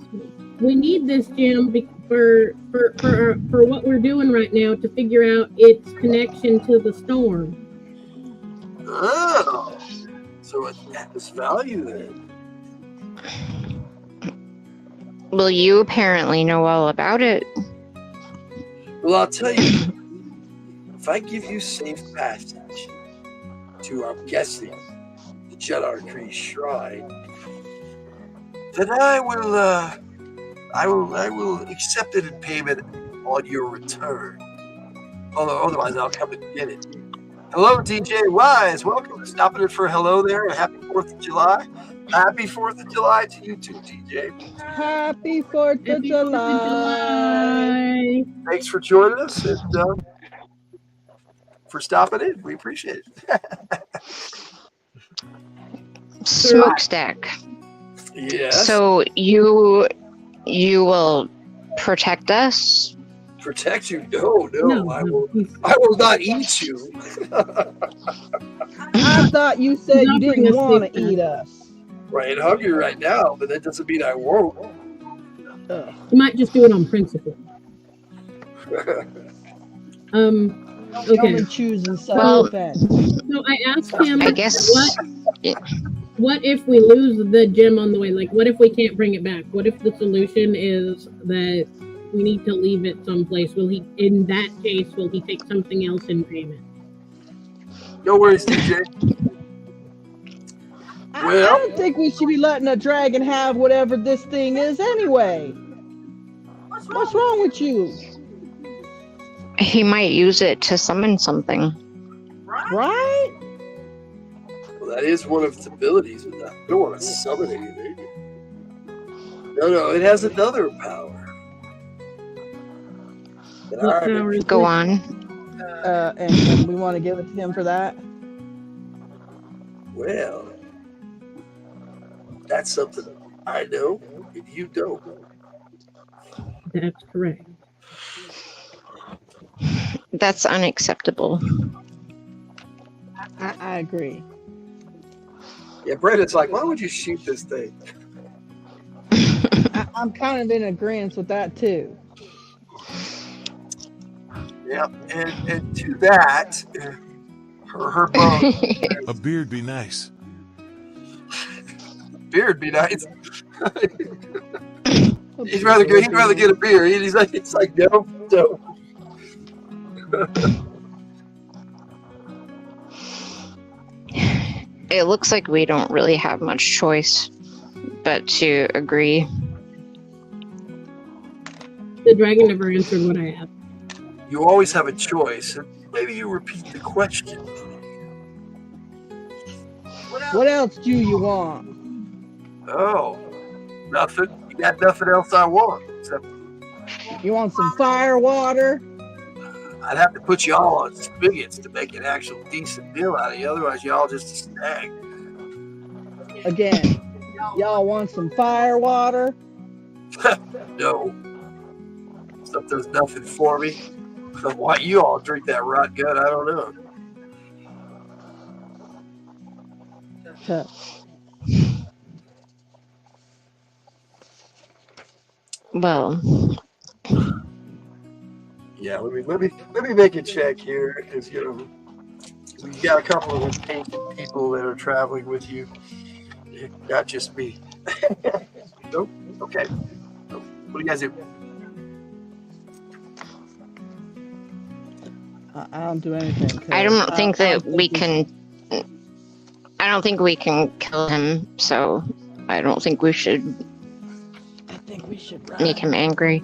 We need this gem for what we're doing right now to figure out its connection to the storm. Oh, so it has value then. Well, you apparently know all about it. Well, I'll tell you, if I give you safe passage to, I'm guessing, the Jedarkree Shrine, then I will accept it in payment on your return. Although otherwise, I'll come and get it. Hello, DJ Wise. Welcome. Stopping in for hello there. Happy 4th of July. Happy 4th of July to you too, DJ. Happy 4th of July. Thanks for joining us and for stopping in. We appreciate it. Smokestack. Yes. So you will protect us? Protect you? No, I will not eat you. I thought you said you didn't want to eat us. Right, hungry right now, but that doesn't mean I won't. You might just do it on principle. Okay. Choosing self-defense. So I asked him, I guess. What if we lose the gem on the way? Like, what if we can't bring it back? What if the solution is that we need to leave it someplace? In that case, will he take something else in payment? No worries, DJ. I don't think we should be letting a dragon have whatever this thing is anyway. What's wrong with you? He might use it to summon something. Right? Well, that is one of its abilities, but I don't want to summon anything. No, it has another power. Go on. And we want to give it to him for that? Well, that's something I know and you don't. That's correct. That's unacceptable. I agree. Yeah, Brandon's like, why would you shoot this thing? I'm kind of in agreement with that too. Yeah, and to that, her bone. A beard be nice. Beard be nice. He'd rather get a beer. He's like no. It looks like we don't really have much choice but to agree. The dragon never answered what I asked. You always have a choice. Maybe you repeat the question. What else do you want? Oh, nothing. You got nothing else I want. Except you want some fire water? I'd have to put you all on spigots to make an actual decent meal out of you. Otherwise, y'all just a snack. Again, y'all want some fire water? No. Stuff does nothing for me. Why you all drink that rot gut, I don't know. Well, yeah. Let me make a check here, because you got a couple of painted people that are traveling with you, not just me. Nope. Okay. What do you guys do? I don't do anything. I don't think that we can. I don't think we can kill him, so I don't think we should. I think we should make him angry.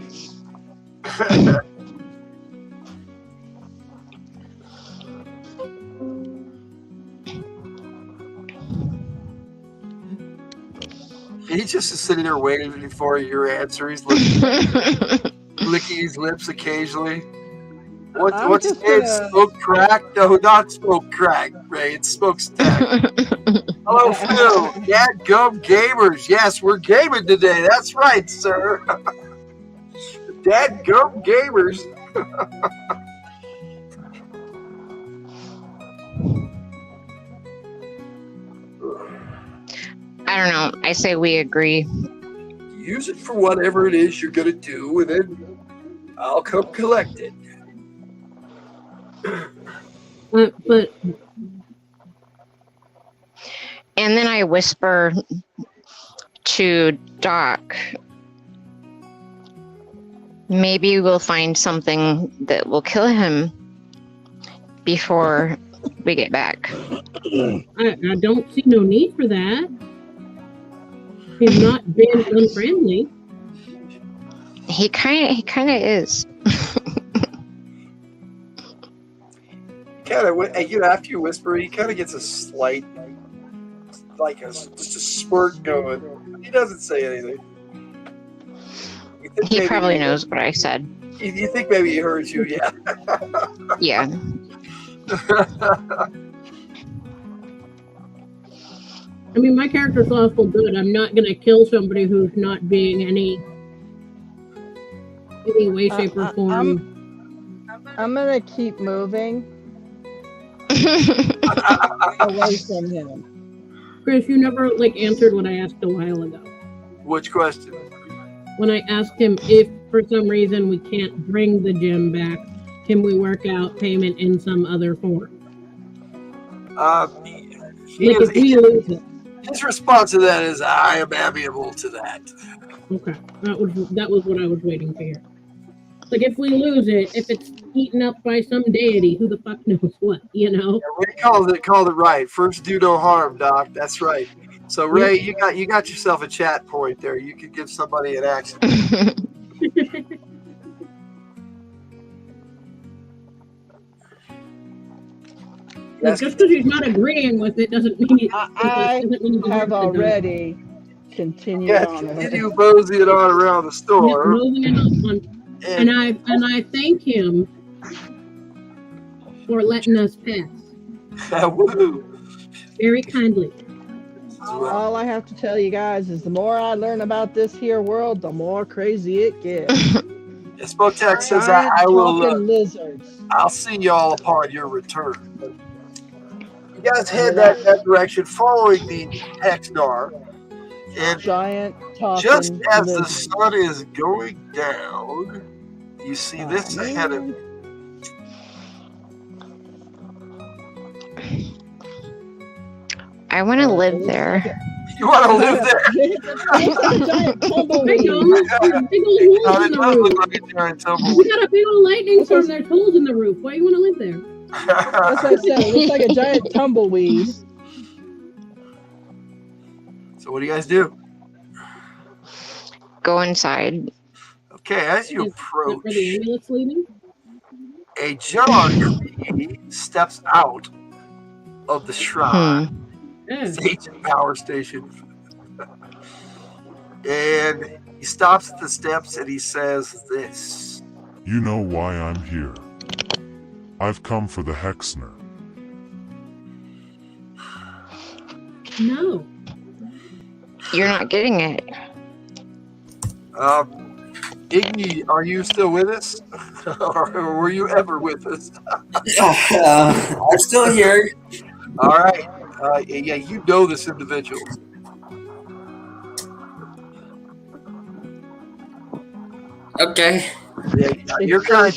He's just sitting there waiting for your answer. He's licking his lips occasionally. What's it? Smoke crack? No, not smoke crack, Ray. It's smokestack. Hello, Phil. Dadgum gamers. Yes, we're gaming today. That's right, sir. Dadgum gamers. I don't know. I say we agree. Use it for whatever it is you're gonna do, and then I'll come collect it. But And then I whisper to Doc, maybe we'll find something that will kill him before we get back. I don't see no need for that. He's not being unfriendly. He kind of is. After you whisper, he kind of gets a slight, just a spurt going. He doesn't say anything. He probably knows what I said. You think maybe he heard you? Yeah. Yeah. I mean, my character's lawful good. I'm not gonna kill somebody who's not being any way, shape, or form. I'm gonna keep moving away from him. Chris, you never answered what I asked a while ago. Which question? When I asked him if for some reason we can't bring the gem back, can we work out payment in some other form? If we lose it. His response to that is, "I am amiable to that." Okay, that was what I was waiting to hear. If we lose it, if it's eaten up by some deity, who the fuck knows what, you know? Yeah, Ray called it right. First, do no harm, Doc. That's right. So, Ray, you got yourself a chat point there. You could give somebody an action. Just because he's not agreeing with it doesn't mean I have already continued on. Continue moseying on around the store. And I thank him for letting us pass. Very kindly. All I have to tell you guys is the more I learn about this here world, the more crazy it gets. Spotek says, I will. Lizards. I'll see y'all upon your return. You guys head that direction, following the Hexnar. And giant just as the sun is going down, you see this ahead of you. I want to live there. You want to live there? We got a big old lightning storm. There's holes in the roof. Why do you want to live there? That's what I said. It looks like a giant tumbleweed. So what do you guys do? Go inside. Okay, as you approach, where the amulet's leading? A John steps out of the shrine. It's an ancient power station. And he stops at the steps and he says this. You know why I'm here. I've come for the Hexner. No. You're not getting it. Iggy, are you still with us? Or were you ever with us? I'm still here. All right. Yeah, you know this individual. Okay. Yeah, you're kind of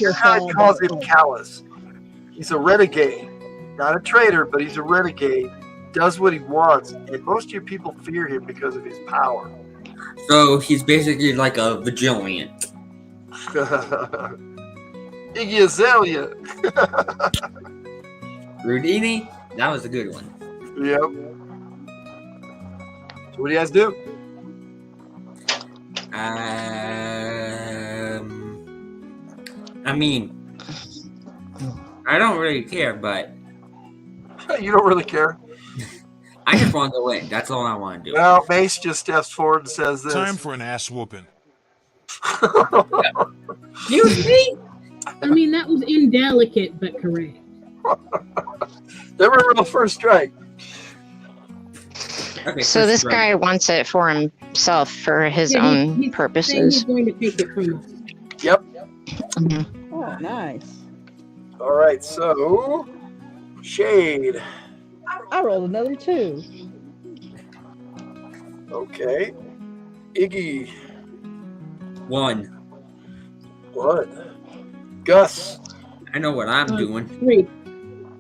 calls him Callous. He's a renegade. Not a traitor, but he's a renegade. Does what he wants. And most of your people fear him because of his power. So he's basically like a vigilante. Iggy Azalea. Rudini, that was a good one. Yep. So what do you guys do? I mean, I don't really care, but you don't really care. I just want to win. That's all I want to do. Well, Mace just steps forward and says this. Time for an ass whooping. Excuse me? I mean, that was indelicate, but correct. Never heard of first strike. Okay, so this guy wants it for himself, for his own purposes. He's going to take it from us. Yep. Mm-hmm. Oh, nice. All right, so Shade. I rolled another 2. Okay. Iggy. 1. 1. Gus. I know what I'm doing. 3.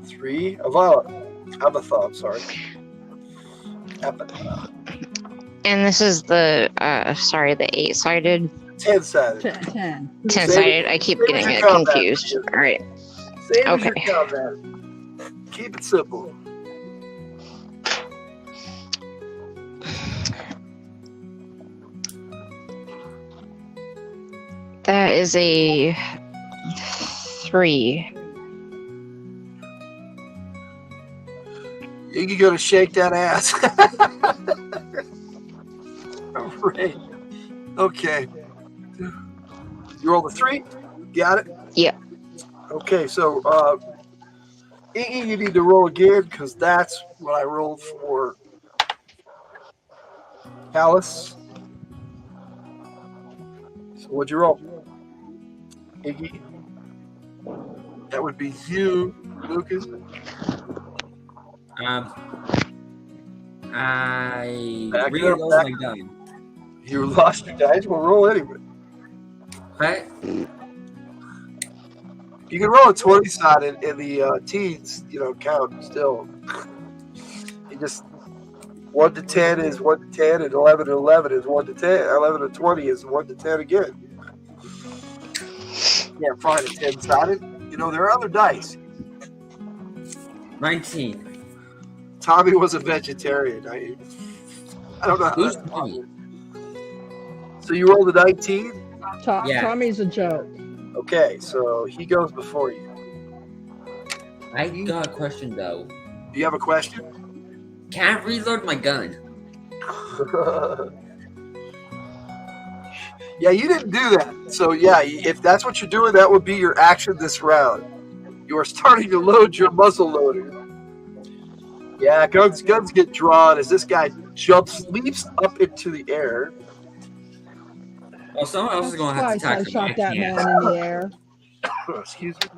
3. Abatha, I'm sorry. Abatha. And this is the the 8-sided. 10-sided. 10. 10-sided. I keep getting it confused. All right. Same as Okay. your combat. Keep it simple. That is a 3. Iggy gonna shake that ass. All right. Okay. You rolled a 3? Got it? Yeah. Okay, so Iggy, you need to roll again because that's what I rolled for Callus. So what'd you roll? Iggy? That would be you, Lucas. I Back reload up, back my up. gun. You lost your dice. We'll roll anyway. Right? You can roll a 20-sided in the teens, count still. You just 1 to 10 is 1 to 10, and 11 to 11 is 1 to 10. 11 to 20 is 1 to 10 again. You can't find a 10-sided. There are other dice. 19. Tommy was a vegetarian. I don't know how Who's that's Tommy? possible. So you rolled a 19? Yeah. Tommy's a joke. Okay, so he goes before you. I got a question though. Do you have a question? Can I reload my gun? Yeah, you didn't do that. So yeah, if that's what you're doing, that would be your action this round. You are starting to load your muzzle loader. Yeah, guns get drawn as this guy leaps up into the air. Well, someone else is going to have to Twice I tackle shot me. that man in the air. Excuse me.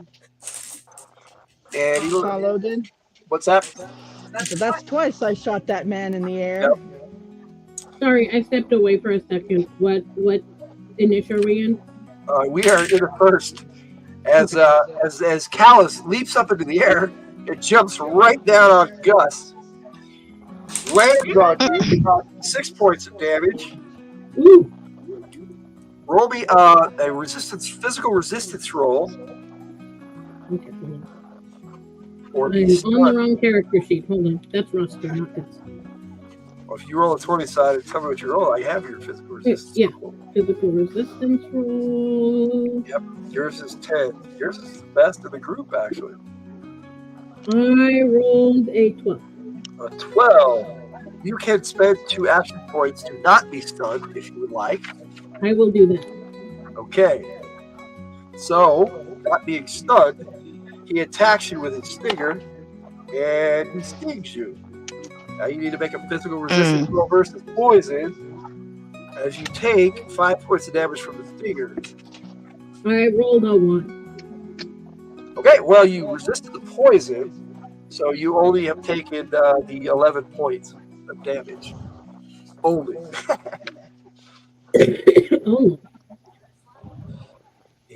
And he Follow did. What's that? So that's twice I shot that man in the air. Yep. Sorry, I stepped away for a second. What initial are we in? We are in the first. As Callus leaps up into the air, it jumps right down on Gus. Lands on you, about 6 points of damage. Ooh. Roll me a physical resistance roll. Okay, hold on. Or I'm be on the stunned. wrong character sheet. Hold on. That's Ruster, not this. Well, if you roll a 20-sided, tell me what you roll. I have your physical resistance. Yeah. roll. Physical resistance roll. Yep. Yours is 10. Yours is the best in the group, actually. I rolled a 12. A 12. You can spend 2 action points to not be stunned if you would like. I will do that. Okay. So, not being stunned, he attacks you with his stinger, and he stings you. Now you need to make a physical resistance roll versus poison, as you take 5 points of damage from the stinger. I rolled a 1. Okay, well, you resisted the poison, so you only have taken the 11 points of damage. Only. Oh.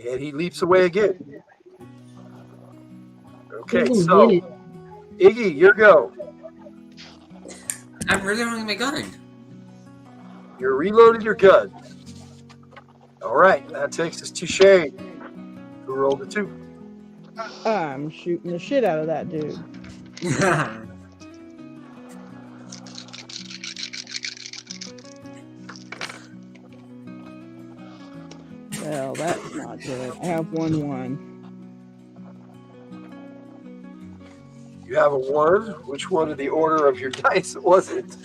And he leaps away again. Okay, Oh, so hit Iggy, your go. I'm reloading my gun. You're reloading your gun. All right, that takes us to Shane, who rolled a 2. I'm shooting the shit out of that dude. Well, that's not good. I have 1-1. You have a 1. Which one in the order of your dice was it?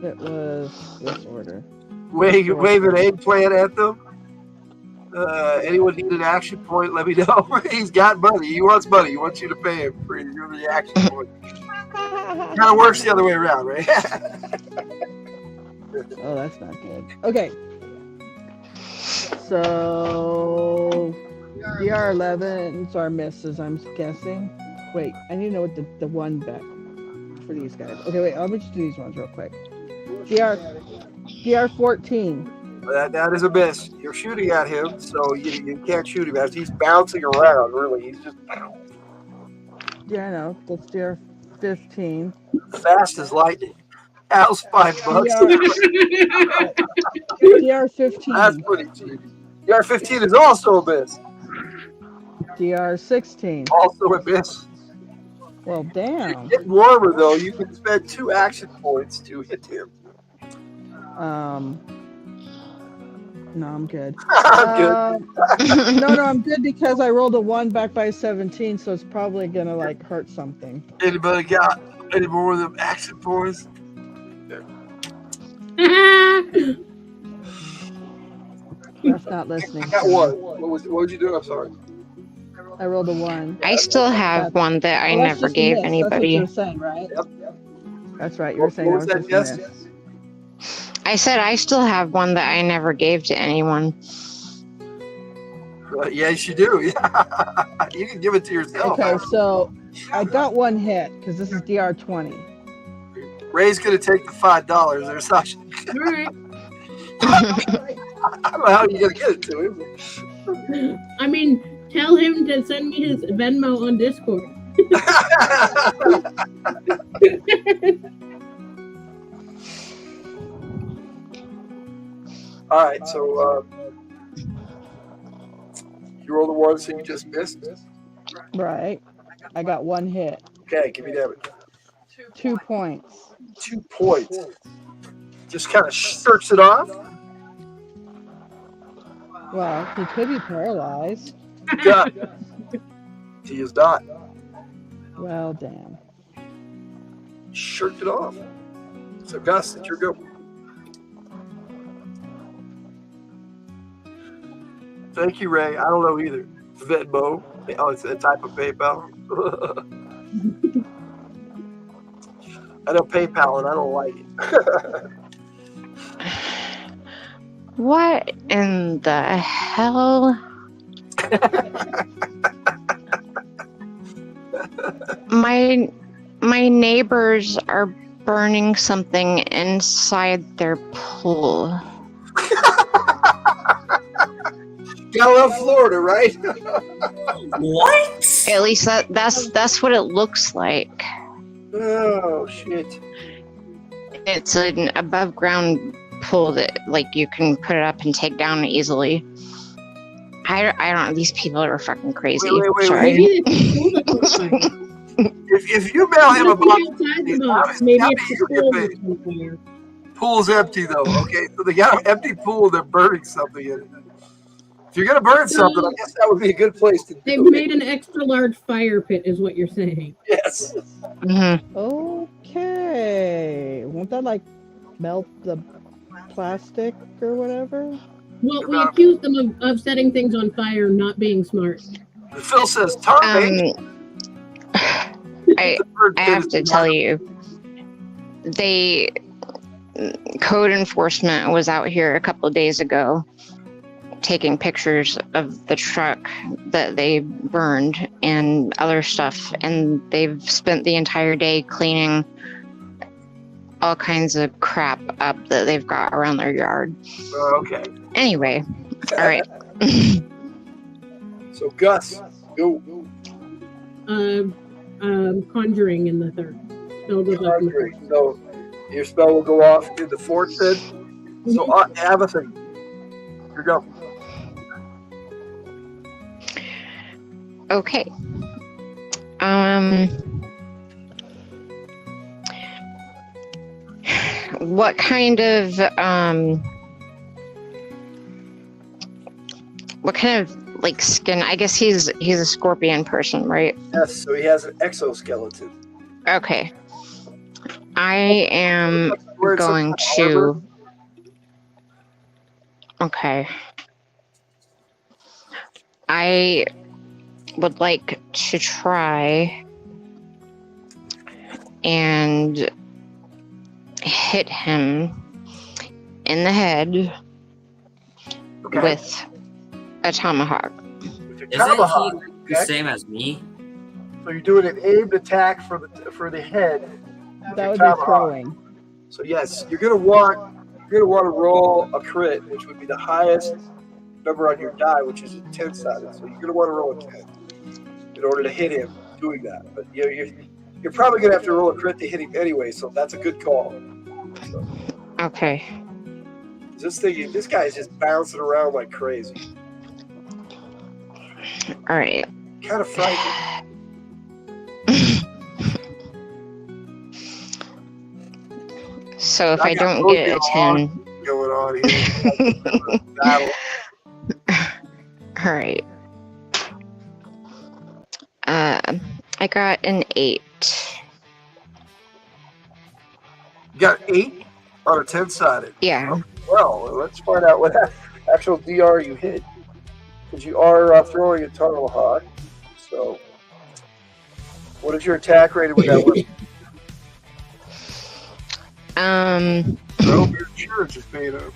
It was this order. Wave an eggplant at them. Anyone need an action point? Let me know. He's got money. He wants money. He wants you to pay him for your reaction point. Kind of works the other way around, right? Oh, that's not good. Okay. So the R11s are misses, I'm guessing. Wait, I need to know what the one bet for these guys. Okay, wait, I'll just do these ones real quick. DR 14. That is a miss. You're shooting at him, so you can't shoot him as he's bouncing around. Really, he's just Yeah, I know. That's DR 15. fast as lightning. Al's $5. DR 15. That's pretty cheap. DR 15 is also a miss. DR 16. Also a miss. Well, damn. Get warmer though. You can spend 2 action points to hit him. No, I'm good. I'm good. No, I'm good because I rolled a 1 back by 17, so it's probably gonna like hurt something. Anybody got any more of them action points? That's not listening. I got one. What would you do? I'm sorry. I rolled a 1. I still have one that I Well, that's never just a gave miss. That's what anybody. you were saying, right? Yep. That's right. You were saying What I was was that? just a Yes. miss. I said I still have one that I never gave to anyone. Yes, you do. Yeah. You can give it to yourself. Okay, so I got 1 hit because this is DR 20. Ray's gonna take the $5 or Sasha. All right. I don't know how you're gonna get it to him. I mean, tell him to send me his Venmo on Discord. All right, so you rolled a 1, so you just missed. Right. I got 1 hit. Okay, give me that. 2 points. 2 points. Just kind of search it off. Well, he could be paralyzed. Yeah. He is not. Well, damn. Shirked it off. So Gus, it's your go. Thank you, Ray. I don't know either. Venmo. Oh, it's a type of PayPal. I know PayPal and I don't like it. What in the hell? My neighbors are burning something inside their pool. Gotta love Florida, right? What? At least that's what it looks like. Oh shit! It's an above ground pool that like you can put it up and take down easily. I don't know. These people are fucking crazy. Wait. Sorry. If you mail him a box, Maybe how it's do the you pool get paid? that's on fire. Pool's empty though. Okay, so they got an empty pool. They're burning something in it. If you're gonna burn something, I guess that would be a good place to They've do it. made an extra large fire pit, is what you're saying. Yes. Mm-hmm. Okay. Won't that like melt the plastic or whatever? Well, we accused them of setting things on fire, not being smart. Phil says, Tome. I have to tell you, code enforcement was out here a couple of days ago taking pictures of the truck that they burned and other stuff, and they've spent the entire day cleaning all kinds of crap up that they've got around their yard. Okay. Anyway, all right. So Gus, go. Conjuring in the third. Spell goes off in the Conjuring. So your spell will go off in the fourth then. So Abatha, here you go. Okay. What kind of like skin? I guess he's a scorpion person, right? Yes, so he has an exoskeleton. Okay. I am Wearing some going to. Okay. I would like to try and hit him in the head with a tomahawk. Isn't he the same as me? So you're doing an aimed attack for the head. That would be throwing. So yes, you're gonna want to roll a crit, which would be the highest number on your die, which is a 10-sided. So you're gonna want to roll a 10 in order to hit him doing that. But you're probably gonna have to roll a crit to hit him anyway. So that's a good call. So, Okay. this guy is just bouncing around like crazy. All right. Kind of frightening. So if I don't get a 10, going on here. Battle. all right. I got an 8. You got 8 on a 10-sided. Yeah. Well, let's find out what actual DR you hit. Because you are throwing a tomahawk. So, what is your attack rated with that weapon? Well, your insurance is paid up.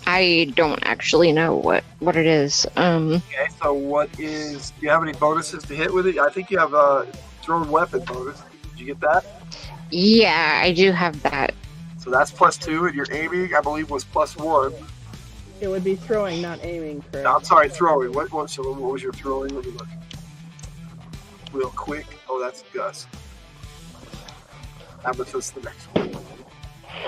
I don't actually know what it is. Okay, so do you have any bonuses to hit with it? I think you have a thrown weapon bonus. Did you get that? Yeah, I do have that. So that's +2, and your aiming, I believe, was +1. It would be throwing, not aiming, correct? No, I'm sorry, throwing. What was your throwing? Let me look. Real quick. Oh, that's Gus. Amethyst, the next one.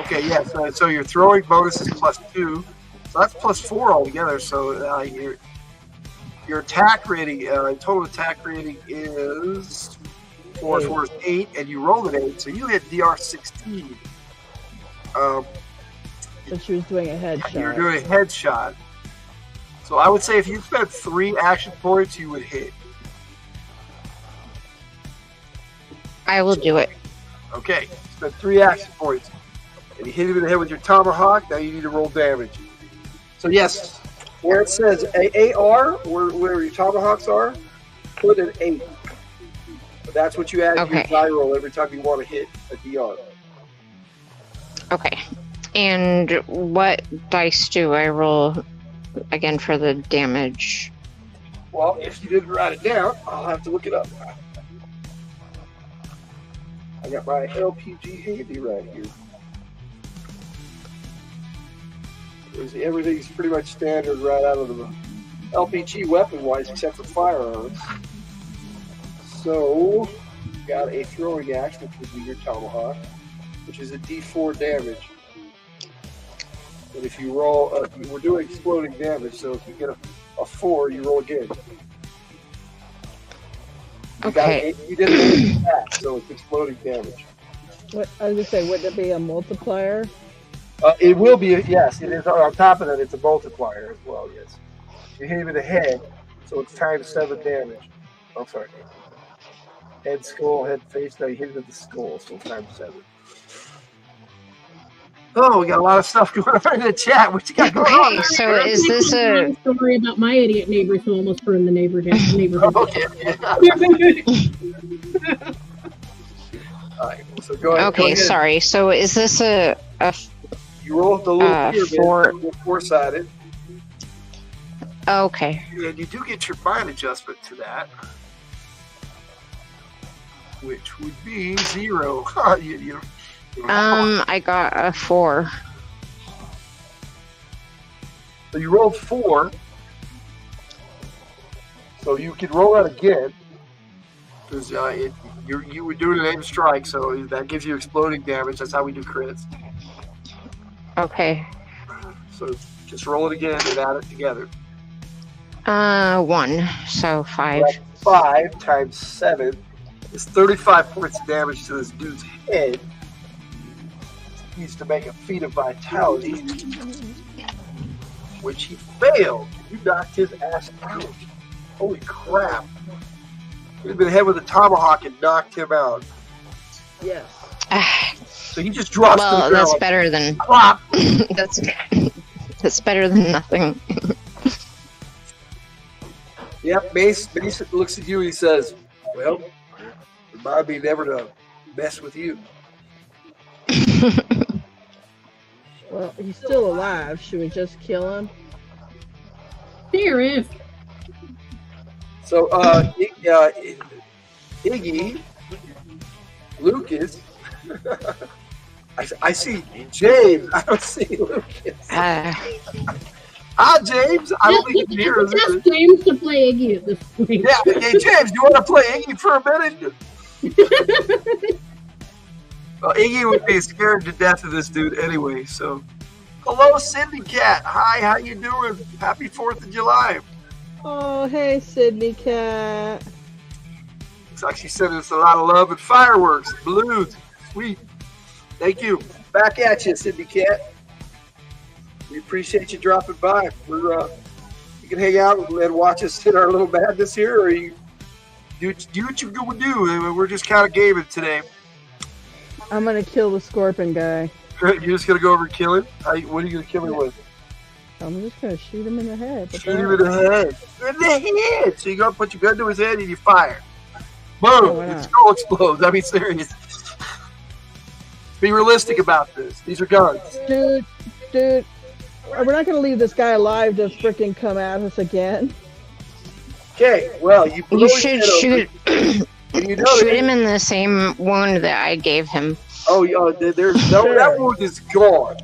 Okay, yeah, so your throwing bonus is +2. So that's +4 altogether. So your attack rating, total attack rating is 4 is 8, and you rolled an 8, so you hit DR 16. But she was doing a headshot. You're doing a headshot. So I would say if you spent 3 action points, you would hit. I will do it. Okay, spend 3 action points, and you hit him in the head with your tomahawk. Now you need to roll damage. So yes, where it says AR, where your tomahawks are, put an 8. But that's what you add to your die roll every time you want to hit a DR. Okay. And what dice do I roll again for the damage? Well, if you didn't write it down, I'll have to look it up. I got my LPG handy right here. Everything's pretty much standard right out of the LPG weapon-wise, except for firearms. So, you got a throwing axe, which would be your tomahawk, which is a D4 damage. And if you roll, we're doing exploding damage, so if you get a 4, you roll again. Okay. You did an attack, so it's exploding damage. What I was gonna say, would it be a multiplier? It will be, yes. It is on top of that. It's a multiplier as well. Yes. You hit him in the head, so it's times 7 damage. Oh, sorry. Head, skull, head, face. Now you hit him in the skull, so times 7. Oh, we got a lot of stuff going on in the chat. What you got going on? Okay, so is this a story about my idiot neighbors who almost burned the neighborhood? Okay. All right. So go ahead. Okay, sorry. So is this a you rolled the little pyramid, 4-sided. Okay. And you do get your bind adjustment to that, which would be 0. I got a 4. So you rolled 4. So you can roll that again. Because you were doing an aim strike, so that gives you exploding damage. That's how we do crits. Okay. So just roll it again and add it together. 1, so 5. 5 times 7 is 35 points of damage to this dude's head. He needs to make a feat of vitality, which he failed. You knocked his ass out. Holy crap. He'd been hit with a tomahawk and knocked him out. Yes. So he just drops to the ground. That's better than Clop. that's better than nothing. Yep, Mace looks at you and he says, well, remind me never to mess with you. Well, he's still alive. Should we just kill him? Sheriff. So, Iggy, Lucas, I see James. I don't see Lucas. Hi, James. I don't think he's here. Ask James to play Iggy at this point. Yeah. Hey, James, do you want to play Iggy for a minute? Well, Iggy would be scared to death of this dude anyway. So, hello, Cindy Cat. Hi, how you doing? Happy 4th of July. Oh, hey, Sydney Cat. Looks like she's sending us a lot of love and fireworks, balloons. Sweet. Thank you. Back at you, Cindy Cat. We appreciate you dropping by. You can hang out and watch us in our little madness here, or you do what you're going to do. We're just kind of gaming today. I'm going to kill the scorpion guy. You're just going to go over and kill him? What are you going to kill him with? I'm just going to shoot him in the head. Shoot him in the head. In the head! So you go put your gun to his head and you fire. Boom! His skull explodes. I mean, serious. Be realistic about this. These are guns. Dude, we're not going to leave this guy alive to freaking come at us again. Okay, well, you should shoot. Shoot him in the same wound that I gave him. Oh, that wound is gone.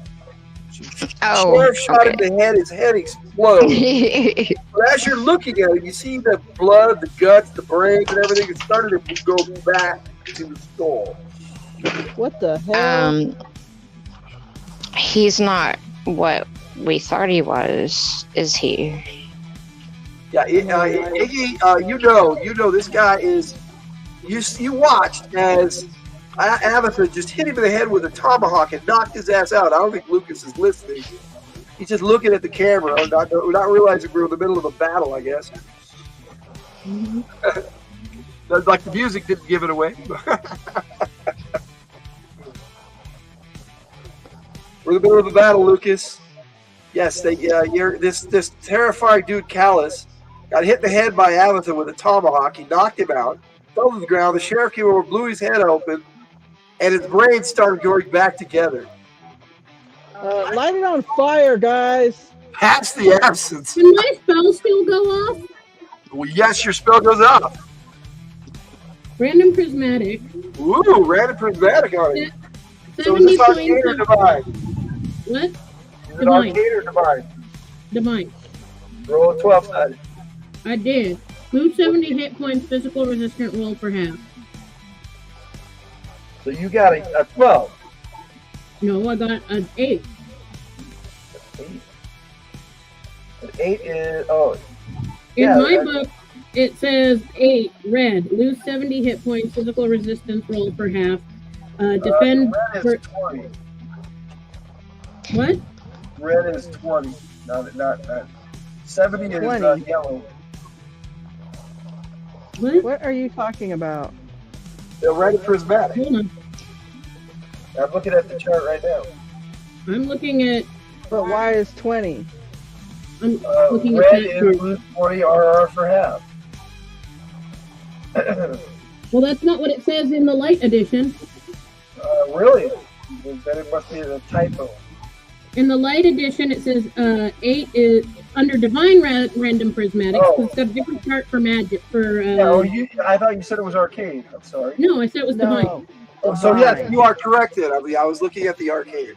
Oh, Sheriff shot in the head, his head explodes. But as you're looking at it, you see the blood, the guts, the brains, and everything. It started to go back to the skull. What the hell? He's not what we thought he was, is he? Yeah, Iggy, you know, this guy is. You watched as Avatha just hit him in the head with a tomahawk and knocked his ass out. I don't think Lucas is listening. He's just looking at the camera, not realizing we're in the middle of a battle, I guess. Mm-hmm. Like the music didn't give it away. We're in the middle of a battle, Lucas. Yes, this terrifying dude, Callus, got hit in the head by Avatha with a tomahawk. He knocked him out, fell to the ground. The sheriff came over, blew his head open, and his brain started going back together. Light it on fire, guys. Pass the absence. Can my spell still go off? Well, yes, your spell goes off. Random prismatic. Ooh, random prismatic on it. So is 70 this arcane or points divine? What? Is it Divine. arcane or divine? Divine. Roll a 12-sided. I did. Move 70 hit points, physical resistant, roll for half. So you got a 12. No, I got an 8. 8 is, In my book, it says 8, red. Lose 70 hit points, physical resistance, roll for half. Defend red for... is 20. What? Red is 20. Not 70 is 20. Yellow. What are you talking about? The red is prismatic. Hold on. I'm looking at the chart right now. I'm looking at... But why is 20? I'm looking red at that is lose 20 RR for half. Well, that's not what it says in the light edition. Really? Then it must be a typo. In the light edition, it says 8 is under divine random prismatic. Oh. So it's got a different chart for magic. For I thought you said it was arcade. I'm sorry. no, I said it was divine. Oh, so yes, you are corrected. I was looking at the arcade.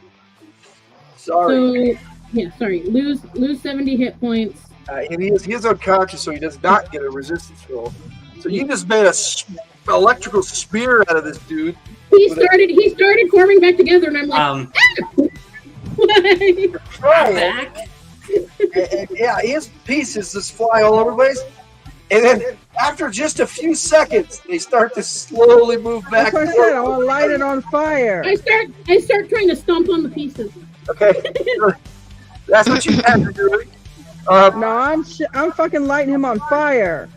Sorry. So yeah, sorry. Lose 70 hit points. And he is unconscious, so he does not get a resistance roll. So you just made a electrical spear out of this dude. He started forming back together, and I'm like, Back. And yeah, his pieces just fly all over the place. And then after just a few seconds, they start to slowly move back. That's what I said. I want to light it on fire. I start trying to stomp on the pieces. Okay, that's what you have to do. No, I'm fucking lighting him on fire.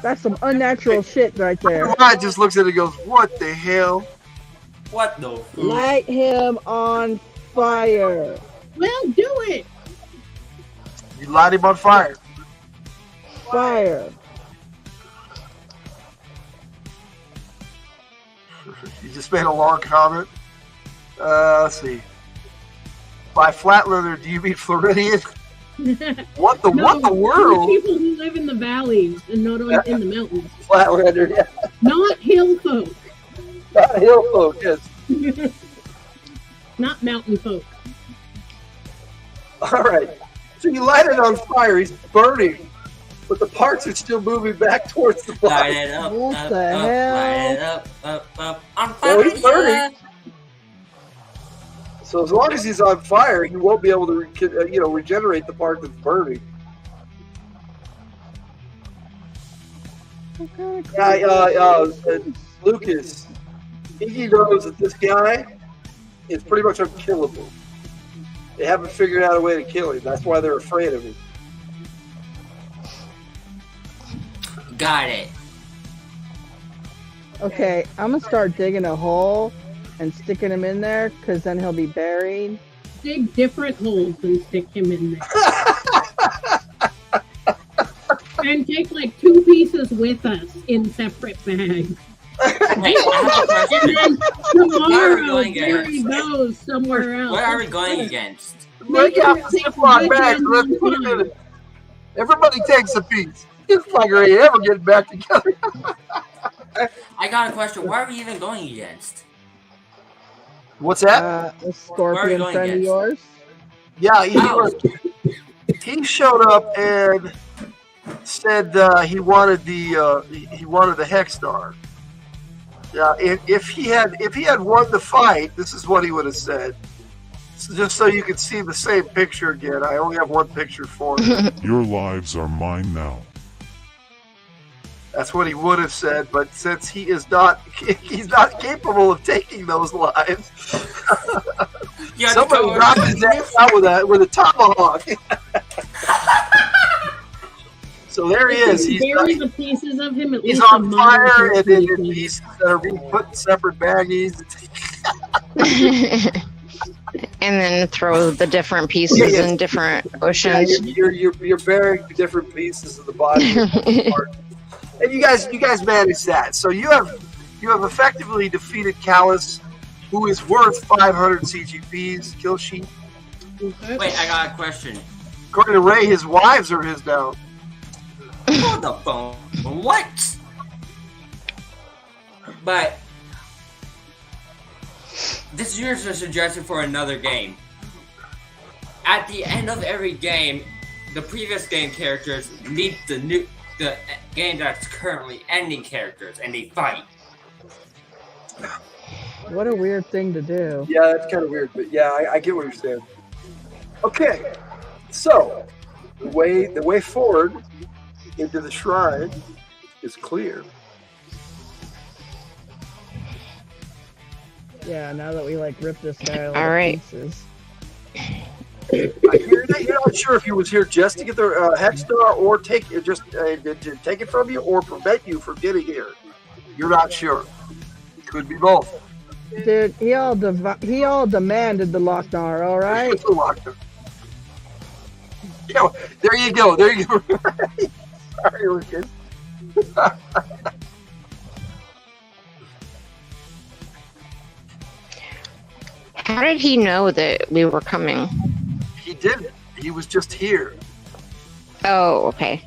That's some unnatural shit right there. Rod just looks at it and goes, "What the hell? What the? Light him on fire." Well, do it. You light him on fire. Fire. You just made a long comment. Let's see. By flatlander, do you mean Floridian? What the world? People who live in the valleys and not in the mountains. Flatlander, yeah. Not hill folk. Not hill folk, yes. not mountain folk. All right. So you light it on fire. He's burning, but the parts are still moving back towards the Light body. it up, What up, the up, hell? light it up. On Oh, he's fire! burning. So as long as he's on fire, he won't be able to, regenerate the part that's burning. Lucas, he knows that this guy is pretty much unkillable. They haven't figured out a way to kill him. That's why they're afraid of him. Got it. Okay, I'm gonna start digging a hole and sticking him in there, because then he'll be buried. Dig different holes and stick him in there. And take like 2 pieces with us in separate bags. Wait, I have a question. And then What are we tomorrow, going there against? he goes somewhere else. What are we going against? Break out the Ziploc bags. Let's put him in it. Everybody takes a piece. This fucker ain't ever getting back together. I got a question. What are we even going against? What's that? A scorpion going friend of against? yours? Yeah, Oh. he showed up and said he wanted the Hex Star. Yeah, if he had won the fight, this is what he would have said. So just so you can see the same picture again. I only have one picture for it. Your lives are mine now. That's what he would have said, but since he's not capable of taking those lives, Yeah, somebody the dropped his ass out with a tomahawk. So there he is. Bury the pieces of him at He's least on a fire, mile and or then something. pieces that are being put in separate baggies. And then throw the different pieces Yeah. in different Yeah, oceans. you're burying different pieces of the body, and you guys manage that. So you have effectively defeated Callus, who is worth 500 CGPs. Kill sheet. Wait, I got a question. According to Ray, his wives are his now. Hold the phone. What? But this is just a suggestion for another game. At the end of every game, the previous game characters meet the game that's currently ending characters, and they fight. What a weird thing to do. Yeah, that's kind of weird, but yeah, I get what you're saying. Okay, so the way forward into the shrine is clear. Yeah, now that we rip this guy all All to right. pieces. You're not sure if he was here just to get the Hex Star, or take it from you, or prevent you from getting here. You're not sure. It could be both. Dude, he all demanded the Lochnar, all right? It's a lockdown. Yeah, there you go. There you go. Sorry, Lucas. How did he know that we were coming? He didn't. He was just here. Oh, okay.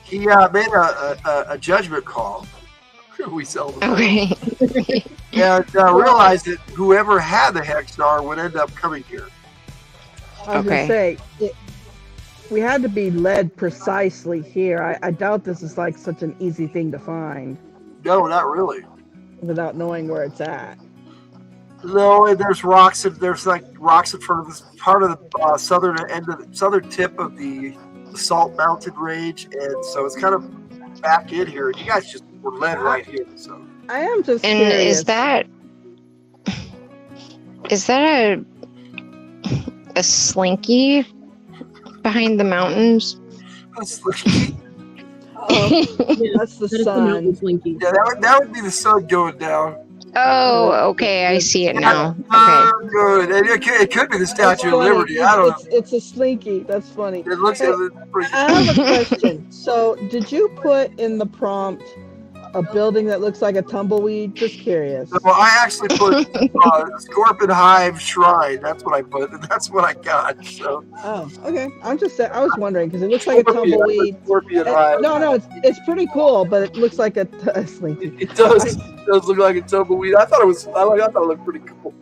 He made a judgment call. We seldom. Okay. And realized that whoever had the Hex Star would end up coming here. I was Okay. gonna say, we had to be led precisely here. I doubt this is such an easy thing to find No, not really. without knowing where it's at. No, and there's rocks. There's rocks in front of this part of the southern tip of the Salt Mountain range, and so it's kind of back in here. You guys just were led right here. So I am just And curious. is that a slinky behind the mountains? That's Yeah, the that is the mountain sun. slinky. yeah, that would be the sun going down. Oh, okay, I see it now. Okay. Good. And it could be the That's Statue of funny. Liberty. I don't know. It's a slinky. That's funny. It looks Hey, pretty. I have a question. So, did you put in the prompt A building that looks like a tumbleweed? Just curious. Well, I actually put Scorpion Hive Shrine. That's what I put, and that's what I got. So. Oh, okay. I was wondering because it looks like a tumbleweed. Scorpion Hive. No, it's pretty cool, but it looks like a slinky. It does look like a tumbleweed. I thought it looked pretty cool.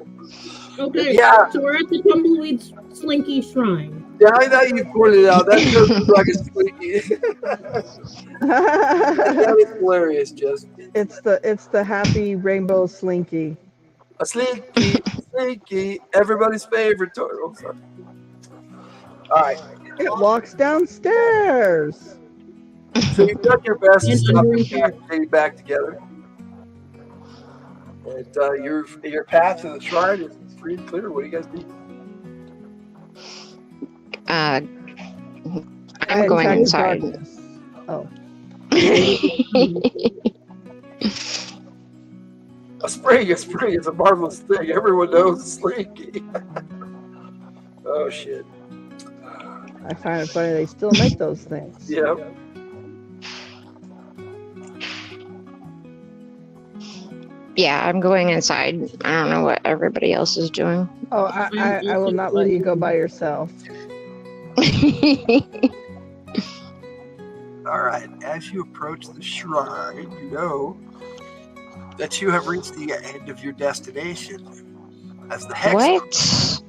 Okay, Yeah. so we're at the Tumbleweed Slinky Shrine. Yeah, I know you pointed it out. That does look like a slinky. That is hilarious, Jess. It's the happy rainbow slinky. A slinky, everybody's favorite turtle. Sorry. All right. It walks downstairs. So you've done your best to And stop under getting back together. And your path to the shrine is free and clear. What do you guys do? I'm going inside. Oh. A spring is a marvelous thing. Everyone knows a slinky. Oh shit. I find it funny they still make those things. Yeah. Yeah, I'm going inside. I don't know what everybody else is doing. Oh, I will not let you go by yourself. All right. As you approach the shrine, you know that you have reached the end of your destination. As the hex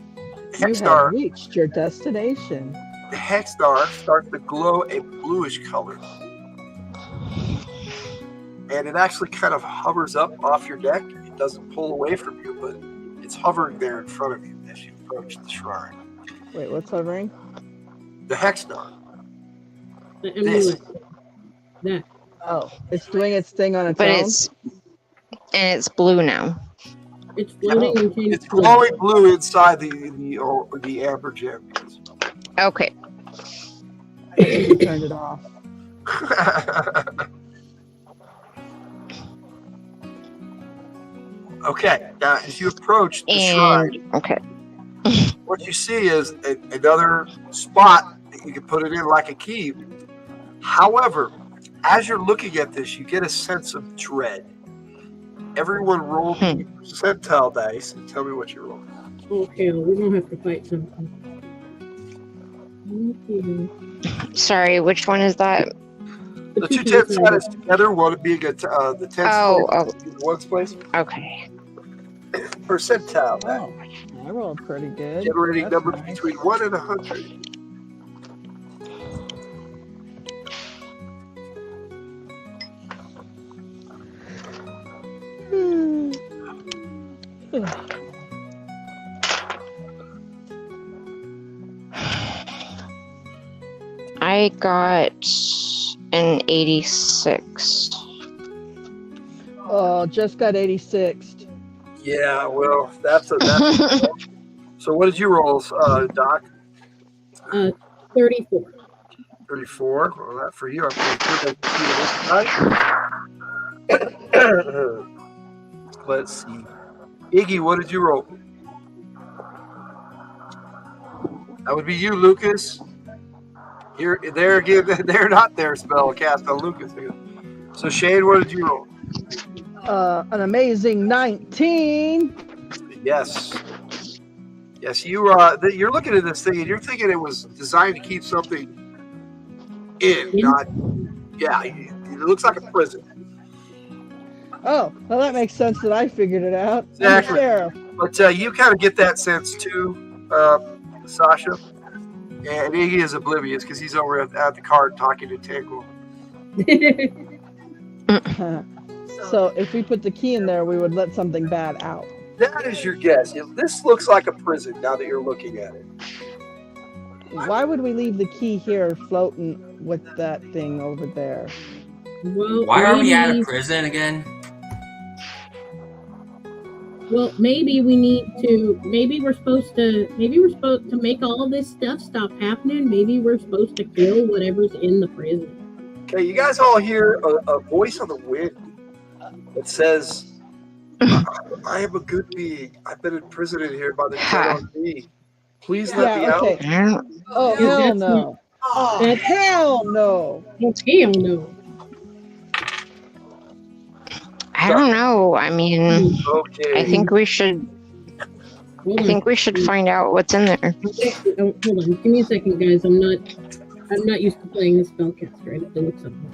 You have reached your destination. The hex star starts to glow a bluish color. And it actually kind of hovers up off your deck. It doesn't pull away from you, but it's hovering there in front of you as you approach the shrine. Wait, what's hovering? The hex star. The This. amulet. That. Oh, it's doing its thing on its But own? it's blue now. It's floating and changed. It's glowing blue inside the amber gem. Okay. I think you turned it off. Okay, now as you approach the shrine, okay, what you see is another spot that you can put it in like a key. However, as you're looking at this, you get a sense of dread. Everyone roll percentile dice and tell me what you roll. Okay, we're gonna have to fight something. Okay. Sorry, which one is that? The two 10 sided together, one being the 10th place, the ones place. Okay. Percentile. Oh, I rolled pretty good. Generating That's numbers nice. between 1 and 100. I got an 86. Oh, just got 86. Yeah, well, that's so what did you roll, Doc? 34. 34. Well, that for you. I'm pretty good at this. Let's see. Iggy, what did you roll? That would be you, Lucas. Here, there again. They're not there. Spell cast on Lucas. So Shane, what did you roll? An amazing 19. Yes. Yes, you're looking at this thing and you're thinking it was designed to keep something in, not. Yeah, it looks like a prison. Oh, well, that makes sense that I figured it out. Exactly. I'm the sheriff. But you kind of get that sense too, Sasha. And Iggy is oblivious because he's over at the cart talking to Tangle. So if we put the key in there, we would let something bad out. That is your guess. This looks like a prison now that you're looking at it. Why would we leave the key here floating with that thing over there? Well, Why are we at a prison again? Well, maybe we need to. Maybe we're supposed to make all this stuff stop happening. Maybe we're supposed to kill whatever's in the prison. Okay, you guys all hear a voice on the wind that says, I am a good being. I've been imprisoned in here by the dead on me. Please let me out. Oh, hell no. Oh, hell no. Hell no. I don't know. I mean, Okay. I think we should. Hold I on. think we should find out what's in there. Oh, hold on. Give me a second, guys. I'm not used to playing this spellcaster. I have to look something.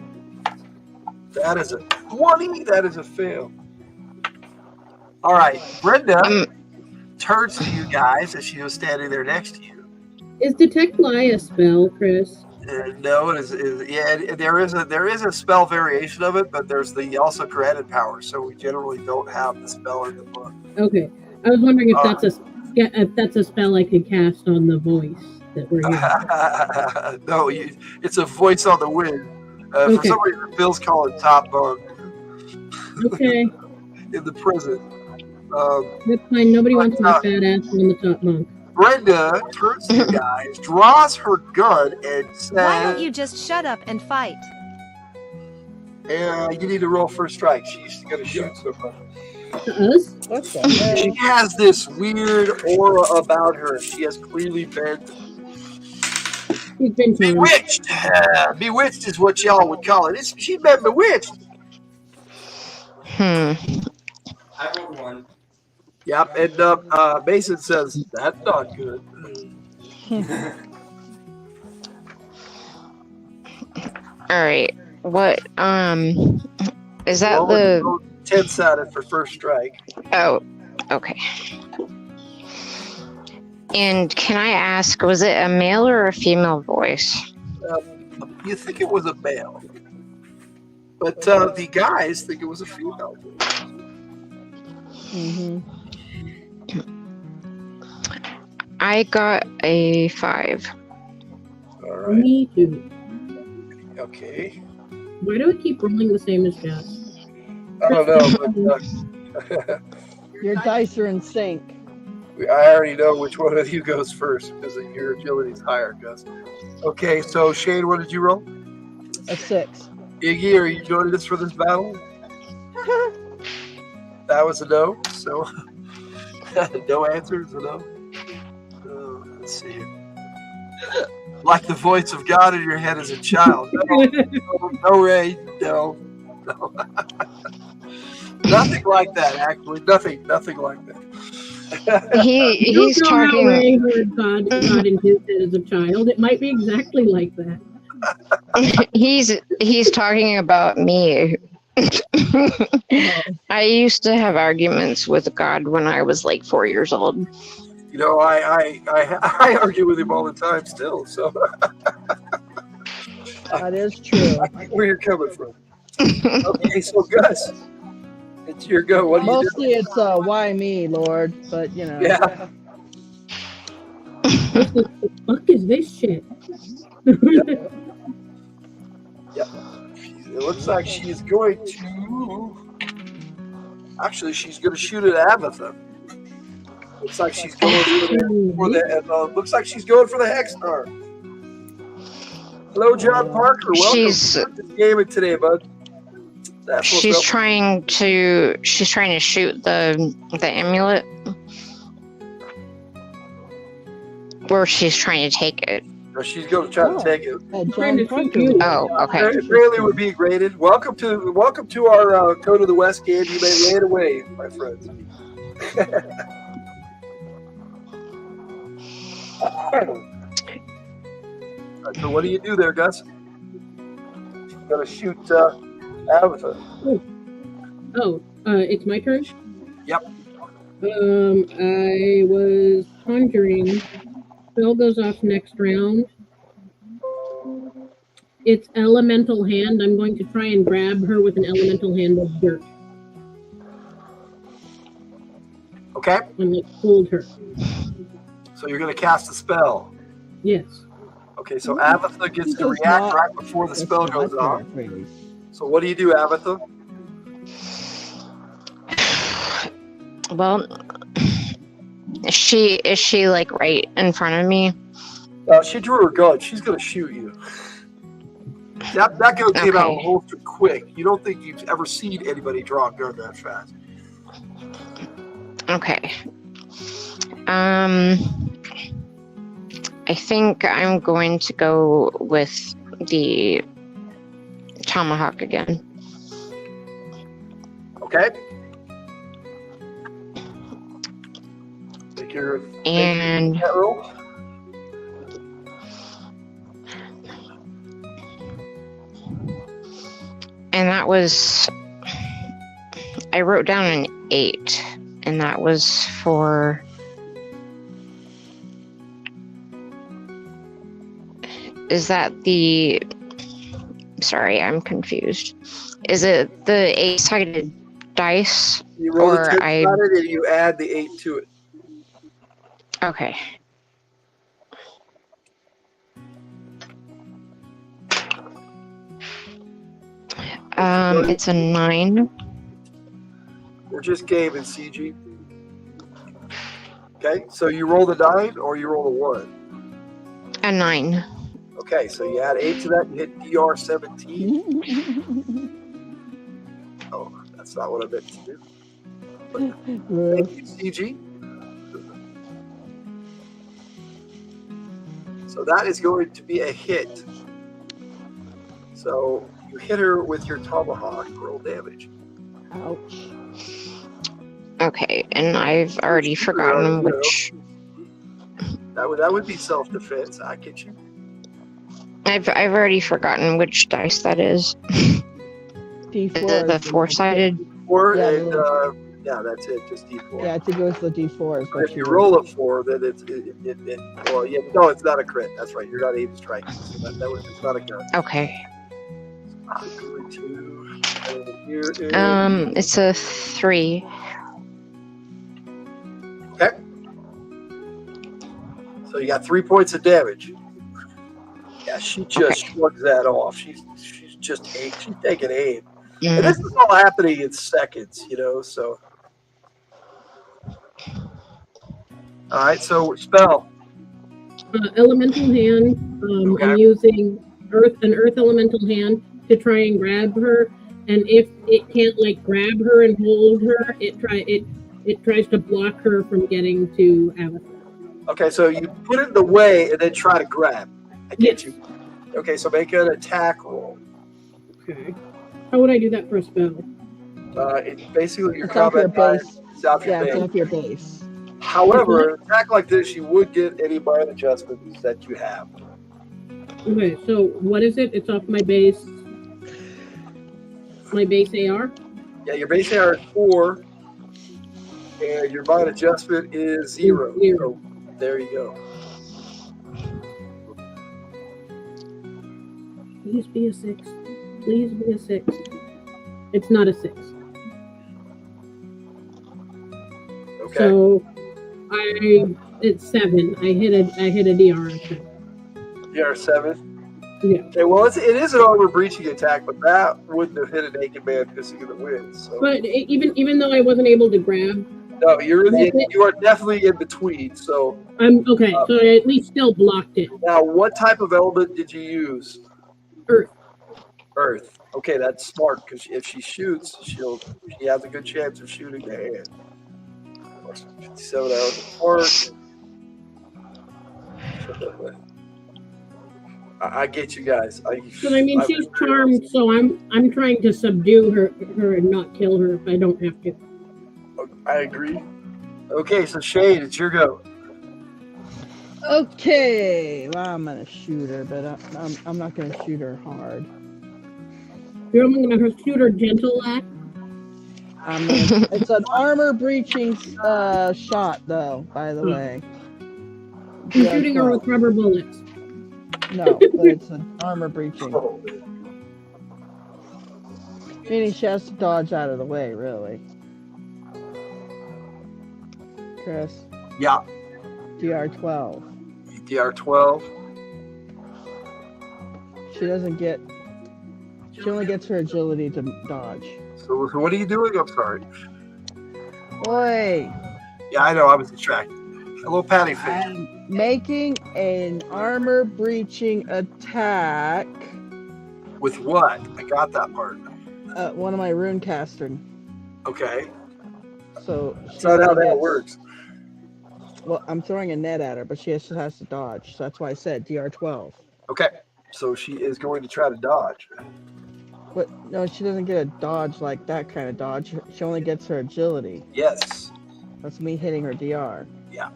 That is a 20. That is a fail. All right. Brenda turns to you guys as she was standing there next to you. Is Detect Lie a spell, Chris? No, it is. Yeah, there is a spell variation of it, but there's also granted power. So we generally don't have the spell in the book. Okay. I was wondering if that's a spell I could cast on the voice that we're hearing. No, it's a voice on the wind. For some reason, Phil's calling top bunk. Okay. In the prison. That's fine. Nobody wants my fat ass on the top bunk. Brenda turns to you guys, draws her gun, and says, Why don't you just shut up and fight? You need to roll first strike. She's going to shoot somebody. Us? What the hell? She has this weird aura about her. She has clearly been bewitched. Bewitched is what y'all would call it. She's been bewitched. I rolled 1. Yep, and Mason says, that's not good. Alright. What, is that Roll the... 10 sided for first strike. Oh, okay. And can I ask, was it a male or a female voice? You think it was a male, but the guys think it was a female. I got a 5. All right. Me too. Okay. Why do I keep rolling the same as Jess? I don't know, but Your dice are in sync. I already know which one of you goes first because your agility is higher, Gus. Okay, so Shane, what did you roll? A 6. Iggy, are you joining us for this battle? That was a no, so no answer is a no. Let's see. Like the voice of God in your head as a child. No, Ray, no. Nothing like that, actually. Nothing like that. He's talking. Ray heard God in his head as a child. It might be exactly like that. He's talking about me. I used to have arguments with God when I was like 4 years old. You know, I argue with him all the time still. So that is true. I get where you're coming from. Okay, so Gus, it's your go. What do you do? Mostly it's why me, Lord, but you know. Yeah. What the fuck is this shit? Yep. It looks like she's going to. Actually, she's going to shoot at Abatha. Looks like she's going for the. Looks like she's going for the Hex Star. Hello, John Parker. Welcome to the gaming today, bud. She's trying to shoot the amulet, or she's trying to take it. No, she's going to try to take it. Oh, okay. It really would be graded. Welcome to our Code of the West game. You may lay it away, my friends. So what do you do there, Gus? She's going to shoot Avatar. It's my turn? Yep. I was conjuring. Spell goes off next round. It's elemental hand. I'm going to try and grab her with an elemental hand of dirt. Okay. And like hold her. So you're going to cast a spell. Yes. Okay, so Abatha gets to react right before the spell goes off. So what do you do, Abatha? Well, is she like right in front of me? She drew her gun. She's going to shoot you. That gun came out holster quick. You don't think you've ever seen anybody draw a gun that fast. Okay. I think I'm going to go with the tomahawk again. Okay. Make your And roll. and that was, I wrote down an 8, and that was for, is that the, sorry, I'm confused. Is it the 8-sided dice? You roll or the 10-sided and you add the 8 to it. Okay. It's a 9. We're just Gabe and CG. Okay, so you roll the 9 or you roll the 1? A 9. Okay, so you add 8 to that, you hit DR 17. Oh, that's not what I meant to do. Thank you, CG. So that is going to be a hit. So you hit her with your tomahawk, roll damage. Ouch. Okay, and I've already forgotten which. That would be self-defense. I get you. I've already forgotten which dice that is. D4. The 4-sided. 4 Yeah, and yeah, that's it. Just D4. Yeah, I think it was the D4. If you roll a 4, then it's well, yeah, no, it's not a crit. That's right. You're not aiming strike. So it's not a gun. Okay. I'm going to here is, It's a 3. okay. So you got 3 points of damage. Yeah, she just shrugs that off. She's just she's taking aim. Mm. And this is all happening in seconds, so. All right, so spell. Elemental hand. Okay. I'm using an earth elemental hand to try and grab her, and if it can't grab her and hold her, it tries to block her from getting to Alice. Okay, so you put it in the way and then try to grab. I get you. Okay, so make an attack roll. Okay. How would I do that for a spell? It's basically your It's off your combat die. base. It's off your Yeah, it's base. off your base. However, an attack like this, you would get any mind adjustments that you have. Okay, so what is it? It's off my base. My base AR? Yeah, your base AR is 4, and your mind adjustment is 0. So there you go. Please be a 6. Please be a 6. It's not a 6. Okay. So it's 7. I hit a DR. DR 7. Yeah. Okay, well, it is an armor breaching attack, but that wouldn't have hit a naked man pissing in the wind. So. But even though I wasn't able to grab, No, you are definitely in between. So I'm okay. So I at least still blocked it. now, what type of element did you use? Earth. Earth. Okay, that's smart because if she shoots, she has a good chance of shooting the hand. 57 hours of work. I get you guys. But she's charmed, so I'm trying to subdue her and not kill her if I don't have to. I agree. Okay, so Shane, it's your go. Okay, well, I'm gonna shoot her, but I'm not gonna shoot her hard. You're only gonna shoot her gentle at? It's an armor breaching shot, though. By the way, You're shooting her with rubber bullets. No, but it's an armor breaching. Meaning she has to dodge out of the way, really. Chris. Yeah. DR12. DR12. She doesn't get. She only gets her agility to dodge. So what are you doing? I'm sorry. Oi! Yeah, I know. I was distracted. Hello, Patty Fish. I'm making an armor breaching attack. With what? I got that part. One of my rune casting. Okay. So that's not how that works. Well, I'm throwing a net at her, but she has to dodge. So that's why I said DR12. Okay. So she is going to try to dodge. But no, she doesn't get a dodge like that kind of dodge. She only gets her agility. Yes. That's me hitting her DR. Yeah.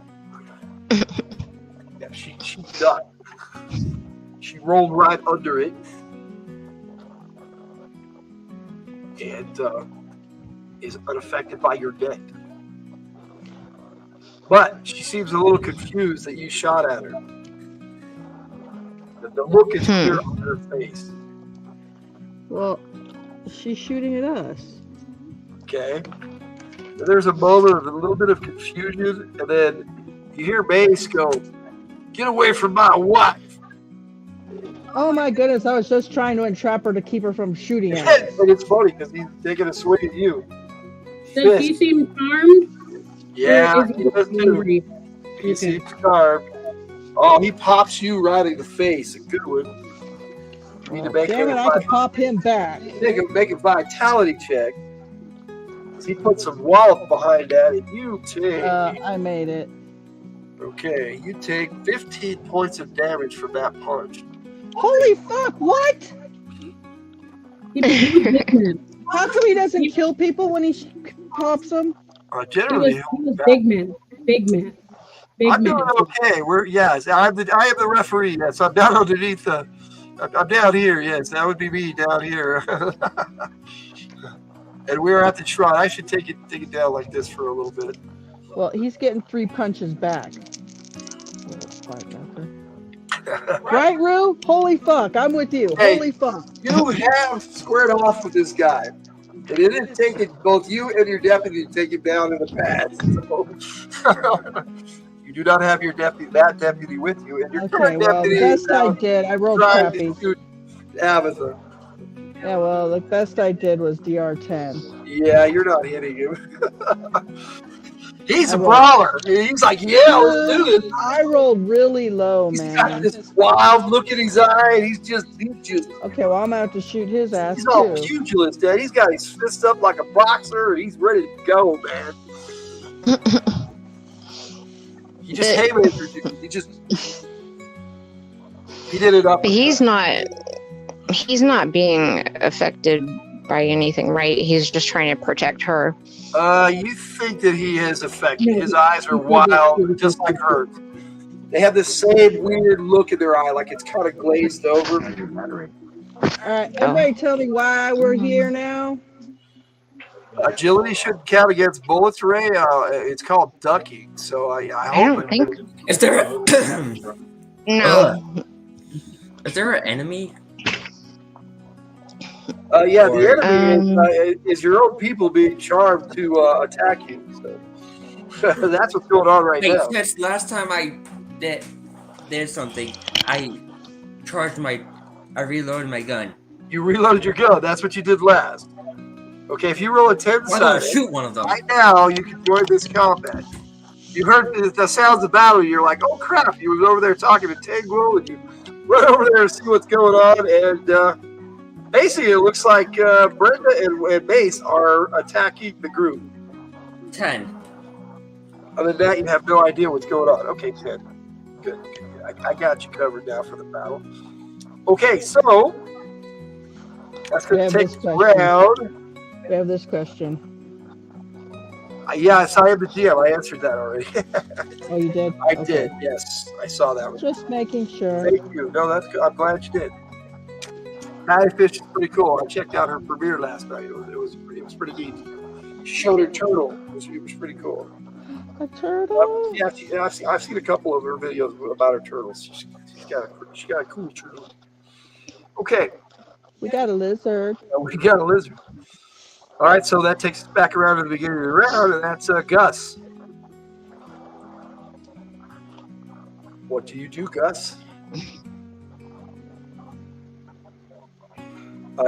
Yeah, she ducked. She rolled right under it. And is unaffected by your deck. But she seems a little confused that you shot at her. The look is clear on her face. Well, she's shooting at us. Okay. And there's a moment of a little bit of confusion, and then you hear Mace go, "Get away from my wife!" Oh my goodness! I was just trying to entrap her to keep her from shooting at us. But it's funny because he's taking a swing at you. Does he seem charmed? Yeah, Or is he does too. angry? He seems carved. Oh, he pops you right in the face. A good one. You need to make Damn it! I could pop him back. Make a vitality check. He put some wallop behind that, and you take. I made it. Okay, you take 15 points of damage from that punch. Holy fuck! What? How come he doesn't kill people when he pops them? Generally, he was big man. Big man. Big I'm man. doing okay. I am the referee. Yes, I'm down underneath the. I'm down here. Yes, that would be me down here. And we're at the shrine. I should take it down like this for a little bit. Well, he's getting 3 punches back. Right, Rue? Holy fuck! I'm with you. Hey, Holy fuck! You have squared off with this guy. And it didn't take it, both you and your deputy to take him down in the past. So, you do not have that deputy with you. And your current deputy best I did, I rolled crappy. Abatha. Yeah, well, the best I did was DR10. Yeah, you're not hitting him. He's a brawler. He's like, yeah, let's do this. I rolled really low, man. He's got this wild look in his eye, and he's just. Okay, well, I'm gonna have to shoot his ass He's all too. pugilist, Dad. He's got his fist up like a boxer, and he's ready to go, man. He just haymakered you. He did it up. But he's not being affected by anything, right? He's just trying to protect her. You think that he is affected. His eyes are wild, just like hers. They have this same weird look in their eye, like it's kind of glazed over. Alright, everybody tell me why we're here now. Agility shouldn't count against bullets, Ray. It's called ducking, so I hope don't think... Is there a... No. Is there an enemy? Yeah, the enemy is your own people being charmed to attack you. So that's what's going on right now. Because last time I did something, I reloaded my gun. You reloaded your gun. That's what you did last. Okay, if you roll a 10 Why don't I sided, shoot one of them? right now you can join this combat. You heard the sounds of battle. You're like, oh crap! You was over there talking to Tangle, and you run over there to see what's going on, and basically it looks like Brenda and Mace are attacking the group. 10. Other than that, you have no idea what's going on. Okay, 10. Good. I got you covered now for the battle. Okay, so that's going to take us around. We have this question. Yes, I am the GM. I answered that already. Oh, you did? I did, yes. I saw that one. Just making sure. Thank you. No, that's good. I'm glad you did. Patty Fish is pretty cool. I checked out her premiere last night. It was pretty neat. She showed her turtle. It was pretty cool. A turtle? Yeah, I've seen a couple of her videos about her turtles. She's got a cool turtle. Okay. We got a lizard. We got a lizard. All right, so that takes us back around to the beginning of the round, and that's Gus. What do you do, Gus?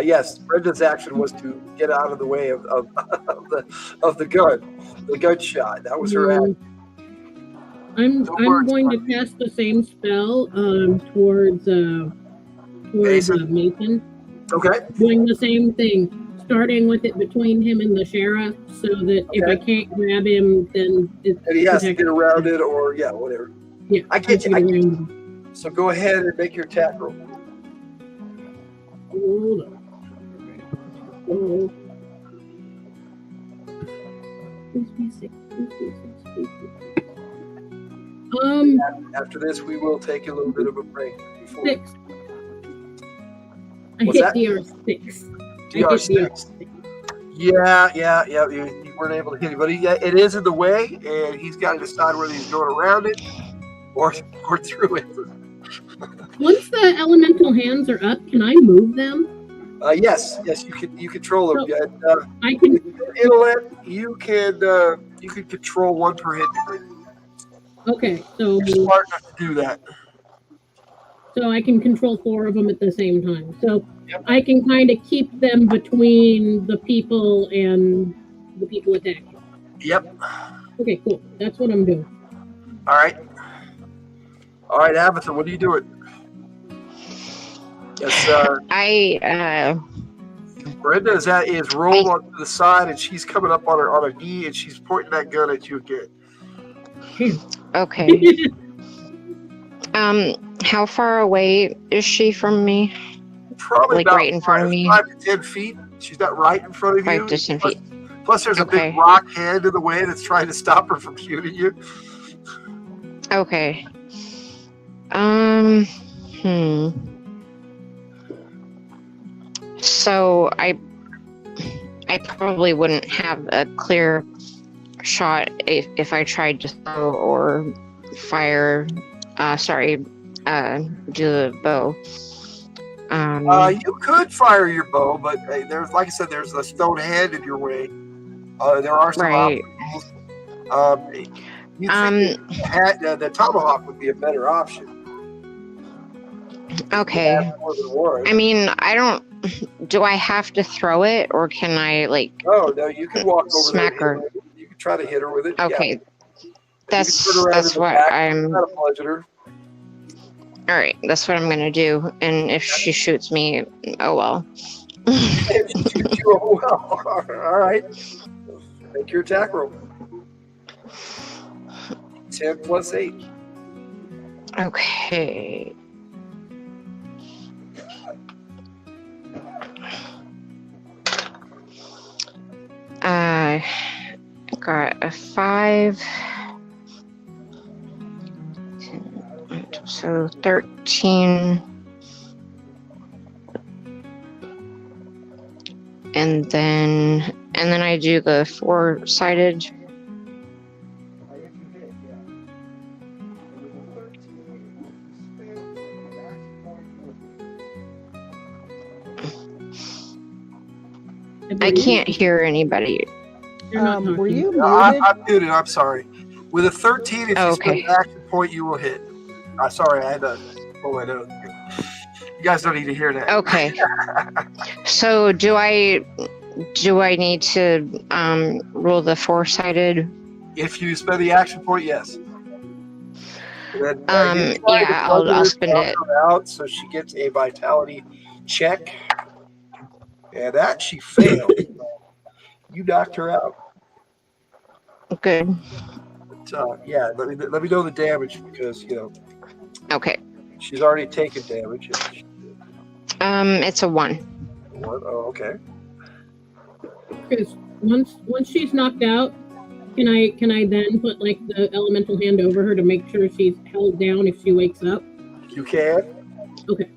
Yes, Brenda's action was to get out of the way of the gunshot. That was her action. I'm going to cast the same spell towards Mason. Okay. Doing the same thing. Starting with it between him and the sheriff, so that if I can't grab him, then it's and he has to get around it, or whatever. Yeah, I get you. So go ahead and make your attack roll. Hold on. Oh. Please be 6. Please be 6. Please be 6. After this, we will take a little bit of a break. 6. I What's hit that? DR6. DR6. Yeah. You weren't able to hit him, but it is in the way, and he's got to decide whether he's going around it or through it. Once the elemental hands are up, can I move them? Yes, you control them. So, I can. Intellect, you can control one per hit degree. Okay, so You're smart enough to do that. So I can control 4 of them at the same time. So I can kind of keep them between the people and the people attacking. Yep. Okay, cool. That's what I'm doing. All right, Abatha, what are you doing? Yes, Brenda is rolled onto the side, and she's coming up on her knee, and she's pointing that gun at you again. Okay. How far away is she from me? Probably like about right in front of me. 5 to 10 feet. She's not right in front of you. 5 to 10 feet. Plus, there's a big rock head in the way that's trying to stop her from shooting you. Okay. So I probably wouldn't have a clear shot if I tried to throw or fire. Do the bow. You could fire your bow, but there's, like I said, there's a stone head in your way. There are some obstacles. You think the tomahawk would be a better option. Okay. I mean, do I have to throw it, or can I No, you can walk over smack there. her? You can try to hit her with it. Okay. Yeah. That's what I'm. Bludgeon. All right, that's what I'm gonna do. And if she shoots me, oh well. All right. Make your attack roll. 10 plus 8. Okay. I got a 5. So 13. And then I do the 4-sided. I can't hear anybody. Were you muted? I'm muted. I'm sorry. With a 13, if you spend an action point, you will hit. Sorry, I had to pull my nose. You guys don't need to hear that. Okay. So do I need to roll the 4-sided? If you spend the action point, yes. Then, I'll spend it. Out, so she gets a vitality check. And that she failed. You knocked her out. Good. But, let me know the damage because Okay. She's already taken damage. It's a 1. 1. Oh, okay. Because once she's knocked out, can I then put the elemental hand over her to make sure she's held down if she wakes up? You can. Okay.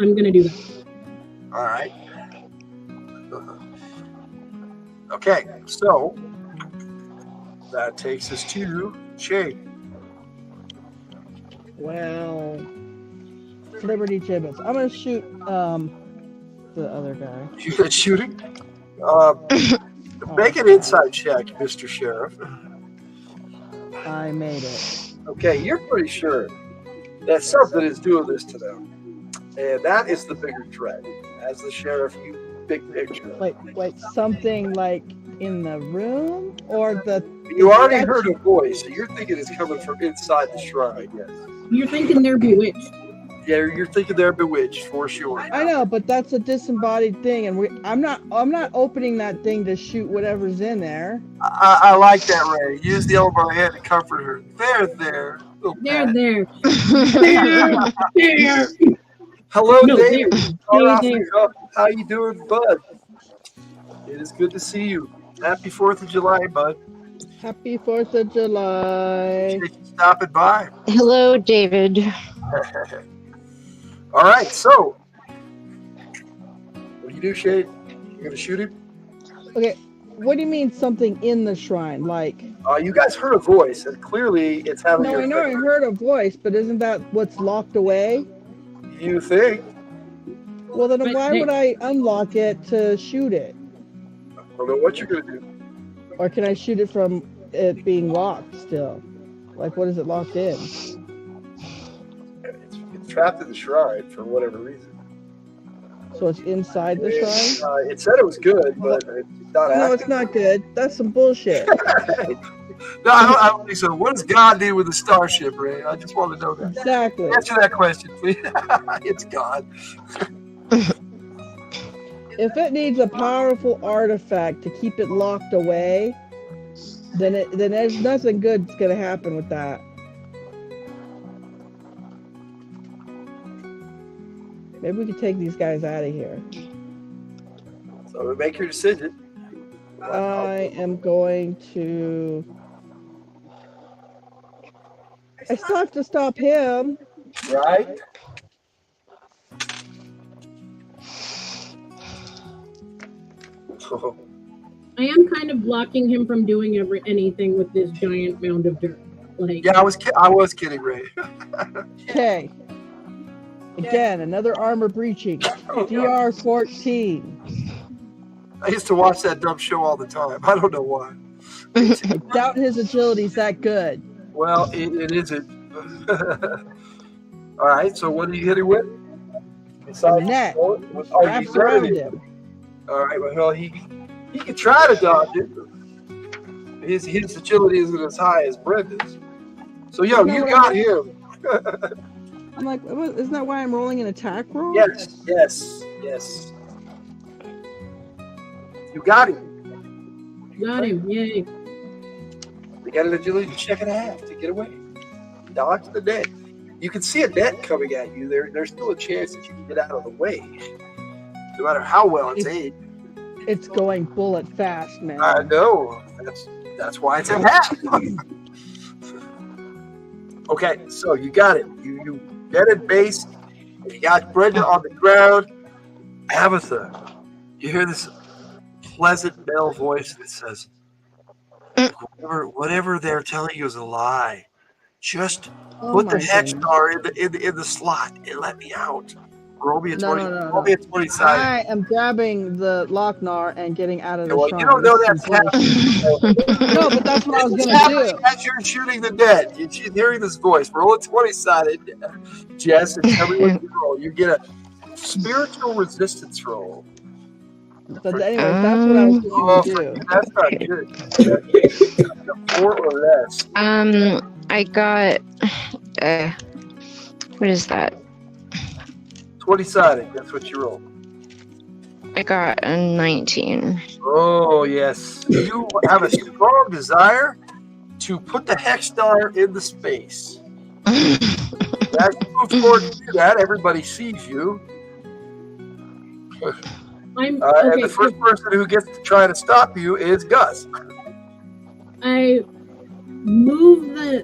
I'm gonna do that. All right. Okay, so that takes us to Shane. Well, Liberty Gibbets. I'm gonna shoot the other guy. You got shooting? Make an inside check, Mr. Sheriff. I made it. Okay, you're pretty sure that something is doing this to them, and that is the bigger threat. As the sheriff, you big picture. Wait, something in the room or the? You already heard a voice, so you're thinking it's coming from inside the shrine. Yes. You're thinking they're bewitched. Yeah, you're thinking they're bewitched for sure. I know, but that's a disembodied thing, and I'm not opening that thing to shoot whatever's in there. I like that, Ray. Use the elbow hand to comfort her. There. There. Hello, No, David. there. How you doing, bud? It is good to see you. Happy 4th of July, bud. Happy 4th of July. Appreciate you stopping by. Hello, David. All right, so what do you do, Shade? You're gonna shoot him? Okay, what do you mean something in the shrine? Like, You guys heard a voice, and clearly it's having. no, I know I heard a voice, but isn't that what's locked away? You think? Well, then why would I unlock it to shoot it? I don't know what you're gonna do. Or can I shoot it from it being locked still? Like, what is it locked in? It's trapped in the shrine for whatever reason. So it's inside the shrine? It said it was good, but it's not No, active. it's not good. That's some bullshit. No, I don't think so. What does God do with the starship, Ray? I just want to know that. Exactly. Answer that question, please. It's God. If it needs a powerful artifact to keep it locked away, then there's nothing good that's gonna happen with that. Maybe we could take these guys out of here. So make your decision. I am going to. I still have to stop him. Right? I am kind of blocking him from doing anything with this giant mound of dirt. Like, Yeah, I was kidding, Ray. Okay. Again, another armor breaching. DR 14. I used to watch that dumb show all the time. I don't know why. I doubt his agility's that good. Well, it isn't. All right, so what are you hitting with? A net. Wraps around him. All right, well, he can try to dodge it. His agility isn't as high as Brenda's. So, yo, you got him. I'm like, isn't that why I'm rolling an attack roll? Yes. You got him. Got him, yay. You got an agility check and a half to get away. Dodge the net. You can see a net coming at you. There's still a chance that you can get out of the way. No matter how well it's aimed. It's going bullet fast, man. I know. That's why it's a half. Okay, so you got it. You get it base. You got Brenda on the ground. Abatha, you hear this pleasant male voice that says, whatever they're telling you is a lie. Just put the hex star in the slot and let me out. Roll me a 20. Roll me a 20 side. I am grabbing the Lochnar and getting out of the shrine. You don't know that's happening. No, but that's what I was It's going to happening do. as you're shooting the net. You're hearing this voice. Roll a 20-sided, Jess, and tell me what you roll. You get a spiritual resistance roll. But anyways, that's what I was going to do. That's not good. 4 or less. I got what is that? 20-sided. That's what you roll. I got a 19. Oh, yes. You have a strong desire to put the hex star in the space. As you move forward to do that, everybody sees you. And the first person who gets to try to stop you is Gus. I moved the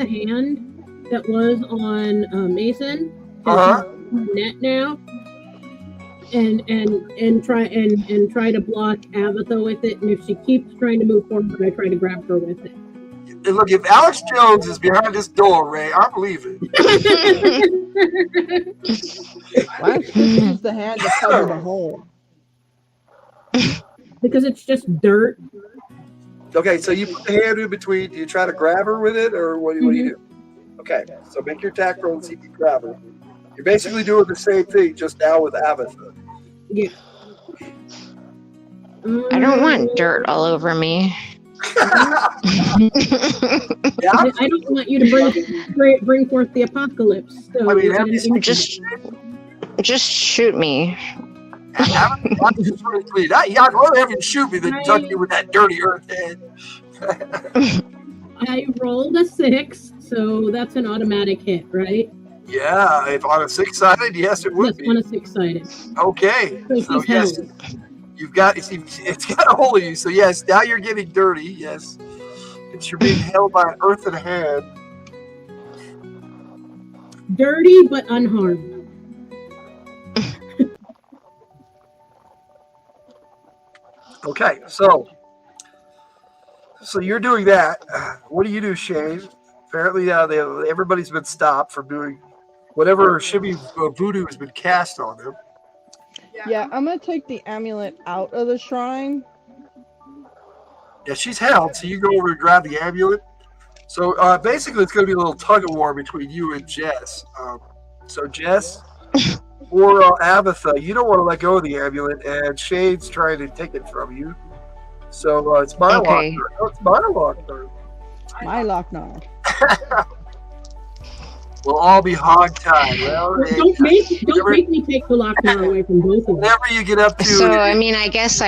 hand that was on Mason. Net now, and try to block Abatha with it. And if she keeps trying to move forward, I try to grab her with it. And look, if Alex Jones is behind this door, Ray, I believe it. Why don't you use the hand to cover the hole? Because it's just dirt. Okay, so you put the hand in between. Do you try to grab her with it, or what do you do? Okay, so make your attack roll and see if you grab her. You're basically doing the same thing, just now with Abatha. Yeah. I don't want dirt all over me. I don't want you to bring forth the apocalypse. So I mean, just shoot me. I'd rather have you shoot me than touch you with that dirty earth head. I rolled a 6, so that's an automatic hit, right? Yeah, if on a 6-sided, yes, it would be. On a 6-sided. Okay, so yes, You've got it's got a hold of you. So yes, now you're getting dirty. Yes, you're being held by an earthen hand. Dirty but unharmed. Okay, so you're doing that. What do you do, Shane? Apparently, everybody's been stopped from doing whatever shimmy voodoo has been cast on them. Yeah, I'm gonna take the amulet out of the shrine. Yeah, she's held, so you go over and grab the amulet. So basically, it's going to be a little tug of war between you and Jess. So Jess or Abatha, you don't want to let go of the amulet, and Shane's trying to take it from you. So it's my lock. Oh, it's my lock turn. My lock now. We'll all be hog-tied. Well, Don't make me take the lockdown away from both of them. whatever you get up to. So I mean, I guess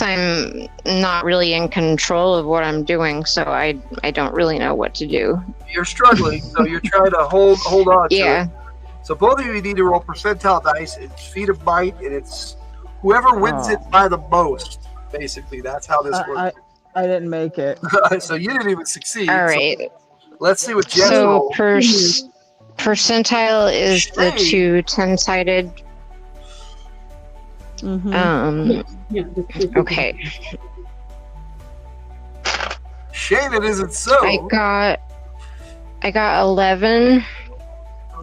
I'm not really in control of what I'm doing, so I don't really know what to do. You're struggling, so you're trying to hold on to Yeah. it. So both of you need to roll percentile dice. It's feat of might, and it's whoever wins it by the most. Basically, that's how this works. I didn't make it. So you didn't even succeed. All right. So let's see what Jess So rolled. percentile is the two 10-sided. Yeah. Okay. Shane, it isn't so. I got 11.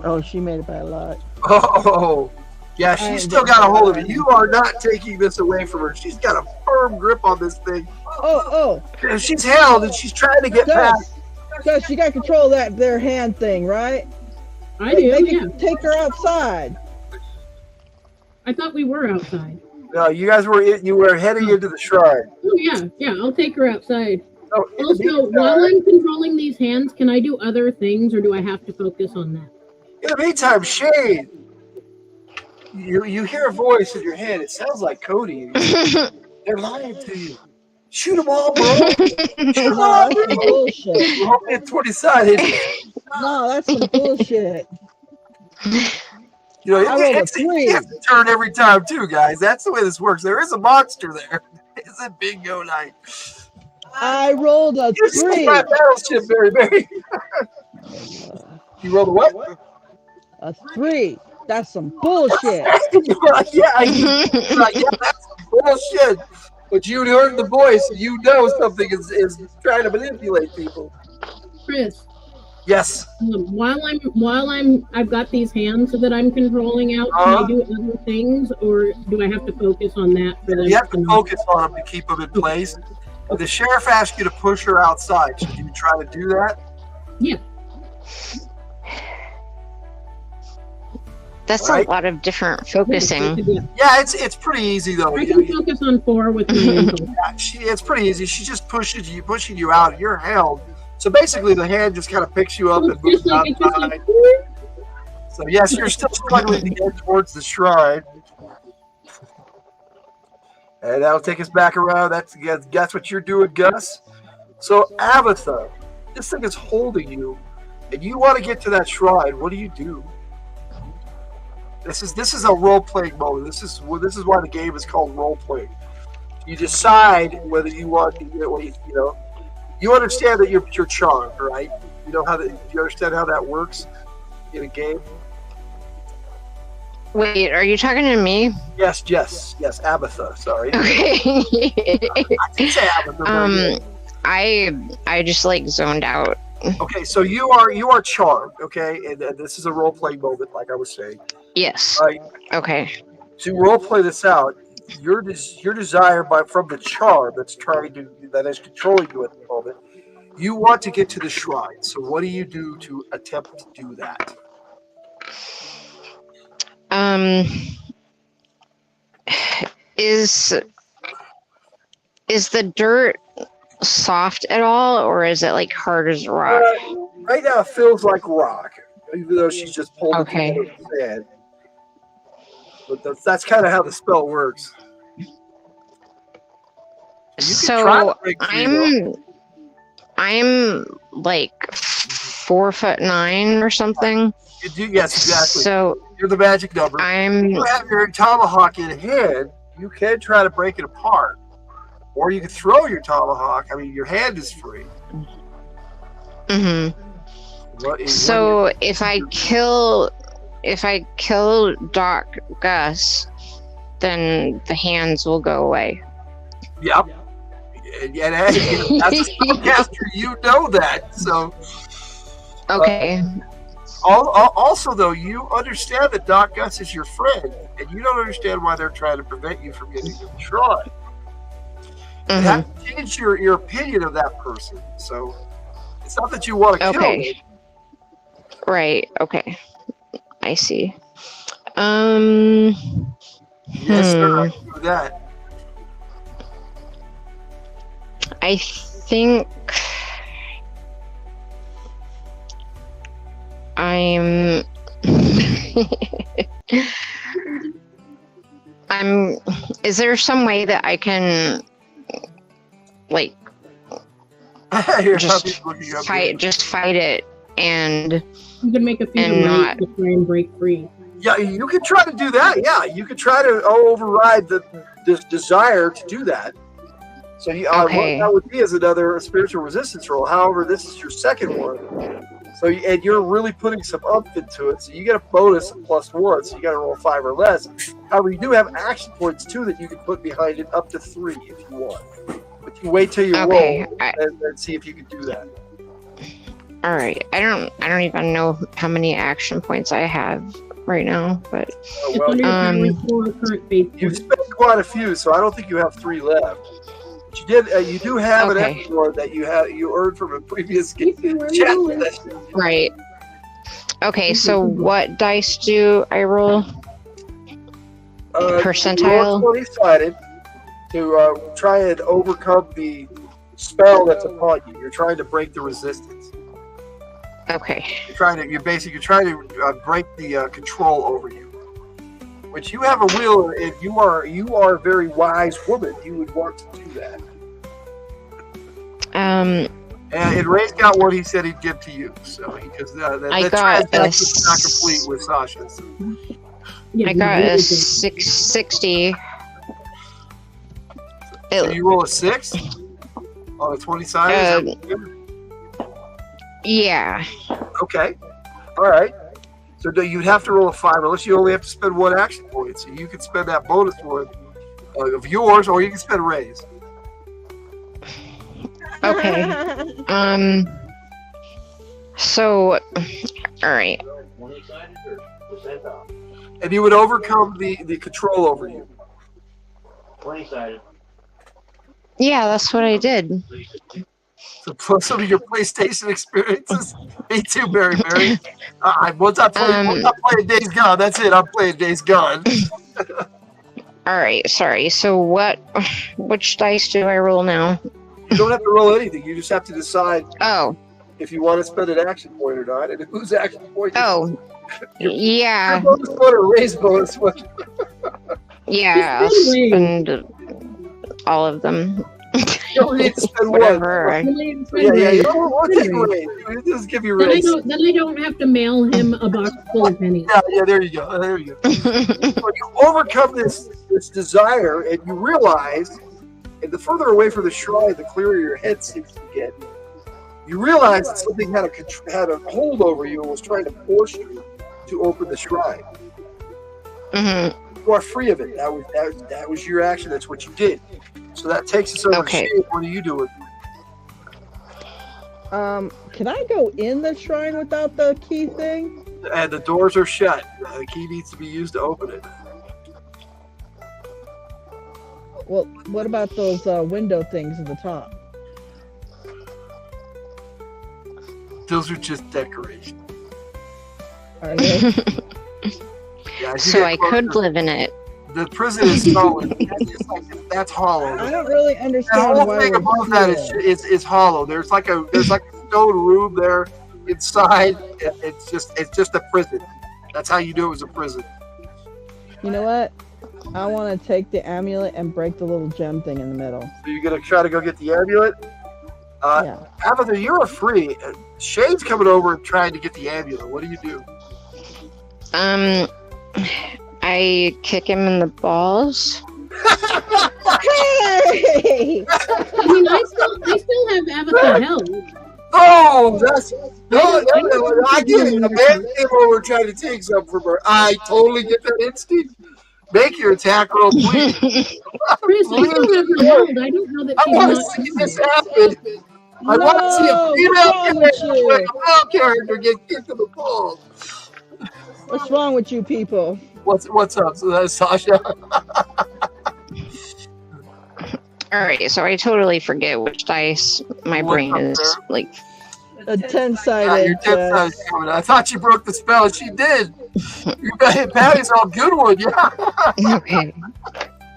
Oh, she made it by a lot. Oh, yeah, she's still got a hold of it. You are not taking this away from her. She's got a firm grip on this thing. Oh. And she's held, and she's trying to get past. Gus, you got control of their hand thing, right? I do. Take her outside. I thought we were outside. No, you guys were heading into the shrine. Oh yeah. I'll take her outside. Oh, Also, while I'm controlling these hands, can I do other things, or do I have to focus on that? In the meantime, Shane, you hear a voice in your head. It sounds like Cody. They're lying to you. Shoot them all, bro. Shoot them all, bro. Bullshit. We're only at 20 sided. No, that's some bullshit. You know, I rolled a you 3. have to turn every time, too, guys. That's the way this works. There is a monster there. It's a bingo night. I rolled a You 3. my battleship, Barry. You rolled a what? A 3. That's some bullshit. You're like, yeah, that's some bullshit. But you heard the voice, and you know something is trying to manipulate people. Chris. Yes. While I've got these hands that I'm controlling out. Can I do other things, or do I have to focus on that? You have to focus on them to keep them in place. The sheriff asked you to push her outside. Should you try to do that? Yeah. That's a lot of different focusing. Yeah, it's pretty easy though. I can focus on 4 with my info. It's pretty easy. She just pushing you out. You're held. So basically, the hand just kind of picks you up and moves outside. So yes, you're still struggling to get towards the shrine, and that'll take us back around. That's what you're doing, Gus. So Abatha, this thing is holding you, and you want to get to that shrine. What do you do? This is a role-playing mode. This is why the game is called role-playing. You decide whether you want to, you understand that you're charmed, right? You understand how that works in a game? Wait, are you talking to me? Yes, Abatha, sorry. Okay. I did say Abatha. I just zoned out. Okay, so you are charmed, okay? And this is a role-playing moment, like I was saying. Yes. Right? Okay. To role-play this out, your desire from the charm that is controlling you at the moment, you want to get to the shrine. So what do you do to attempt to do that? Is the dirt soft at all, or is it hard as rock? Right now it feels like rock, even though she's just pulled it together with sand. But that's kind of how the spell works. So I'm 4'9" or something. Yes, exactly. So you're the magic number. You have your tomahawk in hand, you can try to break it apart, or you can throw your tomahawk. I mean, your hand is free. Mm-hmm. So if I kill Doc Gus, then the hands will go away. Yep. And as a spellcaster, you know that. So. Okay. Also, though, you understand that Doc Gus is your friend, and you don't understand why they're trying to prevent you from getting to the shrine. You have to change your opinion of that person. So it's not that you want to kill them. Right. Okay. I see. Yes, sir. I can do that. I think is there some way that I can like just fight it and you can make a few not to try and break free? Yeah, you could try to do that. Yeah, you could try to override this desire to do that. So what that would be is another spiritual resistance roll. However, this is your second one. So and you're really putting some umph into it. So you get a bonus of +1. So you got to roll 5 or less. However, you do have action points too that you can put behind it, up to 3 if you want. But you wait till you roll and see if you can do that. All right. I don't even know how many action points I have right now, but you've spent quite a few, so I don't think you have 3 left. But you do have an extra that you earned from a previous chat session. Right. Okay, so what dice do I roll? Percentile? You roll 20-sided to try and overcome the spell that's upon you. You're trying to break the resistance. Okay. You're trying to break the control over you. Which you have a will, and you are a very wise woman. You would want to do that. And Ray's got what he said he'd give to you. So because the transaction's not complete with Sasha. So. I got a 660. So you roll a 6 on a 20-sided? Yeah. Okay. All right. So you'd have to roll a 5 unless you only have to spend 1 action point. So you can spend that bonus one of yours, or you can spend Ray's. Okay. So, all right. And you would overcome the control over you. 20-sided. Yeah, that's what I did. So plus some of your PlayStation experiences. Me too, Mary. Once I play Days Gone, that's it. I'm playing Days Gone. All right, sorry. So which dice do I roll now? You don't have to roll anything. You just have to decide if you want to spend an action point or not, and whose action point. Yeah. Your bonus one or Ray's bonus one. Yeah, I'll spend all of them. You only need to spend whatever. You don't take Ray. Just give you Ray. Then I don't have to mail him a box full of pennies. Yeah, there you go. So you overcome this desire, and you realize, and the further away from the shrine, the clearer your head seems to get. You realize that something had a hold over you and was trying to force you to open the shrine. Mm-hmm. You are free of it. That was your action. That's what you did. So that takes us over to Shane. What are you doing? Can I go in the shrine without the key thing? And the doors are shut. The key needs to be used to open it. Well, what about those window things at the top? Those are just decorations. Are they? So I could live in it. The prison is solid. That's hollow. I don't really understand the whole why thing above that is hollow. There's like a stone room there inside. It's just a prison. That's how you do it as a prison. You know what? I want to take the amulet and break the little gem thing in the middle. So you're gonna try to go get the amulet? Yeah. Abatha, you're free. Shane's coming over and trying to get the amulet. What do you do? I kick him in the balls. Hey! I mean, I still have Avatha held. Oh, that's no. I get it. A man came over trying to take something from her. I totally get that instinct. Make your attack roll, please. Chris, I still have her held. I don't know that I she's want to not. see this happen. I want to see a No, female what's wrong with character you? play a male character get kicked in the balls. What's wrong with you people? What's up? So that's Sasha. All right, so I totally forget which dice my What's brain up is there? like. A Yeah, 10-sided. your 10 size coming. I thought you broke the spell, and she did. You got hit Patty's all good one, yeah. Okay.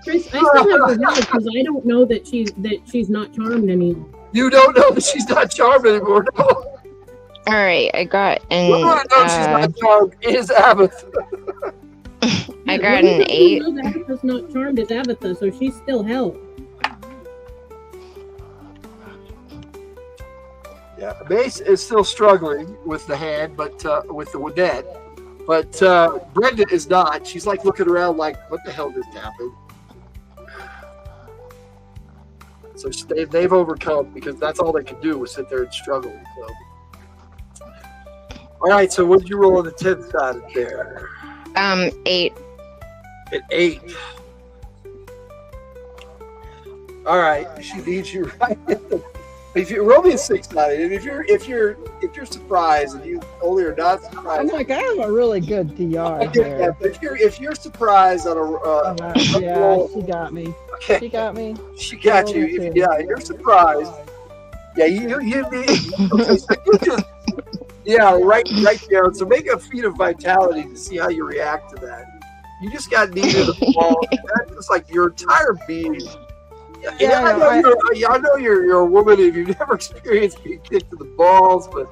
Chris, I still have her held because I don't know that she's not charmed anymore. You don't know that she's not charmed anymore. No. All right, I got The one an. who knows she's not charmed is Abath. I got an 8. Who knows Avatha's not charmed is Avatha, so she's still held. Yeah, Mace is still struggling with the hand, but with the net. But Brenda is not. She's like looking around, like, "What the hell just happened?" So they've overcome because that's all they can do was sit there and struggle. So, all right. So what did you roll on the 10 sided there? 8. An 8. All right. She needs you right. If you roll me a 6-sided, and if you're surprised and you only are not I'm surprised, like, I have a really good DR okay, here. if you're surprised on a Yeah, roll, she got me. okay, She got me. she got roll you. it If, too. yeah, you're surprised. Yeah, you need. Okay, so you just write down. So make a feat of vitality to see how you react to that. You just got needed the ball. That's just like your entire being. Yeah, I know you're a woman if you've never experienced being kicked in the balls, but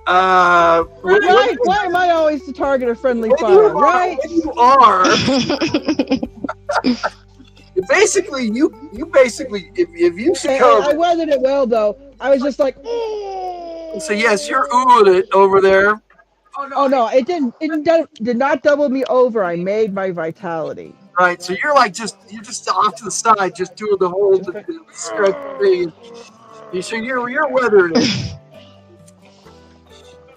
Why am I always the target of friendly fire? Right? When you are, basically, you if you succumb. I weathered it well though. I was just like, So yes, you're oohing it over there. oh no, it did not double me over. I made my vitality. Right, so you're just off to the side, just doing the whole stretch thing. So you're weathering it.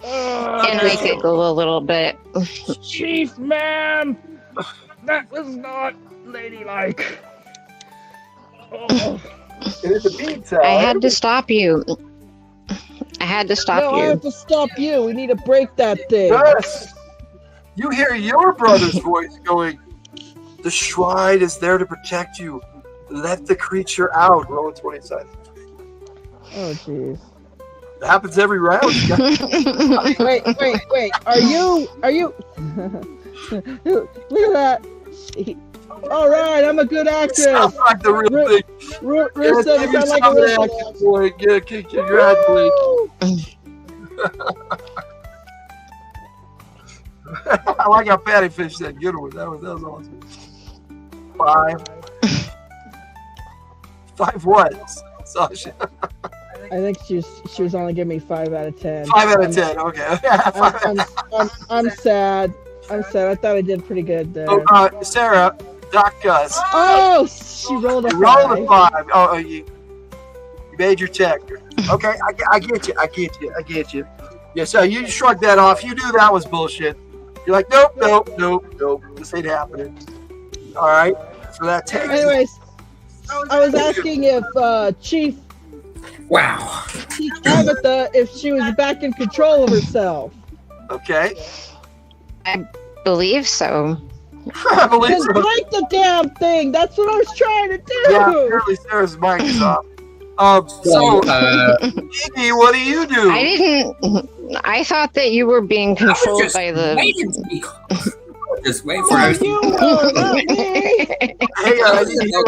And I giggle a little bit. Chief, ma'am, that was not ladylike. Oh. And in the meantime, I had to stop you. I had to stop No, I you. have to stop you. We need to break that thing. Yes, you hear your brother's voice going, "The shrine is there to protect you. Let the creature out." Roll a 20 side. Oh, jeez. It happens every round. Wait. Are you? Look at that. All right, I'm a good actress. Sounds like the real thing. Ruth said it sound like a real thing. Boy, congratulations. I like how Patty fished that good one. That was awesome. 5. 5 what, Sasha? I think she was only giving me 5 out of 10. 5 out of 10. Okay. I'm sad. I'm sad. I thought I did pretty good there. So, Sarah, Doc Gus. Oh, she rolled a 5. Roll a 5. Oh, you made your check. Okay, I get you. Yeah, so you shrugged that off. You knew that was bullshit. You're like, nope. This ain't happening. All right. So that takes. Anyways, I was asking if Chief Agatha, if she was back in control of herself. Okay. I believe so. I believe Just so. break the damn thing. That's what I was trying to do. Yeah, apparently Sarah's mic is off. So, Iggy, what do you do? I didn't. I thought that you were being controlled by the. Just wait for us. Hey, I need to hear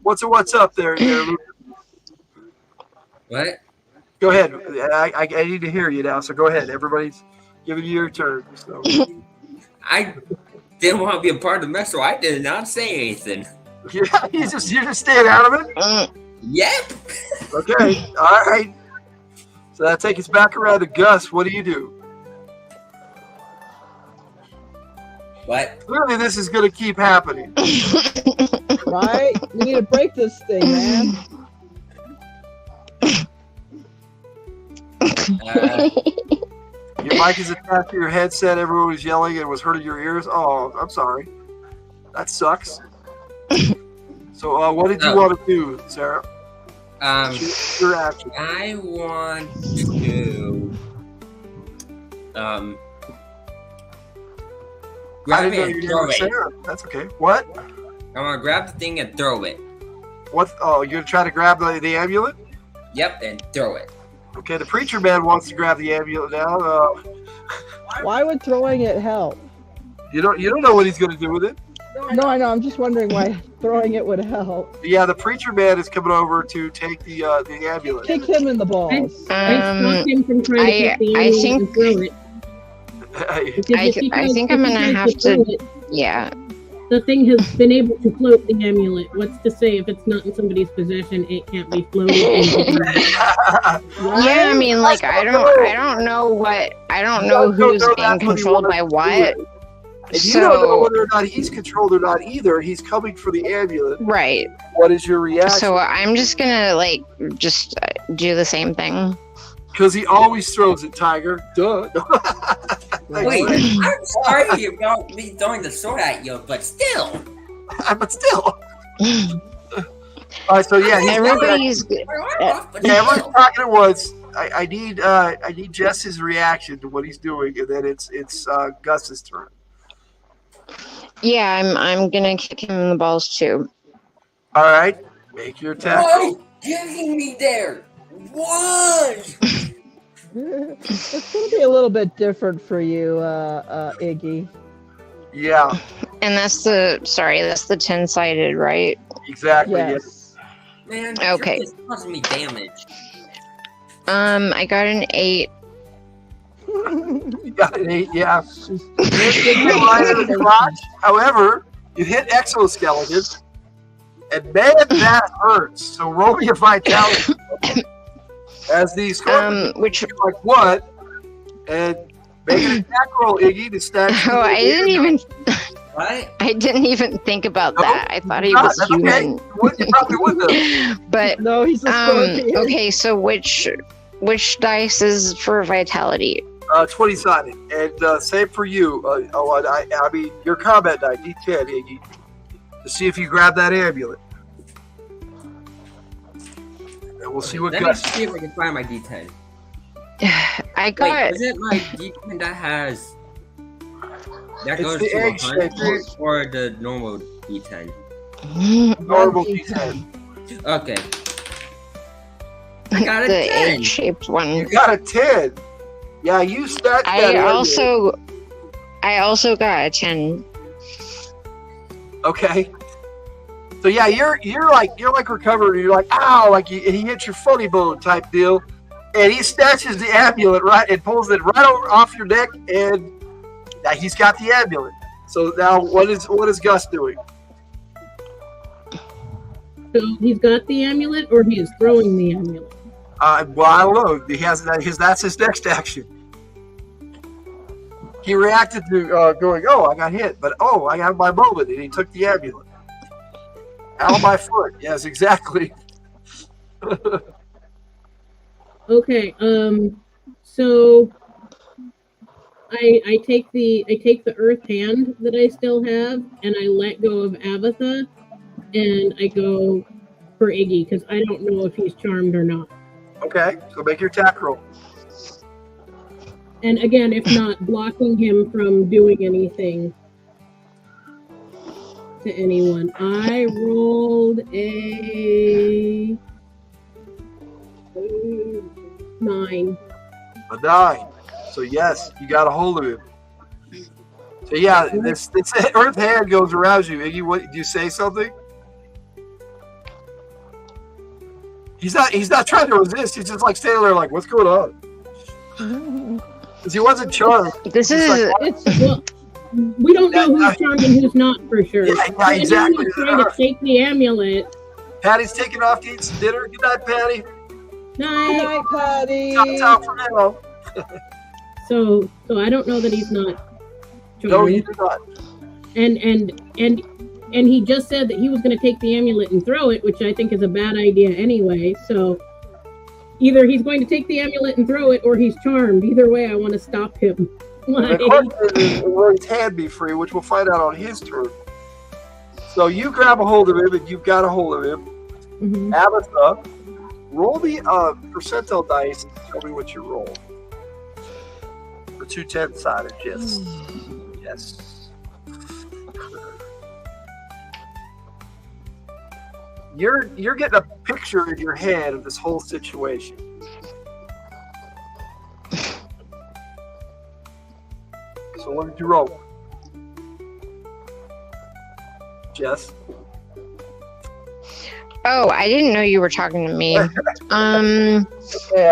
what's up there, Luke? What? Go ahead. I need to hear you now. So go ahead. Everybody's giving you your turn. So. I didn't want to be a part of the mess, so I did not say anything. Yeah, you're just staying out of it. Yep. Okay. All right. So that takes us back around to Gus. What do you do? What? Clearly, this is going to keep happening. Right? We need to break this thing, man. Your mic is attached to your headset. Everyone was yelling and was hurting your ears. Oh, I'm sorry. That sucks. So, what did you want to do, Sarah? Your action. I want to grab it and throw it. Sarah. That's okay. What? I want to grab the thing and throw it. What? Oh, you're gonna try to grab the amulet? Yep, and throw it. Okay, the preacher man wants to grab the amulet now. Why would throwing it help? You don't know what he's gonna do with it. No, I know. I'm just wondering why throwing it would help. Yeah, the preacher man is coming over to take the amulet. Kick him in the balls. I stopped him from trying to take the amulet and throw it. I think I'm gonna have to. Yeah. The thing has been able to float the amulet. What's to say if it's not in somebody's possession, it can't be floated? Yeah, I mean, like I don't know who's being controlled by what. And you don't know whether or not he's controlled or not either. He's coming for the amulet. Right. What is your reaction? So I'm just gonna just do the same thing. Because he always throws it, Tiger. Duh. Wait, I'm sorry about me throwing the sword at you, but still. But still. All right, so yeah, everybody's everyone's talking at once. I need Jess's reaction to what he's doing, and then it's Gus's turn. Yeah, I'm gonna kick him in the balls too. All right, make your attack. Oh, getting me there. What? It's gonna be a little bit different for you, Iggy. Yeah. And that's the 10-sided, right? Exactly. Yes. Man, okay. It's causing me damage. I got an 8. You got an 8, yeah. You hit right in the crotch. However, you hit exoskeleton, and man, that hurts. So roll me a vitality. As these which like what? And make an attack roll, Iggy, to stack. Oh, I didn't even. What? I didn't even think about that. I thought he was human. Okay. You probably would have. But no, he's a scorpion. Okay, so which dice is for vitality? 20-sided, and same for you. I mean your combat die, D10, Iggy, to see if you grab that amulet. And we'll see what Let me Gus. see if I can find my D10. I got. Wait, is it my D10 that has? That It's goes the to egg-shaped 100 or the normal D10? Normal D10. Okay. I got a the 10. egg-shaped one. You got a 10. Yeah, you stacked that. I also got a 10. Okay. So yeah, you're like recovered. You're like, ow, like he hits your funny bone type deal, and he snatches the amulet right and pulls it right over off your neck, and now he's got the amulet. So now what is Gus doing? So he's got the amulet, or he is throwing the amulet? Well, I don't know. He has that's his next action. He reacted to going, oh, I got hit, but oh, I got my moment, and he took the amulet. Out of my foot. Yes, exactly. Okay. So I take the earth hand that I still have, and I let go of Abatha, and I go for Iggy because I don't know if he's charmed or not. Okay, so make your attack roll. And again, if not, blocking him from doing anything to anyone. I rolled a 9. A 9. So yes, you got a hold of him. So yeah, this earth hand goes around you. Iggy, what do you say something? He's not trying to resist. He's just like standing there, like, what's going on? Because he wasn't charmed. This is. Well, we don't know who's charmed and who's not for sure. Yeah, exactly. He's trying to take the amulet. Patty's taking off to eat some dinner. Good night, Patty. Night. Good night, Patty. Ciao for now. So I don't know that he's not charmed. No, you do not. and he just said that he was going to take the amulet and throw it, which I think is a bad idea anyway. So either he's going to take the amulet and throw it, or he's charmed. Either way, I want to stop him. The question is, will his hand be free, which we'll find out on his turn. So you grab a hold of him, and you've got a hold of him. Mhm. Abatha, roll the percentile dice and tell me what you roll. The 2 10-sided, yes. Yes. You're getting a picture in your head of this whole situation. So what did you roll? Jess? Oh, I didn't know you were talking to me. Yeah,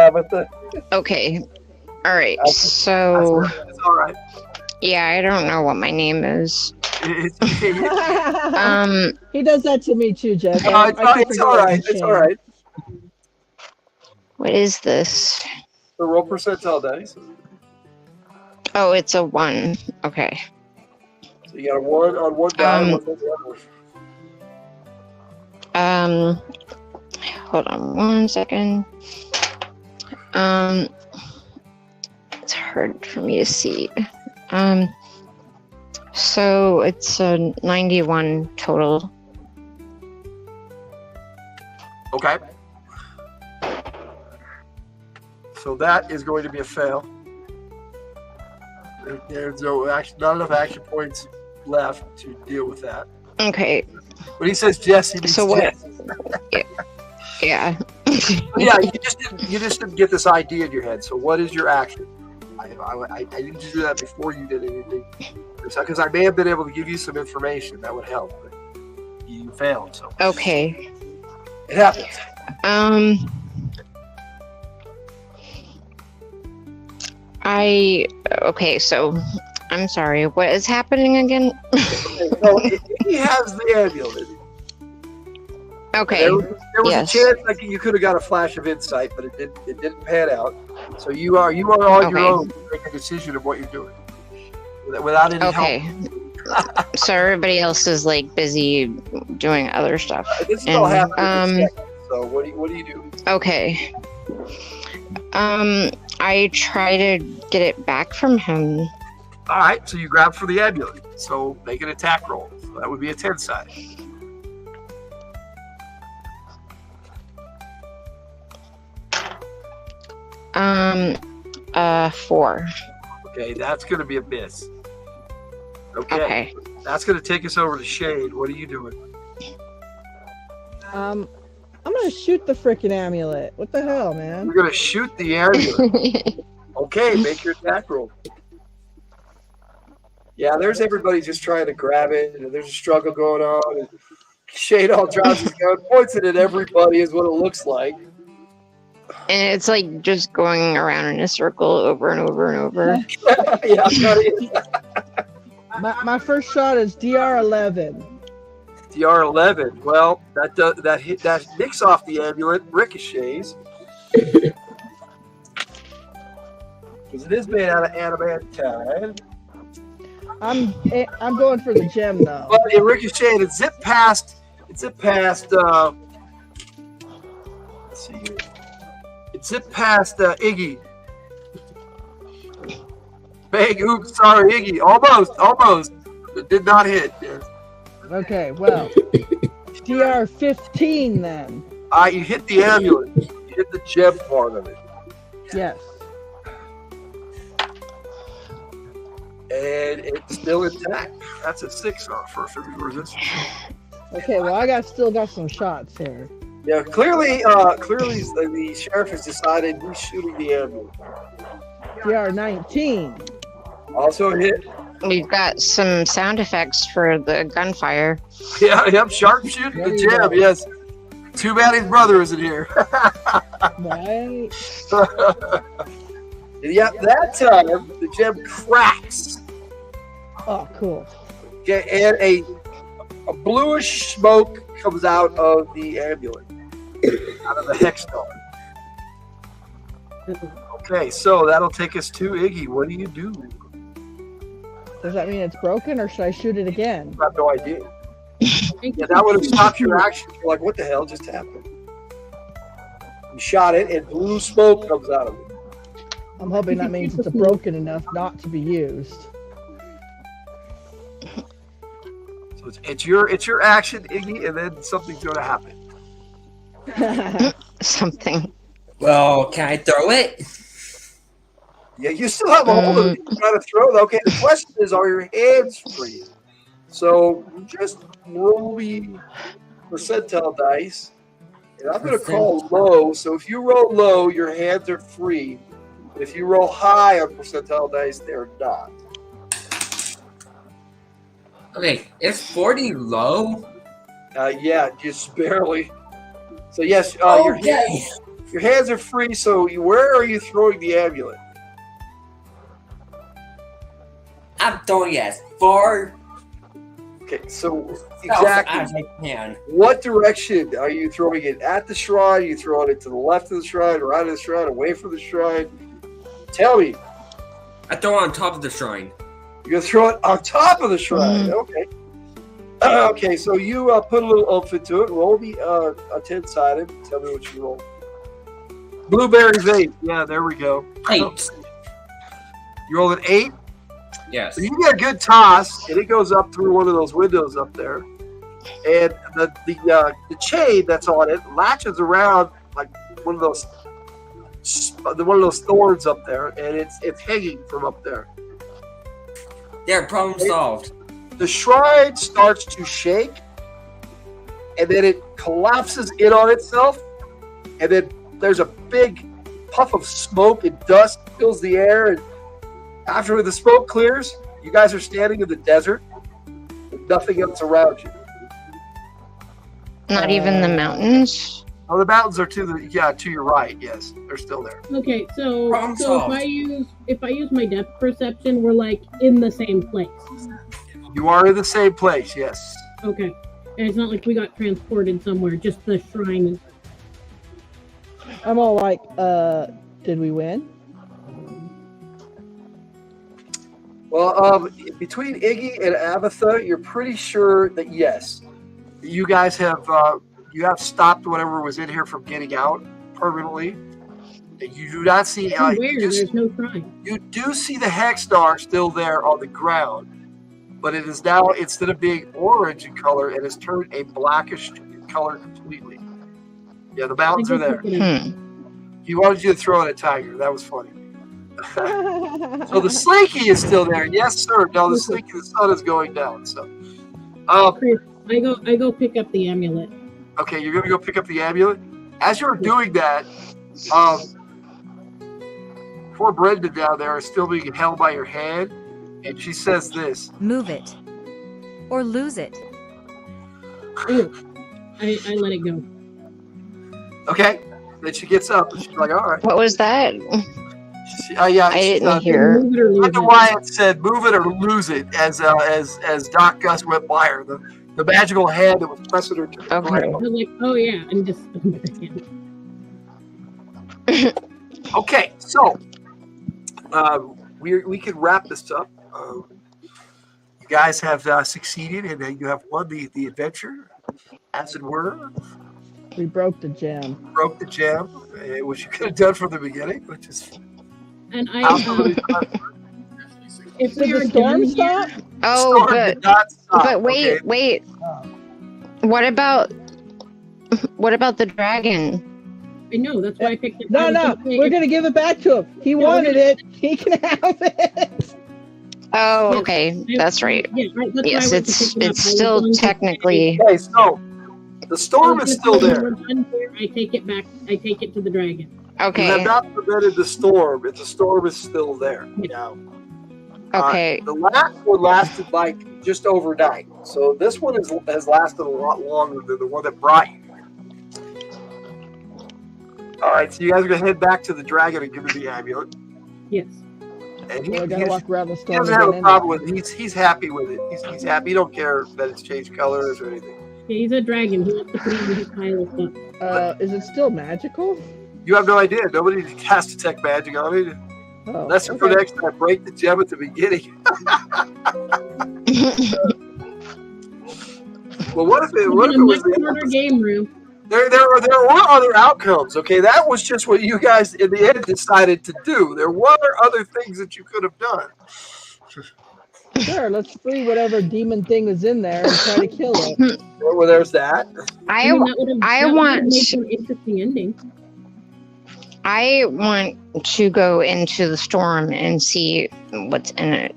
but the Okay. All right. So it's all right. yeah, I don't know what my name is. It's okay. He does that to me too, Jeff. No, it's all right. It's all right. What is this? The roll percentile dice. Oh, it's a 1. Okay. So you got a 1 on one die, 1 on the other. Hold on 1 second. It's hard for me to see. So it's a 91 total. Okay. So that is going to be a fail. There's no action, not enough action points left to deal with that. Okay. When he says Jess, he means So what? Jess. Yeah. Yeah, you just didn't get this idea in your head. So what is your action? I didn't do that before you did anything, because I may have been able to give you some information that would help, but you failed. So Okay. it happens. Okay, so I'm sorry. What is happening again? So he has the amulet. Okay. There was Yes. a chance that you could have got a flash of insight, but it didn't pan out. So you are on your own to make a decision of what you're doing without any Okay. So everybody else is like busy doing other stuff. help. This is all happening in And, seconds. So what do you do? okay. I try to get it back from him. All right, so you grab for the amulet. So make an attack roll. So that would be a 10-sided. Four. Okay, that's going to be a miss. Okay. That's going to take us over to Shade. What are you doing? I'm gonna shoot the freaking amulet. What the hell, man? You're going to shoot the amulet. Okay, make your attack roll. Yeah, there's everybody just trying to grab it, and there's a struggle going on. And Shade all drops his gun, points it at everybody, is what it looks like. And it's like just going around in a circle over and over and over. Yeah, buddy. My first shot is DR11. DR11. Well, that nicks off the amulet, ricochets. Because it is made out of adamantine. I'm going for the gem though. But it ricocheted. It zipped past. Let's see here. It zipped past Iggy. Bang! Oops, sorry, Iggy. Almost. It did not hit. Yes. Okay, well, DR15 then. You hit the amulet. You hit the gem part of it. Yes. And it's still intact. That's a 6 for physical resistance. Okay, well, I still got some shots here. Yeah, clearly the sheriff has decided he's shooting the amulet. DR19. Also hit. We've got some sound effects for the gunfire. Yeah, yep, sharpshooting the gem, yes. Too bad his brother isn't here. Right. Yeah, that time the gem cracks. Oh, cool. Okay, and a bluish smoke comes out of the amulet, out of the hex stone. Okay, so that'll take us to Iggy. What do you do? Does that mean it's broken, or should I shoot it again? I have no idea. Yeah, that would have stopped your action. You're like, what the hell just happened? You shot it, and blue smoke comes out of it. I'm hoping that means it's broken enough not to be used. So it's your action, Iggy, and then something's going to happen. Something. Well, can I throw it? Yeah, you still have a hold of it. You got to throw it. Okay, the question is, are your hands free? So just roll the percentile dice, and I'm going to call low. So if you roll low, your hands are free. If you roll high on percentile dice, they're not. Okay, is 40 low? Yeah, just barely. So yes, Okay. your hands are free. So where are you throwing the amulet? I'm throwing it as far Okay, so south as exactly I can. what direction are you throwing it? At the shrine? Are you throwing it to the left of the shrine, right of the shrine, away from the shrine? Tell me. I throw it on top of the shrine. You're gonna throw it on top of the shrine. Okay. Okay, so you put a little oomph into it. Roll me a 10-sided. Tell me what you roll. Blueberries 8. Yeah, there we go. 8. You rolled an 8. Yes. So you get a good toss, and it goes up through one of those windows up there, and the chain that's on it latches around like one of those thorns up there, and it's hanging from up there. There, problem solved. The shrine starts to shake, and then it collapses in on itself, and then there's a big puff of smoke and dust fills the air, and after the smoke clears, you guys are standing in the desert with nothing else around you. Not even the mountains? Oh, the mountains are to your right. Yes, they're still there. Okay, so Problem so solved. if I use my depth perception, we're like in the same place. You are in the same place. Yes. Okay, and it's not like we got transported somewhere. Just the shrine. I'm all like, did we win? Well, between Iggy and Abatha, you're pretty sure that yes, you guys have stopped whatever was in here from getting out permanently. You do not see. Where? There's no shrine. You do see the hex star still there on the ground, but it is now, instead of being orange in color, it has turned a blackish color completely. Yeah, the mountains are there. He wanted you to throw in a tiger. That was funny. So the slinky is still there. Yes, sir. No, the slinky, the sun is going down. So, Chris, I go pick up the amulet. okay, you're gonna go pick up the amulet. As you're doing that, poor Brenda down there is still being held by your hand, and she says this: Move it. Or lose it. Ew. I let it go. Okay. Then she gets up and she's like, "All right." What was that? Yeah, I didn't hear. Brenda Wyatt said, "Move it or lose it," as Doc Gus went by her. The magical hand that was pressing her to the Okay. I was like, oh yeah, and just Okay, so we can wrap this up. You guys have succeeded, and you have won the adventure, as it were. We broke the gem. Broke the gem, which you could have done from the beginning, which is. And if Did we are the storm done stop? here, Oh, Storm but did not stop, but wait, okay? wait. What about the dragon? I know that's why I picked it. No, we're gonna give it back to him. He wanted it. He can have it. Oh, okay, that's right. Yeah, right, that's Yes, why I went to it's pick it up. it's I was still going to- technically. Okay, so the storm is still When there. we're done here, I take it back. I take it to the dragon. You have Okay. not prevented the storm, but the storm is still there now. Okay. The last one lasted like just overnight, so this one has lasted a lot longer than the one that brought you. All right, so you guys are gonna head back to the dragon and give him the amulet. Yes. And We're gonna walk around the he storm. doesn't have a again problem with it. He's happy with it. He's happy. He don't care that it's changed colors or anything. Yeah, he's a dragon. He wants to put it in his pile of stuff. Is it still magical? You have no idea. Nobody has detect magic on it. Oh, Lesson for next time: break the gem at the beginning. Well, what if it was the shorter game room? There were other outcomes. Okay, that was just what you guys in the end decided to do. There were other things that you could have done. Sure, let's free whatever demon thing is in there and try to kill it. Well, there's that. I want make an interesting ending. I want to go into the storm and see what's in it.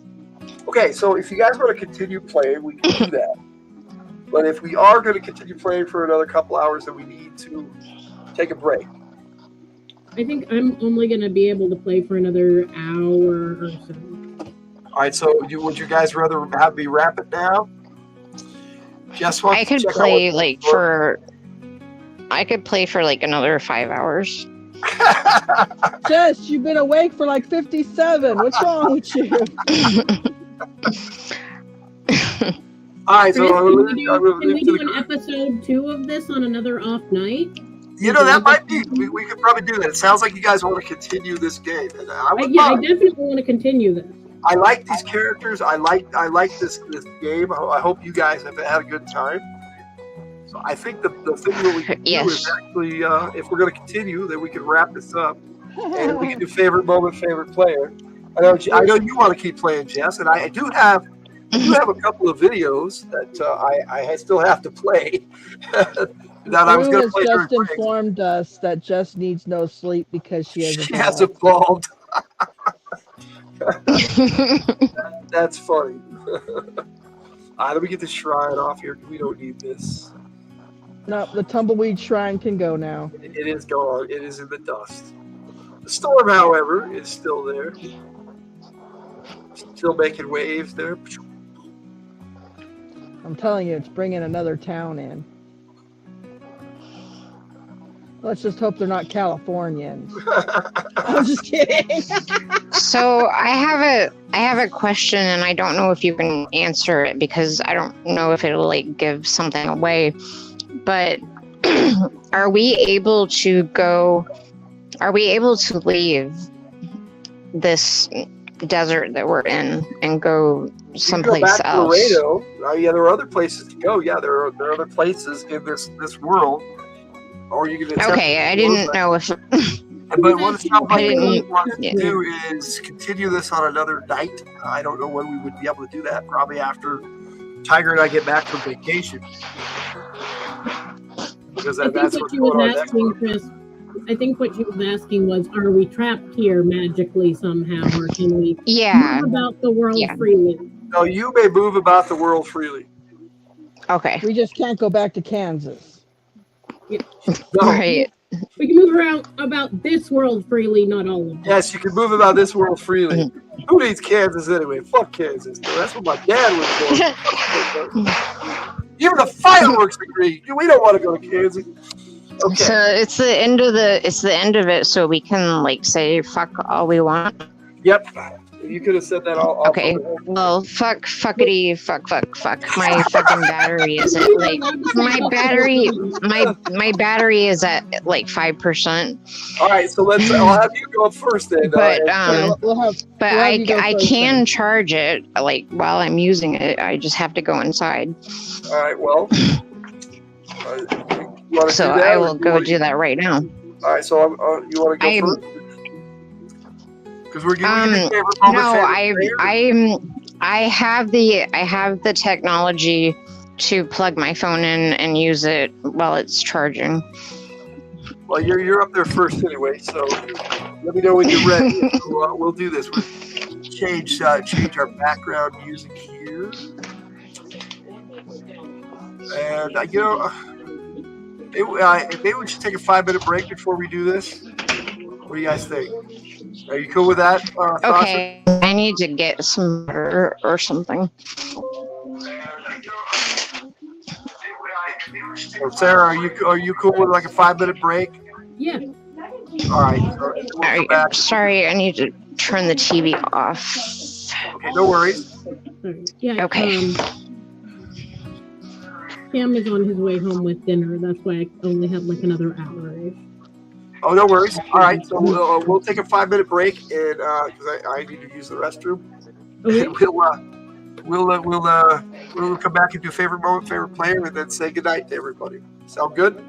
Okay, so if you guys want to continue playing, we can do that. But if we are going to continue playing for another couple hours, then we need to take a break. I think I'm only going to be able to play for another hour or so. All right, so would you guys rather have me wrap it now? Just I could play I could play for like another 5 hours. Jess, you've been awake for like 57. What's wrong with you? All right, so can we do an episode 2 of this on another off night? You know, that might be. We could probably do that. It sounds like you guys want to continue this game. And I definitely want to continue this. I like these characters. I like this game. I hope you guys have had a good time. So I think the thing that we can do is actually, if we're going to continue, then we can wrap this up, and we can do favorite moment, favorite player. I know you want to keep playing, Jess, and I do have a couple of videos that I still have to play. That I was going to play. Just informed us that Jess needs no sleep because she has evolved. That's funny. Let me get the shrine off here. We don't need this. No, the tumbleweed shrine can go now. It is gone. It is in the dust. The storm, however, is still there. Still making waves there. I'm telling you, it's bringing another town in. Let's just hope they're not Californians. I'm just kidding. So I have a question, and I don't know if you can answer it because I don't know if it'll like give something away. But are we able to leave this desert that we're in and go someplace else? Laredo. Yeah, there are other places to go. Yeah, there are other places in this world. Or you can I didn't know if. But what it sounds like we want to do is continue this on another night. I don't know when we would be able to do that. Probably after Tiger and I get back from vacation. Because that's what she was asking, Chris. I think what she was asking was, are we trapped here magically somehow, or can we move about the world freely? No, you may move about the world freely. Okay. We just can't go back to Kansas. Yeah. No. Right. We can move around about this world freely, not all of it. Yes, you can move about this world freely. Who needs Kansas anyway? Fuck Kansas. That's what my dad was doing. Even the fireworks agree. We don't want to go to Kansas. Okay. So it's the end of it, so we can like say fuck all we want. Yep. You could have said that all. Okay. Well, fuckity, fuck. My fucking battery isn't like my battery is at like 5%. All right, so I'll have you go first then. But I can charge it like while I'm using it. I just have to go inside. All right. Well. So I will go do that right now. All right. So you want to go first? Because we're giving you favorite moment. I have the technology to plug my phone in and use it while it's charging. Well, you're up there first anyway, so let me know when you're ready. We'll do this. We'll change our background music here, and maybe we should take a 5-minute break before we do this. What do you guys think? Are you cool with that? Okay, I need to get some water or something. Sarah, are you cool with like a 5-minute break? Yeah. All right. We'll sorry, I need to turn the TV off. Okay, no worries. Yeah. Okay. Cam is on his way home with dinner. That's why I only have like another hour. Oh, no worries. All right, so we'll take a 5-minute break, and because I need to use the restroom, Okay. and we'll come back and do favorite moment, favorite player, and then say goodnight to everybody. Sound good?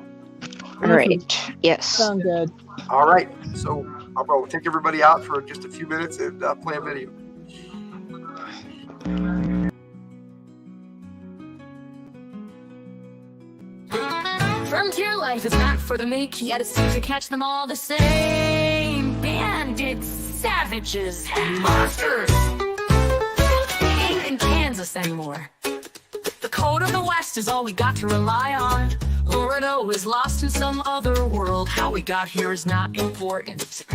All right. Yes. Sound good. All right. So I'm going to take everybody out for just a few minutes and play a video. Frontier life is not for the meek, yet it seems to catch them all the same. Bandits, savages, and monsters. Ain't in Kansas anymore. The code of the West is all we got to rely on. Laredo is lost in some other world. How we got here is not important.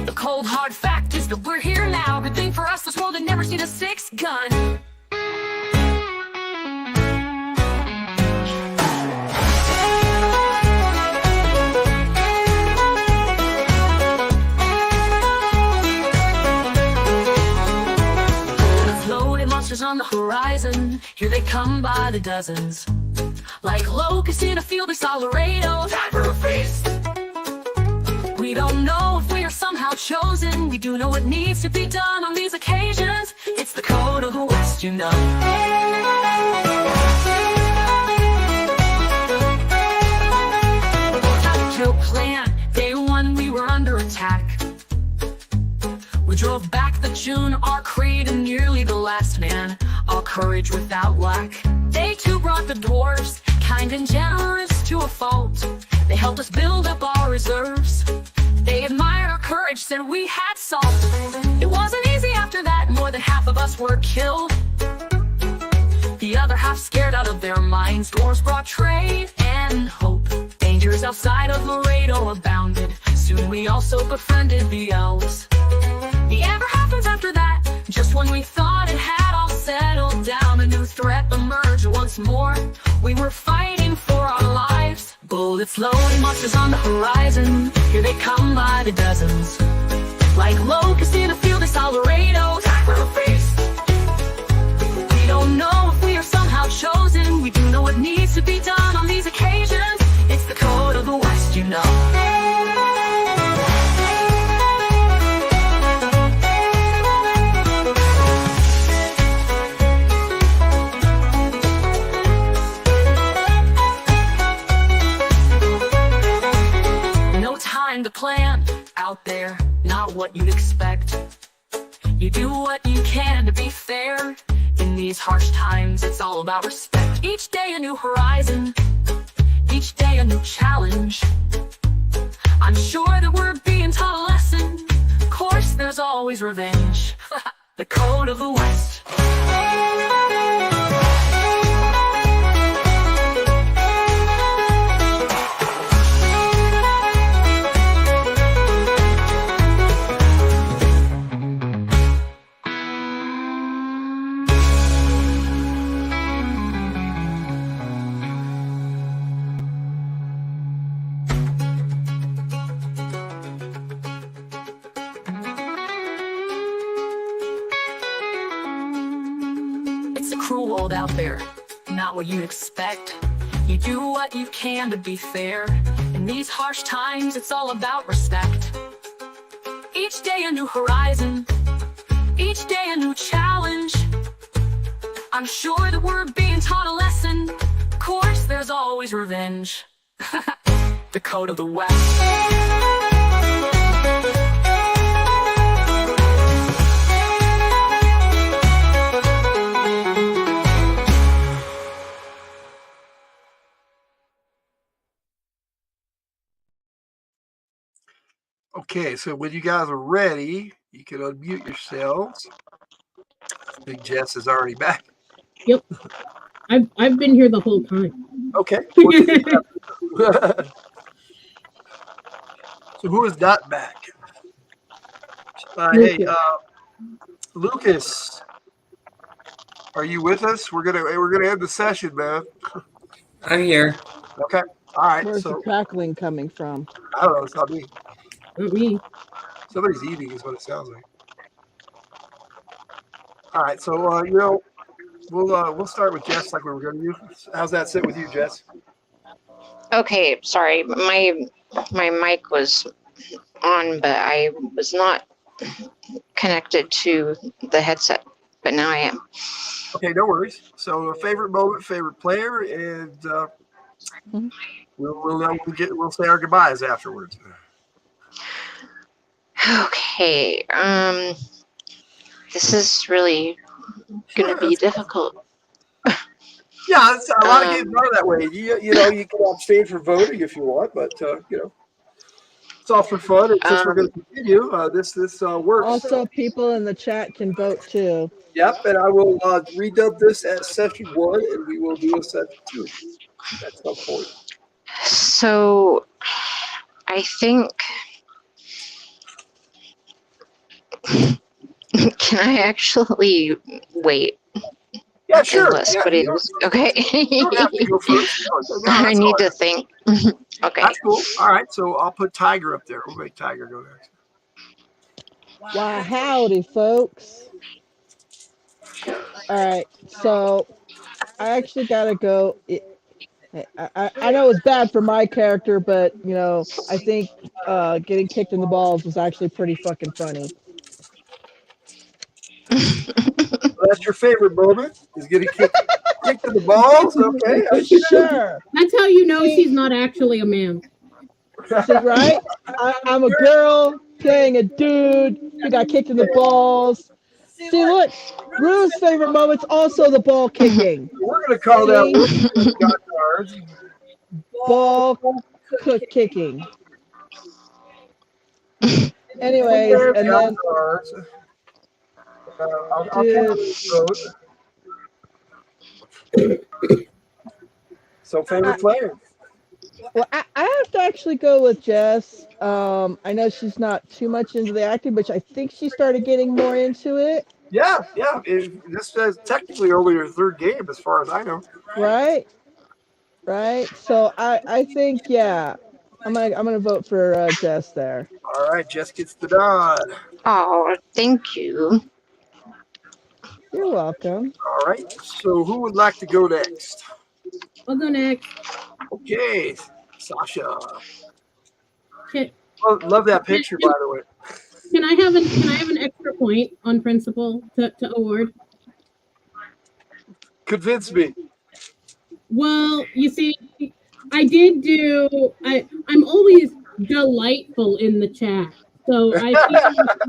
The cold hard fact is that we're here now. Good thing for us, this world had never seen a 6-gun. On the horizon, here they come by the dozens. Like locusts in a field of Laredo, time for a feast. We don't know if we are somehow chosen. We do know what needs to be done on these occasions. It's the code of the West, you know. Kill plan, day one we were under attack. We drove back the June, our creed, and nearly the last man. Our courage without lack. They too brought the dwarves, kind and generous to a fault. They helped us build up our reserves. They admired our courage, said we had salt. It wasn't easy after that, more than half of us were killed. The other half scared out of their minds. Dwarves brought trade and hope. Dangers outside of Laredo abounded. Soon we also befriended the elves. The ever happens after that, just when we thought it had all settled down, a new threat emerged once more. We were fighting for our lives. Bullets loading, monsters on the horizon. Here they come by the dozens. Like locusts in a field of Laredo, time for a feast. We don't know if we are somehow chosen. We do know what needs to be done on these occasions. It's the code of the West, you know. To plan out there, not what you'd expect. You do what you can to be fair. In these harsh times, it's all about respect. Each day a new horizon, each day a new challenge. I'm sure that we're being taught a lesson. Of course, there's always revenge. The code of the West. Cruel world out there, not what you'd expect. You do what you can to be fair. In these harsh times, it's all about respect. Each day a new horizon, each day a new challenge. I'm sure that we're being taught a lesson. Of course, there's always revenge. The code of the West. Okay, so when you guys are ready, you can unmute yourselves. I think Jess is already back. Yep. I've been here the whole time. Okay. So who is not back? Hey, Lucas, are you with us? We're gonna end the session, man. I'm here. Okay. All right. Where's the crackling coming from? I don't know. It's not me. Not me. Somebody's eating is what it sounds like. All right. So we'll start with Jess like we were going to do. How's that sit with you, Jess? Okay, sorry. My mic was on, but I was not connected to the headset. But now I am. Okay, no worries. So, a favorite moment, favorite player, and we'll say our goodbyes afterwards. Okay. This is really gonna be difficult. Yeah, it's, a lot of games are that way. You know, you can abstain from voting if you want, but you know, it's all for fun. And since we're going to continue, this works. Also, people in the chat can vote too. Yep, and I will redub this as session 1, and we will do a session 2 at some point. So, I think. Can I actually wait? Yeah, sure. Unless somebody else. Okay. You don't have to go first. No, I that's need all to right. think. Okay. That's cool. All right, so I'll put Tiger up there. We'll make Tiger go next. Why, howdy, folks. All right, so I actually got to go. I know it's bad for my character, but, you know, I think getting kicked in the balls was actually pretty fucking funny. Well, that's your favorite moment, is getting kicked in the balls? Okay. Sure. That's how you know she's not actually a man. See, right? I'm a girl playing a dude who got kicked in the balls. See, look, Rue's favorite moment's also the ball kicking. We're going to call that cards. Ball kicking. Anyways, and then I'll count the vote. So, favorite player? Well, I have to actually go with Jess. I know she's not too much into the acting, but I think she started getting more into it. Yeah. This is technically only her 3rd game, as far as I know. Right. So I think I'm gonna vote for Jess there. All right, Jess gets the nod. Oh, thank you. You're welcome. All right. So who would like to go next? I'll go next. Okay, Sasha. Okay. Oh, love that picture, by the way. Can I have an extra point on principle to award? Convince me. Well, you see, I'm always delightful in the chat. So I feel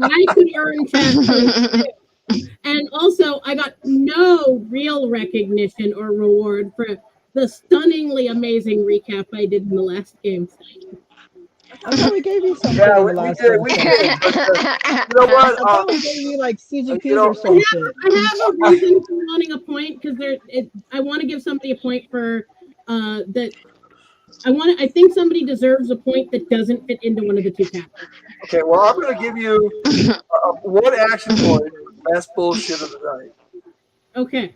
I could earn chat points. And also, I got no real recognition or reward for the stunningly amazing recap I did in the last game. I thought we gave you something. Yeah, in we the last did. one. We did. But, you know what? I thought we gave you like CGPs or I something. have a reason for wanting a point because I want to give somebody a point for that. I think somebody deserves a point that doesn't fit into one of the 2 categories. Okay, well, I'm going to give you 1 action point. Best bullshit of the night. Okay.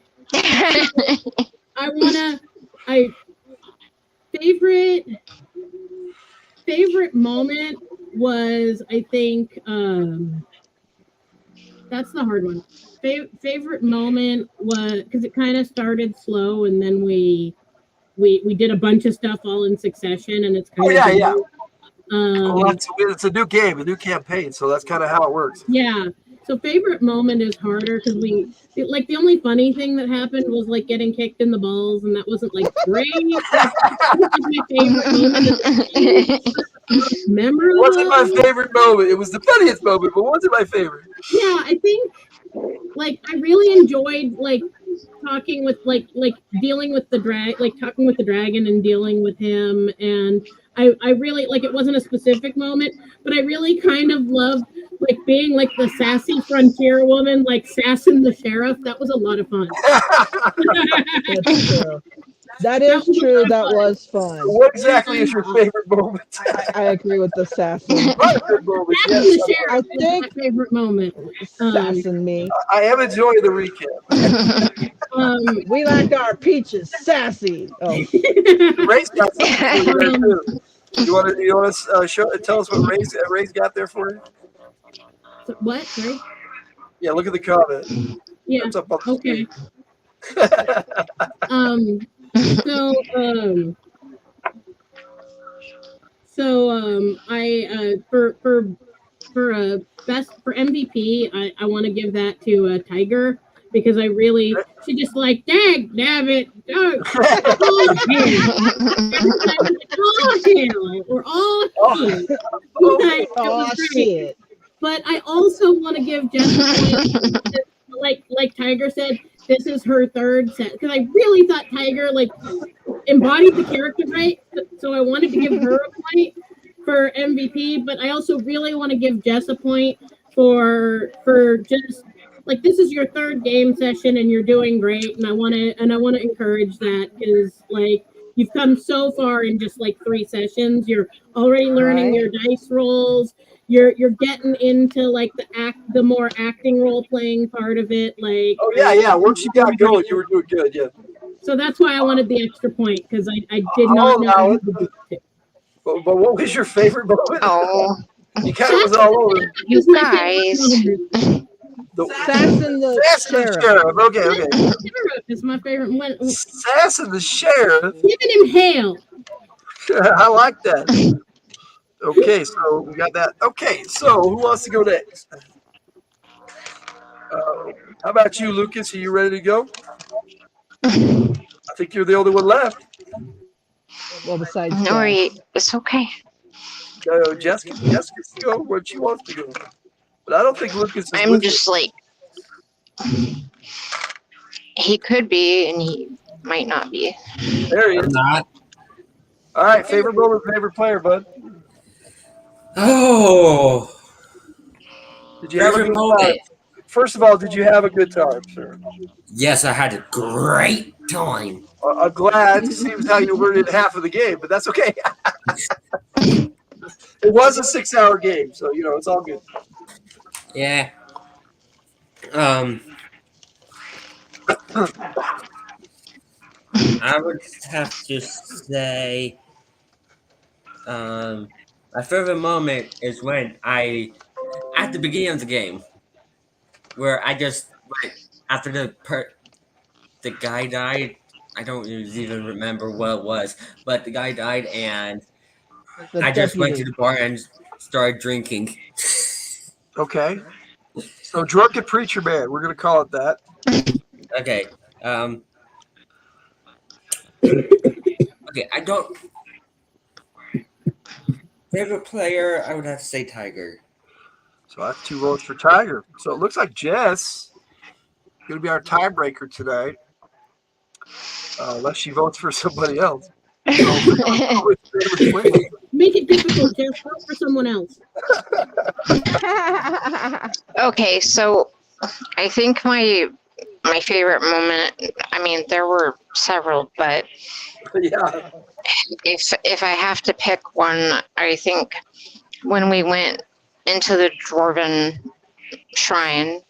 Favorite moment was, I think, that's the hard one. Favorite moment was because it kind of started slow and then we did a bunch of stuff all in succession and it's kind of Yeah. Well, it's a new game, a new campaign, so that's kind of how it works. Yeah. So favorite moment is harder because the only funny thing that happened was like getting kicked in the balls, and that wasn't like great. My favorite moment. Memorable. It wasn't my favorite moment. It was the funniest moment, but wasn't my favorite. Yeah, I think like I really enjoyed like talking with like dealing with the talking with the dragon and dealing with him, and I really like it wasn't a specific moment, but I really kind of loved like being like the sassy frontier woman, like sassing the sheriff. That was a lot of fun. That's true. That is true. That was fun. What exactly is your favorite moment? I agree with the sassing. Moment, Sassing yes. the sheriff is my favorite moment. Sassing me. I am enjoying the recap. We like our peaches sassy. Oh. Ray's got something for you there too. You want to tell us what Ray's got there for you? So, what? Sorry? Yeah, look at the comment. Yeah. That's up on the Okay. So I for MVP, I want to give that to Tiger because she just like dag it, we're all here. Like, it was great. Shit. But I also want to give Jessica, like Tiger said, this is her third set because I really thought Tiger like embodied the character right, so I wanted to give her a point for MVP. But I also really want to give Jess a point for just like this is your third game session and you're doing great, and I want to encourage that because like you've come so far in just like 3 sessions. You're already learning your dice rolls. You're getting into like the more acting role playing part of it. Like yeah. Once you got going, you were doing good. Yeah. So that's why I wanted the extra point because I did not know. But what was your favorite moment? Oh, you kind of was all over. You guys. Sass and the Sheriff. Okay. Sheriff is my favorite one. Sass and the Sheriff. Giving him hail. I like that. Okay, so we got that. Okay, so who wants to go next? How about you, Lucas? Are you ready to go? I think you're the only one left. Well, besides no, it's okay. Jessica can go where she wants to go. But I don't think Lucas is I'm just like, he could be, and he might not be. There he is. Not. All right, favorite moment, favorite player, bud. Oh. Did you have a good time? First of all, did you have a good time, sir? Yes, I had a great time. I'm glad. Seems how you were in half of the game, but that's okay. It was a 6-hour game, so you know it's all good. Yeah. I would have to say, my favorite moment is when at the beginning of the game, where I just after the guy died. I don't even remember what it was, but the guy died, and I just went to the bar and started drinking. Okay. So drunken preacher man, we're gonna call it that. Okay. Okay, I don't. Favorite player, I would have to say Tiger. So that's 2 votes for Tiger. So it looks like Jess is gonna be our tiebreaker tonight. Unless she votes for somebody else. Make it difficult, Jess. Vote for someone else. Okay, so I think my favorite moment, I mean, there were several, but yeah. If I have to pick one, I think when we went into the Dwarven Shrine,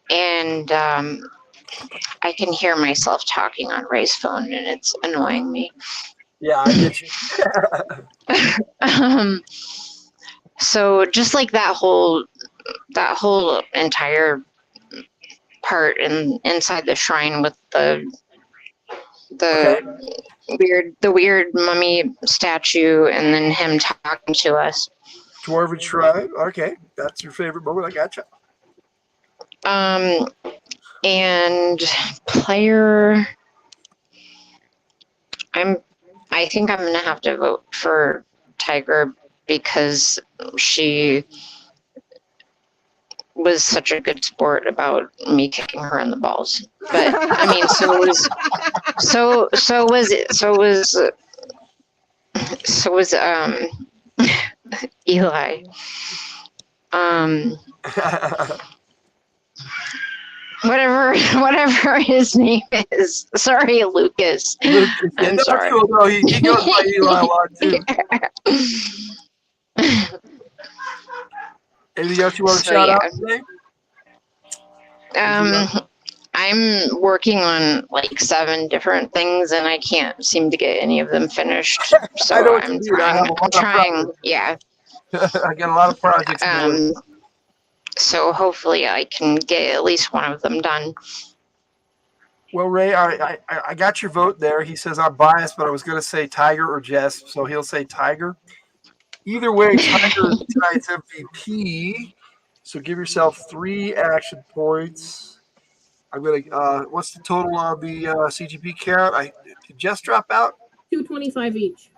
and I can hear myself talking on Ray's phone, and it's annoying me. Yeah, I get you. So just like that whole entire part inside the shrine with the weird mummy statue, and then him talking to us. Dwarven Shrine. Okay, that's your favorite moment. I gotcha. And player, I think I'm gonna have to vote for Tiger because she was such a good sport about me kicking her in the balls. But I mean, so was Eli. Whatever his name is. Sorry, Lucas. I'm sorry. Cool. No, he goes by Eli a lot too. Anything else you want to shout out today? I'm working on like 7 different things, and I can't seem to get any of them finished. So I'm trying. Yeah. I got a lot of projects. So hopefully I can get at least one of them done. Well, Ray, I got your vote there. He says I'm biased, but I was going to say Tiger or Jess, so he'll say Tiger. Either way, Tiger is tonight's MVP. So give yourself 3 action points. I'm gonna. What's the total on the CGP count? Did Jess drop out? 225 each.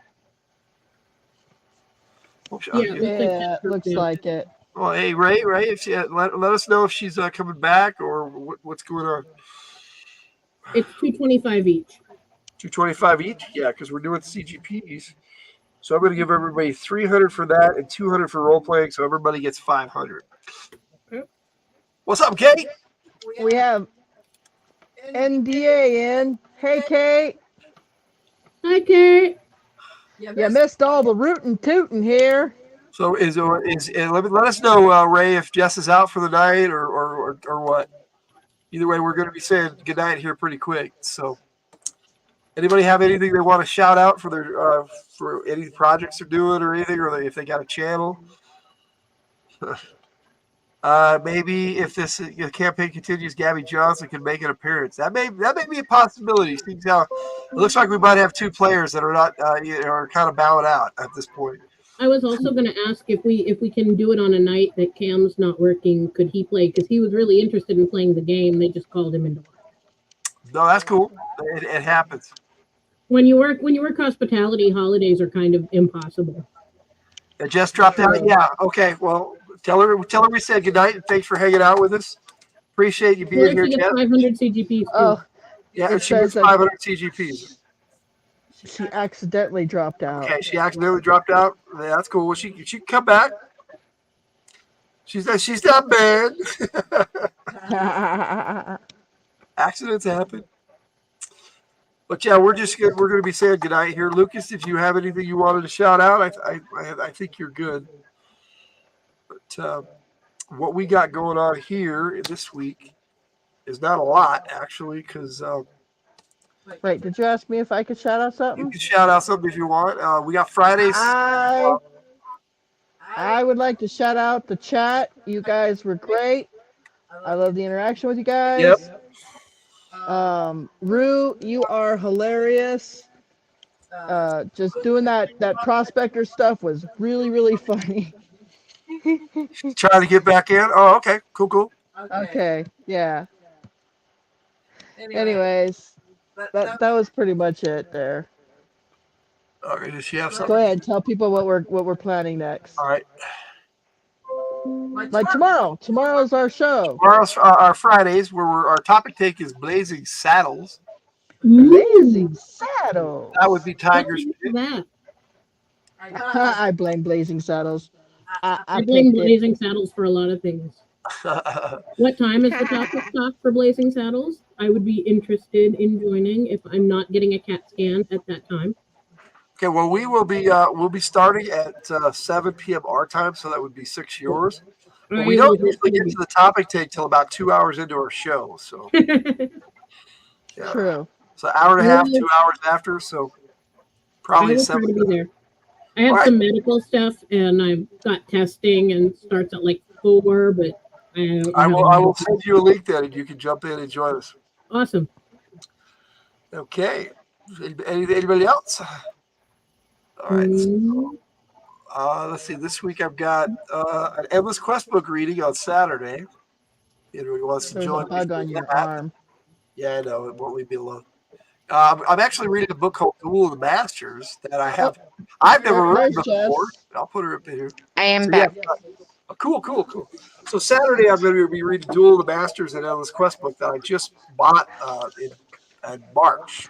Oops, Yeah, okay. it looks like Yeah, looks like it. Well, hey, Ray, if she, let us know if she's coming back or what's going on. It's 225 each. 225 each? Yeah, because we're doing CGPs. So I'm going to give everybody 300 for that and 200 for role playing, so everybody gets 500. What's up, Kate? We have NDA in. Hey, Kate. Hi, Kate. You missed all the rootin' tootin' here. So let us know, Ray, if Jess is out for the night or what. Either way, we're going to be saying goodnight here pretty quick. So, anybody have anything they want to shout out for their for any projects they're doing or anything, or if they got a channel? Maybe if this campaign continues, Gabby Johnson can make an appearance. That may be a possibility. Seems how it looks like we might have 2 players that are not are kind of bowing out at this point. I was also going to ask if we can do it on a night that Cam's not working. Could he play? Because he was really interested in playing the game. They just called him into work. No, that's cool. It happens. When you work hospitality, holidays are kind of impossible. It just dropped out. Yeah. Okay. Well, tell her we said goodnight and thanks for hanging out with us. Appreciate you being here, Jeff. 500 CGPs. Too. Oh, yeah, she gets 500 CGPs. She accidentally dropped out. Okay, she accidentally dropped out. Yeah, that's cool. She can come back. She's not bad. Accidents happen. But yeah, we're going to be saying goodnight here. Lucas, if you have anything you wanted to shout out, I think you're good. But what we got going on here this week is not a lot, actually, because. Wait, did you ask me if I could shout out something? You can shout out something if you want. We got Fridays. I would like to shout out the chat. You guys were great. I love the interaction with you guys. Yep. Rue, you are hilarious. Just doing that prospector stuff was really, really funny. Trying to get back in? Oh, okay. Cool. Okay, yeah. Anyways, that was pretty much it there. All right, does she have something? Go ahead, tell people what we're planning next. All right. Like tomorrow. Tomorrow's our show. Tomorrow's our Fridays, where our topic take is Blazing Saddles. Blazing Saddles. That would be Tiger's. I blame Blazing Saddles. I blame Blazing Saddles for a lot of things. What time is the topic talk for Blazing Saddles? I would be interested in joining if I'm not getting a CAT scan at that time. Okay, well, we'll be starting at 7 p.m. our time, so that would be 6 yours. But we don't usually get to the topic take till about 2 hours into our show. So yeah. True. So hour and a half, 2 hours after. So probably I will 7. try to be there. I have some medical stuff, and I've got testing, and starts at like 4. But I will send you a link then, and you can jump in and join us. Awesome. Okay. Anybody else? All right. So, let's see. This week I've got an Endless Quest book reading on Saturday. Anybody wants to join? There's a bug on your arm. Yeah, I know. It won't leave me alone. I'm actually reading a book called Duel of the Masters that I've never read before. I'll put her up in here. I am back. Yeah, cool. So Saturday I'm going to be reading Duel of the Masters and Endless Quest book that I just bought in March.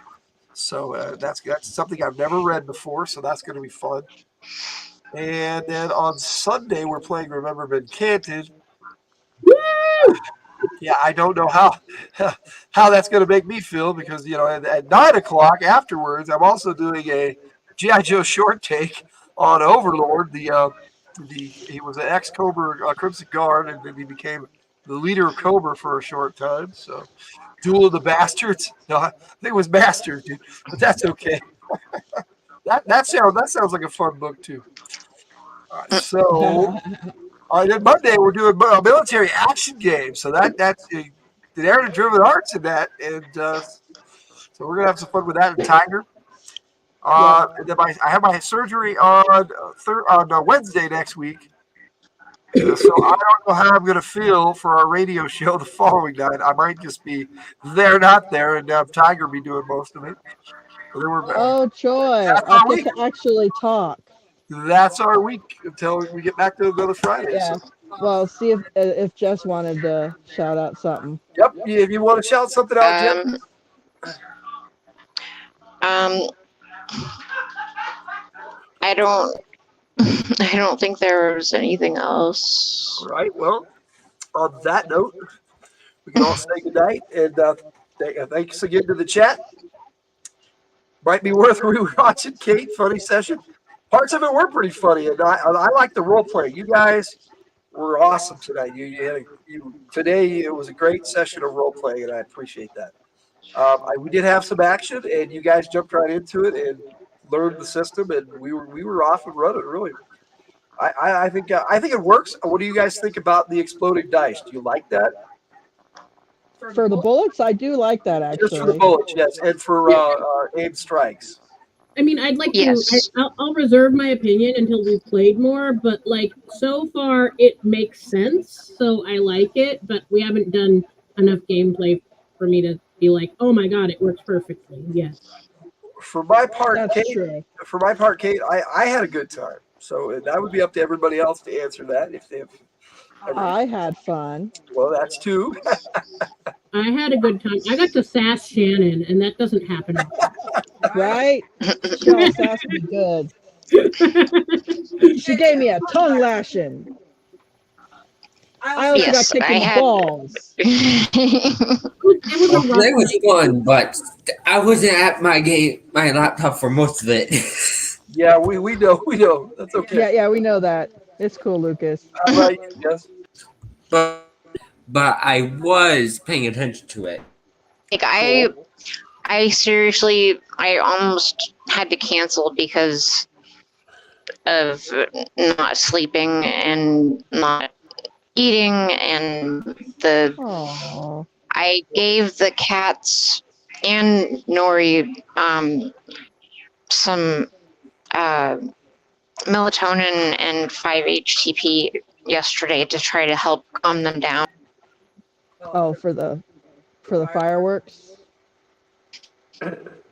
So that's something I've never read before. So that's going to be fun. And then on Sunday we're playing Remember Been Canted. Woo! Yeah, I don't know how that's going to make me feel because at 9 o'clock afterwards I'm also doing a G.I. Joe short take on Overlord. He was an ex-Cobra Crimson Guard, and then he became the leader of Cobra for a short time. So, Duel of the Bastards. No, I think it was Bastards, dude, but that's okay. that sounds like a fun book too. All right, so then Monday we're doing a military action game. So that's the narrative-driven arts in that, and So we're gonna have some fun with that and Tiger. And then I have my surgery on Wednesday next week. So I don't know how I'm going to feel for our radio show the following night. I might just be there, not there, and have Tiger be doing most of it. So then Oh, joy. that's I our get week. to actually talk. That's our week until we get back to another Friday. Yeah. So, Well, see if Jess wanted to shout out something. yep. If you want to shout something out, Jess. I don't. I don't think there's anything else. All right. Well, on that note, we can all say goodnight. And thanks again to the chat. Might be worth rewatching, Kate. Funny session. Parts of it were pretty funny, and I like the role play. You guys were awesome tonight. Today it was a great session of role playing, and I appreciate that. We did have some action, and you guys jumped right into it and learned the system, and we were off and running. Really, I think it works. What do you guys think about the exploding dice? Do you like that? For the bullets, I do like that actually. Just for the bullets, yes, and for aim strikes. I mean, I'd like Yes. to. I'll reserve my opinion until we've played more. But like so far, it makes sense, so I like it. But we haven't done enough gameplay for me to be like, oh my god, it works perfectly. Yes. For my part, That's Kate. true. For my part, Kate, I had a good time. So that would be up to everybody else to answer that if they have. I had fun. Well, that's two. I had a good time. I got to sass Shannon, and that doesn't happen. Right? She all sassed me good. She gave me a tongue lashing. I also got Yes, kicked I in the had. balls. It was fun, but I wasn't at my laptop for most of it. Yeah, we know. That's okay. Yeah, we know that. It's cool, Lucas. All right, yes. but I was paying attention to it. Like I seriously, I almost had to cancel because of not sleeping and not eating, and Aww. I gave the cats and Nori some melatonin and 5-HTP yesterday to try to help calm them down. Oh, for the fireworks.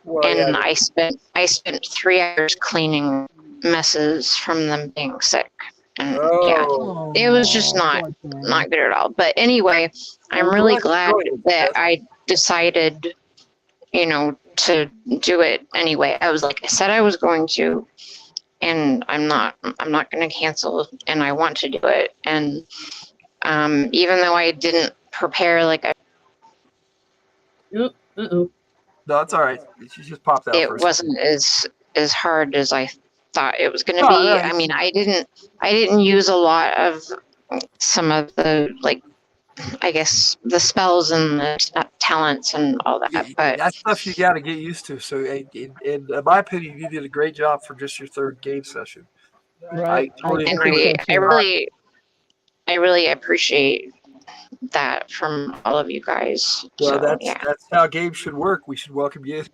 Well, And yeah. I spent 3 hours cleaning messes from them being sick. And yeah, Oh. it was just not good at all. But anyway, I'm really glad that I decided, to do it anyway. I said I was going to, and I'm not going to cancel, and I want to do it. And even though I didn't prepare Oh, uh-oh. No, it's all right. She just popped out. it First. wasn't as hard as I thought it was going to Oh, be. nice. I mean, I didn't use a lot of some of the I guess the spells and the talents and all that, but That's stuff you got to get used to. So, in my opinion, you did a great job for just your third game session. Right. I totally and agree. I really appreciate that from all of you guys. Well, So, that's how games should work. We should welcome you in.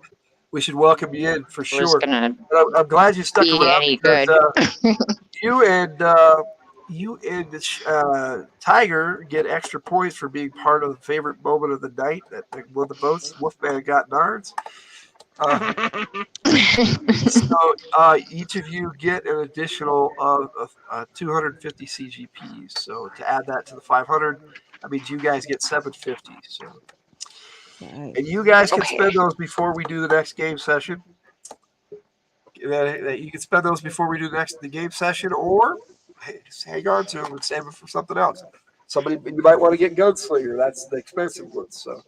We should welcome you in for it was sure. gonna But I'm glad you stuck be around any because good. you and Tiger get extra points for being part of the favorite moment of the night at one of the boats. Wolfman got nards. So each of you get an additional 250 CGPs. So to add that to the 500, that means you guys get 750. So, Nice. and you guys can Okay. spend those before we do the next game session. You can spend those before we do the game session, or just hang on to them and save them for something else. You might want to get Gunslinger. That's the expensive one. So.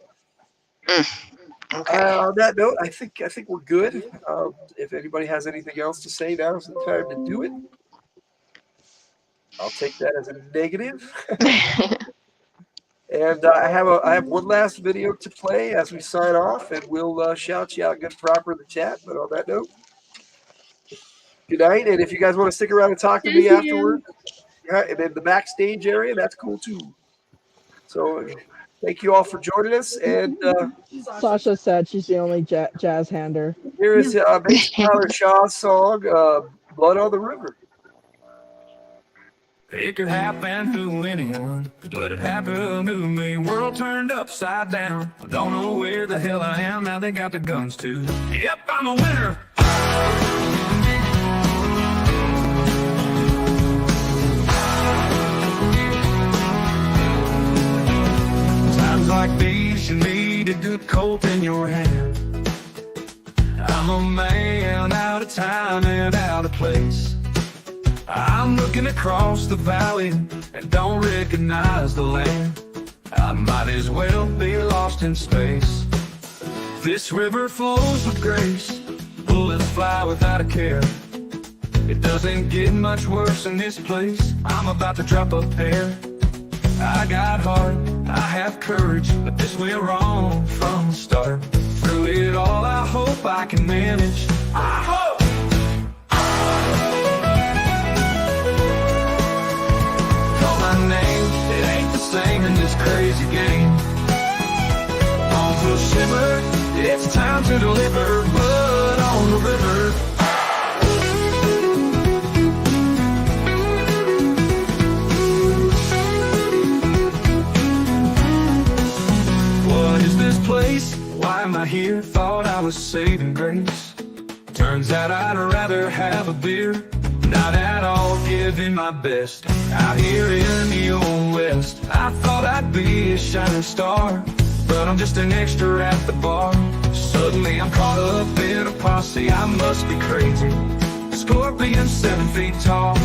Okay. On that note, I think we're good. If anybody has anything else to say, now's the time to do it. I'll take that as a negative. And I have one last video to play as we sign off, and we'll shout you out good proper in the chat. But on that note, good night. And if you guys want to stick around and talk to me afterwards, yeah, and in the backstage area, that's cool too. So Thank you all for joining us. And Sasha said she's the only jazz hander. here is Mason Tyler Shaw's song, Blood on the River. It could happen to anyone, but it happened to me. World turned upside down. I don't know where the hell I am. Now they got the guns too. Yep, I'm a winner. Times like these, you need a good colt in your hand. I'm a man out of time and out of place. I'm looking across the valley and don't recognize the land. I might as well be lost in space. This river flows with grace. Bullets fly without a care. It doesn't get much worse in this place. I'm about to drop a pair. I got heart, I have courage, but this went wrong from the start. Through it all, I hope I can manage. I hope. Name, it ain't the same in this crazy game. On the shimmer, it's time to deliver blood on the river. What is this place? Why am I here? Thought I was saving grace. Turns out I'd rather have a beer. Not at all giving my best out here in the old west. I thought I'd be a shining star, but I'm just an extra at the bar. Suddenly I'm caught up in a posse. I must be crazy. Scorpion 7 feet tall.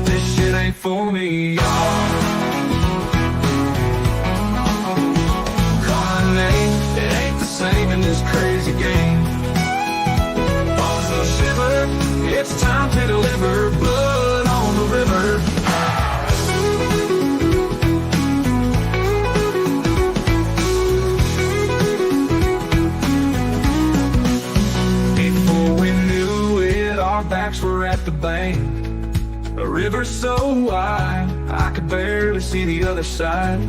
This shit ain't for me, y'all. Call my name, it ain't the same in this crazy game. Also shiver, it's time to deliver blood on the river. Before we knew it, our backs were at the bank. A river so wide, I could barely see the other side.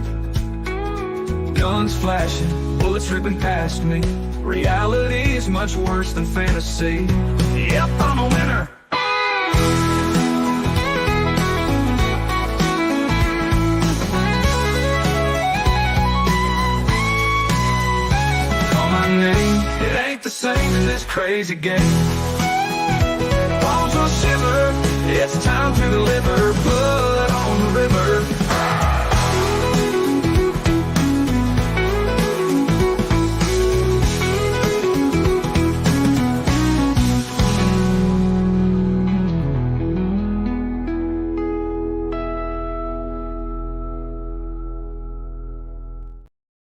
Guns flashing, bullets ripping past me. Reality is much worse than fantasy. Yep, I'm a winner. Call my name, it ain't the same in this crazy game. Bones will shiver, it's time to deliver blood